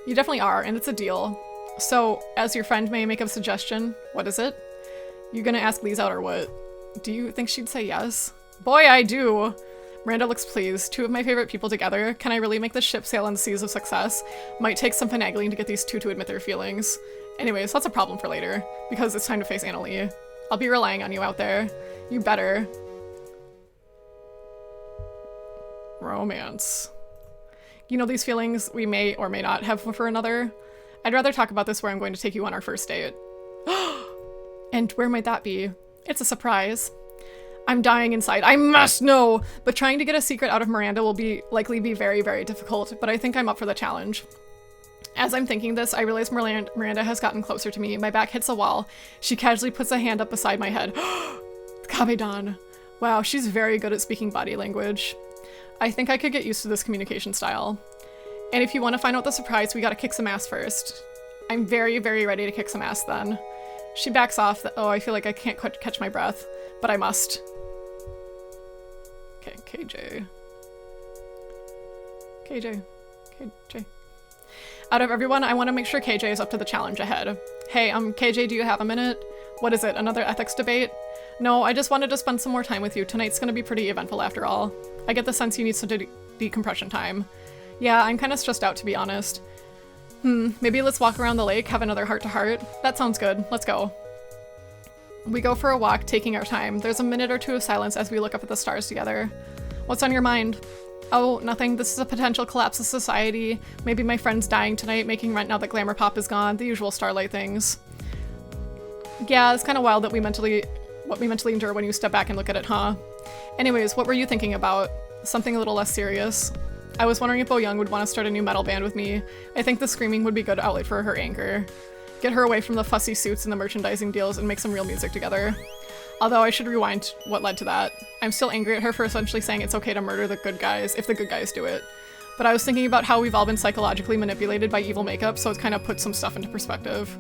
You definitely are, and it's a deal. So, as your friend, may I make a suggestion? What is it? You gonna ask Lise out or what? Do you think she'd say yes? Boy, I do! Miranda looks pleased. Two of my favorite people together. Can I really make this ship sail on the seas of success? Might take some finagling to get these two to admit their feelings. Anyways, that's a problem for later, because it's time to face Annalie. I'll be relying on you out there. You better. Romance. You know these feelings we may or may not have for another? I'd rather talk about this where I'm going to take you on our first date. And where might that be? It's a surprise. I'm dying inside. I must know! But trying to get a secret out of Miranda will likely be very, very difficult, but I think I'm up for the challenge. As I'm thinking this, I realize Miranda has gotten closer to me. My back hits a wall. She casually puts a hand up beside my head. Kabedan. Wow, she's very good at speaking body language. I think I could get used to this communication style. And if you want to find out the surprise, we gotta kick some ass first. I'm very, very ready to kick some ass then. She backs off. Oh, I feel like I can't catch my breath, but I must. Okay, KJ. Out of everyone, I want to make sure KJ is up to the challenge ahead. Hey, KJ, do you have a minute? What is it, another ethics debate? No, I just wanted to spend some more time with you. Tonight's gonna be pretty eventful after all. I get the sense you need some decompression time. Yeah, I'm kind of stressed out, to be honest. Maybe let's walk around the lake, have another heart-to-heart? That sounds good. Let's go. We go for a walk, taking our time. There's a minute or two of silence as we look up at the stars together. What's on your mind? Oh, nothing. This is a potential collapse of society. Maybe my friend's dying tonight, making rent now that Glamour Pop is gone. The usual Starlight things. Yeah, it's kind of wild that what we mentally endure when you step back and look at it, huh? Anyways, what were you thinking about? Something a little less serious. I was wondering if Bo Young would want to start a new metal band with me. I think the screaming would be a good outlet for her anger. Get her away from the fussy suits and the merchandising deals and make some real music together. Although I should rewind what led to that. I'm still angry at her for essentially saying it's okay to murder the good guys if the good guys do it. But I was thinking about how we've all been psychologically manipulated by evil makeup, so it kind of puts some stuff into perspective.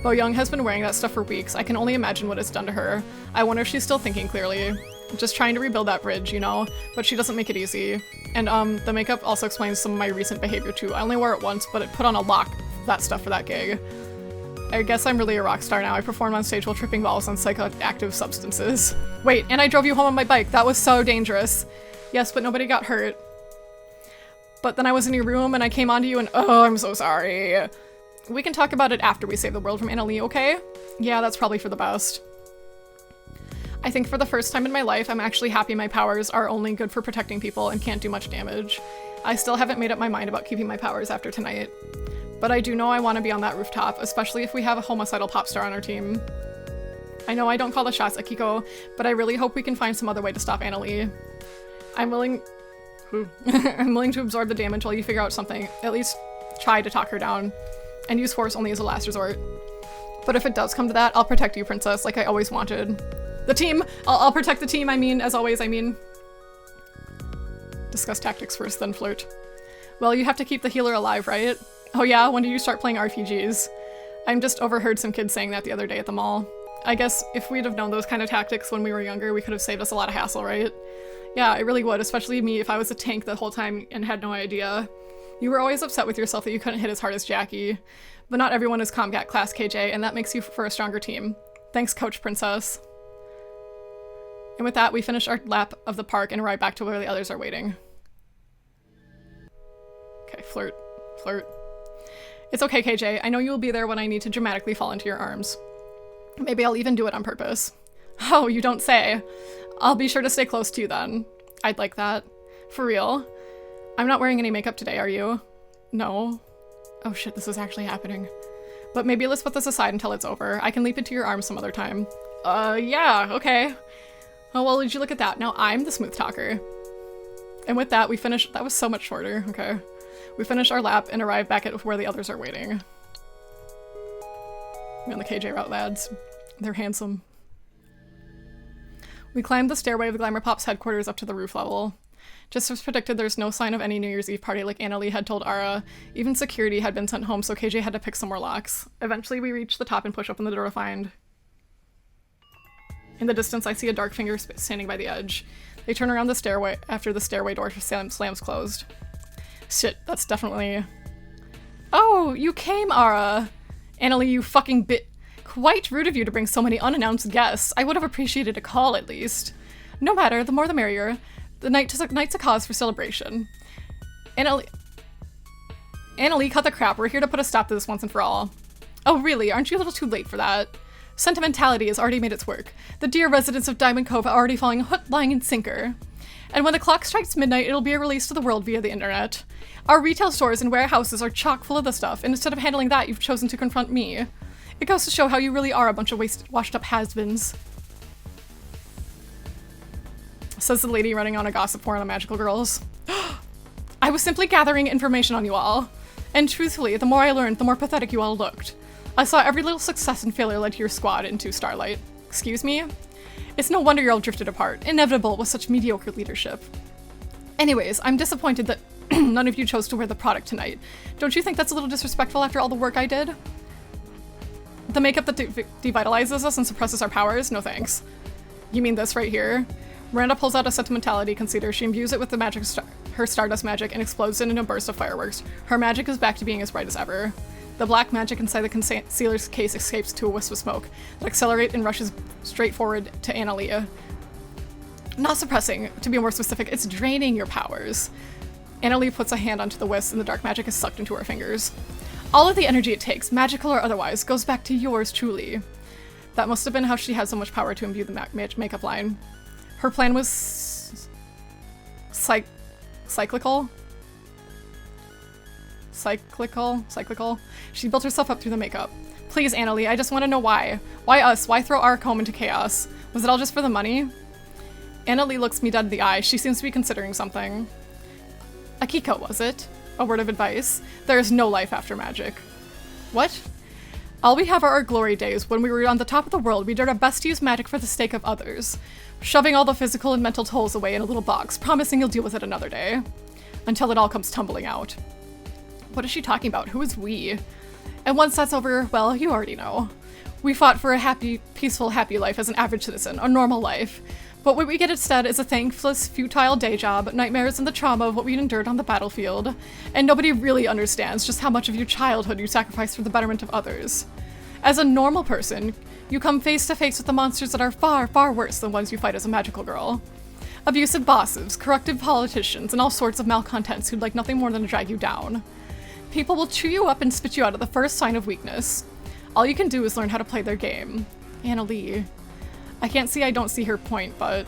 Bo Young has been wearing that stuff for weeks. I can only imagine what it's done to her. I wonder if she's still thinking clearly. Just trying to rebuild that bridge, you know? But she doesn't make it easy. And the makeup also explains some of my recent behavior too. I only wore it once, but it put on a lot of that stuff for that gig. I guess I'm really a rock star now. I performed on stage while tripping balls on psychoactive substances. Wait, and I drove you home on my bike. That was so dangerous. Yes, but nobody got hurt. But then I was in your room and I came onto you and oh, I'm so sorry. We can talk about it after we save the world from Annalie, okay? Yeah, that's probably for the best. I think for the first time in my life, I'm actually happy my powers are only good for protecting people and can't do much damage. I still haven't made up my mind about keeping my powers after tonight. But I do know I want to be on that rooftop, especially if we have a homicidal pop star on our team. I know I don't call the shots, Akiko, but I really hope we can find some other way to stop Annalie. I'm willing to absorb the damage while you figure out something. At least try to talk her down. And use force only as a last resort. But if it does come to that, I'll protect you, princess, like I always wanted. The team! I'll protect the team, as always. Discuss tactics first, then flirt. Well, you have to keep the healer alive, right? Oh yeah? When did you start playing RPGs? I just overheard some kids saying that the other day at the mall. I guess if we'd have known those kind of tactics when we were younger, we could have saved us a lot of hassle, right? Yeah, it really would, especially me if I was a tank the whole time and had no idea. You were always upset with yourself that you couldn't hit as hard as Jackie. But not everyone is Combat Class KJ, and that makes you for a stronger team. Thanks, Coach Princess. And with that, we finish our lap of the park and arrive back to where the others are waiting. Okay, flirt. It's okay, KJ. I know you will be there when I need to dramatically fall into your arms. Maybe I'll even do it on purpose. Oh, you don't say. I'll be sure to stay close to you then. I'd like that. For real. I'm not wearing any makeup today, are you? No. Oh shit, this is actually happening. But maybe let's put this aside until it's over. I can leap into your arms some other time. Yeah, okay. Oh, well, did you look at that? Now I'm the smooth talker. And with that, we finish- that was so much shorter, okay. We finish our lap and arrive back at where the others are waiting. We're on the KJ route, lads. They're handsome. We climb the stairway of Glamour Pop's headquarters up to the roof level. Just as predicted, there's no sign of any New Year's Eve party like Annalie had told Ara. Even security had been sent home, so KJ had to pick some more locks. Eventually, we reach the top and push open the door to find. In the distance, I see a dark figure standing by the edge. They turn around the stairway after the stairway door slams closed. Shit, that's definitely... Oh, you came, Ara! Annalie, you fucking bit... Quite rude of you to bring so many unannounced guests. I would have appreciated a call, at least. No matter, the more the merrier. Night's a cause for celebration. Annalie, cut the crap. We're here to put a stop to this once and for all. Oh, really? Aren't you a little too late for that? Sentimentality has already made its work. The dear residents of Diamond Cove are already falling hook, line, and sinker. And when the clock strikes midnight, it'll be released to the world via the internet. Our retail stores and warehouses are chock full of the stuff, and instead of handling that, you've chosen to confront me. It goes to show how you really are a bunch of washed-up has-beens. Says the lady running on a gossip forum on magical girls. I was simply gathering information on you all. And truthfully, the more I learned, the more pathetic you all looked. I saw every little success and failure led to your squad into Starlight. Excuse me? It's no wonder you're all drifted apart. Inevitable with such mediocre leadership. Anyways, I'm disappointed that none of you chose to wear the product tonight. Don't you think that's a little disrespectful after all the work I did? The makeup that devitalizes us and suppresses our powers? No thanks. You mean this right here? Miranda pulls out a sentimentality concealer. She imbues it with the magic her Stardust magic and explodes it in a burst of fireworks. Her magic is back to being as bright as ever. The black magic inside the concealer's case escapes to a wisp of smoke that accelerates and rushes straight forward to Analia. Not suppressing, to be more specific, it's draining your powers. Analia puts a hand onto the wisp and the dark magic is sucked into her fingers. All of the energy it takes, magical or otherwise, goes back to yours truly. That must have been how she had so much power to imbue the makeup line. Her plan was cyclical. She built herself up through the makeup. Please, Annalie, I just want to know why. Why us? Why throw our home into chaos? Was it all just for the money? Annalie looks me dead in the eye. She seems to be considering something. Akiko, was it? A word of advice. There is no life after magic. What? All we have are our glory days. When we were on the top of the world, we did our best to use magic for the sake of others. Shoving all the physical and mental tolls away in a little box, promising you'll deal with it another day. Until it all comes tumbling out. What is she talking about? Who is we? And once that's over, well, you already know. We fought for a happy, peaceful, happy life as an average citizen, a normal life. But what we get instead is a thankless, futile day job, nightmares, and the trauma of what we endured on the battlefield. And nobody really understands just how much of your childhood you sacrificed for the betterment of others. As a normal person, you come face to face with the monsters that are far, far worse than ones you fight as a magical girl. Abusive bosses, corrupted politicians, and all sorts of malcontents who'd like nothing more than to drag you down. People will chew you up and spit you out at the first sign of weakness. All you can do is learn how to play their game. Annalie. I can't see I don't see her point, but...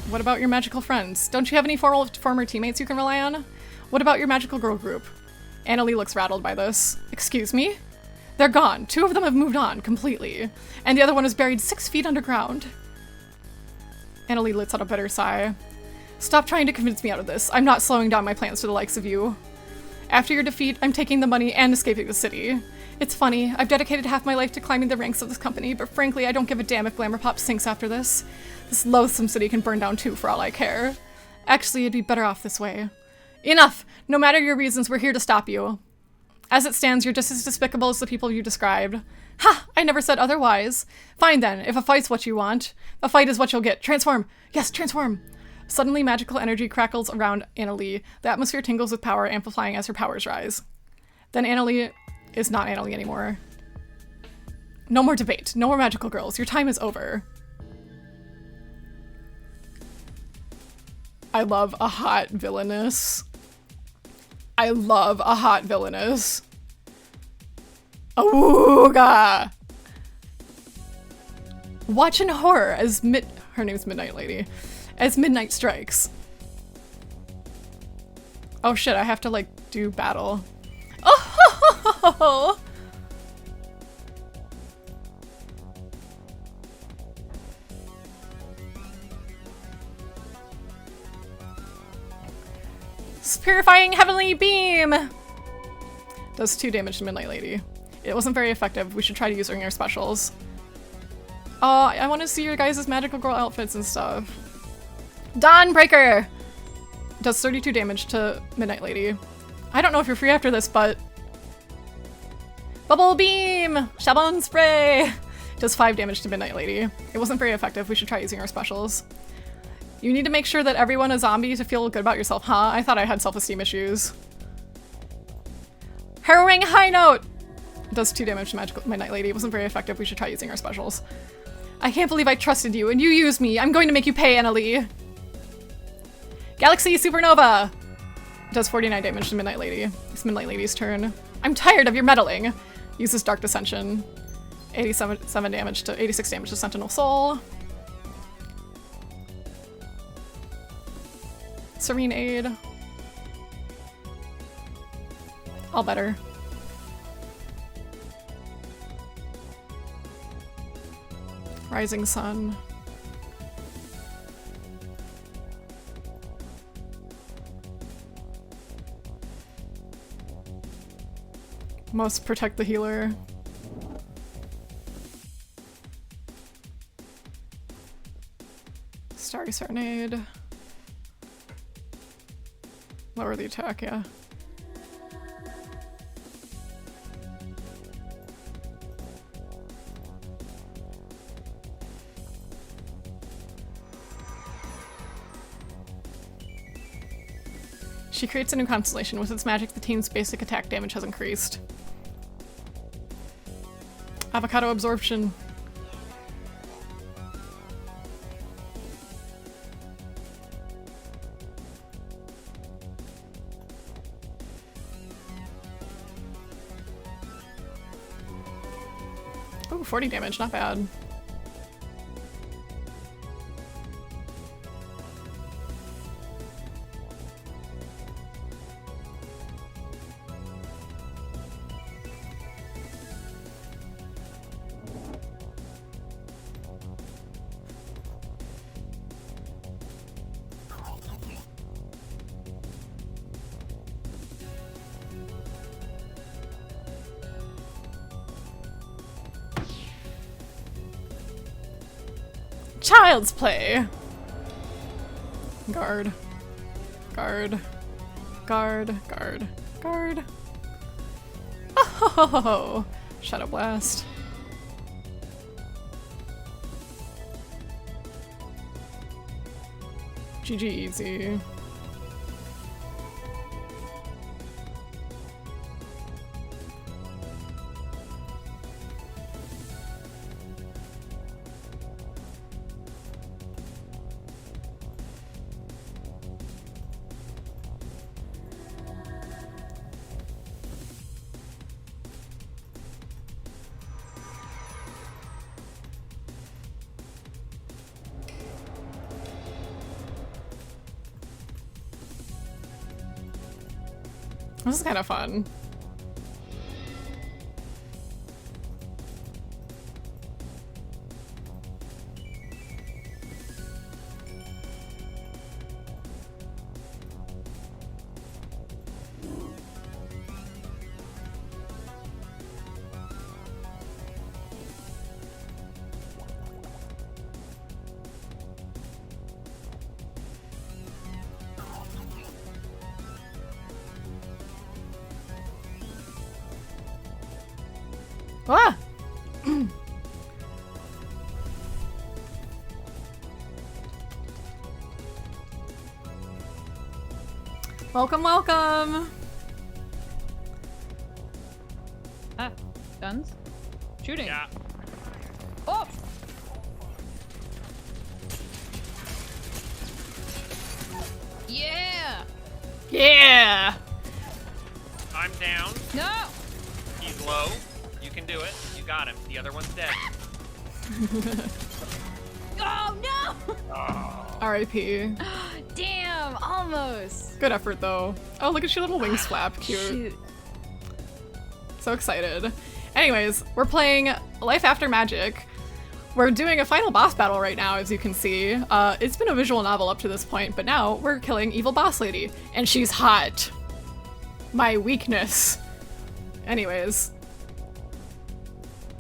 What about your magical friends? Don't you have any former teammates you can rely on? What about your magical girl group? Annalie looks rattled by this. Excuse me? They're gone. 2 of them have moved on, completely. And the other one is buried 6 feet underground. Annalie lets out a bitter sigh. Stop trying to convince me out of this. I'm not slowing down my plans for the likes of you. After your defeat, I'm taking the money and escaping the city. It's funny, I've dedicated half my life to climbing the ranks of this company, but frankly, I don't give a damn if Glamour Pop sinks after this. This loathsome city can burn down too, for all I care. Actually, it'd be better off this way. Enough! No matter your reasons, we're here to stop you. As it stands, you're just as despicable as the people you described. Ha! I never said otherwise. Fine then, if a fight's what you want. A fight is what you'll get. Transform! Yes, transform! Suddenly, magical energy crackles around Annalie. The atmosphere tingles with power, amplifying as her powers rise. Then Annalie is not Annalie anymore. No more debate. No more magical girls. Your time is over. I love a hot villainess. I love a hot villainess. Awooga! Watch in horror as her name's Midnight Lady. As midnight strikes. Oh shit, I have to like do battle. Oh! Purifying Heavenly Beam! Does 2 damage to Midnight Lady. It wasn't very effective. We should try to use our specials. I want to see your guys' magical girl outfits and stuff. Dawnbreaker! Does 32 damage to Midnight Lady. I don't know if you're free after this, but... Bubble Beam! Shabon Spray! Does 5 damage to Midnight Lady. It wasn't very effective. We should try using our specials. You need to make sure that everyone is zombie to feel good about yourself, huh? I thought I had self-esteem issues. Harrowing High Note! Does 2 damage to Midnight Lady. It wasn't very effective. We should try using our specials. I can't believe I trusted you, and you used me. I'm going to make you pay, Annalie. Galaxy Supernova! Does 49 damage to Midnight Lady. It's Midnight Lady's turn. I'm tired of your meddling. Uses Dark Dissension. 86 damage to Sentinel Soul. Serene Aid. All better. Rising Sun. Must protect the healer. Starry Serenade. Lower the attack, yeah. She creates a new constellation. With its magic, the team's basic attack damage has increased. Avocado absorption. Oh, 40 damage, not bad. Child's play. Guard. Guard. Guard. Guard. Guard. Oh, Shadow Blast. GG easy. This is kind of fun. Ah! Welcome, welcome! Ah, guns? Shooting. Yeah. Oh! Yeah! Yeah! I'm down. No! He's low. You can do it. You got him. The other one's dead. Oh no! R.I.P. Damn, almost. Good effort, though. Oh, look at your little wings flap. Cute. Shoot. So excited. Anyways, we're playing Life After Magic. We're doing a final boss battle right now, as you can see. It's been a visual novel up to this point, but now we're killing Evil Boss Lady. And she's hot. My weakness. Anyways.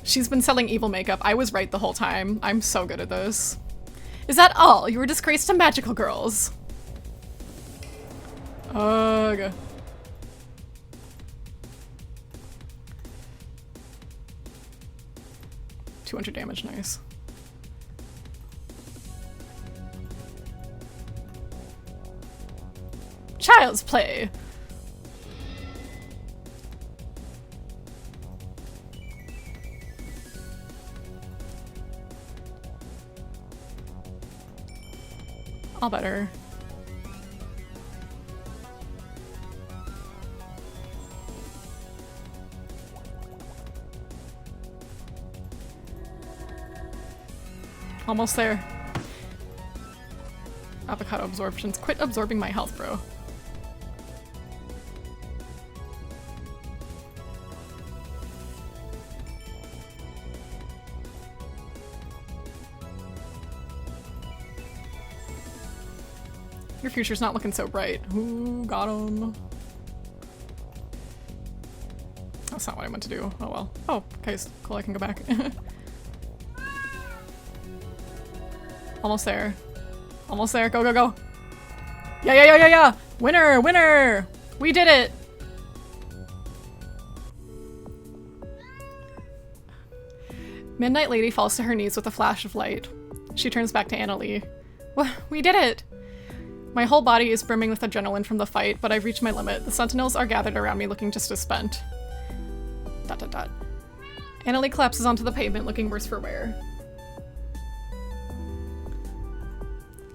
She's been selling evil makeup. I was right the whole time. I'm so good at this. Is that all? You were disgraced to magical girls. Ugh. $200 damage, nice. Child's play. All better. Almost there. Avocado absorptions. Quit absorbing my health, bro. Your future's not looking so bright. Ooh, got him. That's not what I meant to do. Oh well. Oh, okay, cool, I can go back. Almost there. Almost there. Go, go, go. Yeah, yeah, yeah, yeah, yeah! Winner! Winner! We did it! Midnight Lady falls to her knees with a flash of light. She turns back to Annalie. We did it! My whole body is brimming with adrenaline from the fight, but I've reached my limit. The sentinels are gathered around me looking just as spent. ... Annalie collapses onto the pavement looking worse for wear.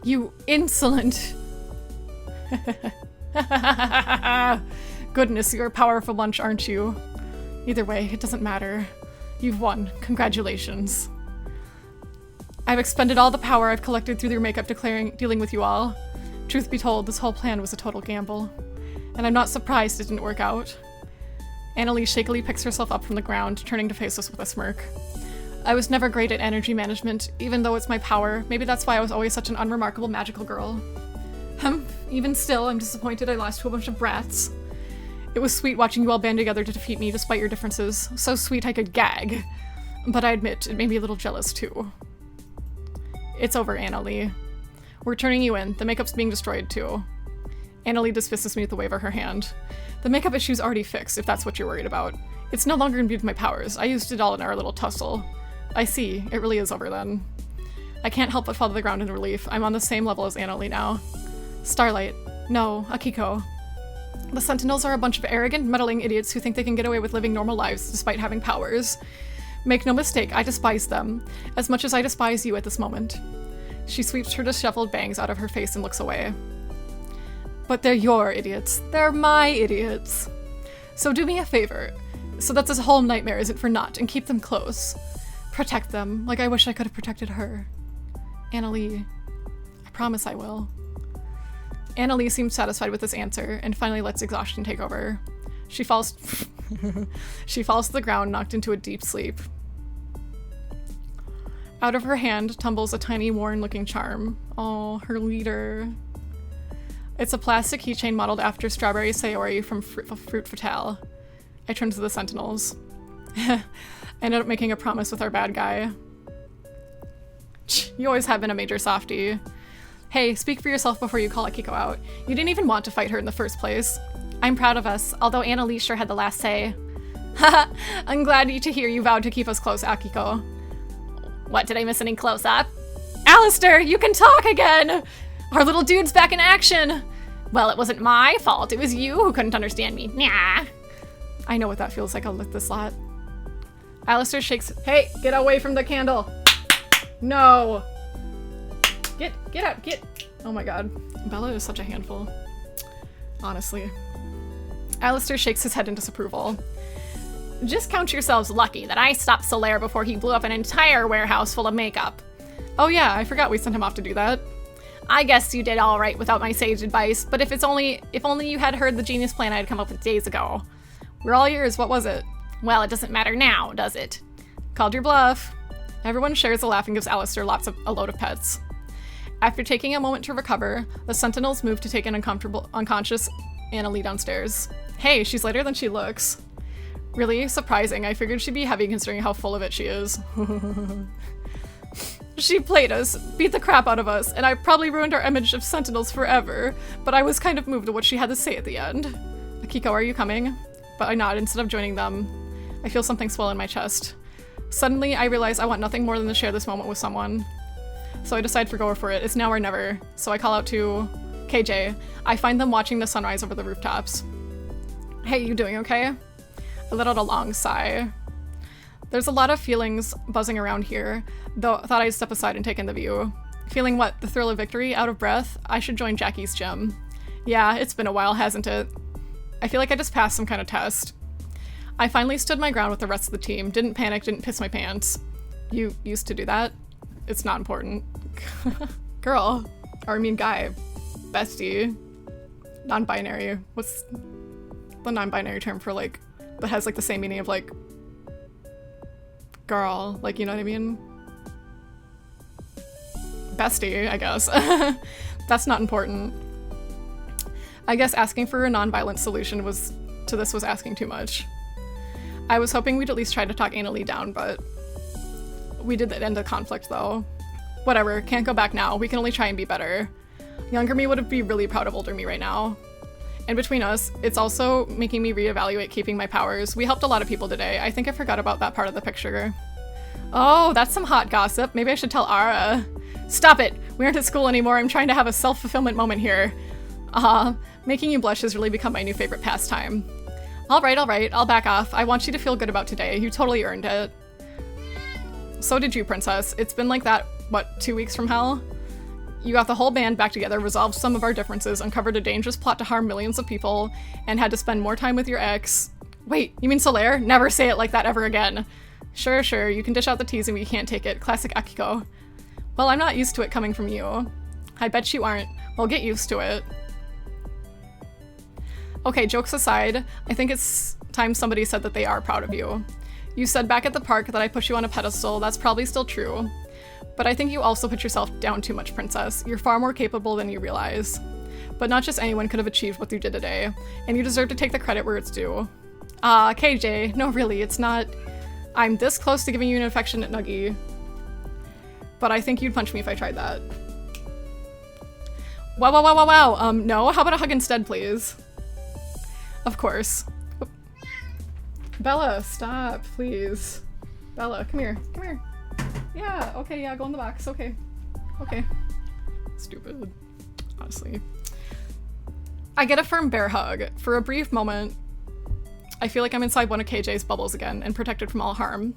You insolent! Goodness, you're a powerful bunch, aren't you? Either way, it doesn't matter. You've won. Congratulations. I've expended all the power I've collected through your makeup dealing with you all. Truth be told, this whole plan was a total gamble. And I'm not surprised it didn't work out. Annalie shakily picks herself up from the ground, turning to face us with a smirk. I was never great at energy management, even though it's my power. Maybe that's why I was always such an unremarkable magical girl. Even still, I'm disappointed I lost to a bunch of brats. It was sweet watching you all band together to defeat me despite your differences. So sweet I could gag. But I admit, it made me a little jealous too. It's over, Annalie. We're turning you in. The makeup's being destroyed too. Annalie dismisses me with a wave of her hand. The makeup issue's already fixed, if that's what you're worried about. It's no longer imbued with my powers. I used it all in our little tussle. I see. It really is over then. I can't help but fall to the ground in relief. I'm on the same level as Annalie now. Starlight. No, Akiko. The Sentinels are a bunch of arrogant, meddling idiots who think they can get away with living normal lives despite having powers. Make no mistake, I despise them, as much as I despise you at this moment. She sweeps her disheveled bangs out of her face and looks away. But they're your idiots. They're my idiots. So do me a favor, so that this whole nightmare isn't for naught, and keep them close. Protect them, like I wish I could have protected her. Annalie. I promise I will. Annalie seems satisfied with this answer, and finally lets exhaustion take over. She falls she falls to the ground, knocked into a deep sleep. Out of her hand tumbles a tiny, worn-looking charm. Oh, her leader. It's a plastic keychain modeled after Strawberry Sayori from Fruit Fatale. I turn to the Sentinels. I ended up making a promise with our bad guy. You always have been a major softie. Hey, speak for yourself before you call Akiko out. You didn't even want to fight her in the first place. I'm proud of us, although Annalie sure had the last say. Haha, I'm glad to hear you vowed to keep us close, Akiko. What, did I miss any close-up? Alistair, you can talk again! Our little dude's back in action! Well, it wasn't my fault. It was you who couldn't understand me. Nah. I know what that feels like. I'll lick this lot. Alistair shakes. Hey, get away from the candle. No. Get out, get. Oh my god. Bella is such a handful. Honestly. Alistair shakes his head in disapproval. Just count yourselves lucky that I stopped Solaire before he blew up an entire warehouse full of makeup. Oh yeah, I forgot we sent him off to do that. I guess you did all right without my sage advice, but if only you had heard the genius plan I had come up with days ago. We're all yours, what was it? Well, it doesn't matter now, does it? Called your bluff. Everyone shares a laugh and gives Alistair a load of pets. After taking a moment to recover, the Sentinels move to take an unconscious Annalie downstairs. Hey, she's lighter than she looks. Really? Surprising. I figured she'd be heavy considering how full of it she is. She played us, beat the crap out of us, and I probably ruined our image of Sentinels forever, but I was kind of moved at what she had to say at the end. Akiko, are you coming? But I nod instead of joining them. I feel something swell in my chest. Suddenly, I realize I want nothing more than to share this moment with someone. So I decide to go for it. It's now or never. So I call out to KJ. I find them watching the sunrise over the rooftops. Hey, you doing okay? I let out a long sigh. There's a lot of feelings buzzing around here, though I thought I'd step aside and take in the view. Feeling what? The thrill of victory? Out of breath? I should join Jackie's gym. Yeah, it's been a while, hasn't it? I feel like I just passed some kind of test. I finally stood my ground with the rest of the team. Didn't panic, didn't piss my pants. You used to do that? It's not important. Girl. Or I mean guy. Bestie. Non-binary. What's the non-binary term for like, that has like the same meaning of like, girl. Like, you know what I mean? Bestie, I guess. That's not important. I guess asking for a non-violent solution was asking too much. I was hoping we'd at least try to talk anally down, but we did end the conflict though. Whatever, can't go back now. We can only try and be better. Younger me would be really proud of older me right now. And between us, it's also making me reevaluate keeping my powers. We helped a lot of people today. I think I forgot about that part of the picture. Oh, that's some hot gossip. Maybe I should tell Ara. Stop it! We aren't at school anymore. I'm trying to have a self-fulfillment moment here. Making you blush has really become my new favorite pastime. Alright, I'll back off. I want you to feel good about today. You totally earned it. So did you, Princess. It's been like that, what, 2 weeks from hell? You got the whole band back together, resolved some of our differences, uncovered a dangerous plot to harm millions of people, and had to spend more time with your ex. Wait, you mean Solaire? Never say it like that ever again. Sure, you can dish out the teasing, we can't take it. Classic Akiko. Well, I'm not used to it coming from you. I bet you aren't. Well, get used to it. Okay, jokes aside, I think it's time somebody said that they are proud of you. You said back at the park that I put you on a pedestal. That's probably still true. But I think you also put yourself down too much, Princess. You're far more capable than you realize. But not just anyone could have achieved what you did today, and you deserve to take the credit where it's due. KJ, no really, it's not. I'm this close to giving you an affectionate nuggie. But I think you'd punch me if I tried that. Wow. No, how about a hug instead, please? Of course. Bella, stop, please. Bella, come here. Yeah, okay, yeah, go in the box. Okay. Stupid. Honestly. I get a firm bear hug. For a brief moment, I feel like I'm inside one of KJ's bubbles again and protected from all harm.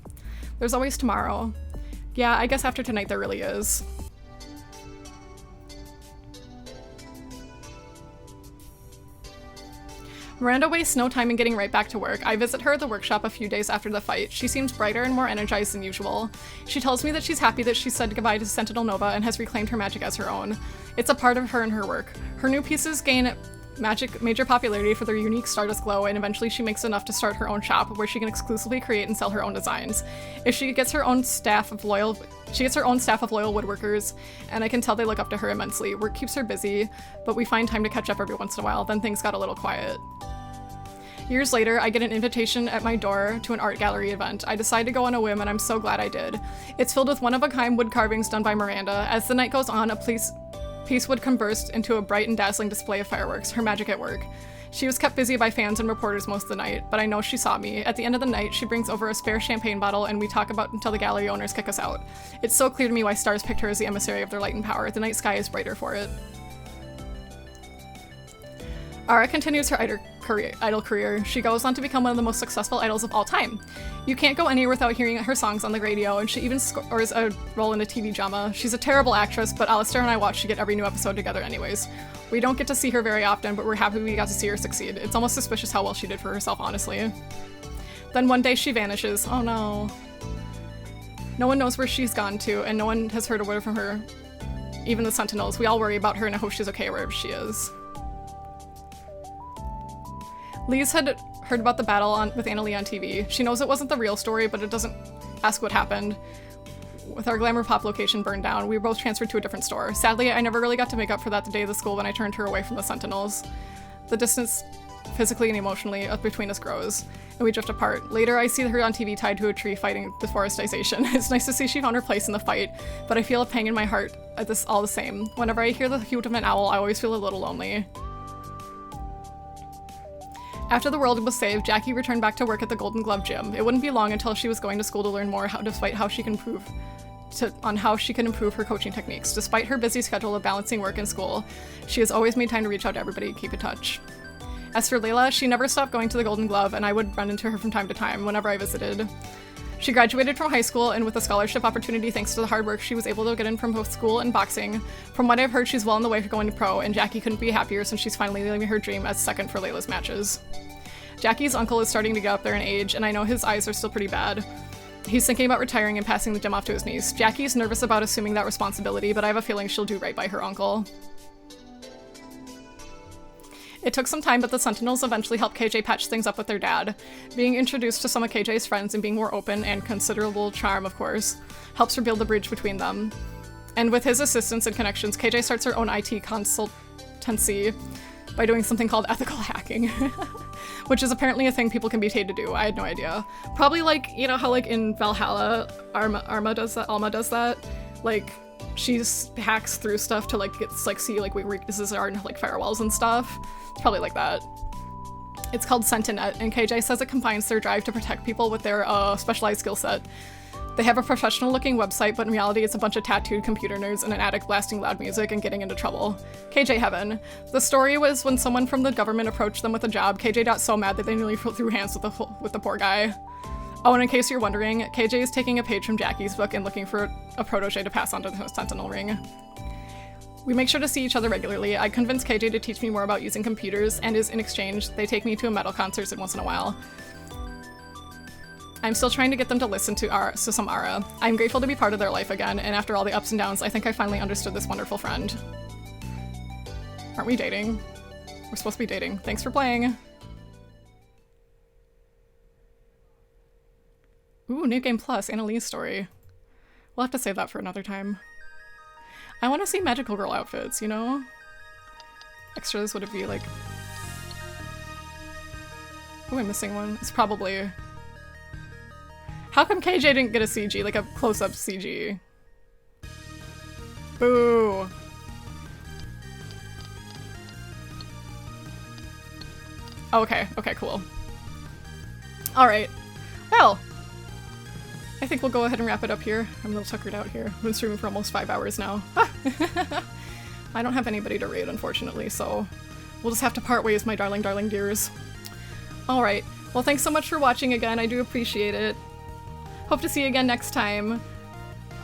There's always tomorrow. Yeah, I guess after tonight there really is. Miranda wastes no time in getting right back to work. I visit her at the workshop a few days after the fight. She seems brighter and more energized than usual. She tells me that she's happy that she said goodbye to Sentinel Nova and has reclaimed her magic as her own. It's a part of her and her work. Her new pieces gain major popularity for their unique Stardust glow, and eventually she makes enough to start her own shop where she can exclusively create and sell her own designs. If she gets her own staff of loyal woodworkers, and I can tell they look up to her immensely. Work keeps her busy, but we find time to catch up every once in a while. Then things got a little quiet. Years later, I get an invitation at my door to an art gallery event. I decide to go on a whim, and I'm so glad I did. It's filled with one-of-a-kind wood carvings done by Miranda. As the night goes on, a piece would converse into a bright and dazzling display of fireworks, her magic at work. She was kept busy by fans and reporters most of the night, but I know she saw me. At the end of the night, she brings over a spare champagne bottle, and we talk about until the gallery owners kick us out. It's so clear to me why stars picked her as the emissary of their light and power. The night sky is brighter for it. Ara continues her idol career. She goes on to become one of the most successful idols of all time. You can't go anywhere without hearing her songs on the radio, and she even scores a role in a TV drama. She's a terrible actress, but Alistair and I watch to get every new episode together anyways. We don't get to see her very often, but we're happy we got to see her succeed. It's almost suspicious how well she did for herself, honestly. Then one day she vanishes. Oh no. No one knows where she's gone to, and no one has heard a word from her. Even the Sentinels. We all worry about her and I hope she's okay wherever she is. Lise had heard about the battle with Annalie on TV. She knows it wasn't the real story, but it doesn't ask what happened. With our Glamour Pop location burned down, we were both transferred to a different store. Sadly, I never really got to make up for that the day of the school when I turned her away from the Sentinels. The distance, physically and emotionally, between us grows, and we drift apart. Later, I see her on TV tied to a tree fighting deforestation. It's nice to see she found her place in the fight, but I feel a pang in my heart at this all the same. Whenever I hear the hoot of an owl, I always feel a little lonely. After the world was saved, Jackie returned back to work at the Golden Glove gym. It wouldn't be long until she was going to school to learn more how she can improve her coaching techniques. Despite her busy schedule of balancing work and school, she has always made time to reach out to everybody and keep in touch. As for Layla, she never stopped going to the Golden Glove, and I would run into her from time to time whenever I visited. She graduated from high school, and with a scholarship opportunity thanks to the hard work, she was able to get in from both school and boxing. From what I've heard, she's well on the way to going to pro, and Jackie couldn't be happier since she's finally living her dream as second for Layla's matches. Jackie's uncle is starting to get up there in age, and I know his eyes are still pretty bad. He's thinking about retiring and passing the gym off to his niece. Jackie's nervous about assuming that responsibility, but I have a feeling she'll do right by her uncle. It took some time, but the Sentinels eventually helped KJ patch things up with their dad. Being introduced to some of KJ's friends and being more open, and considerable charm, of course, helps rebuild the bridge between them. And with his assistance and connections, KJ starts her own IT consultancy by doing something called ethical hacking, which is apparently a thing people can be paid to do. I had no idea. Probably like, you know how like in Valhalla, Alma does that? Like, she hacks through stuff to like see like what weaknesses are in like firewalls and stuff. It's probably like that. It's called Sentinel, and KJ says it combines their drive to protect people with their specialized skill set. They have a professional looking website, but in reality it's a bunch of tattooed computer nerds in an attic blasting loud music and getting into trouble. KJ Heaven. The story was when someone from the government approached them with a job, KJ got so mad that they nearly threw hands with the poor guy. Oh, and in case you're wondering, KJ is taking a page from Jackie's book and looking for a protege to pass on to the Sentinel ring. We make sure to see each other regularly. I convinced KJ to teach me more about using computers, and in exchange, they take me to metal concerts once in a while. I'm still trying to get them to listen to some Ara. I'm grateful to be part of their life again, and after all the ups and downs, I think I finally understood this wonderful friend. Aren't we dating? We're supposed to be dating. Thanks for playing. Ooh, New Game Plus, Annalee's story. We'll have to save that for another time. I want to see magical girl outfits, you know? Extras, would it be like... Oh, I'm missing one. It's probably... How come KJ didn't get a CG, like a close-up CG? Boo! Oh, okay, cool. Alright. Well, I think we'll go ahead and wrap it up here. I'm a little tuckered out here. I've been streaming for almost 5 hours now. I don't have anybody to raid, unfortunately, so we'll just have to part ways, my darling dears. Alright, well thanks so much for watching again, I do appreciate it. Hope to see you again next time.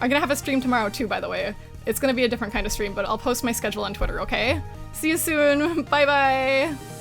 I'm gonna have a stream tomorrow too, by the way. It's gonna be a different kind of stream, but I'll post my schedule on Twitter, okay? See you soon! Bye bye!